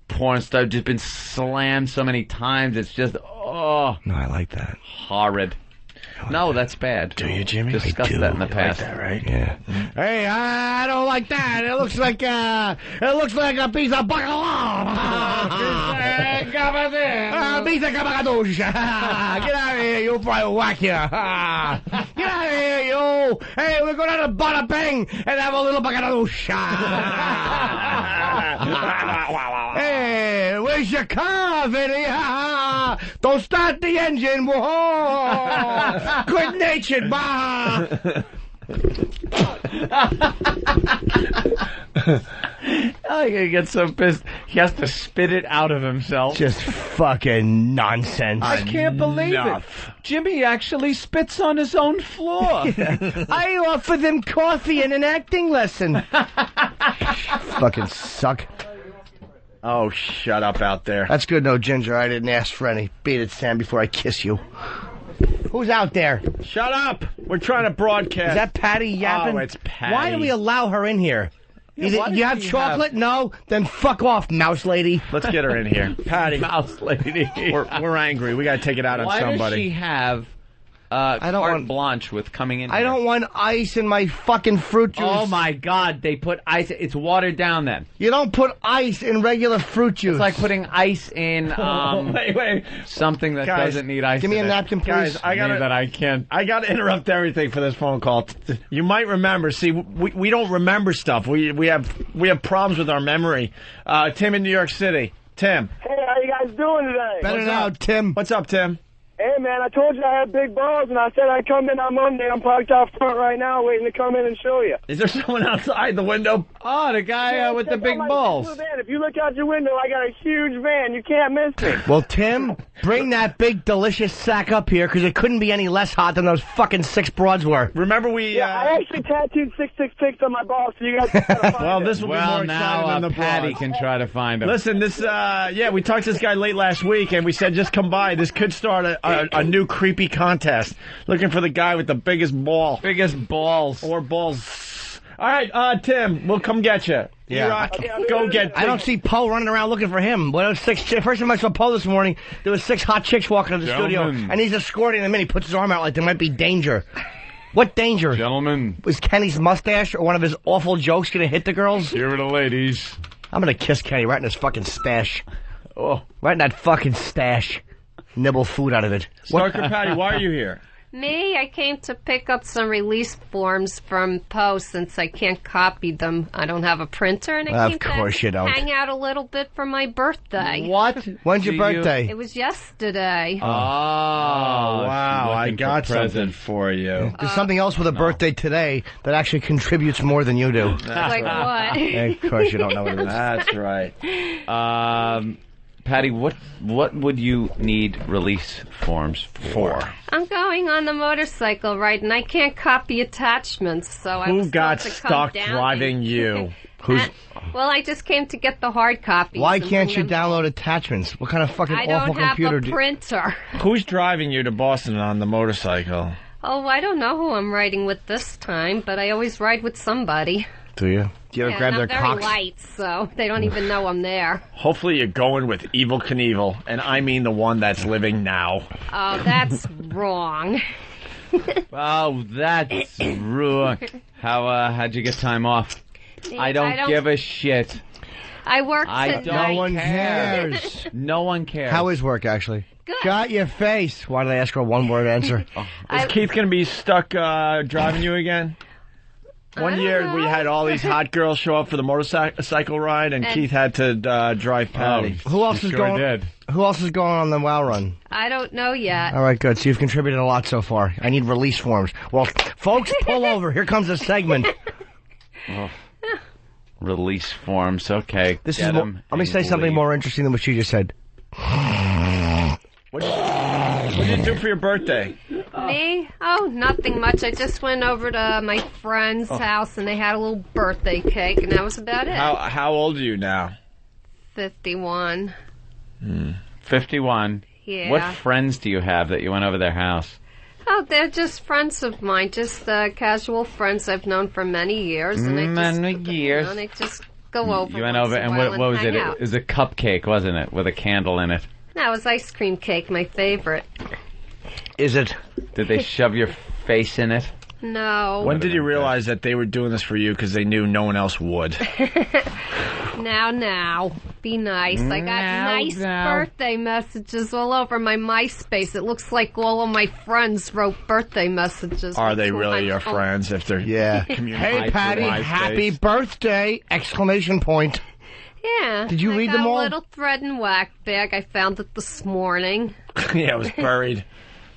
Porn stuff just been slammed so many times. It's just, No, I like that. Horrid. No, that's bad. Do you, Jimmy? Discussed that in the past. Like that, right? Yeah. Hey, I don't like that. It looks like a piece of bacalao. Pizza Cabagadosha. Get out of here, you probably whack here. Get out of here, you. Hey, we're going to Bada Bang and have a little Bagadosha. Hey, where's your car, Vinny? Don't start the engine. Whoa. Good natured, bah. Oh, he gets so pissed. He has to spit it out of himself. Just fucking nonsense. I can't believe it. Jimmy actually spits on his own floor. I offered them coffee and an acting lesson. Fucking suck. Oh, shut up out there. That's good, no, Ginger. I didn't ask for any. Beat it, Sam, before I kiss you. Who's out there? Shut up. We're trying to broadcast. Is that Patty yapping? Oh, it's Patty. Why do we allow her in here? Yeah, You have chocolate? No? Then fuck off, mouse lady. Let's get her in here. Patty. Mouse lady. We're angry. We got to take it out on somebody. Why does she have carte blanche with coming in I don't want ice in my fucking fruit juice. Oh, my God. They put ice. It's watered down then. You don't put ice in regular fruit juice. It's like putting ice in wait. something that Guys, doesn't need ice. give me in a it. napkin, please. Guys, I gotta interrupt everything for this phone call. You might remember. See, we don't remember stuff. We have problems with our memory. Tim in New York City. Tim. Hey, how you guys doing today? Better now, Tim. What's up, Tim? Hey, man, I told you I had big balls, and I said I'd come in on Monday. I'm parked out front right now waiting to come in and show you. Is there someone outside the window? Oh, the guy with the big balls. If you look out your window, I got a huge van. You can't miss me. Well, Tim, bring that big, delicious sack up here, because it couldn't be any less hot than those fucking 6 broads were. Remember we... Yeah, I actually tattooed 666 on my balls, so you guys can find Well, it. this will be more exciting than the Patty broads. can try to find him. Listen, we talked to this guy late last week, and we said just come by. This could start a new creepy contest, looking for the guy with the biggest ball. Biggest balls. Or balls. All right, Tim, we'll come get you. Yeah. Go get... I don't see Poe running around looking for him. Well, first time I saw Poe this morning, there was 6 hot chicks walking to the studio, and he's escorting them in. He puts his arm out like there might be danger. What danger? Gentlemen. Was Kenny's mustache or one of his awful jokes going to hit the girls? Here are the ladies. I'm going to kiss Kenny right in his fucking stash. Oh, right in that fucking stash. Nibble food out of it. Starker Patty, why are you here? Me, I came to pick up some release forms from Poe since I can't copy them. I don't have a printer, and I came to hang out a little bit for my birthday. What? When's your birthday? It was yesterday. Oh, wow. I got something for you. There's something else with a birthday today that actually contributes more than you do. Like what? Of course you don't know what it is. That's right. Patty, what would you need release forms for? I'm going on the motorcycle ride, and I can't copy attachments, so I was Who got told to stuck come down driving you? Well, I just came to get the hard copies. Why can't you download attachments? What kind of fucking I awful don't have computer a printer. Who's driving you to Boston on the motorcycle? Oh, I don't know who I'm riding with this time, but I always ride with somebody. Do you? Do you ever grab their I'm cocks? very light, so they don't even know I'm there. Hopefully you're going with Evel Knievel, and I mean the one that's living now. Oh, that's wrong. Oh, that's wrong. How'd you get time off? I don't give a shit. I work tonight. No one cares. No one cares. How is work, actually? Good. Got your face. Why did I ask her a one-word answer? Is Keith going to be stuck driving you again? One year we had all these hot girls show up for the motorcycle ride, and Keith had to drive Patty. Who else is going? Who else is going on the WOW run? I don't know yet. All right, good. So you've contributed a lot so far. I need release forms. Well, folks, pull over. Here comes a segment. Release forms. Okay. This is. Let me say something more interesting than what she just said. What did you do for your birthday? Me? Oh, nothing much. I just went over to my friend's house, and they had a little birthday cake, and that was about it. How old are you now? 51. 51. Yeah. What friends do you have that you went over their house? Oh, they're just friends of mine, just casual friends I've known for many years. And I just go over. You went over, and what was it? Out. It was a cupcake, wasn't it, with a candle in it? No, it was ice cream cake, my favorite. Is it? Did they shove your face in it? No. When did you realize that they were doing this for you because they knew no one else would? Now. Be nice. I got nice birthday messages all over my MySpace. It looks like all of my friends wrote birthday messages. Are they really your friends if they're Hey, Patty, happy birthday! Exclamation point. Yeah. Did you read them all? A little thread and whack bag. I found it this morning. Yeah, it was buried.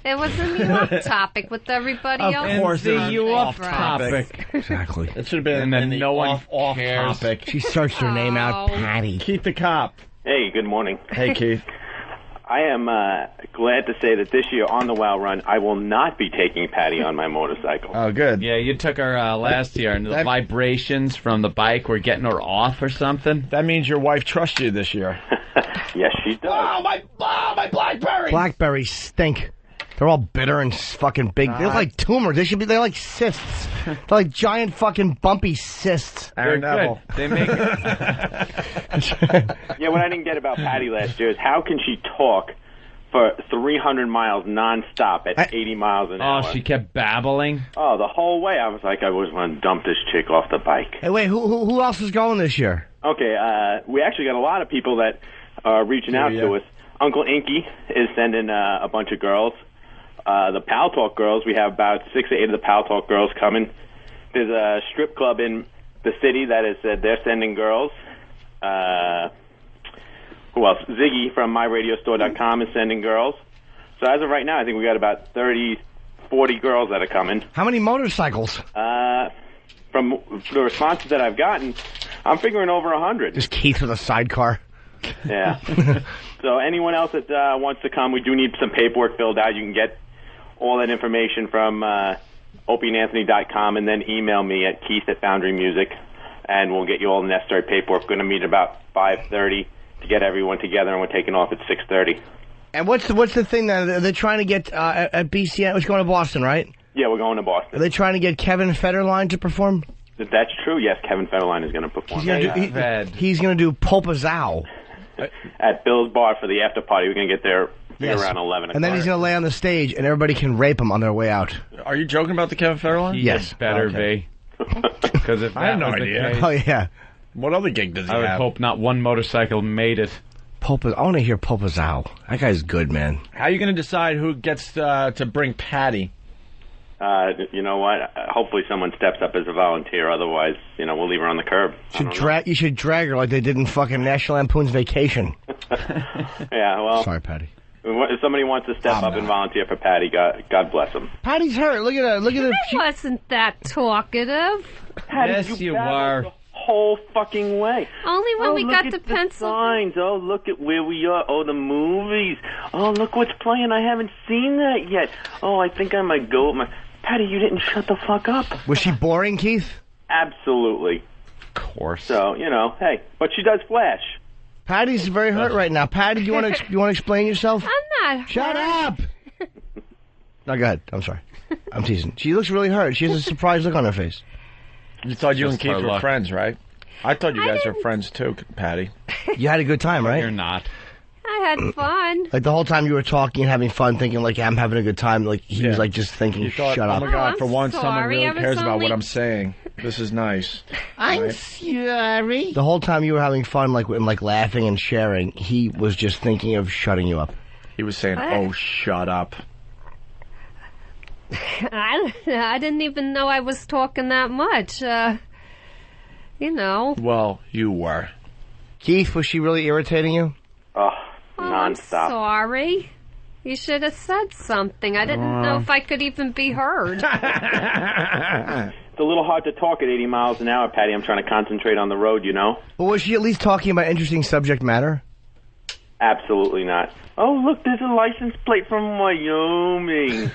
It was in the off topic with everybody else. Of course, the off topic. Exactly. It should have been And then in the no one off cares. topic. She searched her name out, Patty. Keith the cop. Hey, good morning. Hey, Keith. I am glad to say that this year on the WOW Run, I will not be taking Patty on my motorcycle. Oh, good. Yeah, you took her last year, and the vibrations from the bike were getting her off or something. That means your wife trusts you this year. Yes, she does. Oh, my Blackberry! Blackberries stink. They're all bitter and fucking big. They're like tumors. They're like cysts. They're like giant fucking bumpy cysts. Aaron Neville. They make Yeah, what I didn't get about Patty last year is how can she talk for 300 miles nonstop at 80 miles an hour? Oh, she kept babbling. Oh, the whole way I was like, I was going to dump this chick off the bike. Hey, wait, who else is going this year? Okay, we actually got a lot of people that are reaching out to us. Uncle Inky is sending a bunch of girls. The Pal Talk girls, we have about 6 or 8 of the Pal Talk girls coming. There's a strip club in the city that has said they're sending girls. Who else? Ziggy from MyRadiostore.com is sending girls. So as of right now, I think we got about 30, 40 girls that are coming. How many motorcycles? From the responses that I've gotten, I'm figuring over 100. Just Keith with a sidecar. Yeah. So anyone else that wants to come, we do need some paperwork filled out. You can get all that information from opieandanthony.com and then email me at keith@foundrymusic, and we'll get you all the necessary paperwork. We're going to meet about 5:30 to get everyone together, and we're taking off at 6:30. And what's the thing that they're trying to get at BCN? It's going to Boston, right? Yeah, we're going to Boston. Are they trying to get Kevin Federline to perform? That's true, yes. Kevin Federline is going to perform. He's going to do Polpazow. At Bill's Bar for the after party. We're going to get there around 11 o'clock. And then he's going to lay on the stage, and everybody can rape him on their way out. Are you joking about the Kevin Federline? Yes. Better be. Because if I have that no was the idea. case, Oh, yeah. What other gig does he I would have? hope not one motorcycle made it. I want to hear Polpazow. That guy's good, man. How are you going to decide who gets to bring Patty? You know what? Hopefully someone steps up as a volunteer. Otherwise, we'll leave her on the curb. You should drag her like they did in fucking National Lampoon's Vacation. Yeah, well. Sorry, Patty. If somebody wants to step up and volunteer for Patty, God bless them. Patty's hurt. Look at her. Look at her. I wasn't that talkative. Patty, Yes, you battled were. the whole fucking way. Only when we look got at to the Pennsylvania. signs. Oh, look at where we are. Oh, the movies. Oh, look what's playing. I haven't seen that yet. Oh, I think I might go with my... Patty, you didn't shut the fuck up. Was she boring, Keith? Absolutely. Of course. So, hey, but she does flash. Patty's very hurt right now. Patty, do you want to explain yourself? I'm not. Shut up. No, go ahead. I'm sorry. I'm teasing. She looks really hurt. She has a surprised look on her face. You thought you and Just her Keith were luck. friends, right? I thought you guys are friends too, Patty. You had a good time, right? You're not. I had fun. Like the whole time you were talking and having fun, thinking like I'm having a good time. Like he was like just thinking, You thought, shut oh up. my God, I'm for once someone sorry. really I was cares about what only- I'm saying. This is nice. I'm sorry. The whole time you were having fun, like laughing and sharing, he was just thinking of shutting you up. He was saying, What? "Oh, shut up." I didn't even know I was talking that much. Well, you were. Keith, was she really irritating you? Oh, I'm nonstop. sorry. You should have said something. I didn't know if I could even be heard. It's a little hard to talk at 80 miles an hour, Patty. I'm trying to concentrate on the road, But was she at least talking about interesting subject matter? Absolutely not. Oh, look, there's a license plate from Wyoming.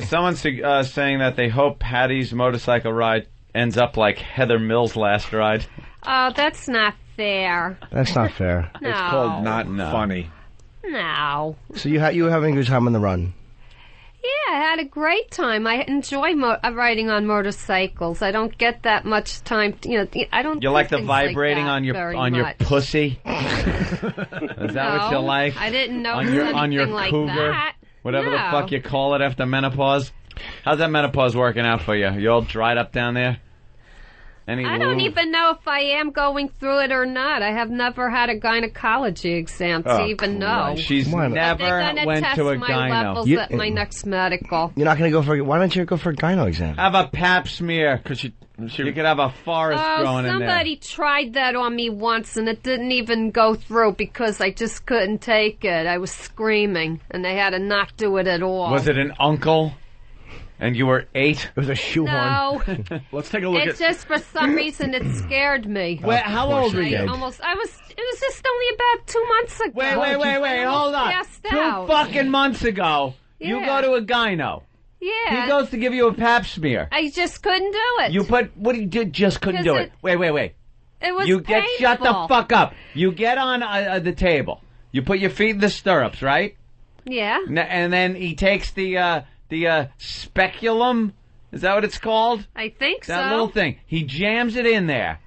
Someone's saying that they hope Patty's motorcycle ride ends up like Heather Mills' last ride. Oh, that's not fair. That's not fair. No. It's called not funny. No. So you were having a good time on the run. Yeah, I had a great time. I enjoy riding on motorcycles. I don't get that much time. I don't. You do like the things vibrating like on your very your much. pussy? Is that what you No, like? I didn't notice on your anything like cougar, that. whatever the No. fuck you call it after menopause. How's that menopause working out for you? You all dried up down there? Any I don't lube? even know if I am going through it or not. I have never had a gynecology exam to even know. She's But never they're gonna went test to a my gyno. levels at my next medical. You're not going to go for... Why don't you go for a gyno exam? Have a pap smear. Because you could have a forest growing in there. Somebody tried that on me once, and it didn't even go through because I just couldn't take it. I was screaming, and they had to not do it at all. Was it an uncle? And you were 8? It was a shoehorn. No. Let's take a look It's just for some reason it scared me. Wait, how old were you? It was just only about 2 months ago. Wait, hold on. Passed 2 out. fucking months ago, you Yeah. go to a gyno. Yeah. He goes to give you a pap smear. I just couldn't do it. You put, what you did, just couldn't 'Cause do it. Wait. It was You get, shut the painful. fuck up. You get on the table. You put your feet in the stirrups, right? Yeah. And then he takes the speculum. Is that what it's called? I think That so. little thing. He jams it in there.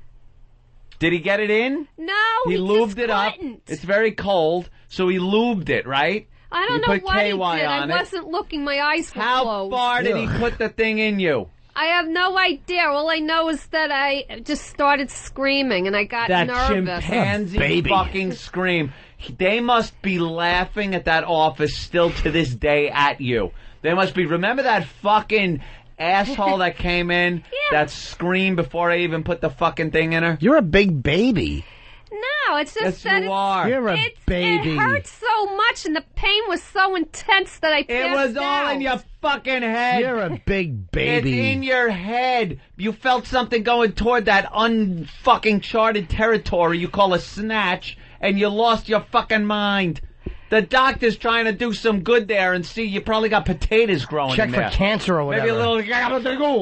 Did he get it in? No, He lubed it up. couldn't. It's very cold, so he lubed it, right? I don't You know put what he did. KY I on it. wasn't looking. My eyes were How closed. far did he put the thing in you? I have no idea. All I know is that I just started screaming and I got That nervous. chimpanzee fucking scream. They must be laughing at that office still to this day at you. They must be. Remember that fucking asshole that came in that screamed before I even put the fucking thing in her? You're a big baby. No, it's just Yes, that you are. You're a baby. It hurt so much and the pain was so intense that I passed It was all out. in your fucking head. You're a big baby. It's in your head. You felt something going toward that unfucking charted territory you call a snatch, and you lost your fucking mind. The doctor's trying to do some good there and see you probably got potatoes growing Check in for there. cancer or whatever. Maybe a little...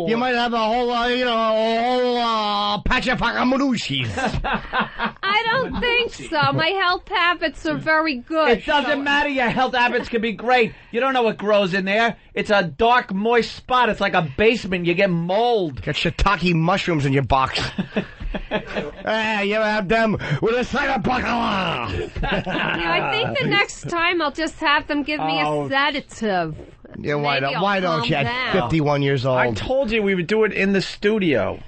You might have a whole, patch of fucking I don't think so. My health habits are very good. It doesn't matter. Your health habits can be great. You don't know what grows in there. It's a dark, moist spot. It's like a basement. You get mold. Got shiitake mushrooms in your box. Hey, you have them with a side of bacala. I think the next time I'll just have them give me a sedative. Yeah, why Maybe don't? I'll Why don't calm you? At down. 51 years old. I told you we would do it in the studio.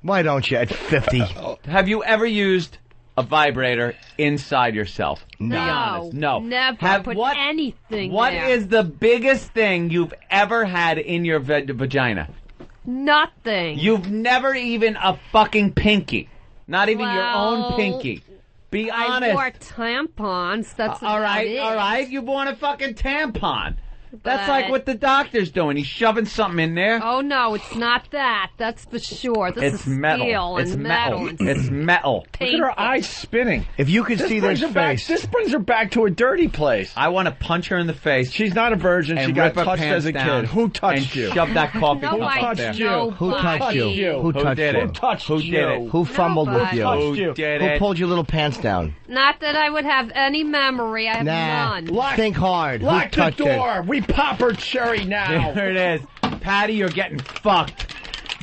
Why don't you? At 50. Have you ever used a vibrator inside yourself? No, Be honest. No. Never put anything What there. is the biggest thing you've ever had in your vagina? Nothing. You've never even a fucking pinky. Not even your own Well, pinky. Be I honest. wore tampons. That's all right, about it. all right. You worn a fucking tampon. That's But- like what the doctor's doing. He's shoving something in there. Oh no, it's not that. That's for sure. This It's is metal. steel It's and metal. and It's metal. Look at her eyes spinning. If you could This see brings this her back. face. This brings her back to a dirty place. I want to punch her in the face. She's not a virgin. And She got rip her touched pants as a down kid. Who touched and you? shove that coffee No, cup I up there. don't. Who touched you? Who touched did you? it? Who touched Who you? did it? Who fumbled with you? touched you? Who did Who it? pulled your little pants down? Not that I would have any memory. I have none. Think hard. Lock Who the touched door. it? We pop her cherry now. There it is. Patty, you're getting fucked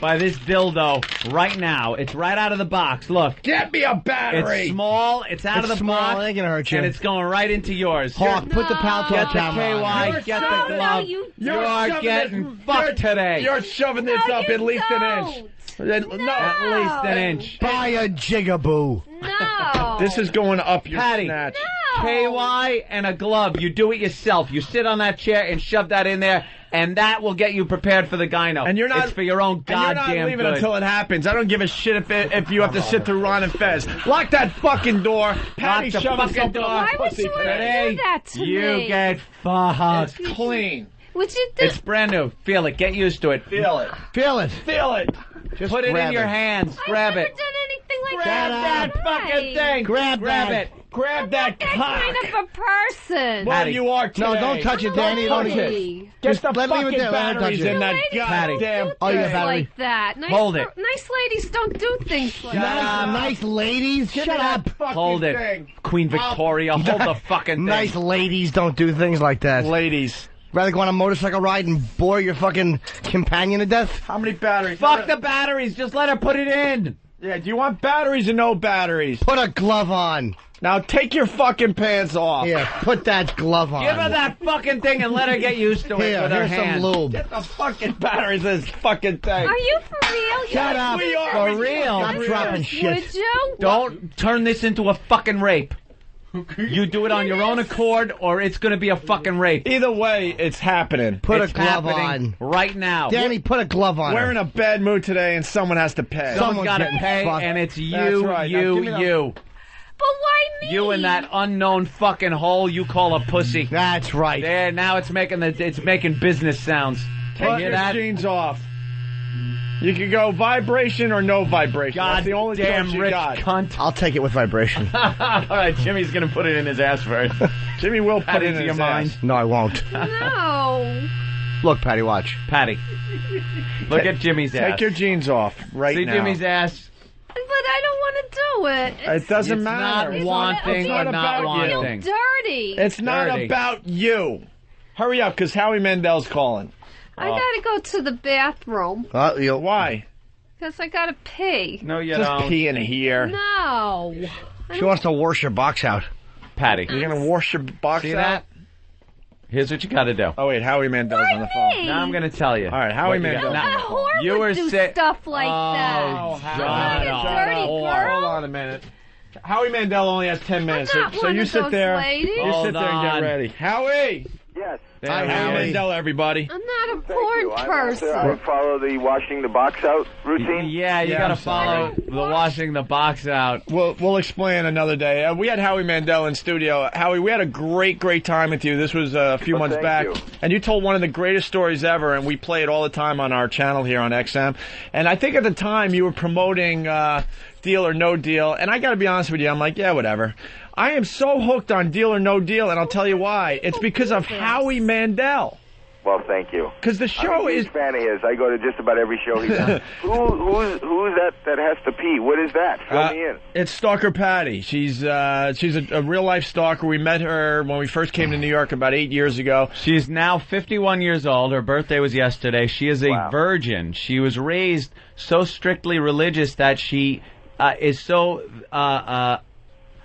by this dildo right now. It's right out of the box. Look. Get me a battery. It's small. It's out of the small. box. It ain't gonna hurt you. And it's going right into yours. Hawk, put the Paltalk Get the camera on. KY. Get the glove. You're You're shoving getting this- fucked you're- today. You're shoving this No, up you at least an inch. No. At least an inch. Buy a jigaboo. No. This is going up your Patty. snatch. KY and a glove. You do it yourself. You sit on that chair and shove that in there, and that will get you prepared for the gyno. And you're not It's for your own and you're goddamn not leaving good. until it happens. I don't give a shit if you have to sit through Ron and Fez. Lock that fucking door. Patty the shoving fucking something door. on Why her would pussy you want to today. do that to You me? get fucked. It's clean. Would you do? It's brand new. Feel it. Get used to it. Feel it. Feel it. Feel it. Just Put it grab in your hands. Grab I've never it. done anything like Grab that. that fucking thing. Grab that. it. Grab that That cock. kind of a person. Well, Patty. you are today. No, don't touch it, Danny. Don't Don't touch touch it. it. Get Just the leave it fucking there. Let her touch batteries it. in that Patty. goddamn Oh, you Things got like that. Nice, Hold it. Nice ladies don't do things like Nice ladies. Give Shut me that up. fucking Hold it. thing. Queen Victoria. Hold the fucking thing. Nice ladies don't do things like that. Ladies. Rather go on a motorcycle ride and bore your fucking companion to death? How many batteries? Fuck the batteries. Just let her put it in. Yeah, do you want batteries or no batteries? Put a glove on. Now take your fucking pants off. Here, put that glove on. Give her that fucking thing and let her get used to it with her here's hand. some lube. Get the fucking batteries in this fucking thing. Are you for real? Shut up. We are. For real. Stop dropping shit. Would you? Don't turn this into a fucking rape. You do it on your own accord, or it's going to be a fucking rape. Either way, it's happening. Put It's a glove happening on. right now. Danny, put a glove on. We're her. in a bad mood today, and someone has to pay. Someone's got to getting pay, fucked. and it's That's you, right. Now, give me that- you. But why me? You in that unknown fucking hole you call a pussy. That's right. There, now it's making business sounds. Take Hear your that? jeans off. You can go vibration or no vibration. That's the only damn choice you rich got. cunt. I'll take it with vibration. All right, Jimmy's going to put it in his ass first. Jimmy will put Patty, it in to your his mind. ass. No, I won't. No. Look, Patty, watch. Patty, look at Jimmy's ass. Take your jeans off right See now. Jimmy's ass? But I don't want to do it. It doesn't It's matter. not wanting It's not or not about you. wanting. Dirty. It's not Dirty. about you. Hurry up, because Howie Mandel's calling. I gotta go to the bathroom Why? because I gotta pee. No, you Just don't. pee in here. No. She wants to wash your box out. Patty, You're going to wash your box see out? that? Here's what you got to do. Oh, wait, Howie Mandel's on the phone. Now I'm going to tell you. All right, Howie What you Mandel. got- A whore You would were do sick. stuff like that. Oh, I'm not a Howie. dirty Hold girl. on a minute. Howie Mandel only has 10 minutes. not so one you of sit those there. ladies. You Hold sit there and on. get ready. Howie! Yes. Hi, Howie Mandel, everybody. I'm not a porn person. I follow the washing the box out routine. Yeah, you Yeah, got to I'm sorry. follow the washing the box out. We'll explain another day. We had Howie Mandel in studio. Howie, we had a great time with you. This was a few months thank back. you. And you told one of the greatest stories ever, and we play it all the time on our channel here on XM. And I think at the time you were promoting Deal or No Deal, and I got to be honest with you, I'm like, yeah, whatever. I am so hooked on Deal or No Deal, and I'll tell you why. It's because of Howie Mandel. Well, thank you. Because the I'm show a is... huge fan of his. I go to just about every show he's on. Who's that has to pee? What is that? Fill me in. It's Stalker Patty. She's a real life stalker. We met her when we first came to New York about 8 years ago. She's now 51 years old. Her birthday was yesterday. She is a virgin. She was raised so strictly religious that she is so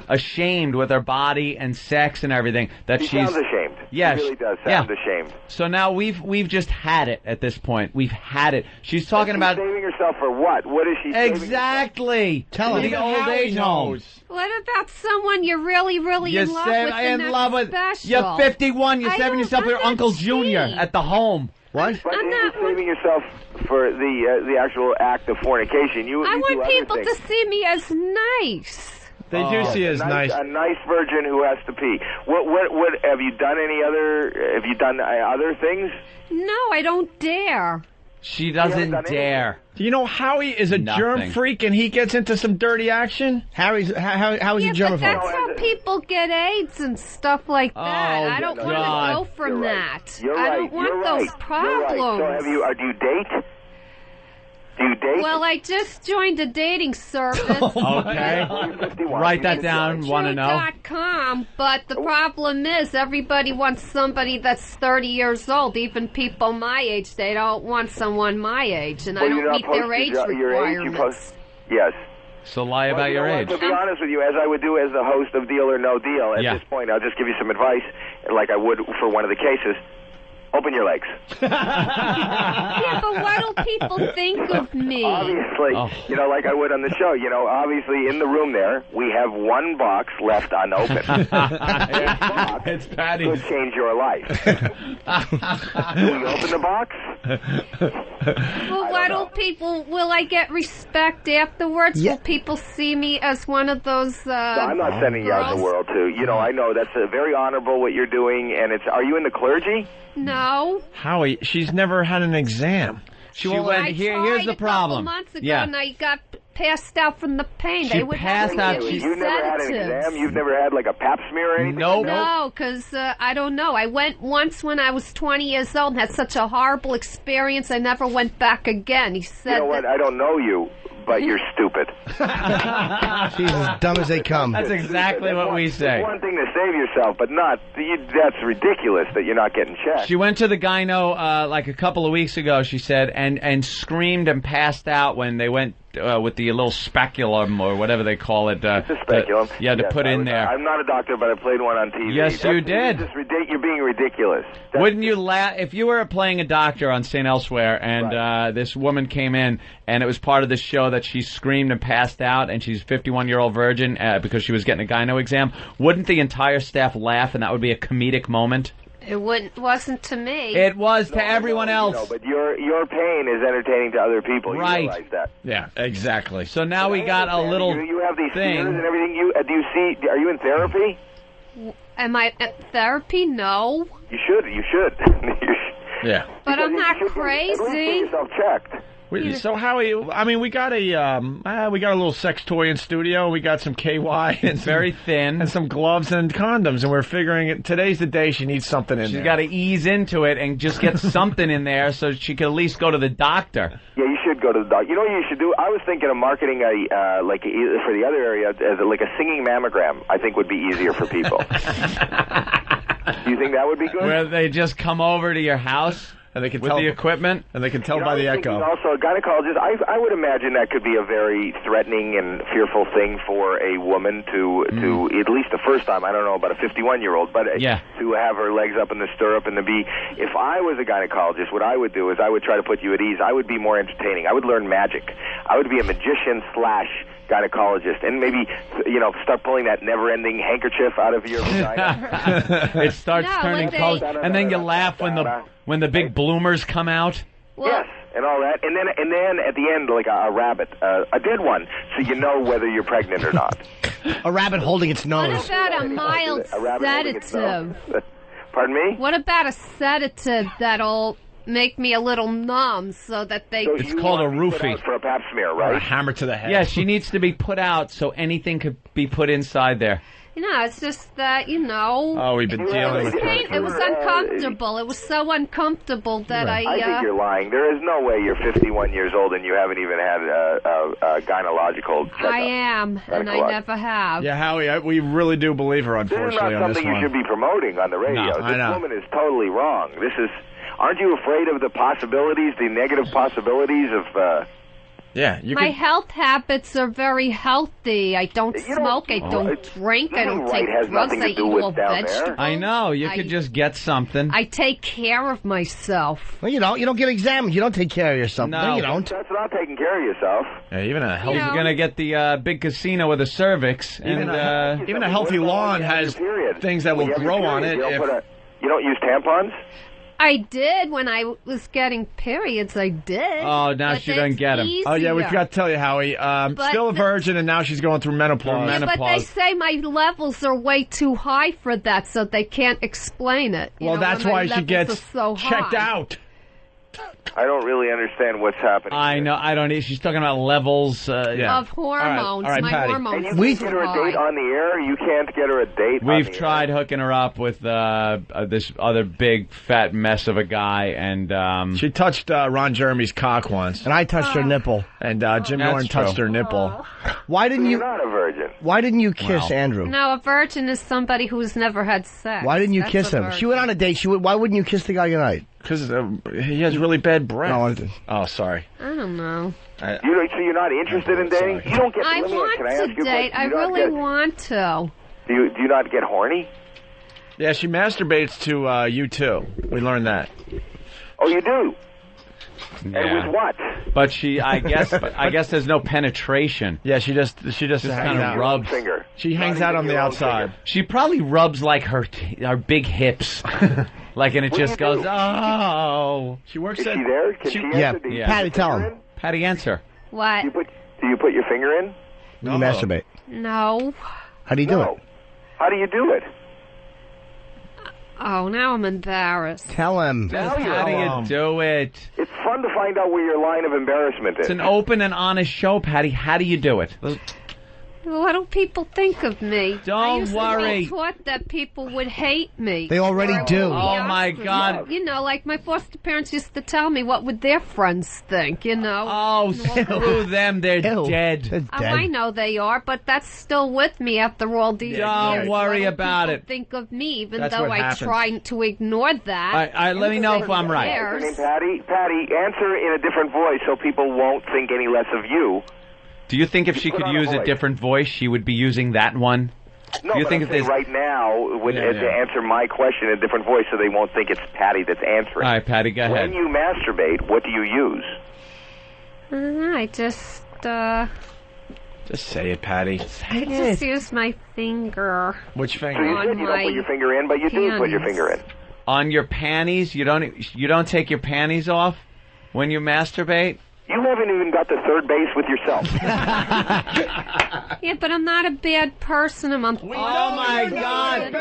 ashamed with her body and sex and everything that She she's sounds ashamed. Yeah, She really does sound ashamed. So now we've just had it at this point. We've had it. She's talking about saving herself for what? What is she saving exactly. Tell the her. old age home. What about someone you're really You in love said with? I and in that's love with. special? You're 51. You're I saving don't- yourself I'm with your not Uncle cheap. Junior at the home. What? But you're saving yourself for the actual act of fornication. You I do want other people things. to see me as nice. They do see as nice. A nice virgin who has to pee. What have you done any other? Have you done other things? No, I don't dare. She doesn't dare. Do you know Howie is a germ Nothing. freak and he gets into some dirty action? Howie's Yeah, a germaphobe. but that's how people get AIDS and stuff like that. I don't want God. to go from that. You're I right. don't want You're those right. problems. You're right. So do you date? Do you date? Well, I just joined a dating service. Okay. Write that down. Want to know? .com, but the problem is everybody wants somebody that's 30 years old. Even people my age, they don't want someone my age, and I Well, you're don't not meet their supposed age to- your age, you requirements. Yes. So lie about Well, you your know what, age. To be honest with you, as I would do as the host of Deal or No Deal, at Yeah. this point, I'll just give you some advice, like I would for one of the cases. Open your legs. Yeah, but what'll people think of me? Obviously, you know, like I would on the show. You know, obviously in the room there, we have one box left unopened. It's Patty. Could change your life. Do we open the box? Well, what'll people? Will I get respect afterwards? Will people see me as one of those? No, I'm not sending you out in the world to. You know, I know that's very honorable what you're doing, and it's. Are you in the clergy? No. Howie, she's never had an exam. She went. Here's the problem. A couple months ago, Yeah. and I got passed out from the pain. She They would passed have to out. give me You've never had an sedatives. exam? You've never had like a pap smear or anything? Nope. No, because I don't know. I went once when I was 20 years old and had such a horrible experience. I never went back again. He said You know what? I don't know you, but you're stupid. She's as dumb as they come. That's exactly what we say. It's one thing to save yourself, but not. That's ridiculous that you're not getting checked. She went to the gyno like a couple of weeks ago, she said, and screamed and passed out when they went with the little speculum or whatever they call it. It's a speculum. To put in there. I'm not a doctor, but I played one on TV. Yes, you did. You're being ridiculous. Wouldn't you laugh if you were playing a doctor on St. Elsewhere and this woman came in and it was part of the show that she screamed and passed out and she's a 51-year-old virgin because she was getting a gyno exam? Wouldn't the entire staff laugh and that would be a comedic moment? It wasn't to me. It was to everyone else. But your pain is entertaining to other people. You realize that. Yeah, exactly. So now we got a little You have these thing. fears and everything. Do you see? Are you in therapy? Am I at therapy? No. You should. Yeah. But I'm not crazy. At least get yourself checked. So Howie, I mean, we got a little sex toy in studio. We got some KY and very thin, and some gloves and condoms, and we're figuring today's the day she needs something in there. She's got to ease into it and just get something in there so she can at least go to the doctor. Yeah, you should go to the doctor. You know what you should do? I was thinking of marketing like for the other area as like a singing mammogram. I think would be easier for people. Do you think that would be good? Where they just come over to your house and they can with the equipment, and they can tell by the echo. Also, a gynecologist. I would imagine that could be a very threatening and fearful thing for a woman to at least the first time. I don't know about a 51-year-old, but to have her legs up in the stirrup and to be. If I was a gynecologist, what I would do is I would try to put you at ease. I would be more entertaining. I would learn magic. I would be a magician / gynecologist, and maybe start pulling that never-ending handkerchief out of your vagina. It starts turning cold, and then you laugh when the big bloomers come out. Yes, and all that, and then at the end, like a rabbit, a dead one, so you know whether you're pregnant or not. A rabbit holding its nose. What about a mild sedative? Pardon me? What about a sedative that'll make me a little numb so that they... It's called a roofie. For a pap smear, right? Or a hammer to the head. Yeah, she needs to be put out so anything could be put inside there. It's just that, Oh, we've been dealing with pain. It was uncomfortable. It was so uncomfortable that I think you're lying. There is no way you're 51 years old and you haven't even had a gynecological checkup. I am, and I never have. Yeah, Howie, we really do believe her, unfortunately, this is not something you should be promoting on the radio. No, I know. This woman is totally wrong. Aren't you afraid of the possibilities, the negative possibilities of... My health habits are very healthy. I don't smoke. I don't drink. I don't take drugs. I eat all vegetables. I know. You could just get something. I take care of myself. Well, you don't get examined. You don't take care of yourself. No, you don't. That's not taking care of yourself. Yeah, even a healthy... He's going to get the big casino with a cervix. Even a healthy lawn has things that will grow on it. You don't use tampons? I did when I was getting periods. I did. Oh, now she doesn't get them. Oh, yeah, we forgot to tell you, Howie. Still a virgin, and now she's going through menopause. Yeah, but they say my levels are way too high for that, so they can't explain it. Well, that's why she gets so checked out. I don't really understand what's happening. I know. I don't. She's talking about levels of hormones. All right, my Patty. hormones. And you can't get her a date on the air. You can't get her a date. We've tried hooking her up with this other big fat mess of a guy, and she touched Ron Jeremy's cock once, and I touched her nipple, and Jim Norton touched her nipple. Why didn't you? You're not a virgin. Why didn't you kiss Andrew? No, a virgin is somebody who's never had sex. Why didn't you kiss him? She went on a date. Why wouldn't you kiss the guy tonight? Because he has really bad breath. Oh, sorry. I don't know. So you're not interested in dating? You don't get. I want to date. I really want to. Do you not get horny? Yeah, she masturbates to you too. We learned that. Oh, you do. Yeah. And with what? But I guess there's no penetration. Yeah, she just kind of rubs. Finger. She hangs out on the outside. She probably rubs like her big hips. Like, and it just goes, oh. She works Is she there? Can she answer? Yeah. Patty, tell him. Patty, answer. What? Do you put your finger in? You masturbate. No. How do you do it? How do you do it? Oh, now I'm embarrassed. Tell him. How do you do it? It's fun to find out where your line of embarrassment is. It's an open and honest show, Patty. How do you do it? What do people think of me? Don't I worry. used to be taught that people would hate me. They already do. Oh, my God. Like my foster parents used to tell me what would their friends think, Oh, screw them. They're dead. I know they are, but that's still with me after all these years. Don't worry about it. Think of me, even That's though what I happens. try to ignore that. All right, let me know if I'm right. Patty, answer in a different voice so people won't think any less of you. Do you think if she Put could on a use a voice. different voice, she would be using that one? No, Do you but think I'm if saying right now, to answer my question in a different voice so they won't think it's Patty that's answering. All right, Patty, go ahead. When you masturbate, what do you use? I just Just say it, Patty. I just use my finger. Which So finger? you said you don't put your finger in, but you do put your finger in. On your panties? You don't take your panties off when you masturbate? You haven't even got to third base with yourself. Yeah, but I'm not a bad person. Oh my God,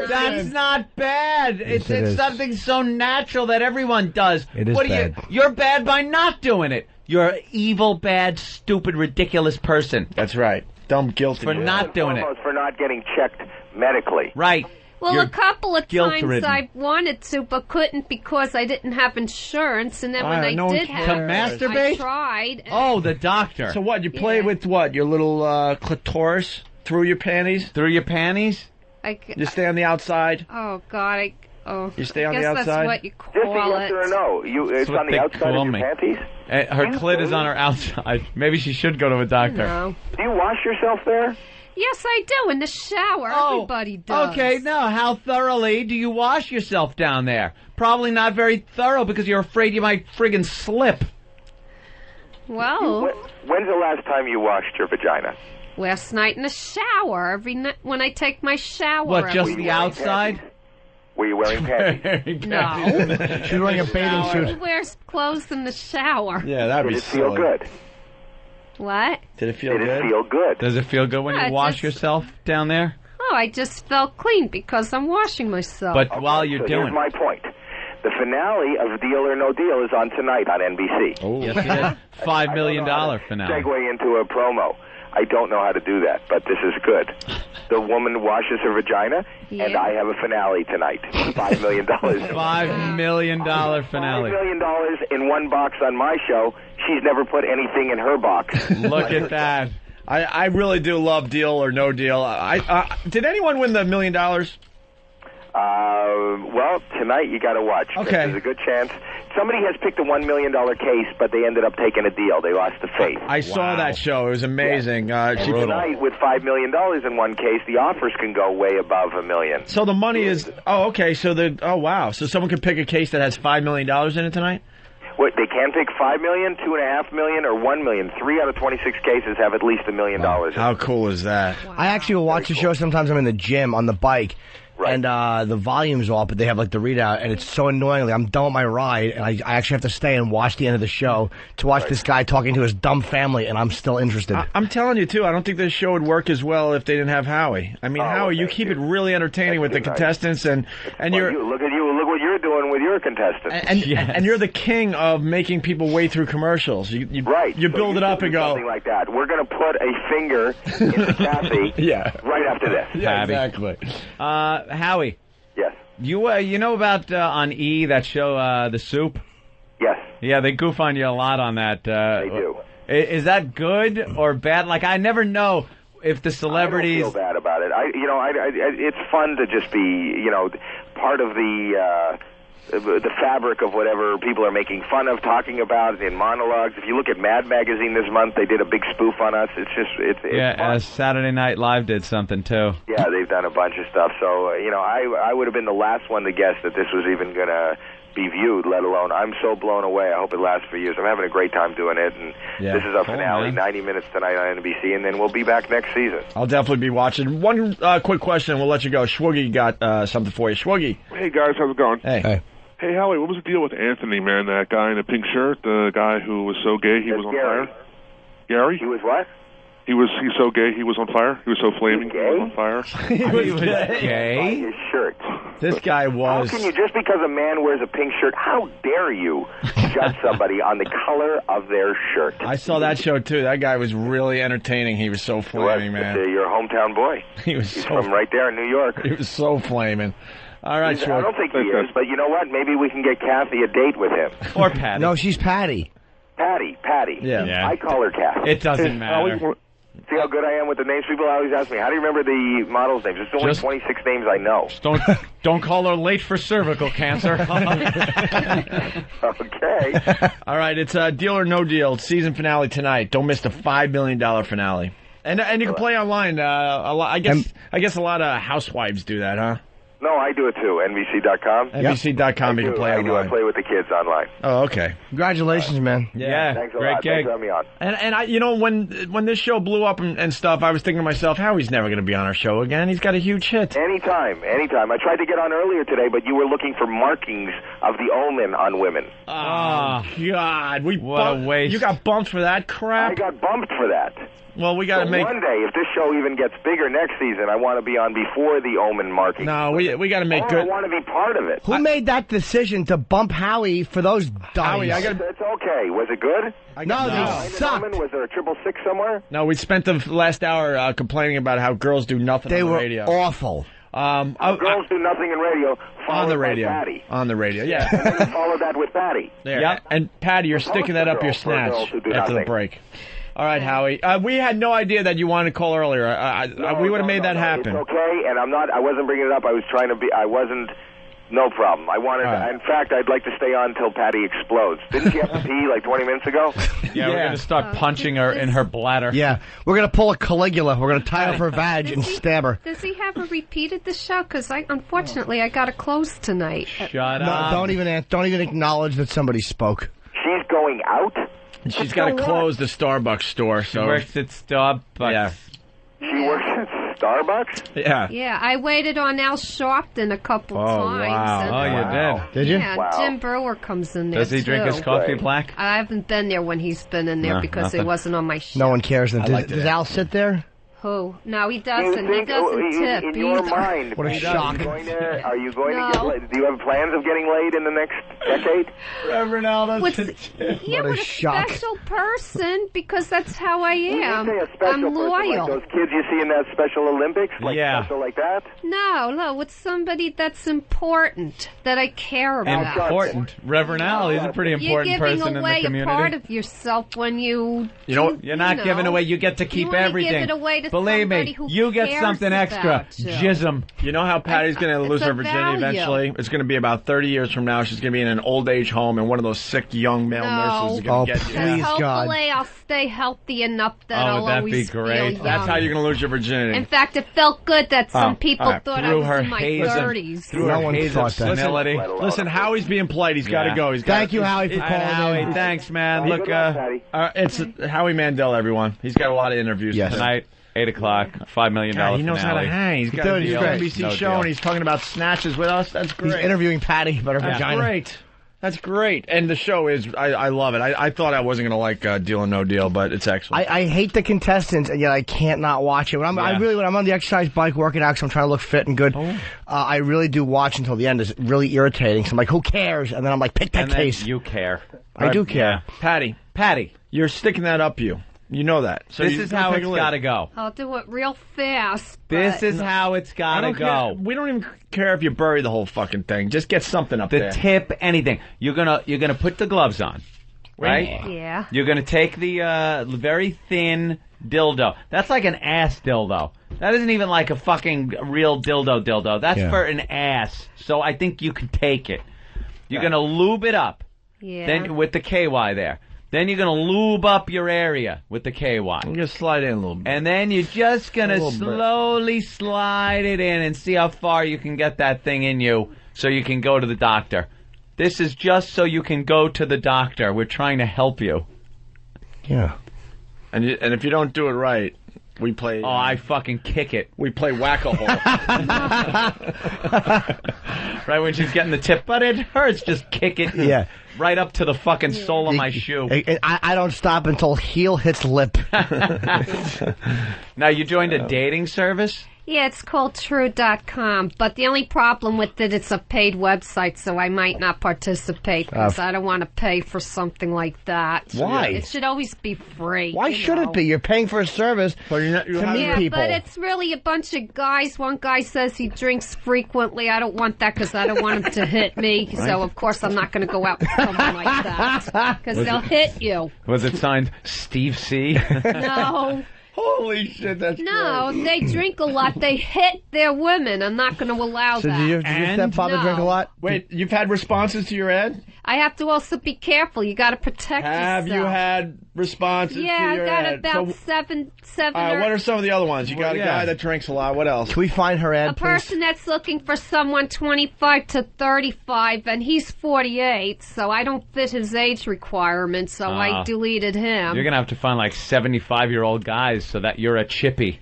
that's not bad. Yes, It's it is. something so natural that everyone does. It is what bad. You're bad by not doing it. You're an evil, bad, stupid, ridiculous person. That's right. Dumb, guilty. For not doing it. For not getting checked medically. Right. Well, You're a couple of times guilt-ridden. I wanted to, but couldn't because I didn't have insurance. And then when I did have To it, masturbate? I tried. Oh, the doctor. So what? You play with what? Your little clitoris through your panties? Through your panties? You stay on the outside? Oh God! You stay I on guess the outside? that's what you Just a call yes it. or a no. It's what on the they outside call of your me. panties? Her clit is on her outside. Maybe she should go to a doctor. No. Do you wash yourself there? Yes, I do. In the shower, everybody does. Okay, now, how thoroughly do you wash yourself down there? Probably not very thorough because you're afraid you might friggin' slip. Well, When's the last time you washed your vagina? last night in the shower. Every night when I take my shower. What, just every the outside? Were you wearing panties? No. She's wearing a bathing Who suit. wears clothes in the shower? Yeah, that'd be Did it feel silly. good? What? Did it feel Did good? it feel good? Does it feel good when Yeah, you it wash just- yourself down there? Oh, I just felt clean because I'm washing myself. But while you're So doing here's my point. The finale of Deal or No Deal is on tonight on NBC. Oh, yes, it is. $5 million finale. Segue into a promo. I don't know how to do that, but this is good. The woman washes her vagina, and I have a finale tonight. $5 million. $5 million finale. $5 million in one box on my show. She's never put anything in her box. Look at that. I really do love Deal or No Deal. Did anyone win the $1 million? Well, tonight you got to watch. Okay. There's a good chance. Somebody has picked a $1 million case, but they ended up taking a deal. They lost the faith. I saw that show. It was amazing. And tonight, with $5 million in one case, the offers can go way above $1 million. So the money is. Oh, okay. So wow. So someone could pick a case that has $5 million in it tonight. What, they can pick $5 million, $2.5 million, or $1 million. 3 out of 26 cases have at least $1 million. How cool is that? I actually will watch the show sometimes. I'm in the gym on the bike. And the volume's off, but they have like the readout, and it's so annoying. Like, I'm done with my ride, and I actually have to stay and watch the end of the show to watch this guy talking to his dumb family, and I'm still interested. I'm telling you too. I don't think this show would work as well if they didn't have Howie. I mean, Howie, you keep it really entertaining with the contestants, and you're. Look at you. Look what you're doing with your contestants. And you're the king of making people wade through commercials. You build it up and go. Something like that. We're going to put a finger into Kathy right after this. Yeah, exactly. Howie. Yes. You know about on E, that show, The Soup? Yes. Yeah, they goof on you a lot on that. They do. Is that good or bad? Like, I never know if the celebrities. I don't feel bad about it. It's fun to just be, part of the fabric of whatever people are making fun of, talking about in monologues. If you look at Mad Magazine this month, they did a big spoof on us. It's fun. Saturday Night Live did something too. Yeah, they've done a bunch of stuff. So, I would have been the last one to guess that this was even going to be viewed, let alone I'm so blown away. I hope it lasts for years. I'm having a great time doing it, and this is our finale, man. 90 minutes tonight on NBC, and then we'll be back next season. I'll definitely be watching. One quick question, and we'll let you go. Schwoogie got something for you. Schwoogie. Hey, guys, how's it going? Hey. Hey, Howie, what was the deal with Anthony, man? That guy in the pink shirt, the guy who was so gay he was on Gary. fire? Gary? He was what? He's so gay he was on fire? He was so flaming he was on fire? He was gay? His shirt. This guy was. How can you, just because a man wears a pink shirt, how dare you judge somebody on the color of their shirt? I saw that show too. That guy was really entertaining. He was so flaming, man. Your hometown boy. He's from right there in New York. He was so flaming. All right, I don't think he is, but you know what? Maybe we can get Kathy a date with him. Or Patty. No, she's Patty. Patty. Yeah. I call her Kathy. It doesn't matter. See how good I am with the names? People always ask me, how do you remember the models' names? There's only 26 names I know. Don't call her late for cervical cancer. Okay. All right, it's Deal or No Deal. Season finale tonight. Don't miss the $5 million finale. And you can play online. I guess a lot of housewives do that, huh? No, I do it too. NBC.com. NBC.com. You can play online. I play with the kids online. Oh, okay. Congratulations, man. Yeah, Thanks a great lot. gig. Thanks for having me on. And I, when this show blew up and stuff, I was thinking to myself, Howie's never going to be on our show again. He's got a huge hit. Anytime. I tried to get on earlier today, but you were looking for markings of the omen on women. Oh, God. What a waste. You got bumped for that crap? I got bumped for that. Well, we got to make... One day, if this show even gets bigger next season, I want to be on before the omen marking. No, we got to make good... I want to be part of it. Who made that decision to bump Howie for those dummies? It's okay. Was it good? No, they sucked. Was there a 666 somewhere? No, we spent the last hour complaining about how girls do nothing They on the were radio. awful. Girls do nothing in radio. On the radio. By Patty. On the radio, yeah. And then follow that with Patty. There. Yep. And Patty, you're sticking that up your snatch after the break. All right, Howie. We had no idea that you wanted to call earlier. We would have made that happen. It's okay, and I wasn't bringing it up. I was trying to be. I wasn't. No problem. I wanted. In fact, I'd like to stay on until Patty explodes. Didn't she have to pee like 20 minutes ago? Yeah, we're going to start punching her in her bladder. Yeah, we're going to pull a Caligula. We're going to tie her for vag and stab her. Does he have her repeated the show? Because unfortunately, I got to close tonight. Shut up. Don't even acknowledge that somebody spoke. She's going out. She's got to close the Starbucks store. So she works at Starbucks. Yeah. She works at Starbucks? Yeah. Yeah, I waited on Al Sharpton a couple times. Wow. And, you did? Did you? Yeah, Jim Brewer comes in there, Does he drink too. his coffee black? I haven't been there when he's been in there because nothing. he wasn't on my show. No one cares. Does Al sit there? Who? No, he doesn't. Do you think, he doesn't tip in your either. mind, What a shock. Are you going to get laid? Do you have plans of getting laid in the next decade? Reverend Al, With a special person, because that's how I am. When you say a special I'm person, loyal. like those kids you see in that Special Olympics? Like special like that? No, it's somebody that's important, that I care about. Important. Reverend Al, he's a pretty important person in the You're giving away a part community. of yourself when you... You're not giving away. You get to keep you wanna everything. Give it away to Believe somebody me, who you get cares something extra. about you. Jism. You know how Patty's going to lose It's her a virginity value. eventually? It's going to be about 30 years from now. She's going to be in an old age home, and one of those sick young male nurses is going to get you. Please, God. Hopefully I'll stay healthy enough that I'll that'd always be great. feel young. That's how you're going to lose your virginity. In fact, it felt good that some people all right. thought I Through was her in my haze of- 30s. Through her haze of senility. Listen, Howie's being polite. He's got to go. Thank you, Howie, for calling Howie, in. thanks, man. Good Look, luck, Patty. It's Howie Mandel, everyone. He's got a lot of interviews tonight, 8 o'clock, $5 million God, he knows how to finale. hang. He's got Dude, a he's NBC great. show, No and he's talking about snatches with us. That's great. He's interviewing Patty about her That's vagina. great. That's great. And the show is, I love it. I thought I wasn't going to like Deal or No Deal, but it's excellent. I hate the contestants, and yet I can't not watch it. When I'm on the exercise bike working out because I'm trying to look fit and good, I really do watch until the end. It's really irritating. So I'm like, who cares? And then I'm like, pick that And then case. you care. I do care. Patty, you're sticking that up you. You know that. So This is how it's got to go. I'll do it real fast. This is how it's got to go. We don't even care if you bury the whole fucking thing. Just get something up The there. tip, anything. You're gonna put the gloves on, right? Yeah. You're gonna take the very thin dildo. That's like an ass dildo. That isn't even like a fucking real dildo. That's for an ass. So I think you can take it. You're gonna lube it up. Yeah. Then with the KY there. Then you're going to lube up your area with the KY. I'm going to slide in a little bit. And then you're just going to slowly slide it in and see how far you can get that thing in you so you can go to the doctor. This is just so you can go to the doctor. We're trying to help you. Yeah. And if you don't do it right, we play... Oh, I fucking kick it. We play whack-a-hole. Right when she's getting the tip. But it hurts. Just kick it. Yeah. Right up to the fucking sole of my shoe. I don't stop until heel hits lip. Now, you joined a dating service? Yeah, it's called True.com, but the only problem with it, it's a paid website, so I might not participate because I don't want to pay for something like that. Why? It should always be free. Why should it be? You're paying for a service to meet people. But it's really a bunch of guys. One guy says he drinks frequently. I don't want that because I don't want him to hit me. Right. So, of course, I'm not going to go out with someone like that because they'll hit you. Was it signed Steve C? No. Holy shit, that's No, they drink a lot. They hit their women. I'm not going to allow that. Did your stepfather drink a lot? Wait, you've had responses to your ad? I have to also be careful. You got to protect yourself. Have you had responses to Yeah, your I got ad? about seven. What are some of the other ones? You got a guy that drinks a lot. What else? Can we find her ad, A person that's looking for someone 25 to 35, and he's 48, so I don't fit his age requirement, so I deleted him. You're going to have to find like 75-year-old guys so that you're a chippy.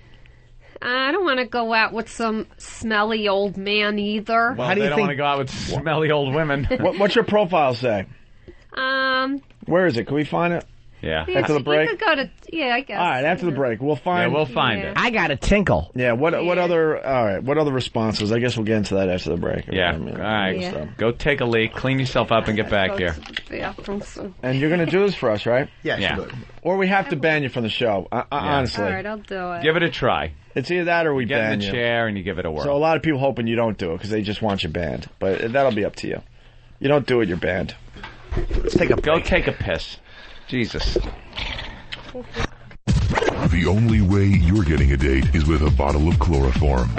I don't want to go out with some smelly old man either. Well, they don't want to go out with smelly old women. What's your profile say? Where is it? Can we find it? Yeah. After the break? You could go to, I guess. All right, after the break. We'll find it. I got a tinkle. Yeah, what other responses? I guess we'll get into that after the break. Yeah. All right. Go take a leak, clean yourself up, and get back here. And you're going to do this for us, right? Yeah. Or we have to ban you from the show, honestly. All right, I'll do it. Give it a try. It's either that or we get ban in the you. chair and you give it a whirl. So a lot of people hoping you don't do it because they just want you banned. But that'll be up to you. You don't do it, you're banned. Let's take a break. Go take a piss. Jesus. The only way you're getting a date is with a bottle of chloroform.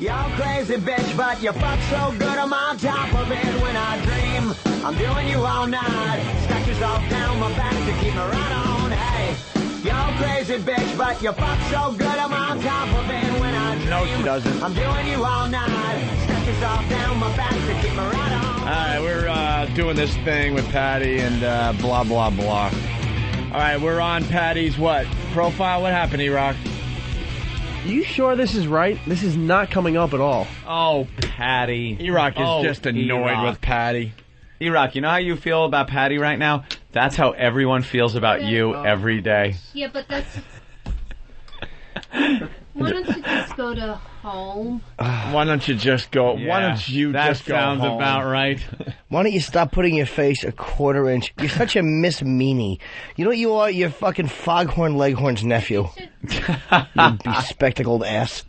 Y'all crazy bitch, but you fuck so good I'm on top of it when I dream. I'm doing you all night. Stack yourself down my back to keep me right on. Hey, y'all crazy bitch, but you fuck so good I'm on top of it when I dream. No, she doesn't. I'm doing you all night. Stack yourself down my back to keep me right on. All right, we're doing this thing with Patty and blah, blah, blah. All right, we're on Patty's what? Profile? What happened, E-Rock? You sure this is right? This is not coming up at all. Oh, Patty. E-Rock is just annoyed with Patty. E-Rock, you know how you feel about Patty right now? That's how everyone feels about you every day. Yeah, but that's... Why don't you just go to home? Why don't you just go? Yeah, why don't you just go home? That sounds about right. Why don't you stop putting your face a quarter inch? You're such a Miss Meanie. You know what you are? You're fucking Foghorn Leghorn's nephew. You bespectacled ass.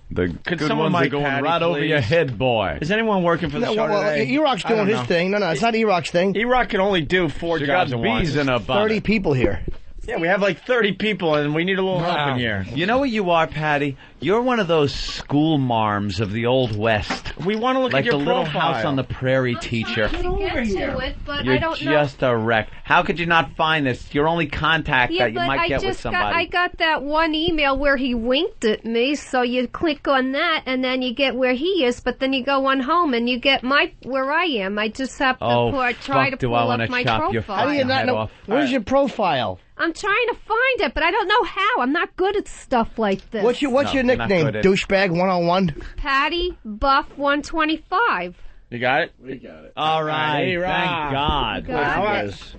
The Could good someone ones mic are going Patty, right over please? your head, boy. Is anyone working for the show today? E-Rock's I doing don't his know. thing. No, it's not E-Rock's thing. E-Rock can only do 4 jobs got at once. bees in a bonnet. 30 people here. Yeah, we have like 30 people, and we need a little help in here. You know what you are, Patty? You're one of those school marms of the Old West. We want to look like at your the little profile. house on the prairie teacher. Get to it, but You're I don't know. just a wreck. How could you not find this? Your only contact that you might get with somebody. I got that one email where he winked at me, so you click on that, and then you get where he is, but then you go on home, and you get where I am. I just have to try to pull up my profile. How do you not know? Where's your profile? I'm trying to find it, but I don't know how. I'm not good at stuff like this. What's your nickname? Douchebag 101? Patty Buff 125. You got it? We got it. All right. Hey, thank God. All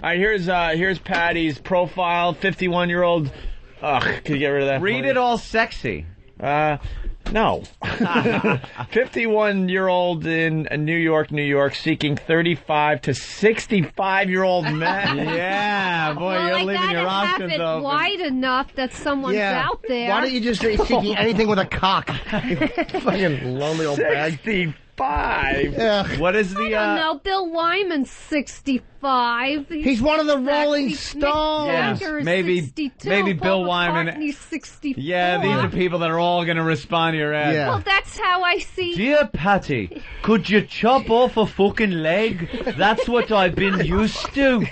right, here's Patty's profile. 51-year-old. Ugh, can you get rid of that? Read it all sexy. No. 51-year-old in New York, seeking 35 to 65-year-old men. Yeah, boy, you're leaving your options have it open. wide enough that someone's out there. Why don't you just say seeking anything with a cock? You fucking lonely old bag. 65. What is the... I don't know. Bill Wyman's 65. He's one of the Rolling Stones. Jagger is maybe 62. maybe Bill Paul Wyman. McCartney's 64. Yeah, these are people that are all going to respond to your ad. Yeah. Well, that's how I see. Dear Patty, could you chop off a fucking leg? That's what I've been used to.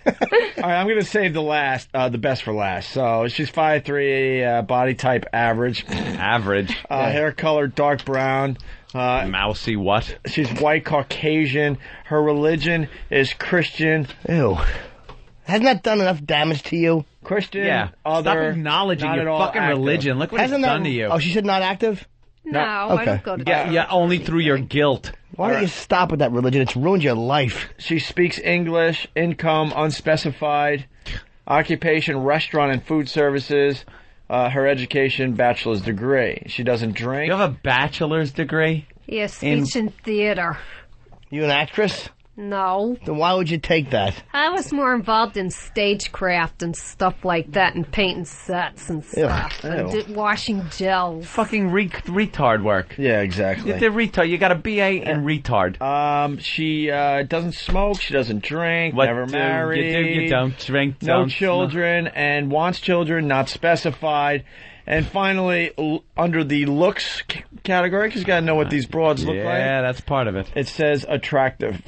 All right, I'm going to save the best for last. So she's 5'3", body type average. Average. Hair color dark brown. Mousy what? She's white Caucasian. Her religion is Christian. Ew. Hasn't that done enough damage to you? Christian, Yeah. other, Stop acknowledging not your at all fucking active. religion. Look what it's done to you. Oh, she said not active? No, I don't go to that. Yeah, only through your guilt. Why don't you stop with that religion? It's ruined your life. She speaks English. Income unspecified. Occupation restaurant and food services. Her education bachelor's degree. She doesn't drink. You have a bachelor's degree? Yeah, speech and theater. You an actress? No. Then why would you take that? I was more involved in stagecraft and stuff like that, and painting sets and stuff, and washing gels. Fucking retard work. Yeah, exactly. The retard. You got a BA in retard. She doesn't smoke. She doesn't drink. Never married. You don't drink. No children, and wants children, not specified. And finally, under the looks category, because you got to know what these broads look like. Yeah, that's part of it. It says attractive.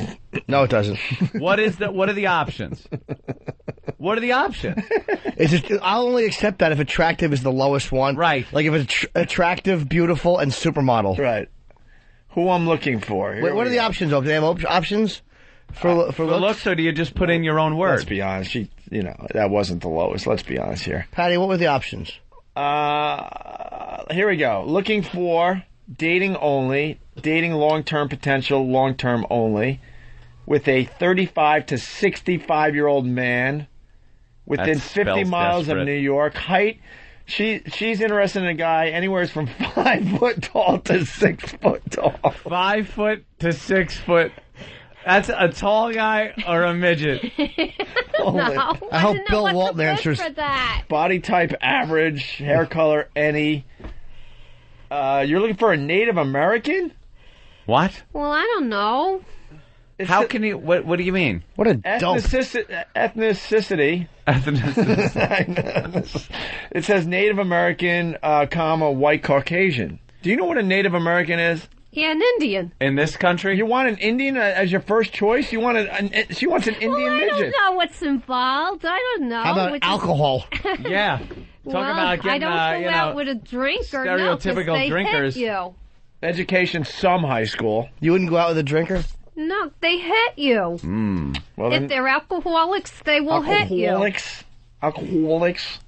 No, it doesn't. What are the options? What are the options? I'll only accept that if attractive is the lowest one. Right. Like if it's attractive, beautiful, and supermodel. Right. Who I'm looking for. Wait, what are the options? Do they have options for looks? Or do you just put in your own word? Let's be honest. That wasn't the lowest. Let's be honest here. Patty, what were the options? Here we go. Looking for dating only, dating long-term potential, long-term only, with a 35 to 65-year-old man within 50 miles of New York. Height, she's interested in a guy anywhere from 5 foot tall to 6 foot tall. 5 foot to 6 foot. That's a tall guy or a midget? No, I hope Bill what's Walton the bid answers. for that. Body type average, hair color any. You're looking for a Native American? What? Well, I don't know. How can you? What do you mean? What a dope. Ethnicity. It says Native American, white Caucasian. Do you know what a Native American is? Yeah, an Indian. In this country? You want an Indian as your first choice? She wants an Indian midget. I don't know what's involved. I don't know. How about alcohol? Yeah. About getting, I don't go out with a drink or stereotypical they drinkers. Hit you. Education, some high school. You wouldn't go out with a drinker? No, they hit you. Well, if they're alcoholics, they will hit you. Alcoholics.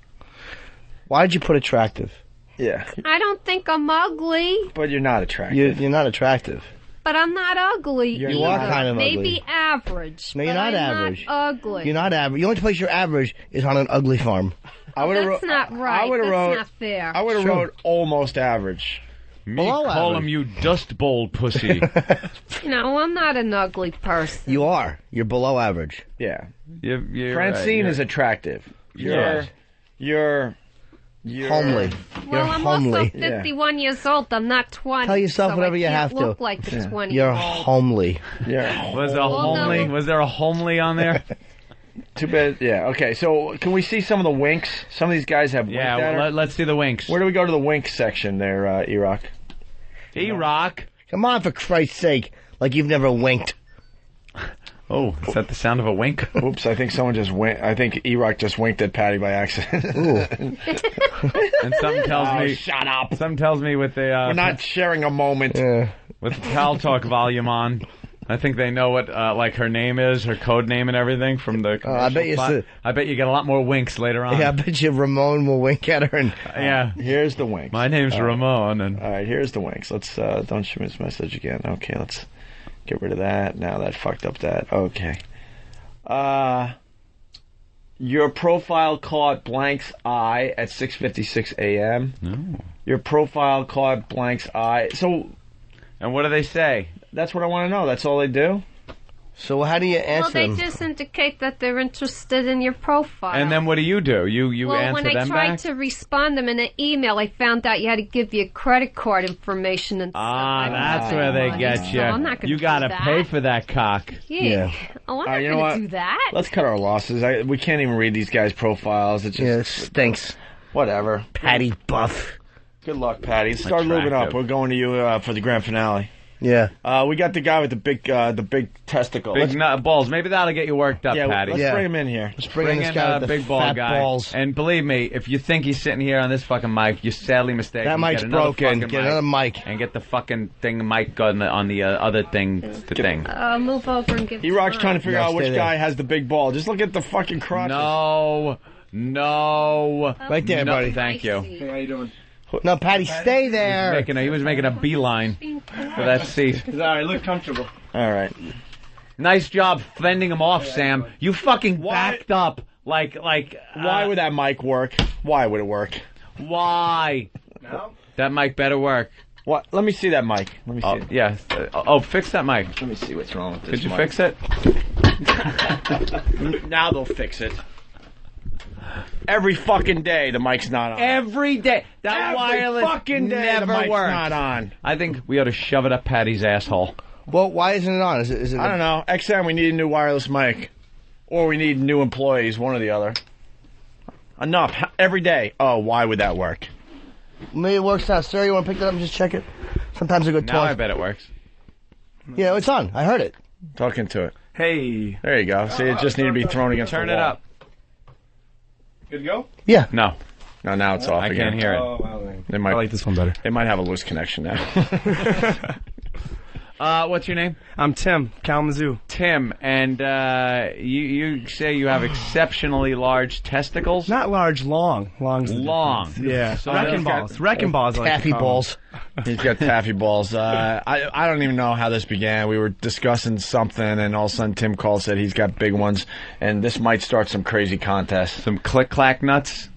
Why'd you put attractive? Yeah. I don't think I'm ugly. But you're not attractive. You're not attractive. But I'm not ugly. You are kind of ugly. Maybe average. No, you're not average. Not ugly. You're not average. The only place you're average is on an ugly farm. That's not right. That's not fair. I would have wrote almost average. Me call him you dust bowl pussy. No, I'm not an ugly person. You are. You're below average. Yeah. You're Francine is attractive. You're homely. Well, I'm also 51 years old. I'm not 20. Tell yourself so whatever you have to. Look like a 20. You're homely. Was there a homely on there? Too bad. Yeah. Okay. So can we see some of the winks? Some of these guys have. Yeah. Let's see the winks. Where do we go to the wink section there, E-Rock? E-Rock. Come on, for Christ's sake! Like you've never winked. Oh, is that the sound of a wink? Oops, I think someone just winked. I think E-Rock just winked at Patty by accident. Ooh. And something tells me... Shut up. Something tells me with the... We're not sharing a moment. With the Pal Talk volume on. I think they know what, her name is, her code name and everything from the commercial I bet you get a lot more winks later on. Yeah, I bet you Ramon will wink at her. And yeah. Here's the winks. My name's Ramon. And all right, here's the winks. Let's, don't shoot this message again. Okay, let's get rid of that. Now that fucked up that. Okay. Your profile caught blank's eye at 6:56 a.m. No. Your profile caught blank's eye. So... And what do they say? That's what I want to know. That's all they do? So how do you answer them? Well, they just indicate that they're interested in your profile. And then what do? You answer them back? Well, when I tried to respond them in an email, I found out you had to give your credit card information and stuff. That's where they get you. So I'm not going to You got to pay for that cock. Yeah. Oh, I'm not going to do that. Let's cut our losses. We can't even read these guys' profiles. It just it stinks. Whatever. Patty Buff. Good luck, Patty. Start lubing up. We're going to you for the grand finale. Yeah. We got the guy with the big testicle. Big balls. Maybe that'll get you worked up, Patty. Let's bring him in here. Let's bring in this guy with the big ball fat guy. balls. And believe me, if you think he's sitting here on this fucking mic, you're sadly mistaken. That mic's broken. Get another mic. And get the fucking mic on the other thing. Thing. Move over and give. E-Rock's trying to figure out which guy has the big ball. Just look at the fucking crotches. No. Right there, buddy. Thank you. Hey, how you doing? No, Patty, stay there. He was making a beeline for that seat. All right, look comfortable. All right. Nice job fending him off, Sam. You fucking backed up like. Why would that mic work? Why would it work? Why? No. That mic better work. What? Let me see that mic. Let me see it. Yeah. Fix that mic. Let me see what's wrong with this Could you mic. fix it? Now they'll fix it. Every fucking day the mic's not on. Every day. That Every wireless fucking day never the mic's works. not on. I think we ought to shove it up Patty's asshole. Well, why isn't it on? Is it I don't know. XM, we need a new wireless mic. Or we need new employees, one or the other. Enough. Every day. Oh, why would that work? Maybe it works now. Sir, you want to pick that up and just check it? Sometimes a good Now talk. I bet it works. Yeah, it's on. I heard it. Talking to it. Hey. There you go. See, it just needed to be thrown against Turn the it wall. up. Good to go? Yeah. No. No, now it's off I again. can't hear it. Oh, well, then. They might, I like this one better. They might have a loose connection now. What's your name? I'm Tim Kalamazoo. Tim, and you say you have exceptionally large testicles? Not large, long. Long. Yeah. So Wrecking balls. Wrecking balls. I like to Taffy call balls. He's got taffy balls. I don't even know how this began. We were discussing something, and all of a sudden Tim called, said he's got big ones, and this might start some crazy contest. Some click-clack nuts?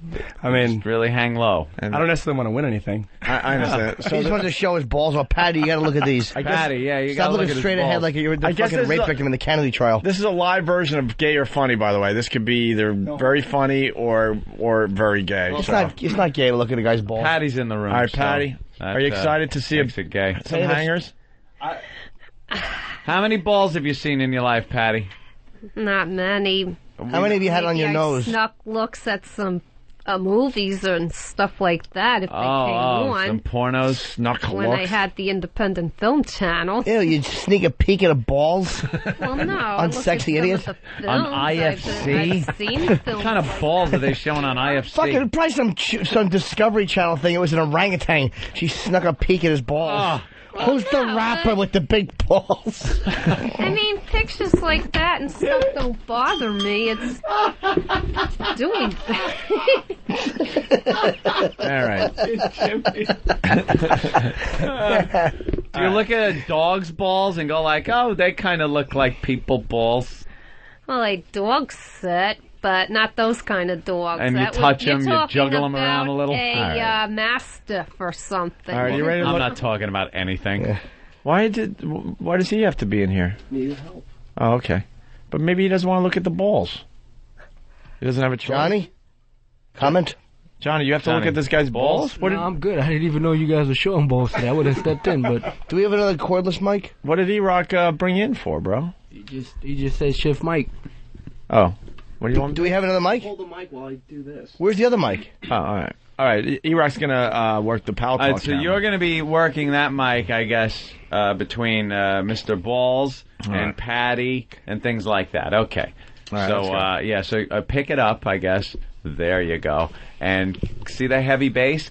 I mean, Just really hang low. I don't necessarily want to win anything. I understand. He just wanted to show his balls. Well, Patty, you got to look at these. Patty, yeah, you Stop got to look looking at his straight balls. ahead like you're the I guess fucking this rape is a- victim in the Kennedy trial. This is a live version of Gay or Funny, by the way. This could be either very funny or very gay. It's not gay to look at a guy's balls. Patty's in the room. All right, so Patty, that, are you excited to see makes it gay? some hangers? How many balls have you seen in your life, Patty? Not many. How many have you had on your Maybe nose? I snuck looks at some movies and stuff like that if they came on. Some pornos. Snuck when I had the Independent Film Channel. Ew, you'd sneak a peek at the balls? Well, no. On Sexy Idiot? On IFC? I've seen What films. kind of balls are they showing on IFC? Fucking probably some Discovery Channel thing. It was an orangutan. She snuck a peek at his balls. Who's the rapper with the big balls? I mean, pictures like that and stuff don't bother me. It's doing All right. Do you look at a dog's balls and go like, oh, they kind of look like people balls? Well, like dog sit, but not those kind of dogs. And you That touch you're them, you talking juggle them around a little? A All right. mastiff or something. All right, you ready to I'm look? not talking about anything. Yeah. Why does he have to be in here? Need help. Oh, okay. But maybe he doesn't want to look at the balls. He doesn't have a choice. Johnny? Comment? Johnny, you have to look Johnny, at this guy's balls? What did, I'm good. I didn't even know you guys were showing balls today. I would have stepped in, but Do we have another cordless mic? what did E-Rock bring you in for, bro? he just said shift mic. Oh. What do you want? Do we have another mic? Hold the mic while I do this. Where's the other mic? Oh, all right. All right. E-Rock's going to work the Pal Talk All right, so camera. you're going to be working that mic, I guess, between Mr. Balls and right. Patty and things like that. Okay. All right, let's go. So pick it up, I guess. There you go. And see the heavy bass?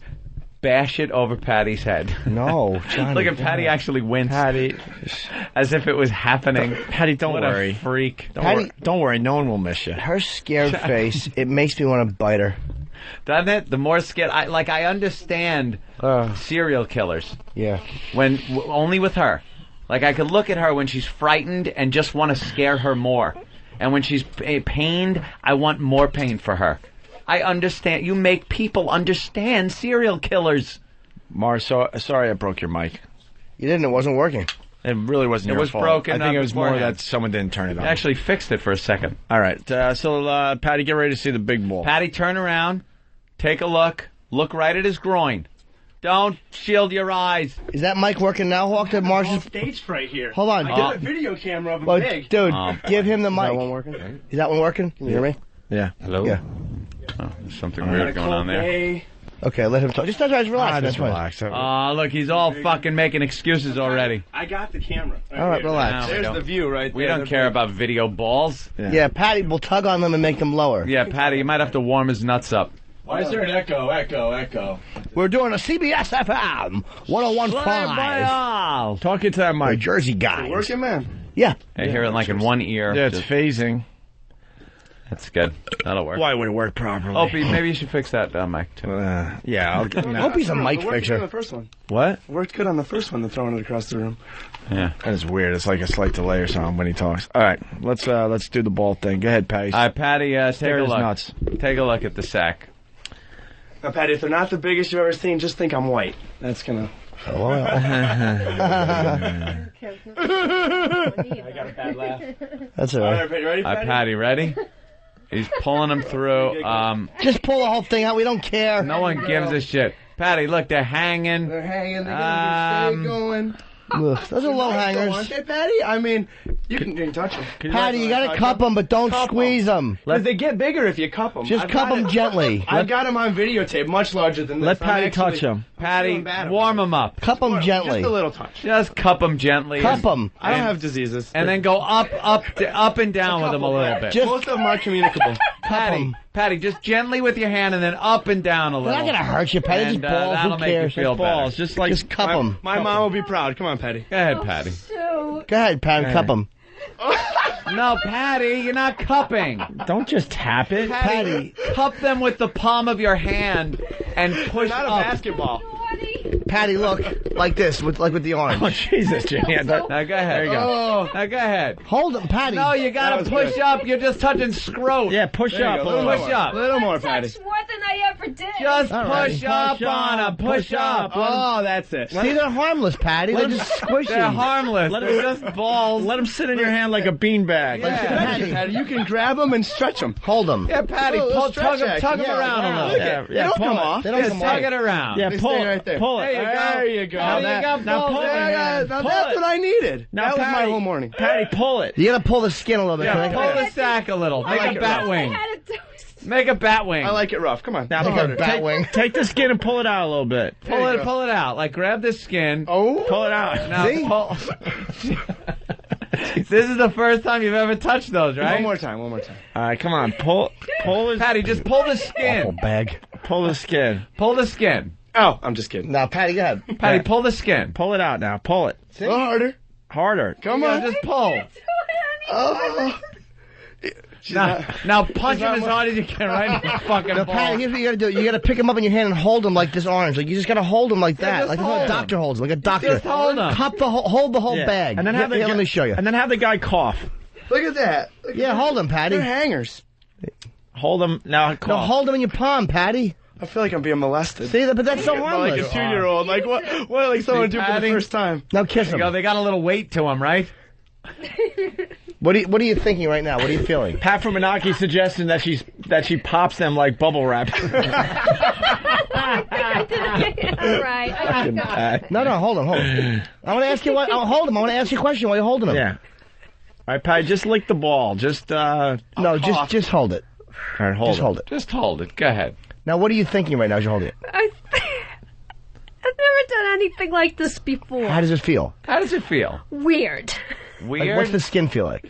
Bash it over Patty's head. No, Johnny. Look at Patty actually winced. Patty. As if it was happening. Patty, don't What worry. a freak. Don't worry. No one will miss you. Her scared face, it makes me want to bite her. Doesn't it? The more scared... I understand serial killers. Yeah. Only with her. Like, I could look at her when she's frightened and just want to scare her more. And when she's pained, I want more pain for her. I understand. You make people understand serial killers. Mars, sorry I broke your mic. You didn't. It wasn't working. It really wasn't It your was fault. broken I think it was more beforehand. that someone didn't turn it on. I actually fixed it for a second. All right. So, Patty, get ready to see the big ball. Patty, turn around. Take a look. Look right at his groin. Don't shield your eyes. Is that mic working now, Hawk? That Marsh's... Stage fright here. Hold on. I got a video camera of him Well, big. dude, give him the mic. Is that one working? Is that one working? Can you hear me? Yeah. Hello? Yeah. Oh, there's something weird going on there. Okay, let him talk. Just relax. That's Just fine. relax. Look, he's all fucking making excuses already. I got the camera. All right, relax. No, we There's don't. the view right We there. don't care about video balls. Yeah, Patty will tug on them and make them lower. Yeah, Patty, you might have to warm his nuts up. Why is there an echo? We're doing a CBS FM 101.5. Talk into that My mic. Jersey guys. Working, man. Yeah. I hear it like in one ear. Yeah, it's Just- phasing. That's good. That'll work. Why would it work properly? Opie, maybe you should fix that mic too. Yeah, I'll get Opie's a mic It worked good on fixer. the first one. What? It worked good on the first one, throwing it across the room. Yeah. That is weird. It's like a slight delay or something when he talks. All right, let's do the ball thing. Go ahead, Patty. All right, Patty, take Stare a at his look. nuts. Take a look at the sack. Now, Patty, if they're not the biggest you've ever seen, just think I'm white. That's gonna... Oh, well. I got a bad laugh. That's all right. All right, ready, Patty? Patty, ready? He's pulling them through. Just pull the whole thing out. We don't care. No one gives a shit. Patty, look, they're hanging. They're hanging. They're gonna be going. Those are low hangers. Aren't they, Patty? I mean, you can touch them. Patty, you gotta cup them, but don't squeeze them. Because they get bigger if you cup them. Just cup them gently. I've got them on videotape, much larger than this. Let Patty touch them. Patty, warm them up. Cup them gently. Just a little touch. Just cup them gently. Cup them. I don't have diseases. And then go up and down with them a little bit. Most of them are communicable. Patty, just gently with your hand and then up and down a little. They're not gonna hurt you, Patty. And, Just balls. that'll Who make cares? you feel balls. better. Just cup them. My mom will be proud. Come on, Patty. Go ahead, Patty. Go ahead, Patty. Cup them. No, Patty, you're not cupping. Don't just tap it. Patty, cup them with the palm of your hand and push Not up. a basketball. Patty, look, like this, with the orange. Oh, Jesus, Jimmy. Now go ahead. There you go. Now go ahead. Hold them, Patty. No, you gotta push up. You're just touching scrot. Yeah, push There you up. go. A Push up. A little more, Patty. That's more than I ever did. Just All right. push up on them. Push up. Oh, that's it. See, they're harmless, Patty. They're just squishy. They're harmless. They're just balls. Let them sit in your hand like a beanbag. Patty, you can grab them and stretch them. Hold them. Yeah, Patty, tug them around a little. They don't come off. They don't Just come tug off. it around. Yeah, They pull stay it. right there. Pull it. There you go. Now pull it. Now that's what I needed. That was my whole morning. Patty, pull it. You gotta pull the skin a little bit. Yeah, Patty. pull the sack a little. Make like a it bat rough. wing. Make a bat wing. I like it rough. Come on. Now, Like a bat wing. take the skin and pull it out a little bit. Pull it out. Like grab the skin. Oh. Pull it out. Now pull. This is the first time you've ever touched those, right? One more time. One more time. All right, come on. Pull his... Patty, just pull the skin. Awful bag. Pull the skin. Pull the skin. Oh, I'm just kidding. Now, Patty, go ahead. Patty, pull the skin. Pull it out now. Pull it. A little harder. Harder. Come Yeah, on. just pull. Oh. Now punch him as hard as you can right in the fucking Now, ball. Patty, here's what you gotta do. You gotta pick them up in your hand and hold them like this orange. Like you just gotta hold them like that. just Like hold a 'em. doctor holds them. Like a doctor. Just hold 'em. Cup hold the whole Yeah. bag. And then have Here, let me show you. And then have the guy cough. Look at that. Look Yeah, at hold them, Patty. They're hangers. Hold him now. No, Cough. hold them in your palm, Patty. I feel like I'm being molested. See, but that's so Like harmless. a 2-year-old. Like what? What? Like someone do for the Patty? first time. Now kiss There you go. them. They got a little weight to them, right? What are you thinking right now? What are you feeling? Pat Fumanaki suggesting that she pops them like bubble wrap. Right. No, hold them. I want to ask you what. Hold them. I want to ask you a question while you're holding them. Yeah. All right, Patty, just lick the ball. Just No, just hold it. All right, hold Just it. hold it. Just hold it. Go ahead. Now, what are you thinking right now as you're holding it? I've never done anything like this before. How does it feel? How does it feel? Weird. Weird. Like, what's the skin feel like?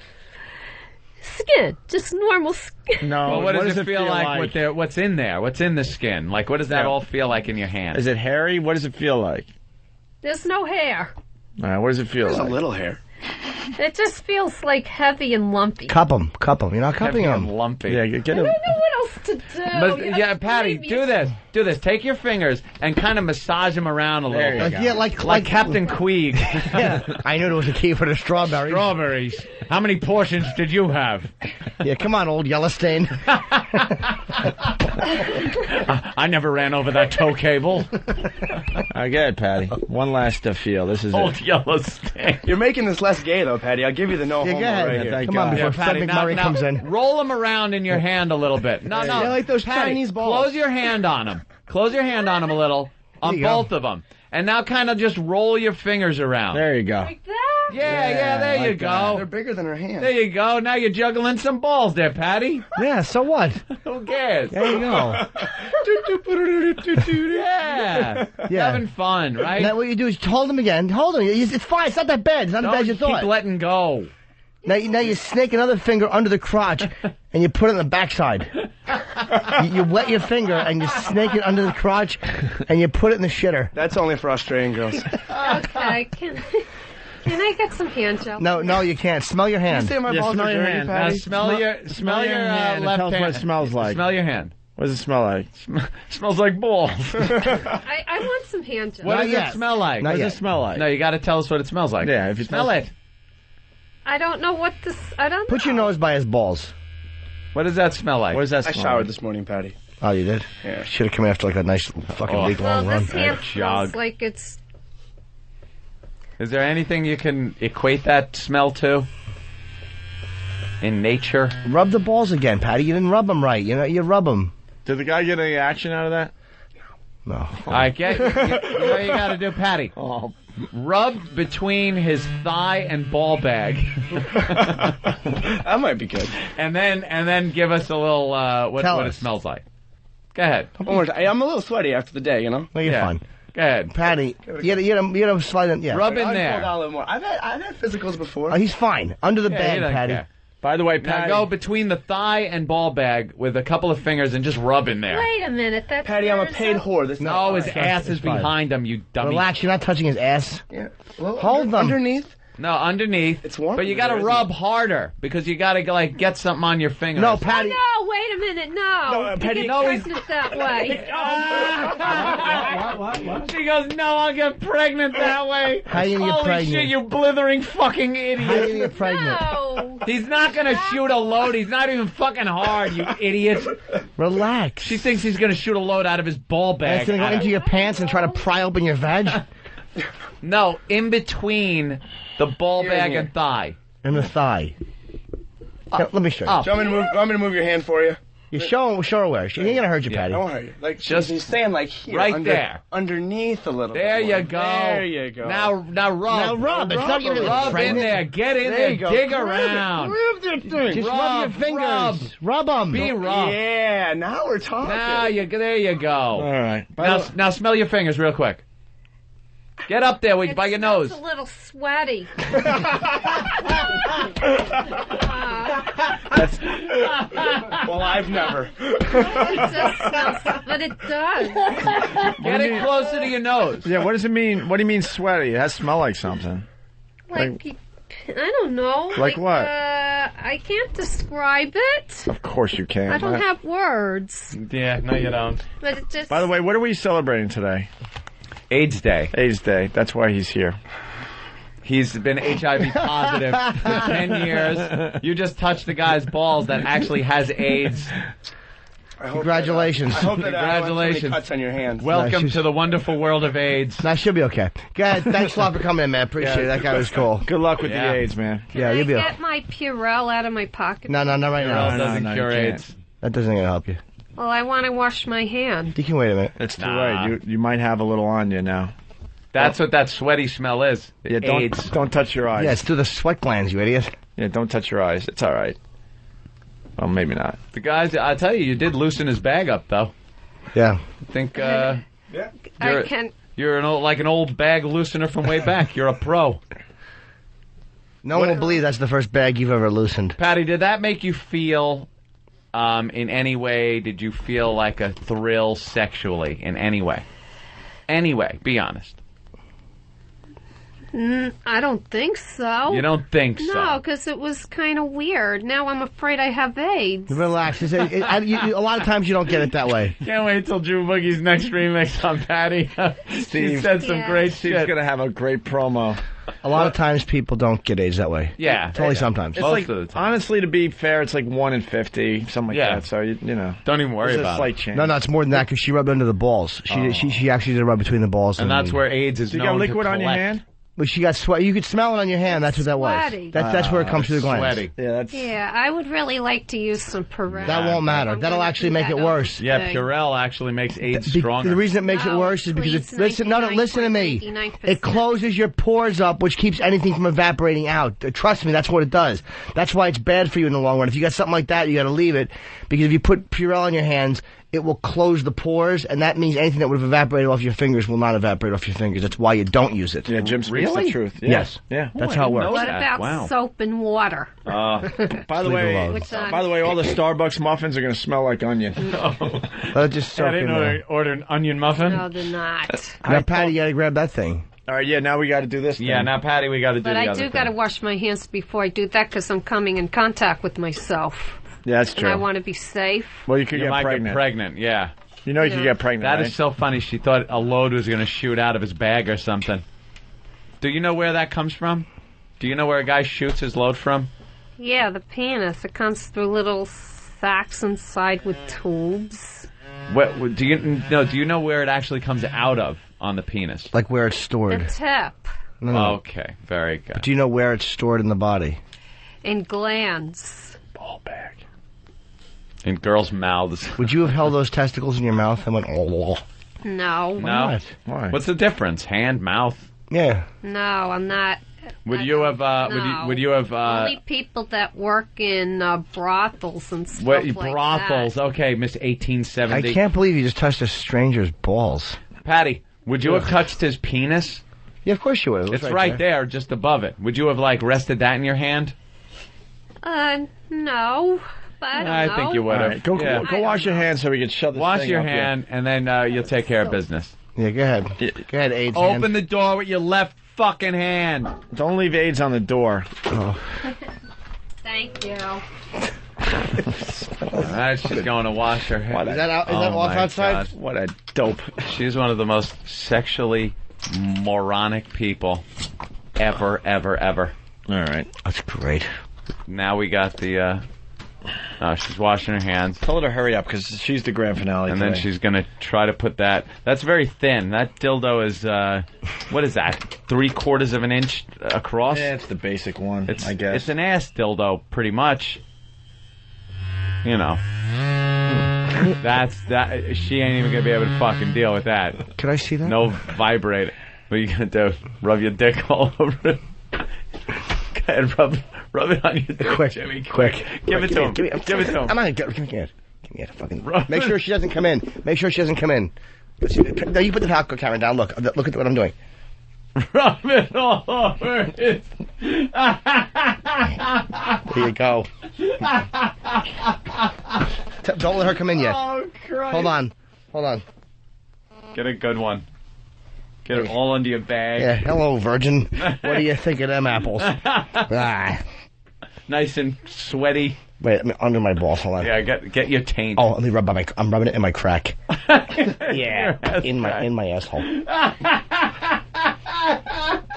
Skin. Just normal skin. No. Well, what does it feel like with what's in there? What's in the skin? Like, what does that all feel like in your hand? Is it hairy? What does it feel like? There's no hair. All right, what does it feel There's like? a little hair. It just feels like heavy and lumpy. Cup them. You're not cupping Heavy and them. lumpy. Yeah, get I don't him. know what else to do. But, You yeah, have to Patty, leave me do this. Do this. Take your fingers and kind of massage them around a little There you bit. go. Yeah, Like Captain Queeg. Yeah, I knew there was a key for the strawberries. Strawberries. How many portions did you have? Yeah, come on, old Yellowstain. I never ran over that tow cable. I get it, Patty. One last feel. This is Old it. Yellowstone. You're making this less gay, though, Patty. I'll give you the no Yeah, homo go ahead. right here. Thank Come on, God. before Fred McMurray comes in. Roll them around in your hand a little bit. No, Yeah, like those Patty, Chinese balls. Close your hand on them. Close your hand on them a little. On There you go. both of them. And now kind of just roll your fingers around. There you go. like that. Yeah, there you go. They're bigger than her hand. There you go. Now you're juggling some balls there, Patty. Yeah, so what? Who cares? There you go. Yeah. Yeah. Having fun, right? Now what you do is hold them again. Hold them. It's fine. It's not that bad. It's not as bad as you Don't thought. keep letting go. Now you snake another finger under the crotch, and you put it in the backside. You wet your finger, and you snake it under the crotch, and you put it in the shitter. That's only for Australian girls. Okay. Can I get some hand gel? No, you can't. Smell your hand. You say my Yeah, balls smell are your dirty, hand. Now Patty? smell your hand and left tell us hand. what it smells like. Smell your hand. What does it smell like? Smells like balls. I want some hand gel. What Not does yet. it smell like? Not What does yet. it smell like? No, you got to tell us what it smells like. Yeah, if you smell tell- it. I don't know Put your nose by his balls. What does that smell like? What does that I smell showered like? this morning, Patty. Oh, you did? Yeah. Should have come after like a nice fucking week-long run. This hand smells like it's... Is there anything you can equate that smell to? In nature? Rub the balls again, Patty. You didn't rub them right. You rub them. Did the guy get any action out of that? No. I get you know what you got to do, Patty. Rub between his thigh and ball bag. That might be good. And then give us a little what it smells like. Go ahead. I'm a little sweaty after the day, you know. No, you're fine. Go ahead, Patty. You had a slide in. Yeah. Rub in I'll there. pull down a little more. I've had physicals before. Oh, he's fine. Under the bed, Patty. Care. By the way, Now Patty. go between the thigh and ball bag with a couple of fingers and just rub in there. Wait a minute. That's Patty, I'm a paid whore. This No, his ass is behind him, you dummy. Relax. You're not touching his ass. Yeah. Well, Hold them. underneath. No, underneath. It's warm. But you got to rub harder because you got to get something on your fingers. No, Patty. Oh, no, wait a minute. No. Patty, You no, get he's- pregnant that way. What? She goes, no, I'll get pregnant that way. How you gonna get Holy pregnant? shit, you blithering fucking How you idiot. gonna get pregnant? No. He's not going to shoot a load. He's not even fucking hard, you idiot. Relax. She thinks he's going to shoot a load out of his ball bag. That's gonna go into your pants and try to pry open your vag. No, in between the ball bag and thigh. And the thigh. Let me show you. Oh. Do you want me to move your hand for you? You show her where. She ain't gonna hurt you, Patty. I won't hurt you. Like Just she's saying, like here, right there. underneath a little. There bit you more. go. There you go. Now rub. Now rub. It's not gonna get Rub in pregnant. there. Get in There there. you go. Dig Grab it. around. Grab that thing. Just Rub, rub your fingers. Rub them. Be rough. Yeah. Now we're talking. There you go. All right. Now smell your fingers real quick. Get up there by your nose. It's a little sweaty. Well, I've never. It does smell, but it does. Get it closer to your nose. Yeah, what does it mean? What do you mean sweaty? It has to smell like something. Like, I don't know. Like what? I can't describe it. Of course you can. I don't have words. Yeah, no you don't. But it just... By the way, what are we celebrating today? AIDS Day. AIDS Day. That's why he's here. He's been HIV positive for 10 years. You just touched the guy's balls that actually has AIDS. Congratulations. I hope that Congratulations. cuts on your hands. Welcome she's- to the wonderful world of AIDS. Nah, she'll be okay. Guys, thanks a lot for coming in, man. Appreciate it. That guy was cool. Good luck with Yeah. the AIDS, man. Yeah, Can you'll be I okay. get my Purell out of my pocket? No, not right now. Purell doesn't no, cure you can't. AIDS. That doesn't gonna help you. Well, I want to wash my hand. You can wait a minute. It's too Nah. late. You might have a little on you now. That's what that sweaty smell is. Yeah, AIDS. don't touch your eyes. Yeah, it's through the sweat glands, you idiot. Yeah, don't touch your eyes. It's all right. Well, maybe not. The guys, I tell you did loosen his bag up, though. Yeah. I think I can... you're an old bag loosener from way back. You're a pro. No one will believe that's the first bag you've ever loosened. Patty, did that make you feel, in any way, did you feel like a thrill sexually in any way? Any way, be honest. I don't think so. You don't think so? No, because it was kind of weird. Now I'm afraid I have AIDS. Relax. A lot of times you don't get it that way. Can't wait till Drew Boogie's next remix on Patty. She Steve- said some Yeah. great Steve's shit. going to have a great promo. A lot of times people don't get AIDS that way. Yeah. It's only sometimes. It's Most like, of the time. honestly, to be fair, it's like 1 in 50, something like Yeah. that. So, you know. Don't even worry There's a about slight it. change. No, it's more than that because she rubbed under the balls. She actually did rub between the balls. And that's where AIDS is You known got liquid to on your collect. hand? But she got sweat. You could smell it on your hand. That's what that was. Sweaty. That's where it comes through the glands. Sweaty. Yeah, that's. Yeah, I would really like to use some Purell. That won't matter. I'm That'll gonna actually do make that it on worse. the Yeah, thing. Purell actually makes AIDS The stronger. reason it makes it No, worse is because please, listen to me. 99.99%. It closes your pores up, which keeps anything from evaporating out. Trust me, that's what it does. That's why it's bad for you in the long run. If you got something like that, you got to leave it because if you put Purell on your hands, it will close the pores, and that means anything that would have evaporated off your fingers will not evaporate off your fingers. That's why you don't use it. Yeah, Jim speaks Really? the truth. Yeah. Yes. Yeah. That's I how it didn't works. know What that. about Wow. soap and water? By the Leave it way, alone. Which one? by the way, all the Starbucks muffins are going to smell like onion. Let it just soak I didn't in know there. to order an onion muffin. No, they're not. Now, Patty, you got to grab that thing. All right, yeah, now we got to do this. Yeah, thing. now Patty, we got to do But the I other do thing. got to wash my hands before I do that because I'm coming in contact with myself. Yeah, that's And true. I want to be safe. Well, you could You get might pregnant. get pregnant, yeah. You know you could get pregnant, That right? is so funny. She thought a load was going to shoot out of his bag or something. Do you know where that comes from? Do you know where a guy shoots his load from? Yeah, the penis. It comes through little sacs inside with tubes. What do you know where it actually comes out of on the penis? Like where it's stored. The tip. No. Okay, very good. But do you know where it's stored in the body? In glands. Ball bag. In girls' mouths. Would you have held those testicles in your mouth and went, oh? No. No. Why? What's the difference? Hand, mouth? Yeah. No, I'm not. Would you have? No. Would you have? Only people that work in brothels and stuff What, like brothels? that. Okay, Miss 1870. I can't believe you just touched a stranger's balls. Patty, would you have touched his penis? Yeah, of course you would. It's right there, just above it. Would you have rested that in your hand? No. But I don't know. I think you would have. Right, go wash your hands so we can shove this Wash thing your up hand, and then you'll take care of business. Yeah, go ahead. Go ahead, AIDS. Open the door with your left fucking hand. Don't leave AIDS on the door. Oh. Thank you. She's going to wash her hair. Is that off outside? God. What a dope. She's one of the most sexually moronic people ever. All right. That's great. Now we got the... she's washing her hands. Tell her to hurry up, because she's the grand finale And today. then she's going to try to put that... That's very thin. That dildo is... what is that? 3/4 of an inch across? Yeah, it's the basic one, I guess. It's an ass dildo, pretty much. You know. That. She ain't even going to be able to fucking deal with that. Can I see that? No vibrator. What are you going to do? Rub your dick all over it? Go ahead, rub it on your dick, Quick, Jimmy. quick. Give it to him. Give it to him. I'm not going to give me a fucking... Make sure she doesn't come in. Make sure she doesn't come in. No, you put the alcohol camera down. Look at what I'm doing. Rub it all over it. There you go. Don't let her come in yet. Oh, Christ. Hold on. Get a good one. Get it all under your bag. Yeah, hello, virgin. What do you think of them apples? Nice and sweaty. Wait, I mean, under my balls. Hold on. Yeah, get your taint. Oh, let me rub by I'm rubbing it in my crack. Yeah, in my asshole.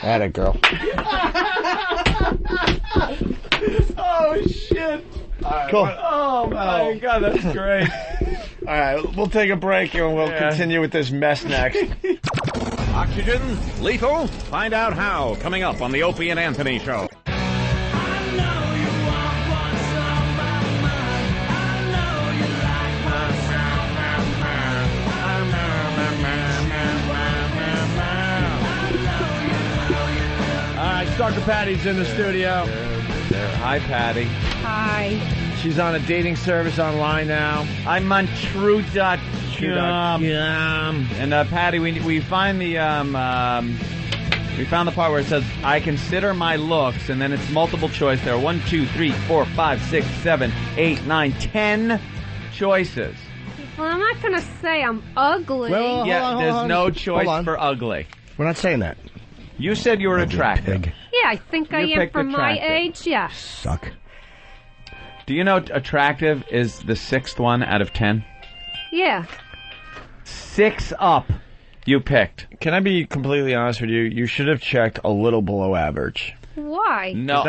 Atta girl. Oh shit! Cool. Oh my God, that's great. All right, we'll take a break and we'll continue with this mess next. Oxygen? Lethal? Find out how, coming up on the Opie and Anthony Show. Dr. Patty's in the studio. Hi, Patty. Hi. She's on a dating service online now. I'm on True.com. And Patty, we find the we found the part where it says I consider my looks, and then it's multiple choice. There are 1, 2, 3, 4, 5, 6, 7, 8, 9, 10 choices. Well, I'm not gonna say I'm ugly. Well, there's no choice for ugly. We're not saying that. You said you were attractive. Yeah, I think I am for my age, yeah. Suck. Do you know attractive is the 6th one out of 10? Yeah. 6 up you picked. Can I be completely honest with you? You should have checked a little below average. Why? No.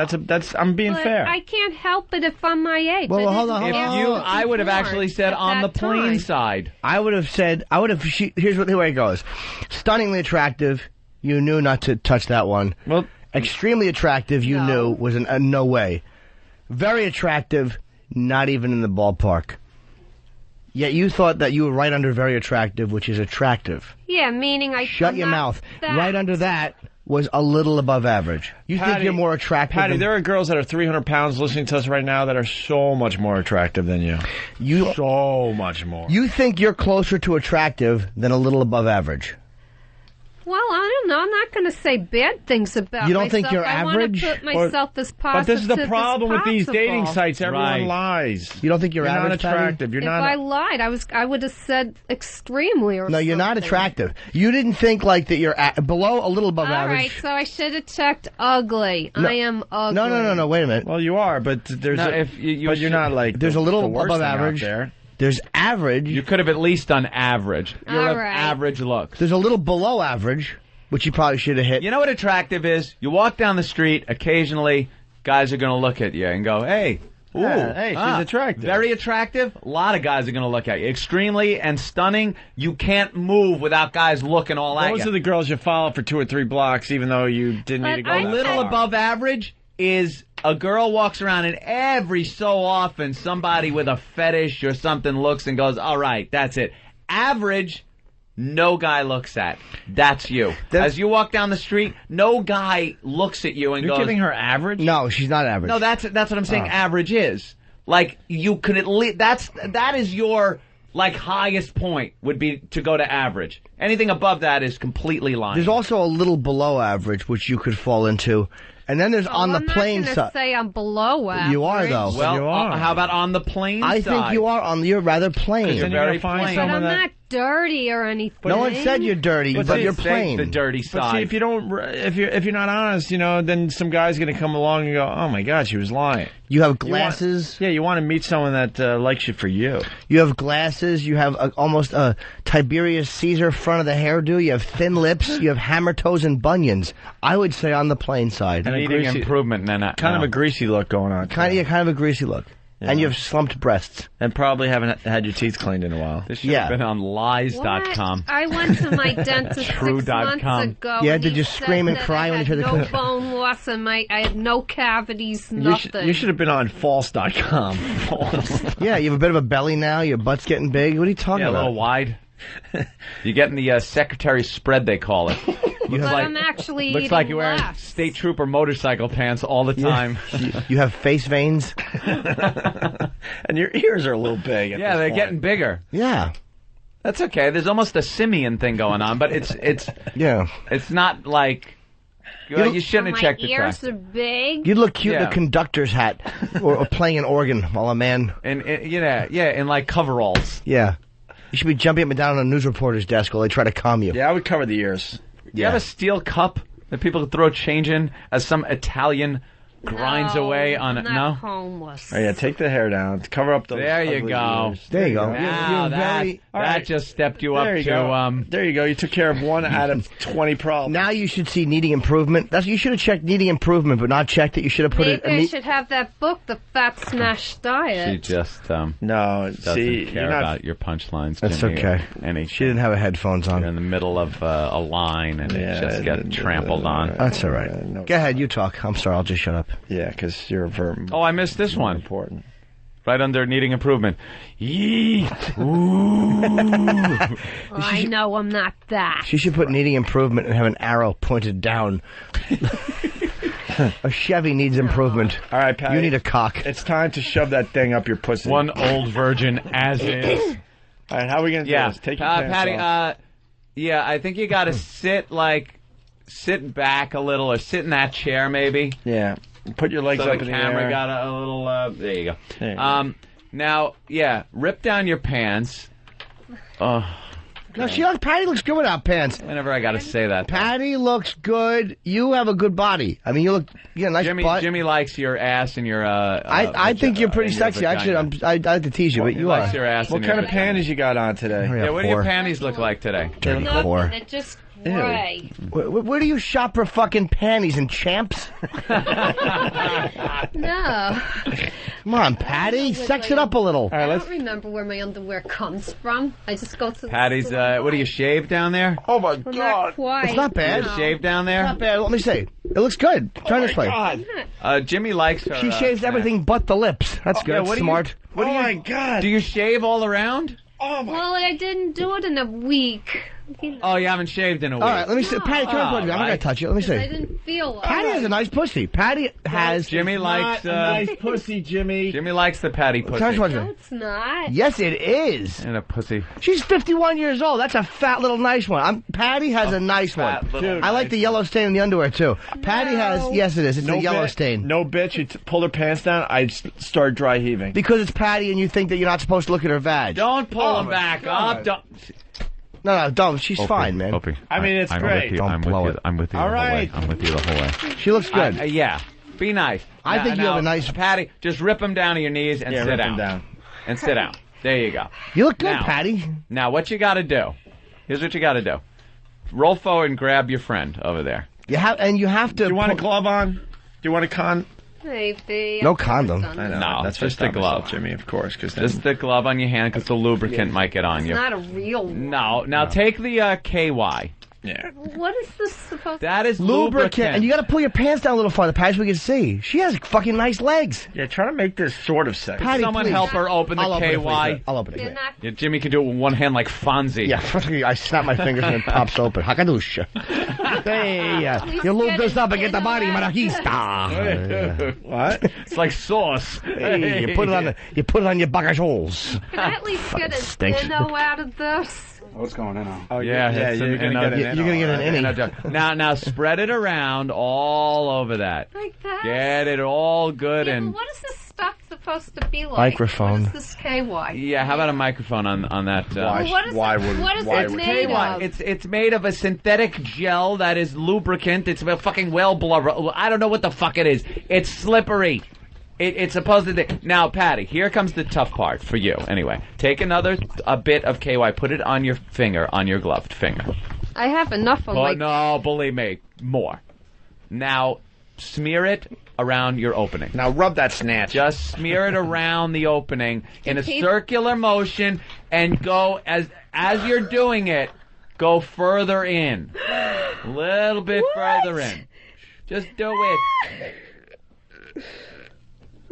I'm being fair. I can't help it if I'm my age. Well, hold on. I would have actually said on the plain side. I would have said, here's the way it goes. Stunningly attractive, you knew not to touch that one. Well, extremely attractive, you knew was no way. Very attractive, not even in the ballpark. Yet you thought that you were right under very attractive, which is attractive. Yeah, meaning Shut your mouth. Right under that was a little above average. You think you're more attractive Patty, there are girls that are 300 pounds listening to us right now that are so much more attractive than you. So much more. You think you're closer to attractive than a little above average. Well, I don't know. I'm not going to say bad things about myself. You don't think you're average? I want to put myself as positive. But this is the problem as with these dating possible. sites. Everyone lies. You don't think you're average, not attractive. You're if not. I lied, I would have said extremely or No, you're not attractive. You didn't think like that you're below a little above All average. right, so I should have checked ugly. No. I am ugly. No, wait a minute. Well, you are, but there's but you're not like there's a little the worst above thing out average. there. There's average. You could have at least done average. You have average looks. There's a little below average, which you probably should have hit. You know what attractive is? You walk down the street, occasionally guys are going to look at you and go, hey, Ooh, hey, she's attractive. Very attractive. A lot of guys are going to look at you. Extremely and stunning. You can't move without guys looking all at you. Those are the girls you follow for 2 or 3 blocks, even though you didn't need to go a little above average is a girl walks around and every so often somebody with a fetish or something looks and goes, all right, that's it. Average, no guy looks at. That's you. As you walk down the street, no guy looks at you and You're goes... giving her average? No, she's not average. No, that's what I'm saying average is. Like, you can at least... That is your... Like, highest point would be to go to average. Anything above that is completely lying. There's also a little below average, which you could fall into. And then there's on the plain I'm not side. gonna say I'm below average. You are, though. Well, you are. How about on the plain side? I think you are. You're rather plain. You're very plain. But I'm not dirty or anything. No one said you're dirty, but you're plain. The dirty side. But see, if you don't, if you're not honest, then some guy's going to come along and go, "Oh my God, she was lying." You have glasses. You want to meet someone that likes you for you. You have glasses. You have almost a Tiberius Caesar front of the hairdo. You have thin lips. You have hammer toes and bunions. I would say on the plain side. And needing improvement, then kind of a greasy look going on. Kind of a greasy look. Yeah. And you have slumped breasts. And probably haven't had your teeth cleaned in a while. This should have been on lies.com. I went to my dentist 6 months ago. Yeah, did you scream and cry when you heard the no bone loss and I had no cavities, nothing. You should have been on false.com. Yeah, you have a bit of a belly now. Your butt's getting big. What are you talking about? A little wide. You're getting the secretary spread, they call it. I'm actually looks like you're wearing state trooper motorcycle pants all the time. You have face veins. And your ears are a little big. Yeah, they're getting bigger. Yeah. That's okay. There's almost a simian thing going on, but it's not like... You shouldn't have checked the My ears are big. You'd look cute in a conductor's hat or playing an organ while a man... in like coveralls. Yeah. You should be jumping up and down on a news reporter's desk while they try to calm you. Yeah, I would cover the ears. Do you have a steel cup that people could throw change in as some Italian grinds away on it? I'm No? homeless. Oh, yeah, take the hair down. Cover up those There you ugly go. ears. There you go. Now that just stepped you up There you to... go. There you go. You took care of 1 out of 20 problems. Now you should see needing improvement. You should have checked needing improvement, but not checked it. You should have put Maybe it... I should have that book, The Fat Smash Diet. She just doesn't care about your punchlines. That's Jimmy, okay. She didn't have her headphones on. You're in the middle of a line and it just got trampled on. That's all right. Go ahead, you talk. I'm sorry, I'll just shut up. Yeah, because you're a verb. Oh, I missed this one. Important. Right under needing improvement. Yee. Ooh. I know I'm not that. She should put needing improvement and have an arrow pointed down. A Chevy needs improvement. All right, Patty. You need a cock. It's time to shove that thing up your pussy. One old virgin as is. All right, how are we going to do this? Take your pants Patty, off. I think you got to sit back a little or sit in that chair maybe. Yeah. Put your legs so up the in the camera air. got a little, there you go. There you go. Now, rip down your pants. No, Patty looks good without pants. Whenever I got to say that. Patty looks good. You have a good body. I mean, you got a nice butt. Jimmy likes your ass and your, I think you're pretty sexy. Actually, I like to tease you, but you likes are. your ass What and kind your of panties you got on today? Yeah, what do your panties look like today? Nothing. They're just gray. Where do you shop for fucking panties and Champs? No. Come on, Patty, sex it up a little. I don't remember where my underwear comes from. I just go to Patty's, what do you shave down there? Oh my God. Not quite. It's not bad. You shave down there? Not bad. Let me see. It looks good. Try this way. Jimmy likes her. She shaves everything but the lips. That's good. Smart. My God. Do you shave all around? Well, I didn't do it in a week. Oh, you haven't shaved in a week. All right, let me see. Patty, come on. I'm not going to touch it. Let me see. I didn't feel like Patty has a nice pussy. Patty has... Jimmy likes... nice pussy, Jimmy. Jimmy likes the Patty pussy. No, it's not. Yes, it is. And a pussy. She's 51 years old. That's a fat little nice one. Patty has a nice one. Dude, I like the yellow stain in the underwear, too. Patty has... Yes, it is. It's a yellow stain. No, bitch. You pulled her pants down, I'd start dry heaving. Because it's Patty and you think that you're not supposed to look at her vag. Don't pull them back up. Don't... No, don't. She's fine, man. I mean, it's great. Don't blow it. I'm with you All the whole right. way. I'm with you the whole way. She looks good. Yeah. Be nice. I think you have a nice... Patty, just rip them down to your knees and sit rip down. them down. And sit down. There you go. You look good, Now- Patty. Now, what you got to do, here's what you got to do. Roll forward and grab your friend over there. You have to... Do you want a glove on? Do you want a Maybe. No condom. I know. No, that's just the glove, Jimmy, of course. Cause just the glove on your hand because the lubricant might get on It's you. not a real one. No. Now take the KY. Yeah. What is this supposed to That is lubricant. And you got to pull your pants down a little farther, Patty, so we can see. She has fucking nice legs. Yeah, try to make this sort of sexy. Patty, Someone please. help her open the I'll KY. Open it, please. I'll open it. You're not- Yeah, Jimmy can do it with one hand like Fonzie. Yeah, I snap my fingers and it pops open. Hakadoosh. Hey, you lube this up and get the body, marajista. What? It's like sauce. Hey, you put it on your bagageholes. Can I at least get a Stinks. dinner out of this? What's going on? Oh, Yeah, you're going to get an innie. Now spread it around all over that. Like that? Get it all good Yeah, and but what is this stuff supposed to be like? Microphone. What is this KY? yeah. How about a microphone on that? Well, what is it made of? It's made of a synthetic gel that is lubricant. It's a fucking well blubber. I don't know what the fuck it is. It's slippery. It's supposed to. Now, Patty, here comes the tough part for you. Anyway, take a bit of KY, put it on your finger, on your gloved finger. I have enough of like... No, believe me, more. Now, smear it around your opening. Now rub that snatch. Just smear it around the opening in a circular motion, and go as you're doing it. Go further in, a little bit further in. Just do it.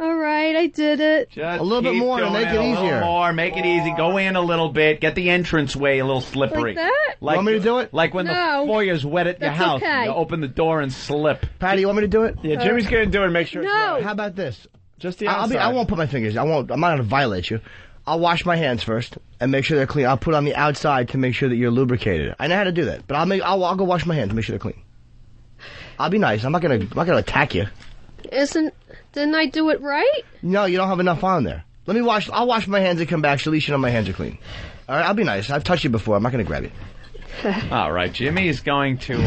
All right, I did it. Just a little bit keep more to doing make it A easier. little more, make it easy. Go in a little bit. Get the entranceway a little slippery. Like that? You want me to do it? Like when No. the foyer's wet at your That's house. okay. You open the door and slip. Patty, you want me to do it? Yeah, Jimmy's going to do it and make sure it's No. right. How about this? Just the I outside. won't put my fingers. I'm not going to violate you. I'll wash my hands first and make sure they're clean. I'll put on the outside to make sure that you're lubricated. I know how to do that, but I'll go wash my hands to make sure they're clean. I'll be nice. I'm not gonna attack you. Didn't I do it right? No, you don't have enough on there. I'll wash my hands and come back so at least you know my hands are clean. All right, I'll be nice. I've touched you before. I'm not gonna grab you. All right, Jimmy is going to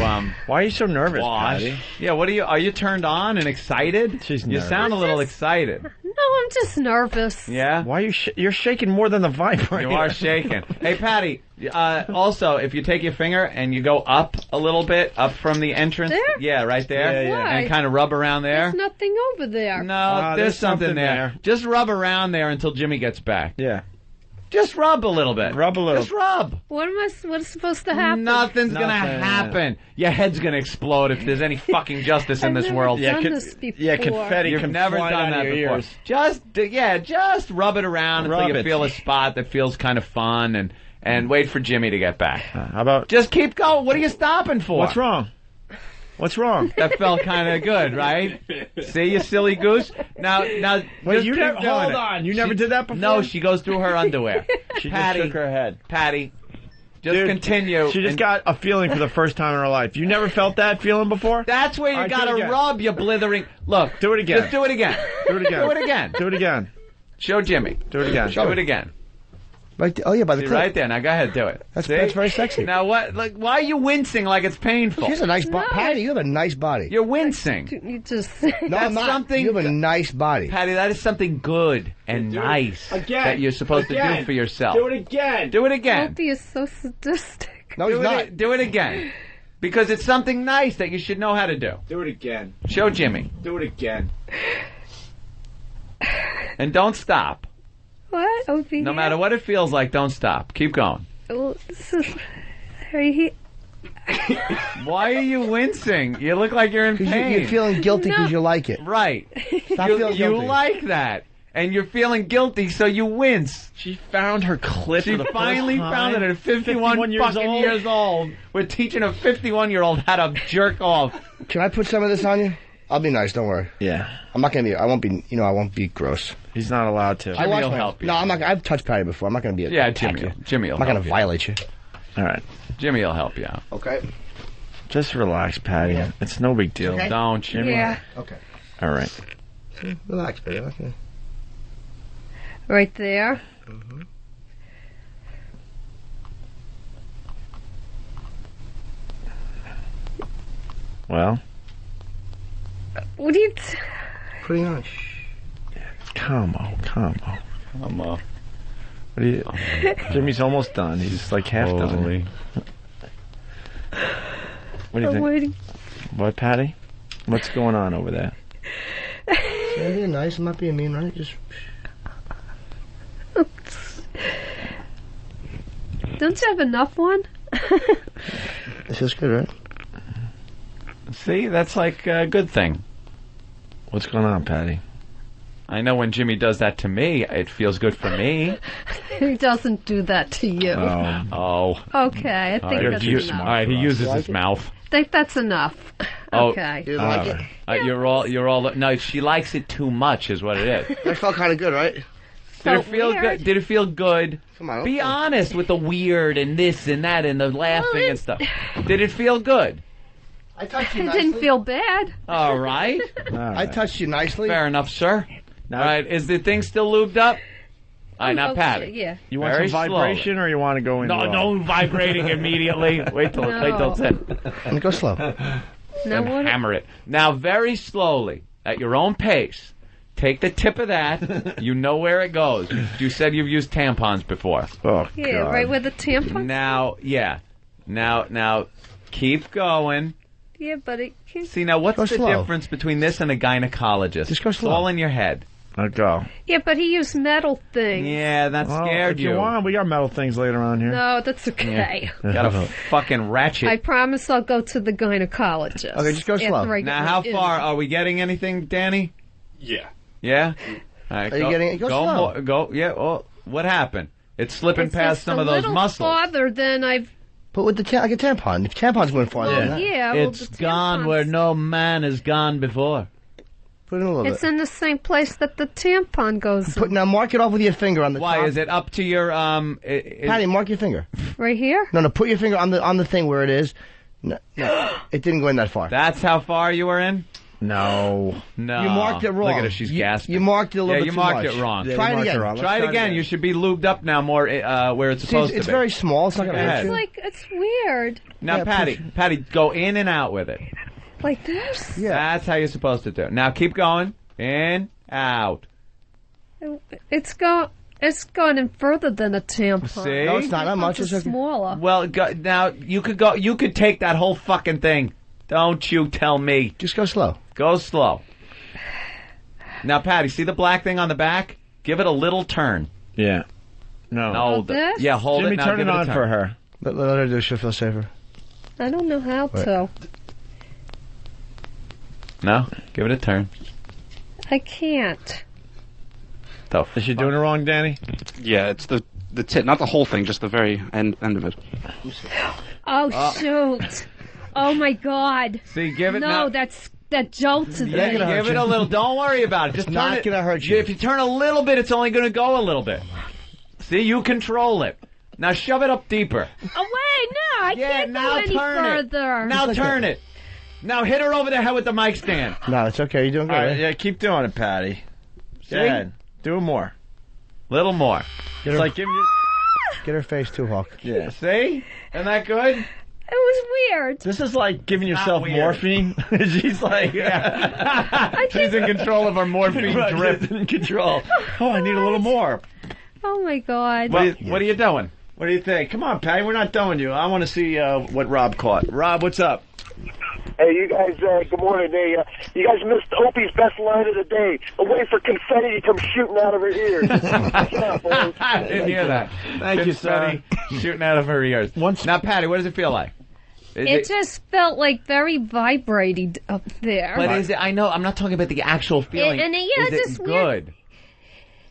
Why are you so nervous, wash. Patty? Yeah, are you turned on and excited? She's You nervous. sound a little excited. No, I'm just nervous. Yeah? Why are you you're shaking more than the vibrator. You are shaking. Hey, Patty, also, if you take your finger and you go up a little bit, up from the entrance. There? Yeah, right there. Yeah, yeah. And kind of rub around there. There's nothing over there. No, there's something there. Just rub around there until Jimmy gets back. Yeah. Just rub a little bit. Rub a little. Just rub. What's supposed to happen? Nothing's gonna happen. Your head's gonna explode if there's any fucking justice in this world. I've done this before. Yeah, confetti. You've can never fly done out that of your before. ears. Just rub it around until Rub you it. feel a spot that feels kind of fun, and wait for Jimmy to get back. How about? Just keep going. What are you stopping for? What's wrong? What's wrong? That felt kind of good, right? See, you silly goose. Now, Wait, just you keep never. doing Hold it. on. You never did that before. No, she goes through her underwear. She Patty, just shook her head. Patty, just Dude, continue. She just and- got a feeling for the first time in her life. You never felt that feeling before? That's where you All right, do gotta it again. rub, you blithering. Look, Do it again. Just do it again. Do it again. Do it again. Do it again. Show Jimmy. Do it again. Do it again. Right? Oh yeah, by the See, clip. right there. Now go ahead, do it. That's See? very sexy. Now what? Like, why are you wincing like it's painful? She has a nice body. Patty, you have a nice body. You're wincing. You just... No, That's I'm not. something- You have a nice body. Patty, that is something good and nice Again. that you're supposed to Again. do for yourself. Do it again. Do it again. Opie is so sadistic. No, he's not. Do it again. Because it's something nice that you should know how to do. Do it again. Show Jimmy. Do it again. And don't stop. What? Opie? No matter what it feels like, don't stop. Keep going. Well, this is... Are you... Why are you wincing? You look like you're in pain. You're feeling guilty because you like it. Right. Stop You feeling guilty. like that. And you're feeling guilty, so you wince. She found her clip She for the first finally time. found it at 51 years fucking old. years old. We're teaching a 51-year-old how to jerk off. Can I put some of this on you? I'll be nice. Don't worry. Yeah. I'm not gonna be. I won't be. I won't be gross. He's not allowed to. I wash will my- help you. No, I'm not. I've touched Patty before. I'm not gonna be. Yeah, attack Jimmy. you. Jimmy will I'm not gonna help you. violate you. All right. Jimmy will help you out. Okay. Just relax, Patty. It's no big deal. Okay. Don't, Jimmy. Yeah. Okay. All right. Relax, baby. Okay. Right there. Well, What do you... Putting on. come on. I'm What do you? Jimmy's almost done. He's like half done. What do you I'm think? waiting. What, Patty? What's going on over there? I'm being nice. I'm not being mean, right? Just. Don't you have enough one? This is good, right? See, that's like a good thing. What's going on, Patty? I know when Jimmy does that to me, it feels good for me. He doesn't do that to you. Oh. Okay, I think that's enough. All right, he uses his mouth. I think that's enough. Okay. You like it? You're all. No, she likes it too much, is what it is. That felt kind of good, right? Did it feel good? Did it feel good? Come on. Be honest with the weird and this and that and the laughing and stuff. Did it feel good? I touched you It nicely. didn't feel bad. All right. I touched you nicely. Fair enough, sir. All right. Is the thing still lubed up? All right, now, Okay, Patty. yeah. You want Very some vibration, slowly. or you want to go in? No vibrating immediately. Wait till it's in. And go slow. Now what? Hammer it. Now, very slowly, at your own pace. Take the tip of that. You know where it goes. You said you've used tampons before. Oh, Yeah, God. right where the tampon. Now, yeah. Now, keep going. Yeah, but it can't. See, now, what's Go the slow. difference between this and a gynecologist? Just go slow. It's all in your head. Let go. Yeah, but he used metal things. Yeah, that scared if you want, we got metal things later on here. No, that's okay. Got a fucking ratchet. I promise I'll go to the gynecologist. Okay, just go slow. after I Now, get how my far are we getting? Anything, Danny? Yeah. Yeah. All right, Are you getting it? Go slow. more, go. Yeah. Well, what happened? It's slipping It's past just some a of those little muscles. farther than I've. But with the like a tampon. If tampon's going farther than that. Yeah, well, It's the gone tampons- where no man has gone before. Put it in a little It's bit. in the same place that the tampon goes. Put, now mark it off with your finger on the Why top. is it up to your Patty, mark your finger. Right here. No, put your finger on the thing where it is. No, it didn't go in that far. That's how far you were in. No. You marked it wrong. Look at her, she's gasping. You marked it a little yeah, bit you too marked much. it wrong. Yeah, Try you it marked again. it wrong. Try it again. You should be lubed up now more where it's See, supposed it's to be. very small. It's not going to Go hurt ahead. you. It's weird. Now, Yeah, Patty, go in and out with it. Like this. Yeah. That's how you're supposed to do it. Now, keep going. In, out. It's going in further than a tampon. See? No, it's not. Not much. It's It's okay. smaller. Well, now, you could take that whole fucking thing. Don't you tell me. Just go slow. Go slow. Now, Patty, see the black thing on the back? Give it a little turn. Yeah. No. No, Like this? yeah, hold Jimmy, it. Now turn give it a on turn. for her. Let her do it. She'll feel safer. I don't know how to. No, give it a turn. I can't. Is she doing it wrong, Danny? Yeah, it's the tip, not the whole thing, just the very end of it. Oh shoot! Oh my God! See, give it. No, now. that jolts it. Yeah, give it a little. Don't worry about it. Just It's turn not it. gonna hurt you. If you turn a little bit, it's only going to go a little bit. See, you control it. Now shove it up deeper. Oh wait, no, I can't now go any turn further. it. Now turn it. Now hit her over the head with the mic stand. No, it's okay. You're doing good. All right, right? yeah, keep doing it, Patty. See? Go ahead. Do it more. Little more. Get It's her, like giving you... get her face too, Hawk. Yeah. See? Isn't that good? It was weird. This is like giving Not yourself weird. morphine. She's like... She's in control of her morphine Right, drip. she's in control. Oh, I need a little more. Oh my God! What are you doing? What do you think? Come on, Patty. We're not done with you. I want to see what Rob caught. Rob, what's up? Hey, you guys, good morning. Hey, you guys missed Opie's best line of the day. A way for confetti to come shooting out of her ears. What's up, boys? I didn't hear that. Thank you, sir. Shooting out of her ears. Now, Patty, what does it feel like? It just felt like very vibrating up there. But is it? I know. I'm not talking about the actual feeling. And is it's it just good? weird.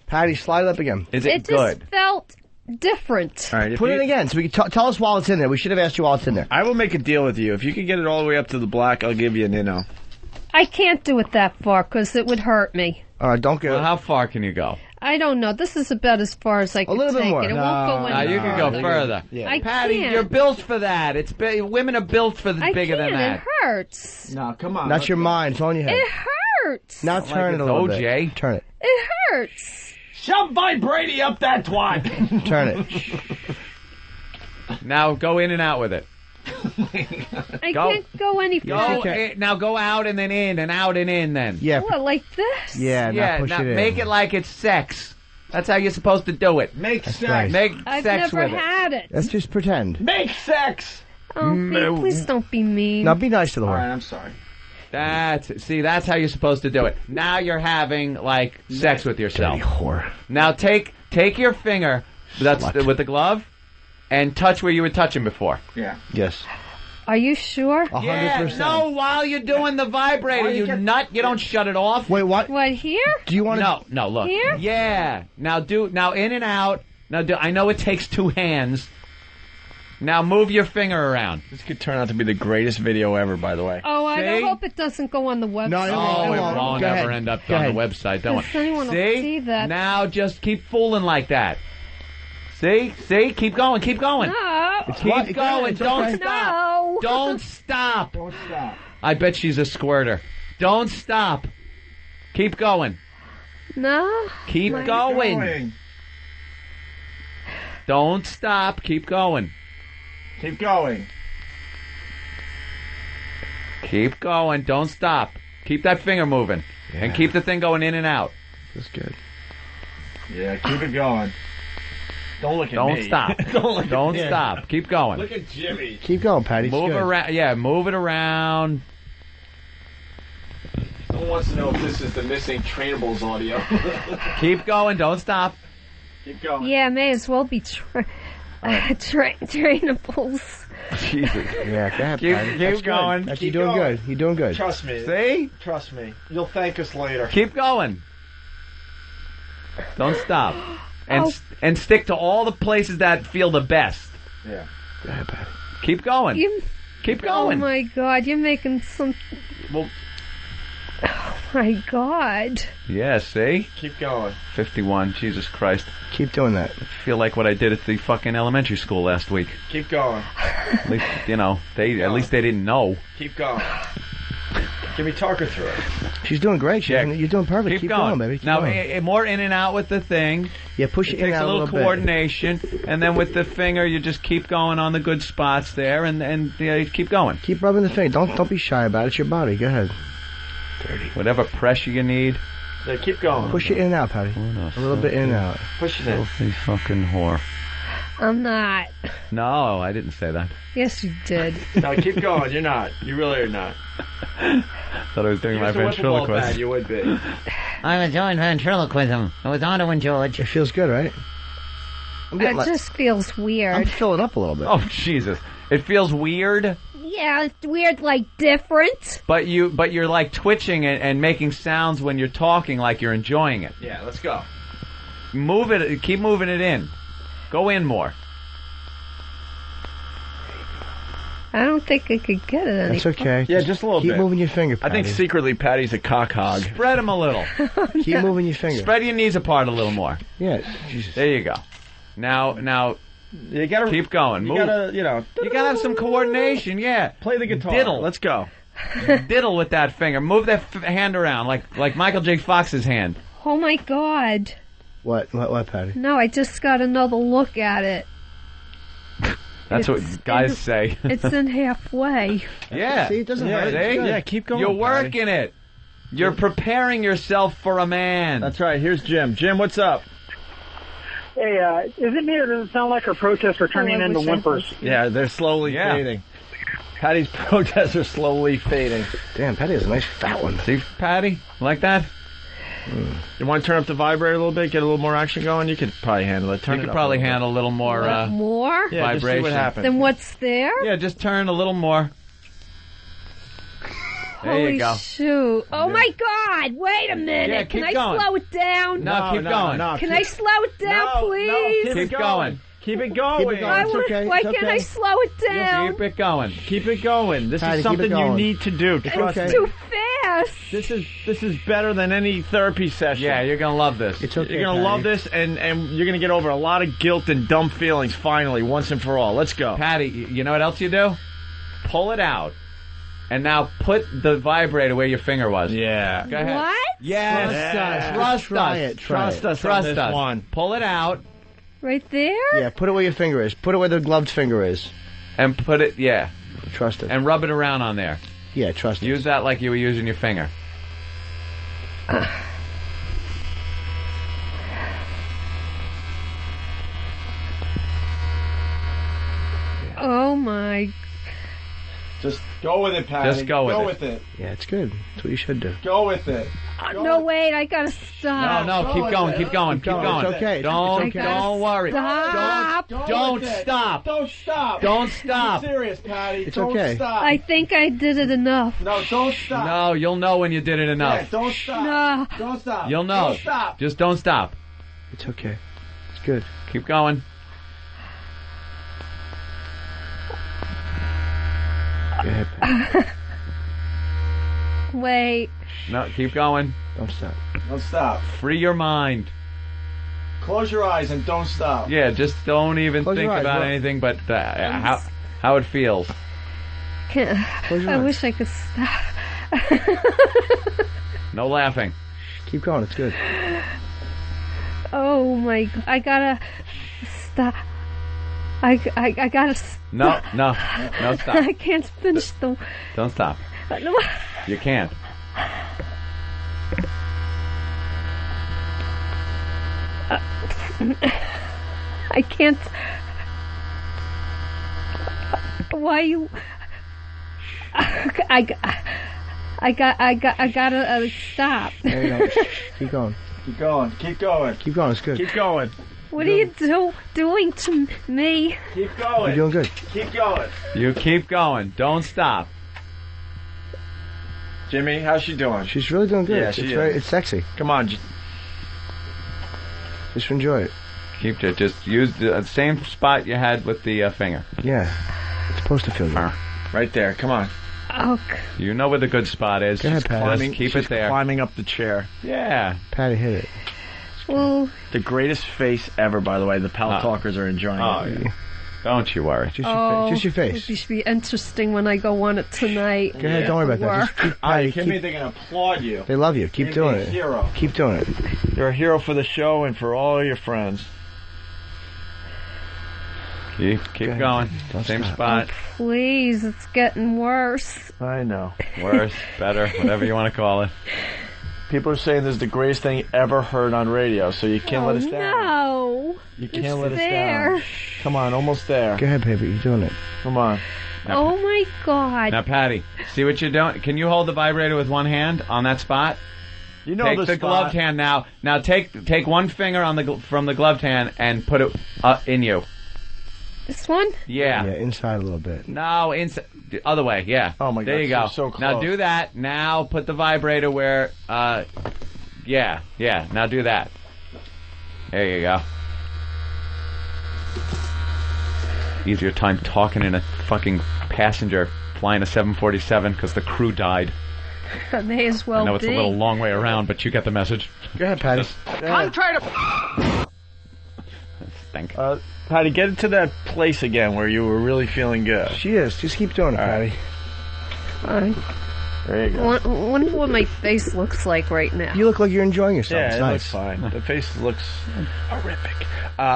Patty, slide it up again. Is It it good? just felt different. All right. Put it again so we can tell us while it's in there. We should have asked you while it's in there. I will make a deal with you. If you can get it all the way up to the black, I'll give you an inno. I can't do it that far because it would hurt me. All right, don't get Well, it. how far can you go? I don't know. This is about as far as I can little bit take more. it. It No, won't go No, any you can go further. further. Yeah. I Patty, can't. you're built for that. Women are built for I bigger can't. than that. It hurts. No, come on. That's your mind. It's on your head. It hurts. Now Like turn it it's a little OJ. bit. Turn it. It hurts. Shove Vibrady up that twat. Turn it. Now go in and out with it. I Go. can't go any Go further. in, now go out and then in and out and in then. Yeah. What, like this? Yeah. Yeah, Now push now it in. make it like it's sex. That's how you're supposed to do it. Make sex. right. Make I've sex never with it. had it. Let's just pretend. Make sex. Oh, please don't be mean. Now be nice to the All whore. right, I'm sorry. That's how you're supposed to do it. Now you're having like sex with yourself. Dirty whore. Now take your finger with the glove and touch where you were touching before. Yeah. Yes. Are you sure? 100%. Yeah, no, while you're doing the vibrator, you nut. You don't shut it off. Wait, what? What, here? Do you want to? No, look. Here? Yeah. Now in and out. Now I know it takes 2 hands. Now move your finger around. This could turn out to be the greatest video ever, by the way. Oh, I hope it doesn't go on the website. No, it won't ever end up on the website. Don't Does anyone see that? Now just keep fooling like that. See? Keep going. Keep going. No. Keep going. Don't stop. No. Don't stop. Don't stop. I bet she's a squirter. Don't stop. Keep going. No. Keep going. Don't stop. Keep going. Keep going. Keep going. Don't stop. Keep that finger moving. Yeah. And keep the thing going in and out. That's good. Yeah, keep it going. Don't look at me. Don't stop. Don't stop. Keep going. Look at Jimmy. Keep going, Patty. Move around. Yeah, move it around. Someone wants to know if this is the missing Trainables audio. Keep going. Don't stop. Keep going. Yeah, may as well be trainables. Jesus. Yeah, go ahead, Patty. Keep going. You're doing good. You're doing good. Trust me. See? Trust me. You'll thank us later. Keep going. Don't stop. And stick to all the places that feel the best. Yeah. Go ahead, Patty. Keep going. Keep going. Oh my God, you're making some. Well. Oh my God. Yeah, see? Keep going. 51. Jesus Christ. Keep doing that. I feel like what I did at the fucking elementary school last week. Keep going. At least, at least they didn't know. Keep going. Give me talk her through it. She's doing great. You're doing perfect. Keep going, baby. Keep now, going. More in and out with the thing. Yeah, push it in and out a little bit. coordination, and then with the finger, you just keep going on the good spots there, and keep going. Keep rubbing the finger. Don't be shy about it. It's your body. Go ahead. Dirty. Whatever pressure you need. Yeah, keep going. Push it in and out, Patty. A little bit in and out. Push it in. Filthy fucking whore. I'm not. No, I didn't say that. Yes, you did. No, keep going. You're not. You really are not. Thought I was doing my ventriloquist. You would be. I was doing ventriloquism. It was on to when George. It feels good, right? It just feels weird. I'm filling up a little bit. Oh, Jesus. It feels weird? Yeah, it's weird, like different. But you're like twitching and making sounds when you're talking like you're enjoying it. Yeah, let's go. Move it. Keep moving it in. Go in more. I don't think I could get it any. That's okay. Yeah, just a little bit. Keep moving your finger, Patty. I think secretly Patty's a cock hog. Spread him a little. Keep moving your finger. Spread your knees apart a little more. Yeah. Jesus. There you go. Now. You gotta keep going. You Move. gotta, you gotta have some coordination. Yeah. Play the guitar. Diddle. Let's go. Diddle with that finger. Move that hand around like Michael J. Fox's hand. Oh my God. What, Patty? No, I just got another look at it. That's what guys say. It's in halfway. Yeah. See, it doesn't hurt. Yeah, keep going. You're working it. You're preparing yourself for a man. That's right. Here's Jim. Jim, what's up? Hey, is it me or does it sound like our protests are turning into whimpers? Yeah, they're slowly fading. Patty's protests are slowly fading. Damn, Patty has a nice fat one. See, Patty? Like that? You want to turn up the vibrator a little bit, get a little more action going? You could probably handle it. You could probably handle a little more more? Yeah, vibration. just see what happens. Then what's there? Yeah, just turn a little more. There Holy you go. Shoot. Oh my God, wait a minute. Yeah, keep Can I going. slow it down? No, keep going. No, Can I slow it down, please? Keep going. Keep it going. Keep it going. It's okay. Why It's can't I okay. slow it down? Keep it going. Keep it going. This Patty, is keep it something you going. need to do. Trust It's me. too fast. This is better than any therapy session. Yeah, you're gonna love this. It's okay, You're gonna love this, and you're gonna get over a lot of guilt and dumb feelings finally, once and for all. Let's go. Patty, you know what else you do? Pull it out. And now put the vibrator where your finger was. Yeah. Go ahead. What? Yes. Trust us. Try it. Trust us on Trust this us. one. Pull it out Right there? Yeah, put it where your finger is. Put it where the gloved finger is. and put it, yeah. Trust it. And rub it around on there. Yeah, trust it. Use that like you were using your finger. Oh my. Just go with it, Patty. Just go with it. Yeah, it's good. That's what you should do. Go with it. No, wait, I gotta stop. No, keep going. Keep going. It's okay. Don't worry. Stop. Don't stop. Don't stop. Don't stop. Be serious, Patty. It's don't okay. Stop. I think I did it enough. No, don't stop. No, you'll know when you did it enough. Yeah, don't stop. No. Don't stop. You'll know. Don't stop. Just don't stop. It's okay. It's good. Keep going. Go ahead, Patty. Wait. No, keep going. Don't stop. Don't stop. Free your mind. Close your eyes and don't stop. Yeah, just don't even Close think your eyes, about look. anything but how it feels. I wish I could stop. No laughing. Keep going. It's good. Oh my! I gotta stop. I gotta stop. No, stop. I can't finish the. Don't stop. No. You can't. I can't. Why you? I gotta stop. There you go. Keep going. Keep going. Keep going. Keep going. It's good. Keep going. What are you doing to me? Keep going. You're doing good. Keep going. You keep going. Don't stop. Jimmy, how's she doing? She's really doing good. Yeah, it's she very, is. it's sexy. Come on. Just enjoy it. Keep it. Just use the same spot you had with the finger. Yeah. It's supposed to feel good. Right there. Come on. Okay. You know where the good spot is. Go ahead, Just Patty. keep She's it there. climbing up the chair. Yeah. Patty, hit it. Well, The greatest face ever, by the way. The Pal Talkers are enjoying it. Yeah. Don't you worry. Just your face. It should be interesting when I go on it tonight. Go ahead. Don't worry about that. Just keep, Patty, Kimmy, they're going to applaud you. they love you. Keep doing it. Hero. Keep doing it. You're a hero for the show and for all your friends. Keep going. Same spot. Please, it's getting worse. I know. Worse, better, whatever you want to call it. People are saying this is the greatest thing ever heard on radio, so you can't let us down. No. You can't It's let us there. down. Come on, almost there. Go ahead, baby. You're doing it. Come on. Oh my God. Now, Patty, see what you're doing? Can you hold the vibrator with one hand on that spot? You know take the the spot. gloved hand now. Now take one finger on from the gloved hand and put it in you. This one? Yeah. Yeah, inside a little bit. No, inside. The other way. Yeah. Oh my God. There you go. So close. Now do that. Now put the vibrator where. Yeah. Now do that. There you go. Easier time talking in a fucking passenger flying a 747 because the crew died. May as well I know it's be. a little long way around, but you get the message. Go ahead, Patty. I'm trying to... Stink. Patty, get into that place again where you were really feeling good. She is. Just keep doing it, Patty. Fine. There you go. Wonder what my face looks like right now. You look like you're enjoying yourself. Yeah, It's it nice. looks fine. The face looks horrific.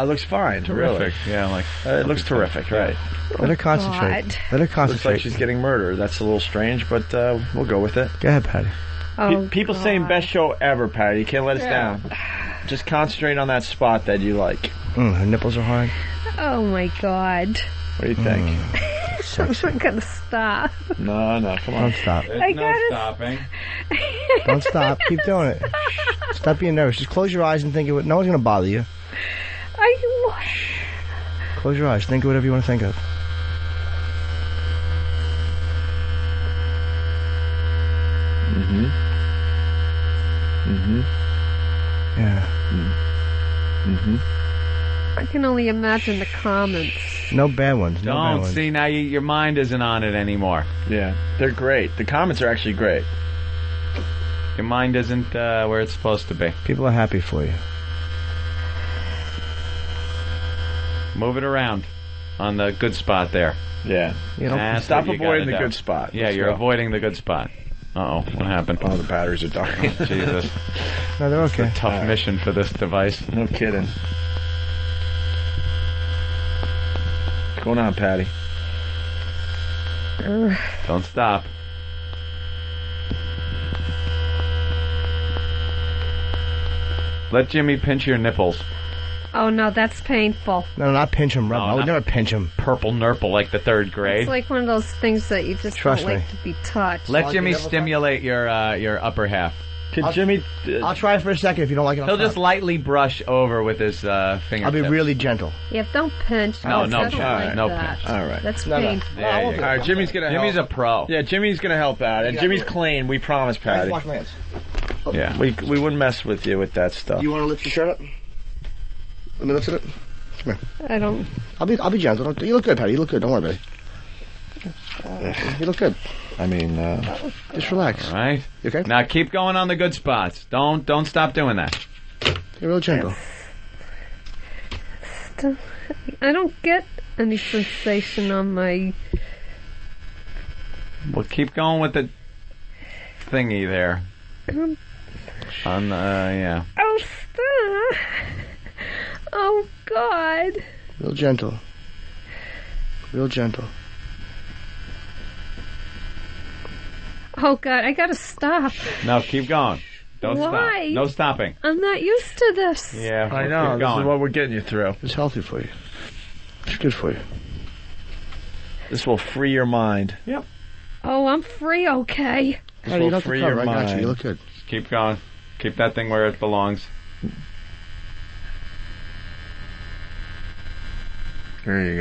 Looks fine. Terrific. Really. Yeah, like It looks terrific, right? Let her concentrate. God. Let her Looks concentrate. like she's getting murdered. That's a little strange, but we'll go with it. Go ahead, Patty. Oh, People God. saying best show ever, Patty. You can't let us down. Just concentrate on that spot that you like. Her nipples are hard. Oh my God. What do you think? I'm gonna stop. No, come on. Don't stop. There's I no gotta- stopping. Don't stop. Keep doing it. Stop being nervous. Just close your eyes and think of it. No one's going to bother you. Close your eyes. Think of whatever you want to think of. Yeah. I can only imagine the comments. No bad ones. No bad Don't ones. see now. Your mind isn't on it anymore. Yeah, they're great. The comments are actually great. Your mind isn't where it's supposed to be. People are happy for you. Move it around on the good spot there. Yeah. That's Stop what you avoiding gotta the do. good spot. Yeah, Let's you're go. avoiding the good spot. Uh-oh, what happened? Oh, the batteries are dying. Jesus. No, they're okay. It's a tough mission for this device. No kidding. What's going on, Patty? Don't stop. Let Jimmy pinch your nipples. Oh, no, that's painful. No, not pinch him, rub. I would never pinch him. Purple nurple like the third grade. It's like one of those things that you just Trust don't like me. to be touched. Let Jimmy stimulate your upper half. Can Jimmy? I'll try it for a second if you don't like it. He'll just lightly brush over with his fingertips. I'll be really gentle. Yeah, don't pinch. No, I no don't pinch. like No that. pinch. All right. That's No. painful. There you go. All right, Jimmy's gonna help. Jimmy's a pro. Yeah, Jimmy's gonna help out, and Jimmy's clean. We promise, I Patty. wash my hands. Yeah. We wouldn't mess with you with that stuff. You want to lift your shirt up? Let me lift it up. Come here. I don't. I'll be gentle. You look good, Patty. You look good. Don't worry, baby. You look good. I mean, just relax. All right. You okay? Now keep going on the good spots. Don't stop doing that. You're real gentle. I don't get any sensation on my. Well, keep going with the thingy there. On yeah. Oh, stop. Oh, God. Real gentle. Real gentle. Oh, God, I gotta stop. No, keep going. Don't Why? stop. No stopping. I'm not used to this. Yeah, I know. Keep This going. is what we're getting you through. It's healthy for you. It's good for you. This will free your mind. Yep. Oh, I'm free, okay. This you will don't have to free cover. your I got mind. you. You look good. Just keep going. Keep that thing where it belongs. There you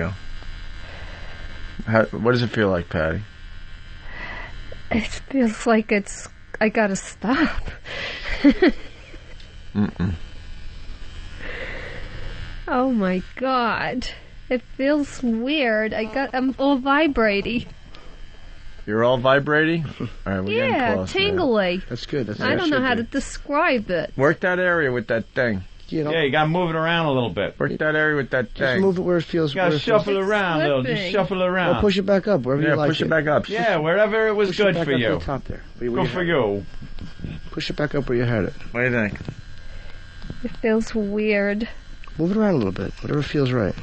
go. What does it feel like, Patty? It feels like I gotta stop. Mm-mm. Oh my God. It feels weird. I'm all vibrating. You're all vibrating? All right, we're getting Yeah, close. tingly. Man. That's good. I don't know how to describe it. Work that area with that thing. You know, Yeah, you gotta move it around a little bit. Work that area with that just thing. move it where it feels. You gotta where it shuffle feels. around a little. Just slipping. shuffle around. Or push it back up wherever Yeah, you like push it back up. Yeah, wherever it was Push it good back for up to you. the top there. Where Good you for had it. you. Push it back up where you had it. What do you think? It feels weird. Move it around a little bit. Whatever feels right.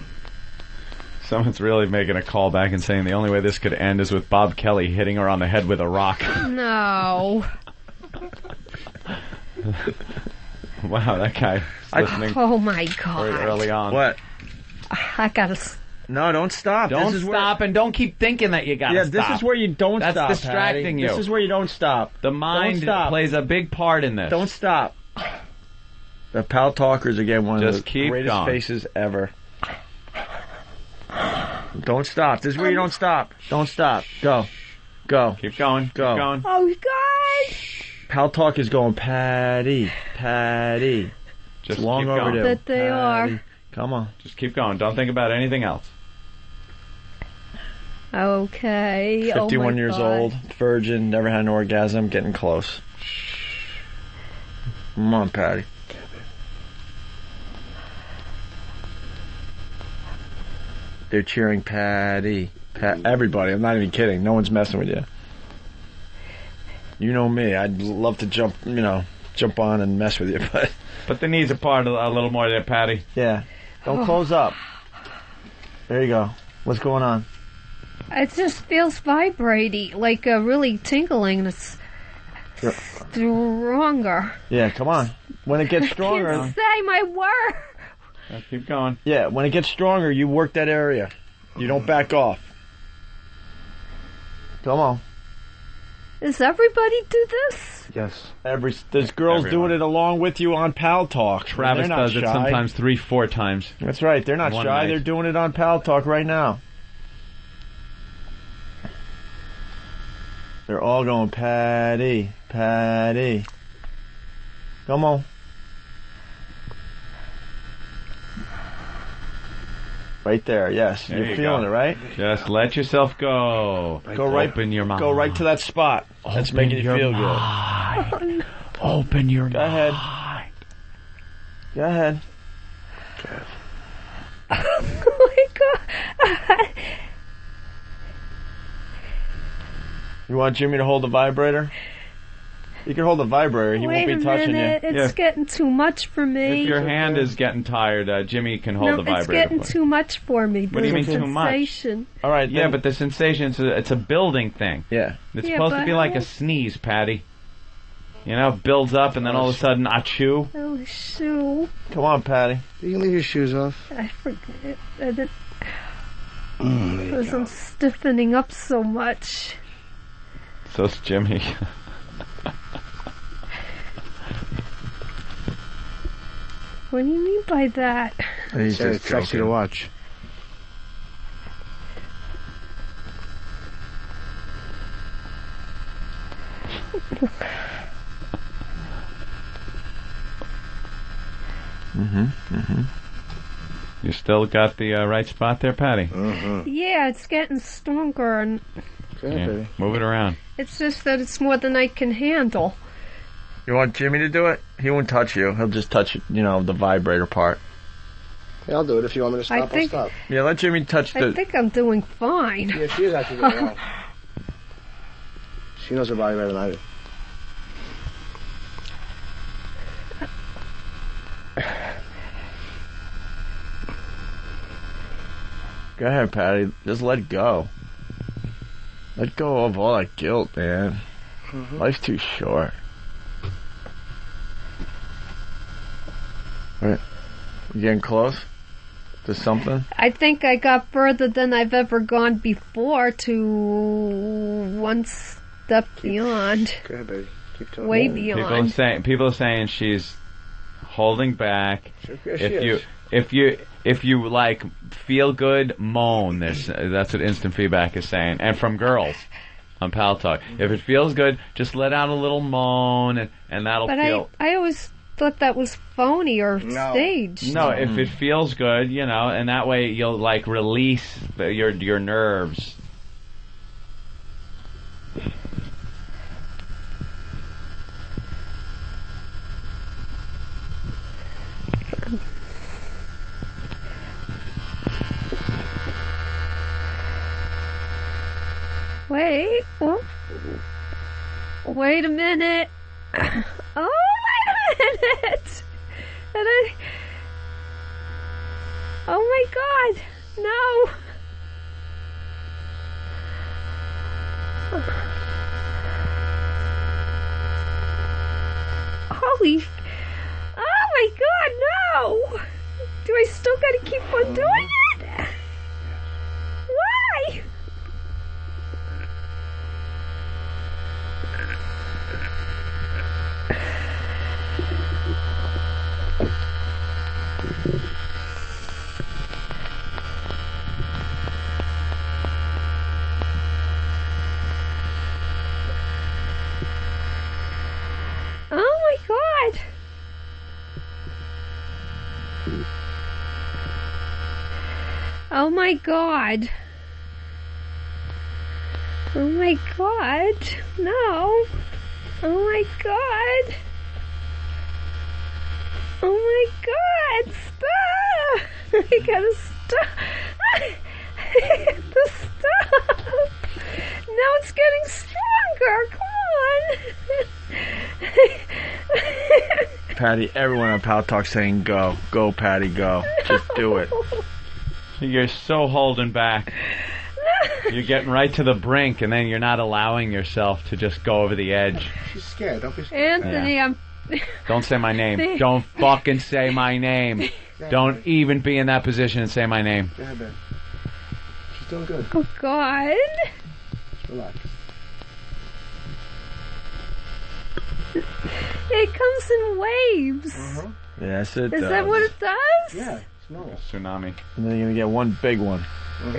Someone's really making a call back and saying the only way this could end is with Bob Kelly hitting her on the head with a rock. No. Wow, that guy listening Oh my very God. early on. What? I gotta. No, don't stop. Don't this is stop and don't keep thinking that you gotta Yeah, stop. this is where you don't That's stop. distracting Patty. you. This is where you don't stop. The mind Don't stop. plays a big part in this. Don't stop. The Pal Talkers again, one Just of the keep greatest going. faces ever. Don't stop. This is where you don't stop. Don't stop. Go. Go. Keep going. Go. Keep going. Oh God. Pal Talk is going, Patty. Patty. Just It's long keep going. overdue. That they are. Patty. Come on. Just keep going. Don't think about anything else. Okay. 51 oh my years God. old, virgin, never had an orgasm, getting close. Come on, Patty. They're cheering Patty. Everybody. I'm not even kidding. No one's messing with you. You know me. I'd love to jump on and mess with you, but... But the knees are part of a little more there, Patty. Yeah. Don't close up. There you go. What's going on? It just feels vibrating, like really tingling. It's stronger. Yeah, come on. When it gets stronger... I can't say my word. Keep going. Yeah, when it gets stronger, you work that area. You don't back off. Come on. Does everybody do this? Yes. There's girls Everyone. doing it along with you on Pal Talk. Travis They're not does it shy. sometimes 3-4 times. That's right. They're not One shy. night. They're doing it on Pal Talk right now. They're all going, Patty, Patty. Come on. Right there, yes. There You're you feeling go. it, right? Just let yourself go. Open your mind. Go right to that spot. That's Open making you your feel mind. good. Open your Go ahead. Go ahead. Oh my God. You want Jimmy to hold the vibrator? You can hold the vibrator. He Wait won't be a touching minute. you. It's getting too much for me. If your hand is getting tired, Jimmy can hold no, the vibrator. it's getting for you. too much for me. What do you mean The too much? sensation. All right. Yeah, then- but the sensation, it's a building thing. Yeah. It's Yeah, supposed to but be I like a don't- sneeze, Patty. You know, builds up, and then all of a sudden, achoo. Oh, shoe. Come on, Patty. You can leave your shoes off. I forget. Because I'm stiffening up so much. So's Jimmy. What do you mean by that? He's just sexy to watch. You still got the right spot there, Patty? Yeah, it's getting stronger, and Baby. Move it around. it's just that it's more than I can handle. You want Jimmy to do it? He won't touch you. He'll just touch, the vibrator part. Yeah, I'll do it. If you want me to stop, I'll stop. Yeah, let Jimmy touch I think I'm doing fine. Yeah, she is actually doing well. She knows her body better than I do. Go ahead, Patty. Just let go. Let go of all that guilt, man. Life's too short. Right. You getting close to something? I think I got further than I've ever gone before to one step beyond. Go ahead, baby. Keep talking. Way beyond. People are saying she's holding back. Sure, she If you like feel good, moan. That's what instant feedback is saying. And from girls on Pal Talk, if it feels good, just let out a little moan, and that'll feel. I always thought that was phony or staged. No, if it feels good, and that way you'll like release your nerves. Wait. Oh. Wait a minute. Oh, wait a minute. Oh my God. No. Holy. Oh my God, no. Do I still gotta keep on doing it? Why? Oh my God. Oh my God. Oh my God. No. Oh my God. Oh my God. Stop. I gotta stop. To stop. Now it's getting stronger. Come on. Patty, everyone on Pal Talk saying go. Go, Patty, go. Just do it. You're so holding back. You're getting right to the brink, and then you're not allowing yourself to just go over the edge. She's scared. Don't be scared. Anthony, Don't say my name. Don't fucking say my name. Don't even be in that position and say my name. Go ahead, babe. She's doing good. Oh, God. Just relax. It comes in waves. Yes, it does. Is that what it does? Yeah, it's normal. Tsunami. And then you're going to get one big one. And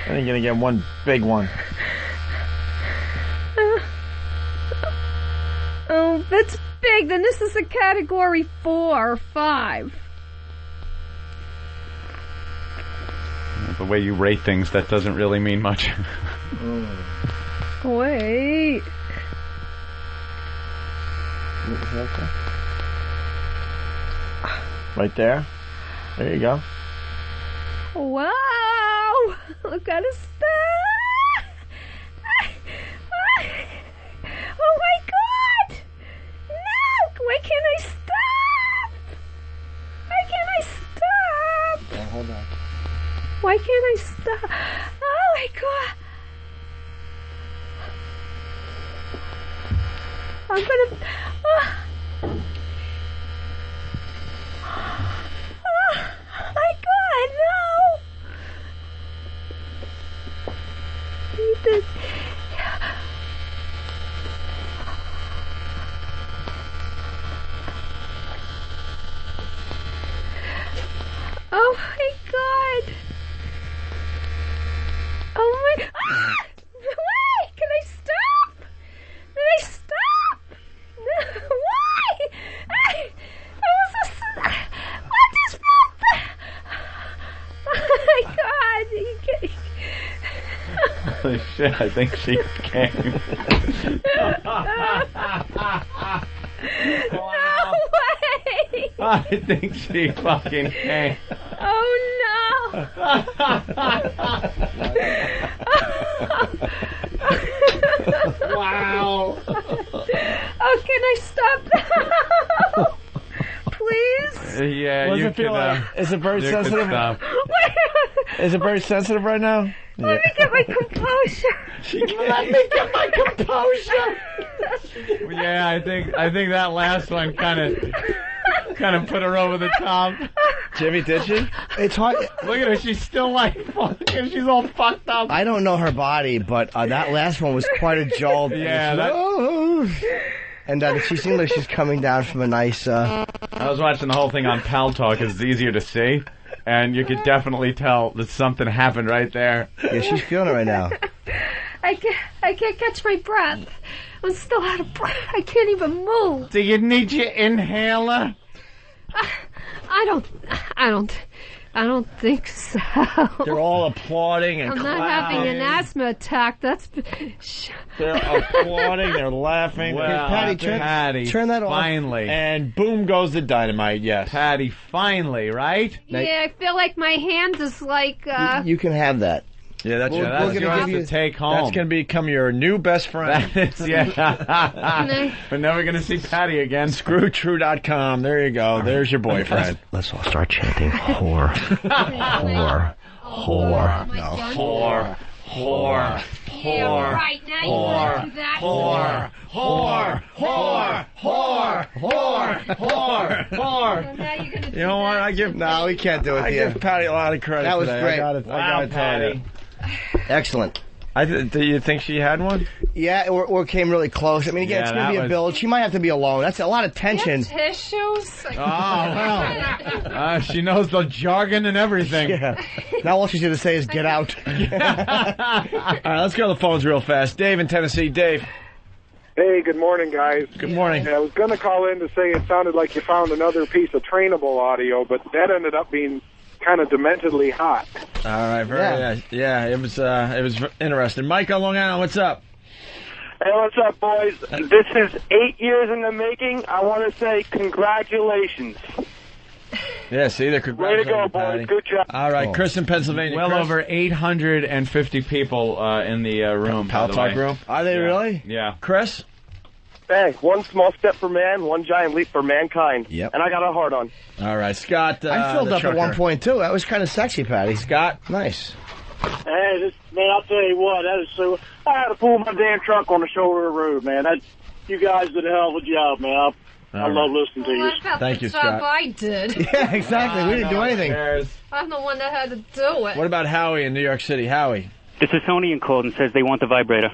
then you're going to get one big one. Oh, that's big. Then this is a category 4 or 5. The way you rate things, that doesn't really mean much. Wait. Right there. There you go. Wow. I gotta stop. Oh my God. No. Why can't I stop? Why can't I stop? Oh, hold on. Why can't I stop? Oh my God. My God, no! You did. Oh my God! Oh my! Ah! Why? Can I stop? Can I stop? No, why? I was just. What is that? Oh my God! You Holy shit, I think she came. No way! I think she fucking came. Oh no! Wow! Oh, can I stop now? Please? Yeah, What does you it feel can, like? Is it very you can sensitive? stop. Is it very sensitive right now? Let me get my composure. Let me get my composure. Yeah, I think that last one kind of put her over the top. Jimmy, did she? It's hard. Look at her, she's still like fucking, she's all fucked up. I don't know her body, but that last one was quite a jolt. Yeah, and she seemed like she's coming down from a nice. I was watching the whole thing on Pal Talk, 'cause it's easier to see, and you could definitely tell that something happened right there. Yeah, she's feeling it right now. I can't catch my breath. I'm still out of breath. I can't even move. Do you need your inhaler? I don't think so. They're all applauding and I'm clapping. not having an asthma attack. That's. They're applauding. They're laughing. Well, Patty, turn that off. Finally. And boom goes the dynamite. Yes, Patty, finally, right? Yeah, I feel like my hand is like. You can have that. Yeah, that's We're yours gonna give you to take home. That's going to become your new best friend. That is, yeah. We're never going to see Patty again. Screwtrue.com. There you go. There's your boyfriend. Let's all start chanting whore. Whore. Whore. No. Whore. Whore. Yeah, right. Now you want to do that. Whore. Whore. Whore. Whore. Whore. Whore. Whore. Now you're gonna do You know what? I give No, we can't do it. I give Patty a lot of credit. That was today. great. I gotta tell you. Excellent. Do you think she had one? Yeah, or came really close. I mean, again, Yeah, it's going to be a that build. She might have to be alone. That's a lot of tension. Tissues. Oh, well. She knows the jargon and everything. Yeah. Now all she's going to say is get out. All right, let's go to the phones real fast. Dave in Tennessee. Dave. Hey, good morning, guys. Good morning. I was going to call in to say it sounded like you found another piece of trainable audio, but that ended up being kind of dementedly hot. All right, very nice. Yeah, it was interesting. Mike on Long Island, what's up? Hey, what's up, boys? This is 8 years in the making. I want to say congratulations. Yeah, see, they're Way to congratulating go, Patty. boys. Good job. All right, Chris in Pennsylvania. Well Chris? over 850 people in the room. Pal Talk room. Are they really? Yeah. Chris? Hey, one small step for man, one giant leap for mankind. Yep. And I got a heart on. All right, Scott. I filled the up trucker. at one point, too. That was kind of sexy, Patty. Scott? Nice. Hey, man, I'll tell you what, that is so. I had to pull my damn truck on the shoulder of the road, man. You guys did a hell of a job, man. I love listening to you. Thank you, Job Scott. I did. Yeah, exactly. We didn't do anything. I'm the one that had to do it. What about Howie in New York City? Howie. The Smithsonian called and says they want the vibrator.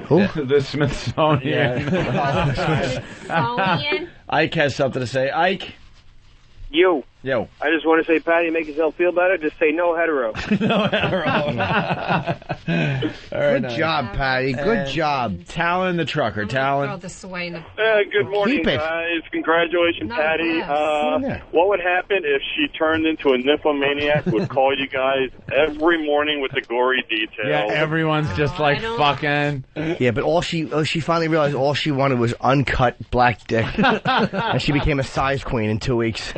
Who? The Smithsonian. Smithsonian. Ike has something to say. Ike? Yo. Yo. I just want to say, Patty, make yourself feel better. Just say no hetero. No hetero. Good job, Patty. Good job. Talon the trucker. Talon. Throw this away in the... Good morning, Keep it. guys. Congratulations, No, Patty. yes. What would happen if she turned into a nymphomaniac, would call you guys every morning with the gory details? Yeah, everyone's just like fucking. Yeah, but she finally realized all she wanted was uncut black dick. And she became a size queen in 2 weeks.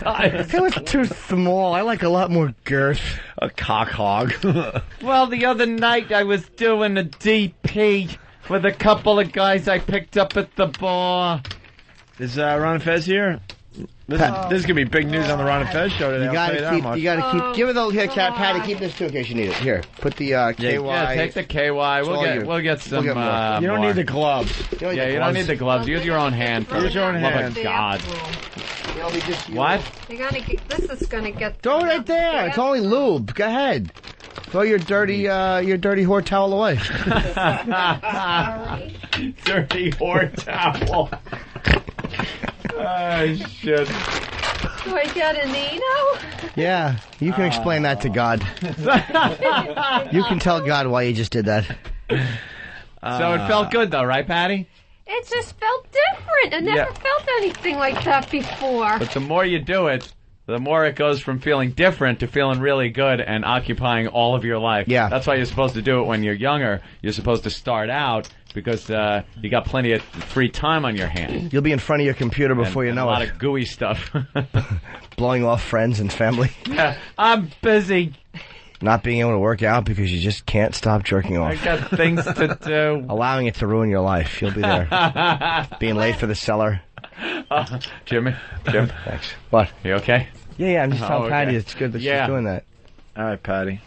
It was too small. I like a lot more girth. A cock hog. Well, the other night I was doing a DP with a couple of guys I picked up at the bar. Is Ron Fez here? This is gonna be big news on the Ron and Fez show today. You gotta keep. Give it the here, Cat Patty. Keep this too in case you need it. Here, put the KY. Yeah, take the KY. We'll get some. you don't need the gloves. You don't need the gloves. Use your own hand. Use your own hand. Oh my God. What? This is gonna get. Throw it right there. It's only lube. Go ahead. Throw your dirty whore towel away. Dirty whore towel. Oh, shit. Do I get a Nino? Yeah, you can explain that to God. You can tell God why you just did that. So it felt good, though, right, Patty? It just felt different. I never felt anything like that before. But the more you do it, the more it goes from feeling different to feeling really good and occupying all of your life. Yeah. That's why you're supposed to do it when you're younger. You're supposed to start out because you got plenty of free time on your hands. You'll be in front of your computer before you know a lot it. of gooey stuff. Blowing off friends and family. Yeah, I'm busy. Not being able to work out because you just can't stop jerking off. I got things to do. Allowing it to ruin your life. You'll be there. Being late for the cellar. Jim. Thanks. What? You okay? Yeah, I'm just telling Patty it's good that she's doing that. All right, Patty.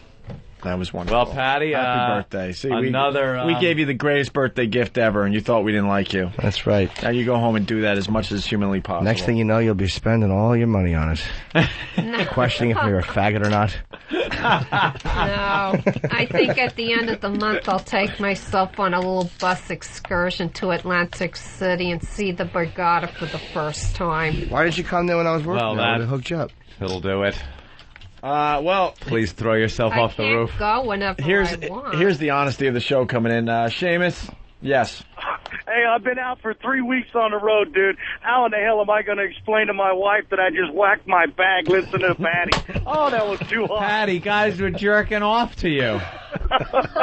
That was wonderful. Well, Patty, happy birthday. See, another. We gave you the greatest birthday gift ever, and you thought we didn't like you. That's right. Now you go home and do that as much as humanly possible. Next thing you know, you'll be spending all your money on it. Questioning if you're a faggot or not. No. I think at the end of the month I'll take myself on a little bus excursion to Atlantic City and see the Borgata for the first time. Why did you come there when I was working? Well, I would have hooked you up. It'll do it. Well, please throw yourself off the roof. I can't go whenever I want. Here's the honesty of the show coming in. Seamus, yes. Hey, I've been out for 3 weeks on the road, dude. How in the hell am I going to explain to my wife that I just whacked my bag listening to Patty? Oh, that was too hot. Patty, guys were jerking off to you.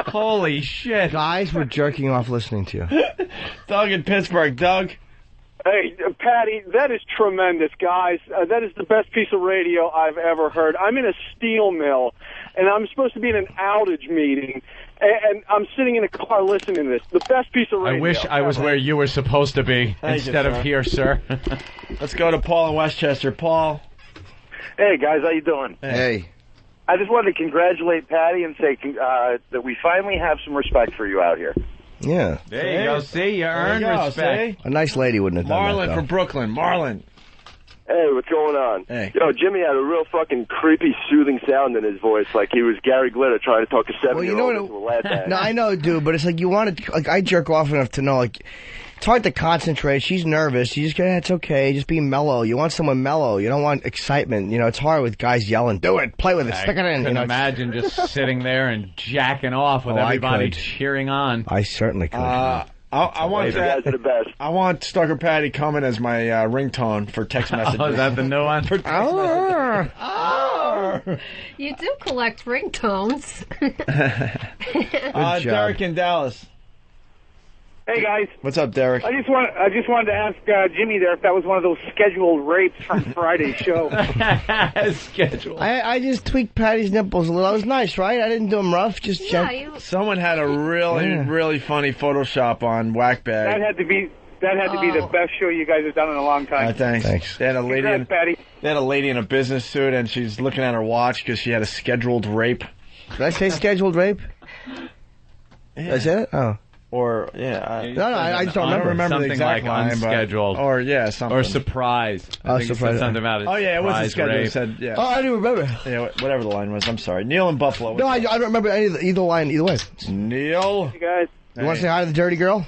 Holy shit. Guys were jerking off listening to you. Doug in Pittsburgh. Doug? Hey, Patty, that is tremendous, guys. That is the best piece of radio I've ever heard. I'm in a steel mill, and I'm supposed to be in an outage meeting, and I'm sitting in a car listening to this. The best piece of radio. I wish I was where you were supposed to be instead of here, sir. Let's go to Paul in Westchester. Paul. Hey, guys, how you doing? Hey. I just wanted to congratulate Patty and say that we finally have some respect for you out here. Yeah. There you go. See, you earned respect. A nice lady wouldn't have done Marlon that, from Brooklyn. Marlon. Hey, what's going on? Hey. Yo, Jimmy had a real fucking creepy, soothing sound in his voice, like he was Gary Glitter trying to talk a 7-year-old into a lad bag. No, I know, dude, but it's like you want to, like, I jerk off enough to know, like, it's hard to concentrate. She's nervous. You just go, it's okay. Just be mellow. You want someone mellow. You don't want excitement. You know, it's hard with guys yelling, do it, play with it, stick it in. I can imagine just sitting there and jacking off with everybody cheering on. I certainly could. I want you guys are the best. I want Stucker Patty coming as my ringtone for text messages. Oh, is that the new one? For text messages. You do collect ringtones. Derek in Dallas. Hey guys, what's up, Derek? I just wanted to ask Jimmy there if that was one of those scheduled rapes from Friday's show. Scheduled. I just tweaked Patty's nipples a little. That was nice, right? I didn't do them rough. Just Someone had a really funny Photoshop on Whackbag. That had to be the best show you guys have done in a long time. Thanks. They had a lady. Patty. They had a lady in a business suit, and she's looking at her watch because she had a scheduled rape. Did I say scheduled rape? Yeah. I said it? Oh. Or, yeah. I just don't remember. The exact like line, unscheduled. Or, yeah, something. Or surprise. I think it said something about it. Oh, yeah, it was scheduled. Rape. It said, yeah. Oh, I didn't remember. Yeah, whatever the line was. I'm sorry. Neil in Buffalo. No, I don't remember either line either way. Neil? Hey, guys. You want to say hi to the dirty girl?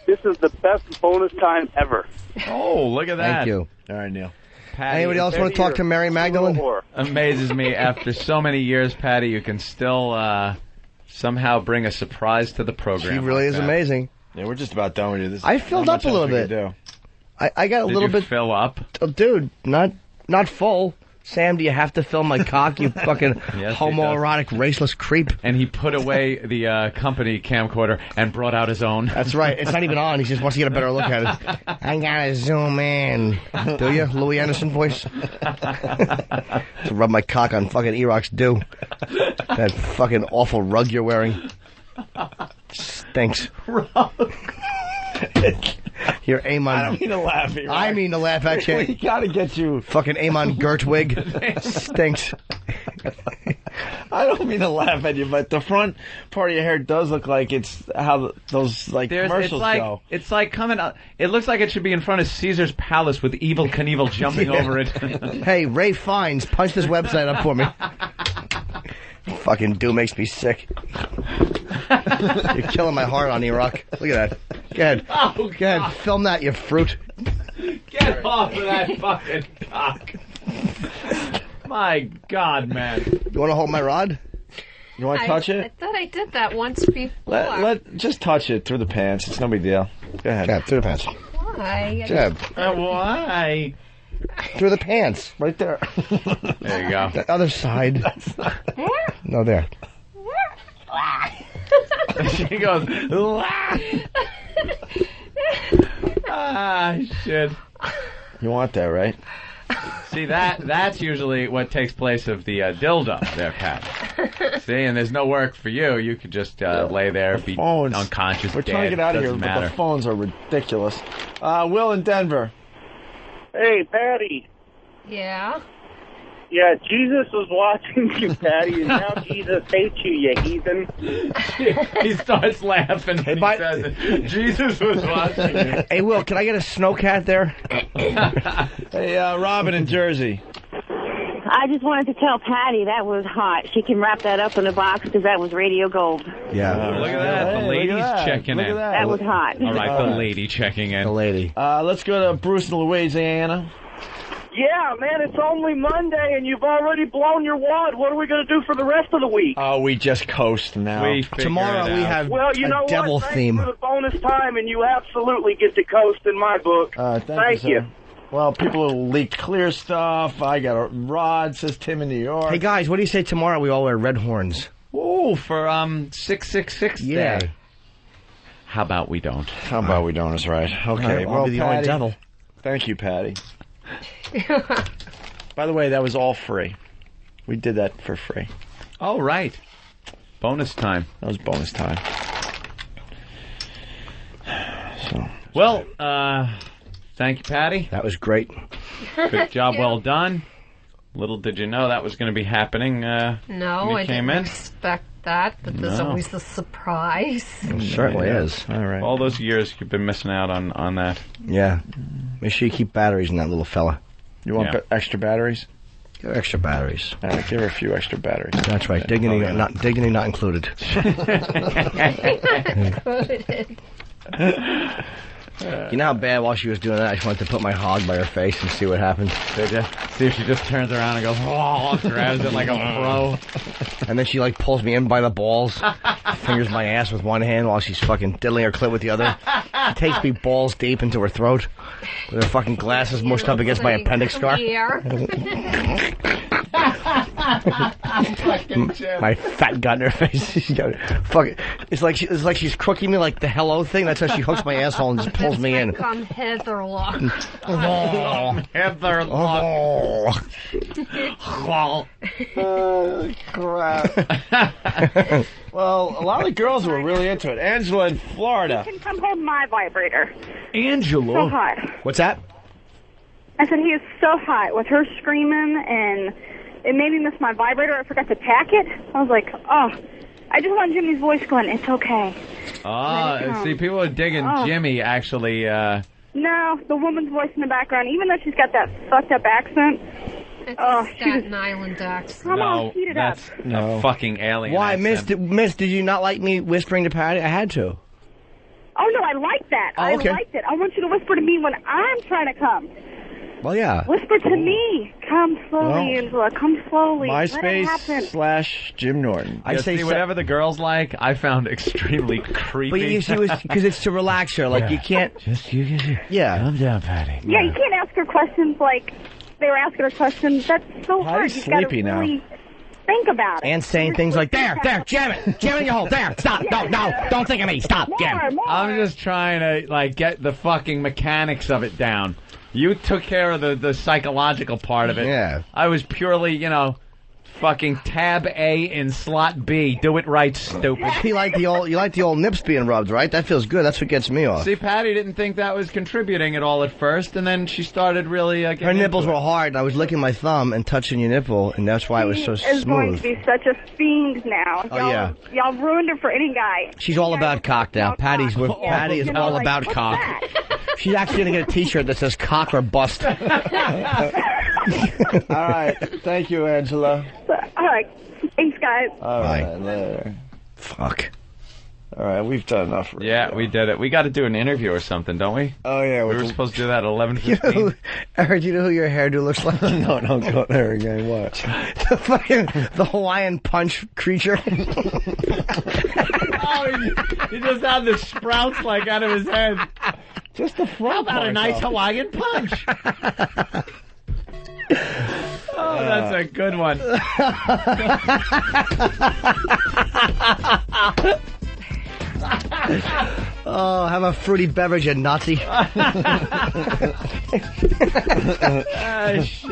This is the best bonus time ever. Oh, look at that. Thank you. All right, Neil. Patty, anybody else want to talk to Mary Magdalene? Amazes me. After so many years, Patty, you can still somehow bring a surprise to the program. She really is amazing. Yeah, we're just about done with you. I filled up a little bit. I got a little bit. Fill up? Oh, dude, not full. Sam, do you have to fill my cock, you fucking homoerotic, raceless creep? And he put away the company camcorder and brought out his own. That's right. It's not even on. He just wants to get a better look at it. I gotta zoom in. Do you? Louis Anderson voice? To rub my cock on fucking Erock's do. That fucking awful rug you're wearing. Stinks. You're Amon. I don't mean to laugh at you. I mean to laugh at you. We gotta get you. Fucking Amon Gertwig. Stinks. I don't mean to laugh at you, but the front part of your hair does look like it's how those commercials go. It's like coming out. It looks like it should be in front of Caesar's Palace with Evel Knievel jumping over it. Hey, Ray Fiennes, punch this website up for me. Fucking do makes me sick. You're killing my heart on Iraq. Look at that. Go ahead. Oh, Go ahead. Film that, you fruit. Get off of that fucking cock. My God, man. You want to hold my rod? You want to touch I it? thought I did that once before. Just touch it through the pants. It's no big deal. Go ahead. Jab, through the pants. Why? Jab. Why? Through the pants. Right there. There you go. The other side. No, there. She goes, shit. You want that, right? See, that's usually what takes place of the dildo there, Pat. See, and there's no work for you. You could just lay there, be unconscious, We're trying to get out of here, but the phones are ridiculous. Will in Denver. Hey, Patty. Yeah? Yeah, Jesus was watching you, Patty, and now Jesus hates you, you heathen. He starts laughing and he says, Jesus was watching you. Hey, Will, can I get a snowcat there? Hey, Robin in Jersey. I just wanted to tell Patty that was hot. She can wrap that up in a box because that was radio gold. Yeah. Look at that. The lady's checking in. That was hot. All right, the lady checking in. The lady. Let's go to Bruce in Louisiana. Yeah, man, it's only Monday, and you've already blown your wad. What are we going to do for the rest of the week? Oh, we just coast now. Tomorrow we have a devil what? theme. Thanks for the bonus time, and you absolutely get to coast in my book. Thank you. Well, people will leak clear stuff. I got a rod, says Tim in New York. Hey, guys, what do you say tomorrow we all wear red horns? Ooh, for 666 Yeah. Day. How about we don't? How about we don't is right. Okay, I'll be the only devil. Thank you, Patty. By the way, that was all free. We did that for free. Oh, right. Bonus time. That was bonus time. So. Well, thank you, Patty. That was great. Good job, well done. Little did you know that was going to be happening. No, when I you came didn't in. expect that, but there's always a surprise. It certainly is. All right. All those years you've been missing out on that. Yeah. Make sure you keep batteries in that little fella. You want extra batteries? Give her extra batteries. All right, give her a few extra batteries. That's right. Dignity not included. You know how bad while she was doing that, I just wanted to put my hog by her face and see what happened. Did you? See if she just turns around and goes, oh, grabs it like a pro. And then she pulls me in by the balls, fingers my ass with one hand while she's fucking diddling her clit with the other. She takes me balls deep into her throat with her fucking glasses mushed up against my appendix scar. My fat gut in her face. It's like she's crooking me like the hello thing. That's how she hooks my asshole and just pulls me in. Come Heatherlock. Heatherlock. Oh, crap. Well, a lot of girls were really into it. Angela in Florida. You can come hold my vibrator. Angela? So hot. What's that? I said he is so hot with her screaming, and it made me miss my vibrator. I forgot to pack it. I was like, oh, I just want Jimmy's voice going, it's okay. See, people are digging Jimmy, actually. No, the woman's voice in the background, even though she's got that fucked up accent. It's a Staten Island accent. Come on, heat it up. No. A fucking alien Why, accent. Miss, did you not like me whispering to Patty? I had to. Oh, no, I like that. Oh, okay. I liked it. I want you to whisper to me when I'm trying to come. Well, yeah. Whisper to me. Come slowly, Angela. Come slowly. MySpace/Jim Norton. I say whatever the girls like, I found extremely creepy. But you see, because it's to relax her. Like, you can't... Yeah. Calm down, Patty. Yeah, you can't ask her questions like they were asking her questions. That's so hard. Patty's sleepy now. Really think about it. And saying things like, there, jam it in your hole, there, stop, no, don't think of me, stop, jam. I'm just trying to, get the fucking mechanics of it down. You took care of the psychological part of it. Yeah. I was purely, Fucking tab A in slot B. Do it right, stupid. You like the old nips being rubbed, right? That feels good. That's what gets me off. See, Patty didn't think that was contributing at all at first, and then she started really getting her nipples were hard, and I was licking my thumb and touching your nipple, and that's why it was so smooth. She's going to be such a fiend now. Oh, yeah. Y'all ruined her for any guy. She's all about cock now. Patty is all about cock. She's actually going to get a T-shirt that says cock or bust. All right. Thank you, Angela. All right. Thanks, guys. All right. Later. Fuck. All right. We've done enough. Yeah, we did it. We got to do an interview or something, don't we? Oh, yeah. We were supposed to do that at 11:15. Eric, do you know who your hairdo looks like? No, don't go there again. What? the Hawaiian punch creature. Oh, he just had the sprouts like out of his head. Just the front. How about a nice Hawaiian punch? Oh, that's a good one. Oh, have a fruity beverage, you Nazi. Ah, shit.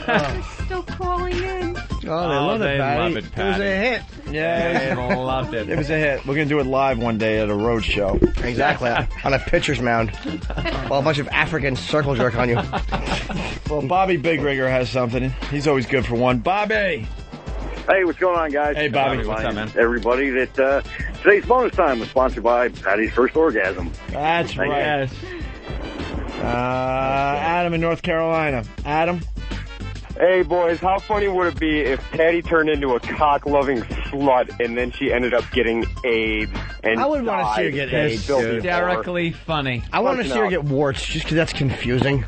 They're still calling in. Oh, they love it, Patty. It was a hit. Yeah, they loved it. It was a hit. We're going to do it live one day at a road show. Exactly. On a pitcher's mound. While a bunch of Africans circle jerk on you. Well, Bobby Big Rigger has something. He's always good for one. Bobby! Hey, what's going on, guys? Hey, Bobby. What's up, man? Everybody, that today's bonus time was sponsored by Patty's First Orgasm. That's right. Adam in North Carolina. Adam? Hey, boys, how funny would it be if Patty turned into a cock-loving slut and then she ended up getting AIDS and I would want to see her get AIDS. Hysterically funny. I want to see her get warts just because that's confusing.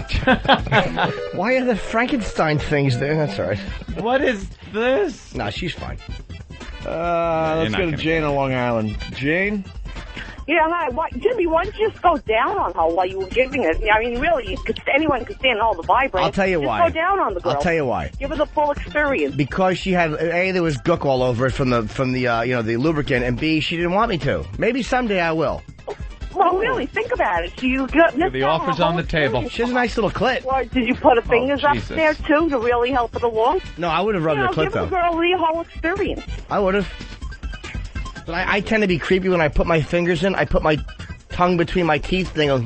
Why are the Frankenstein things there? That's all right. What is this? Nah, she's fine. Let's go to Jane on Long Island. Jane? Yeah, hi. Jimmy, why don't you just go down on her while you were giving it? I mean, really, anyone could stand all the vibrating. I'll tell you why. Just go down on the girl. I'll tell you why. Give her the full experience. Because she had there was gook all over it from the the lubricant, and B, she didn't want me to. Maybe someday I will. Well, really, think about it. You got the offer's on the table. She has a nice little clit. Well, did you put her fingers up Jesus. there too to really help it along? No, I would have rubbed her clit give though. the girl the whole experience. I would have. But I tend to be creepy when I put my fingers in. I put my tongue between my teeth and I go,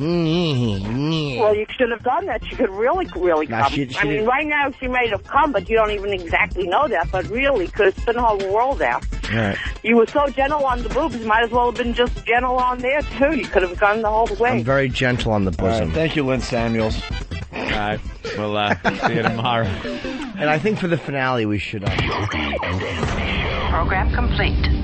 Well, you should have done that. She could really come. she I mean, right now she may have come, but you don't even exactly know that. But really, could have spun the whole world out. All right. You were so gentle on the boobs, you might as well have been just gentle on there, too. You could have gone the whole way. I'm very gentle on the bosom. Right, thank you, Lynn Samuels. All right. We'll see you tomorrow. And I think for the finale we should... Program complete.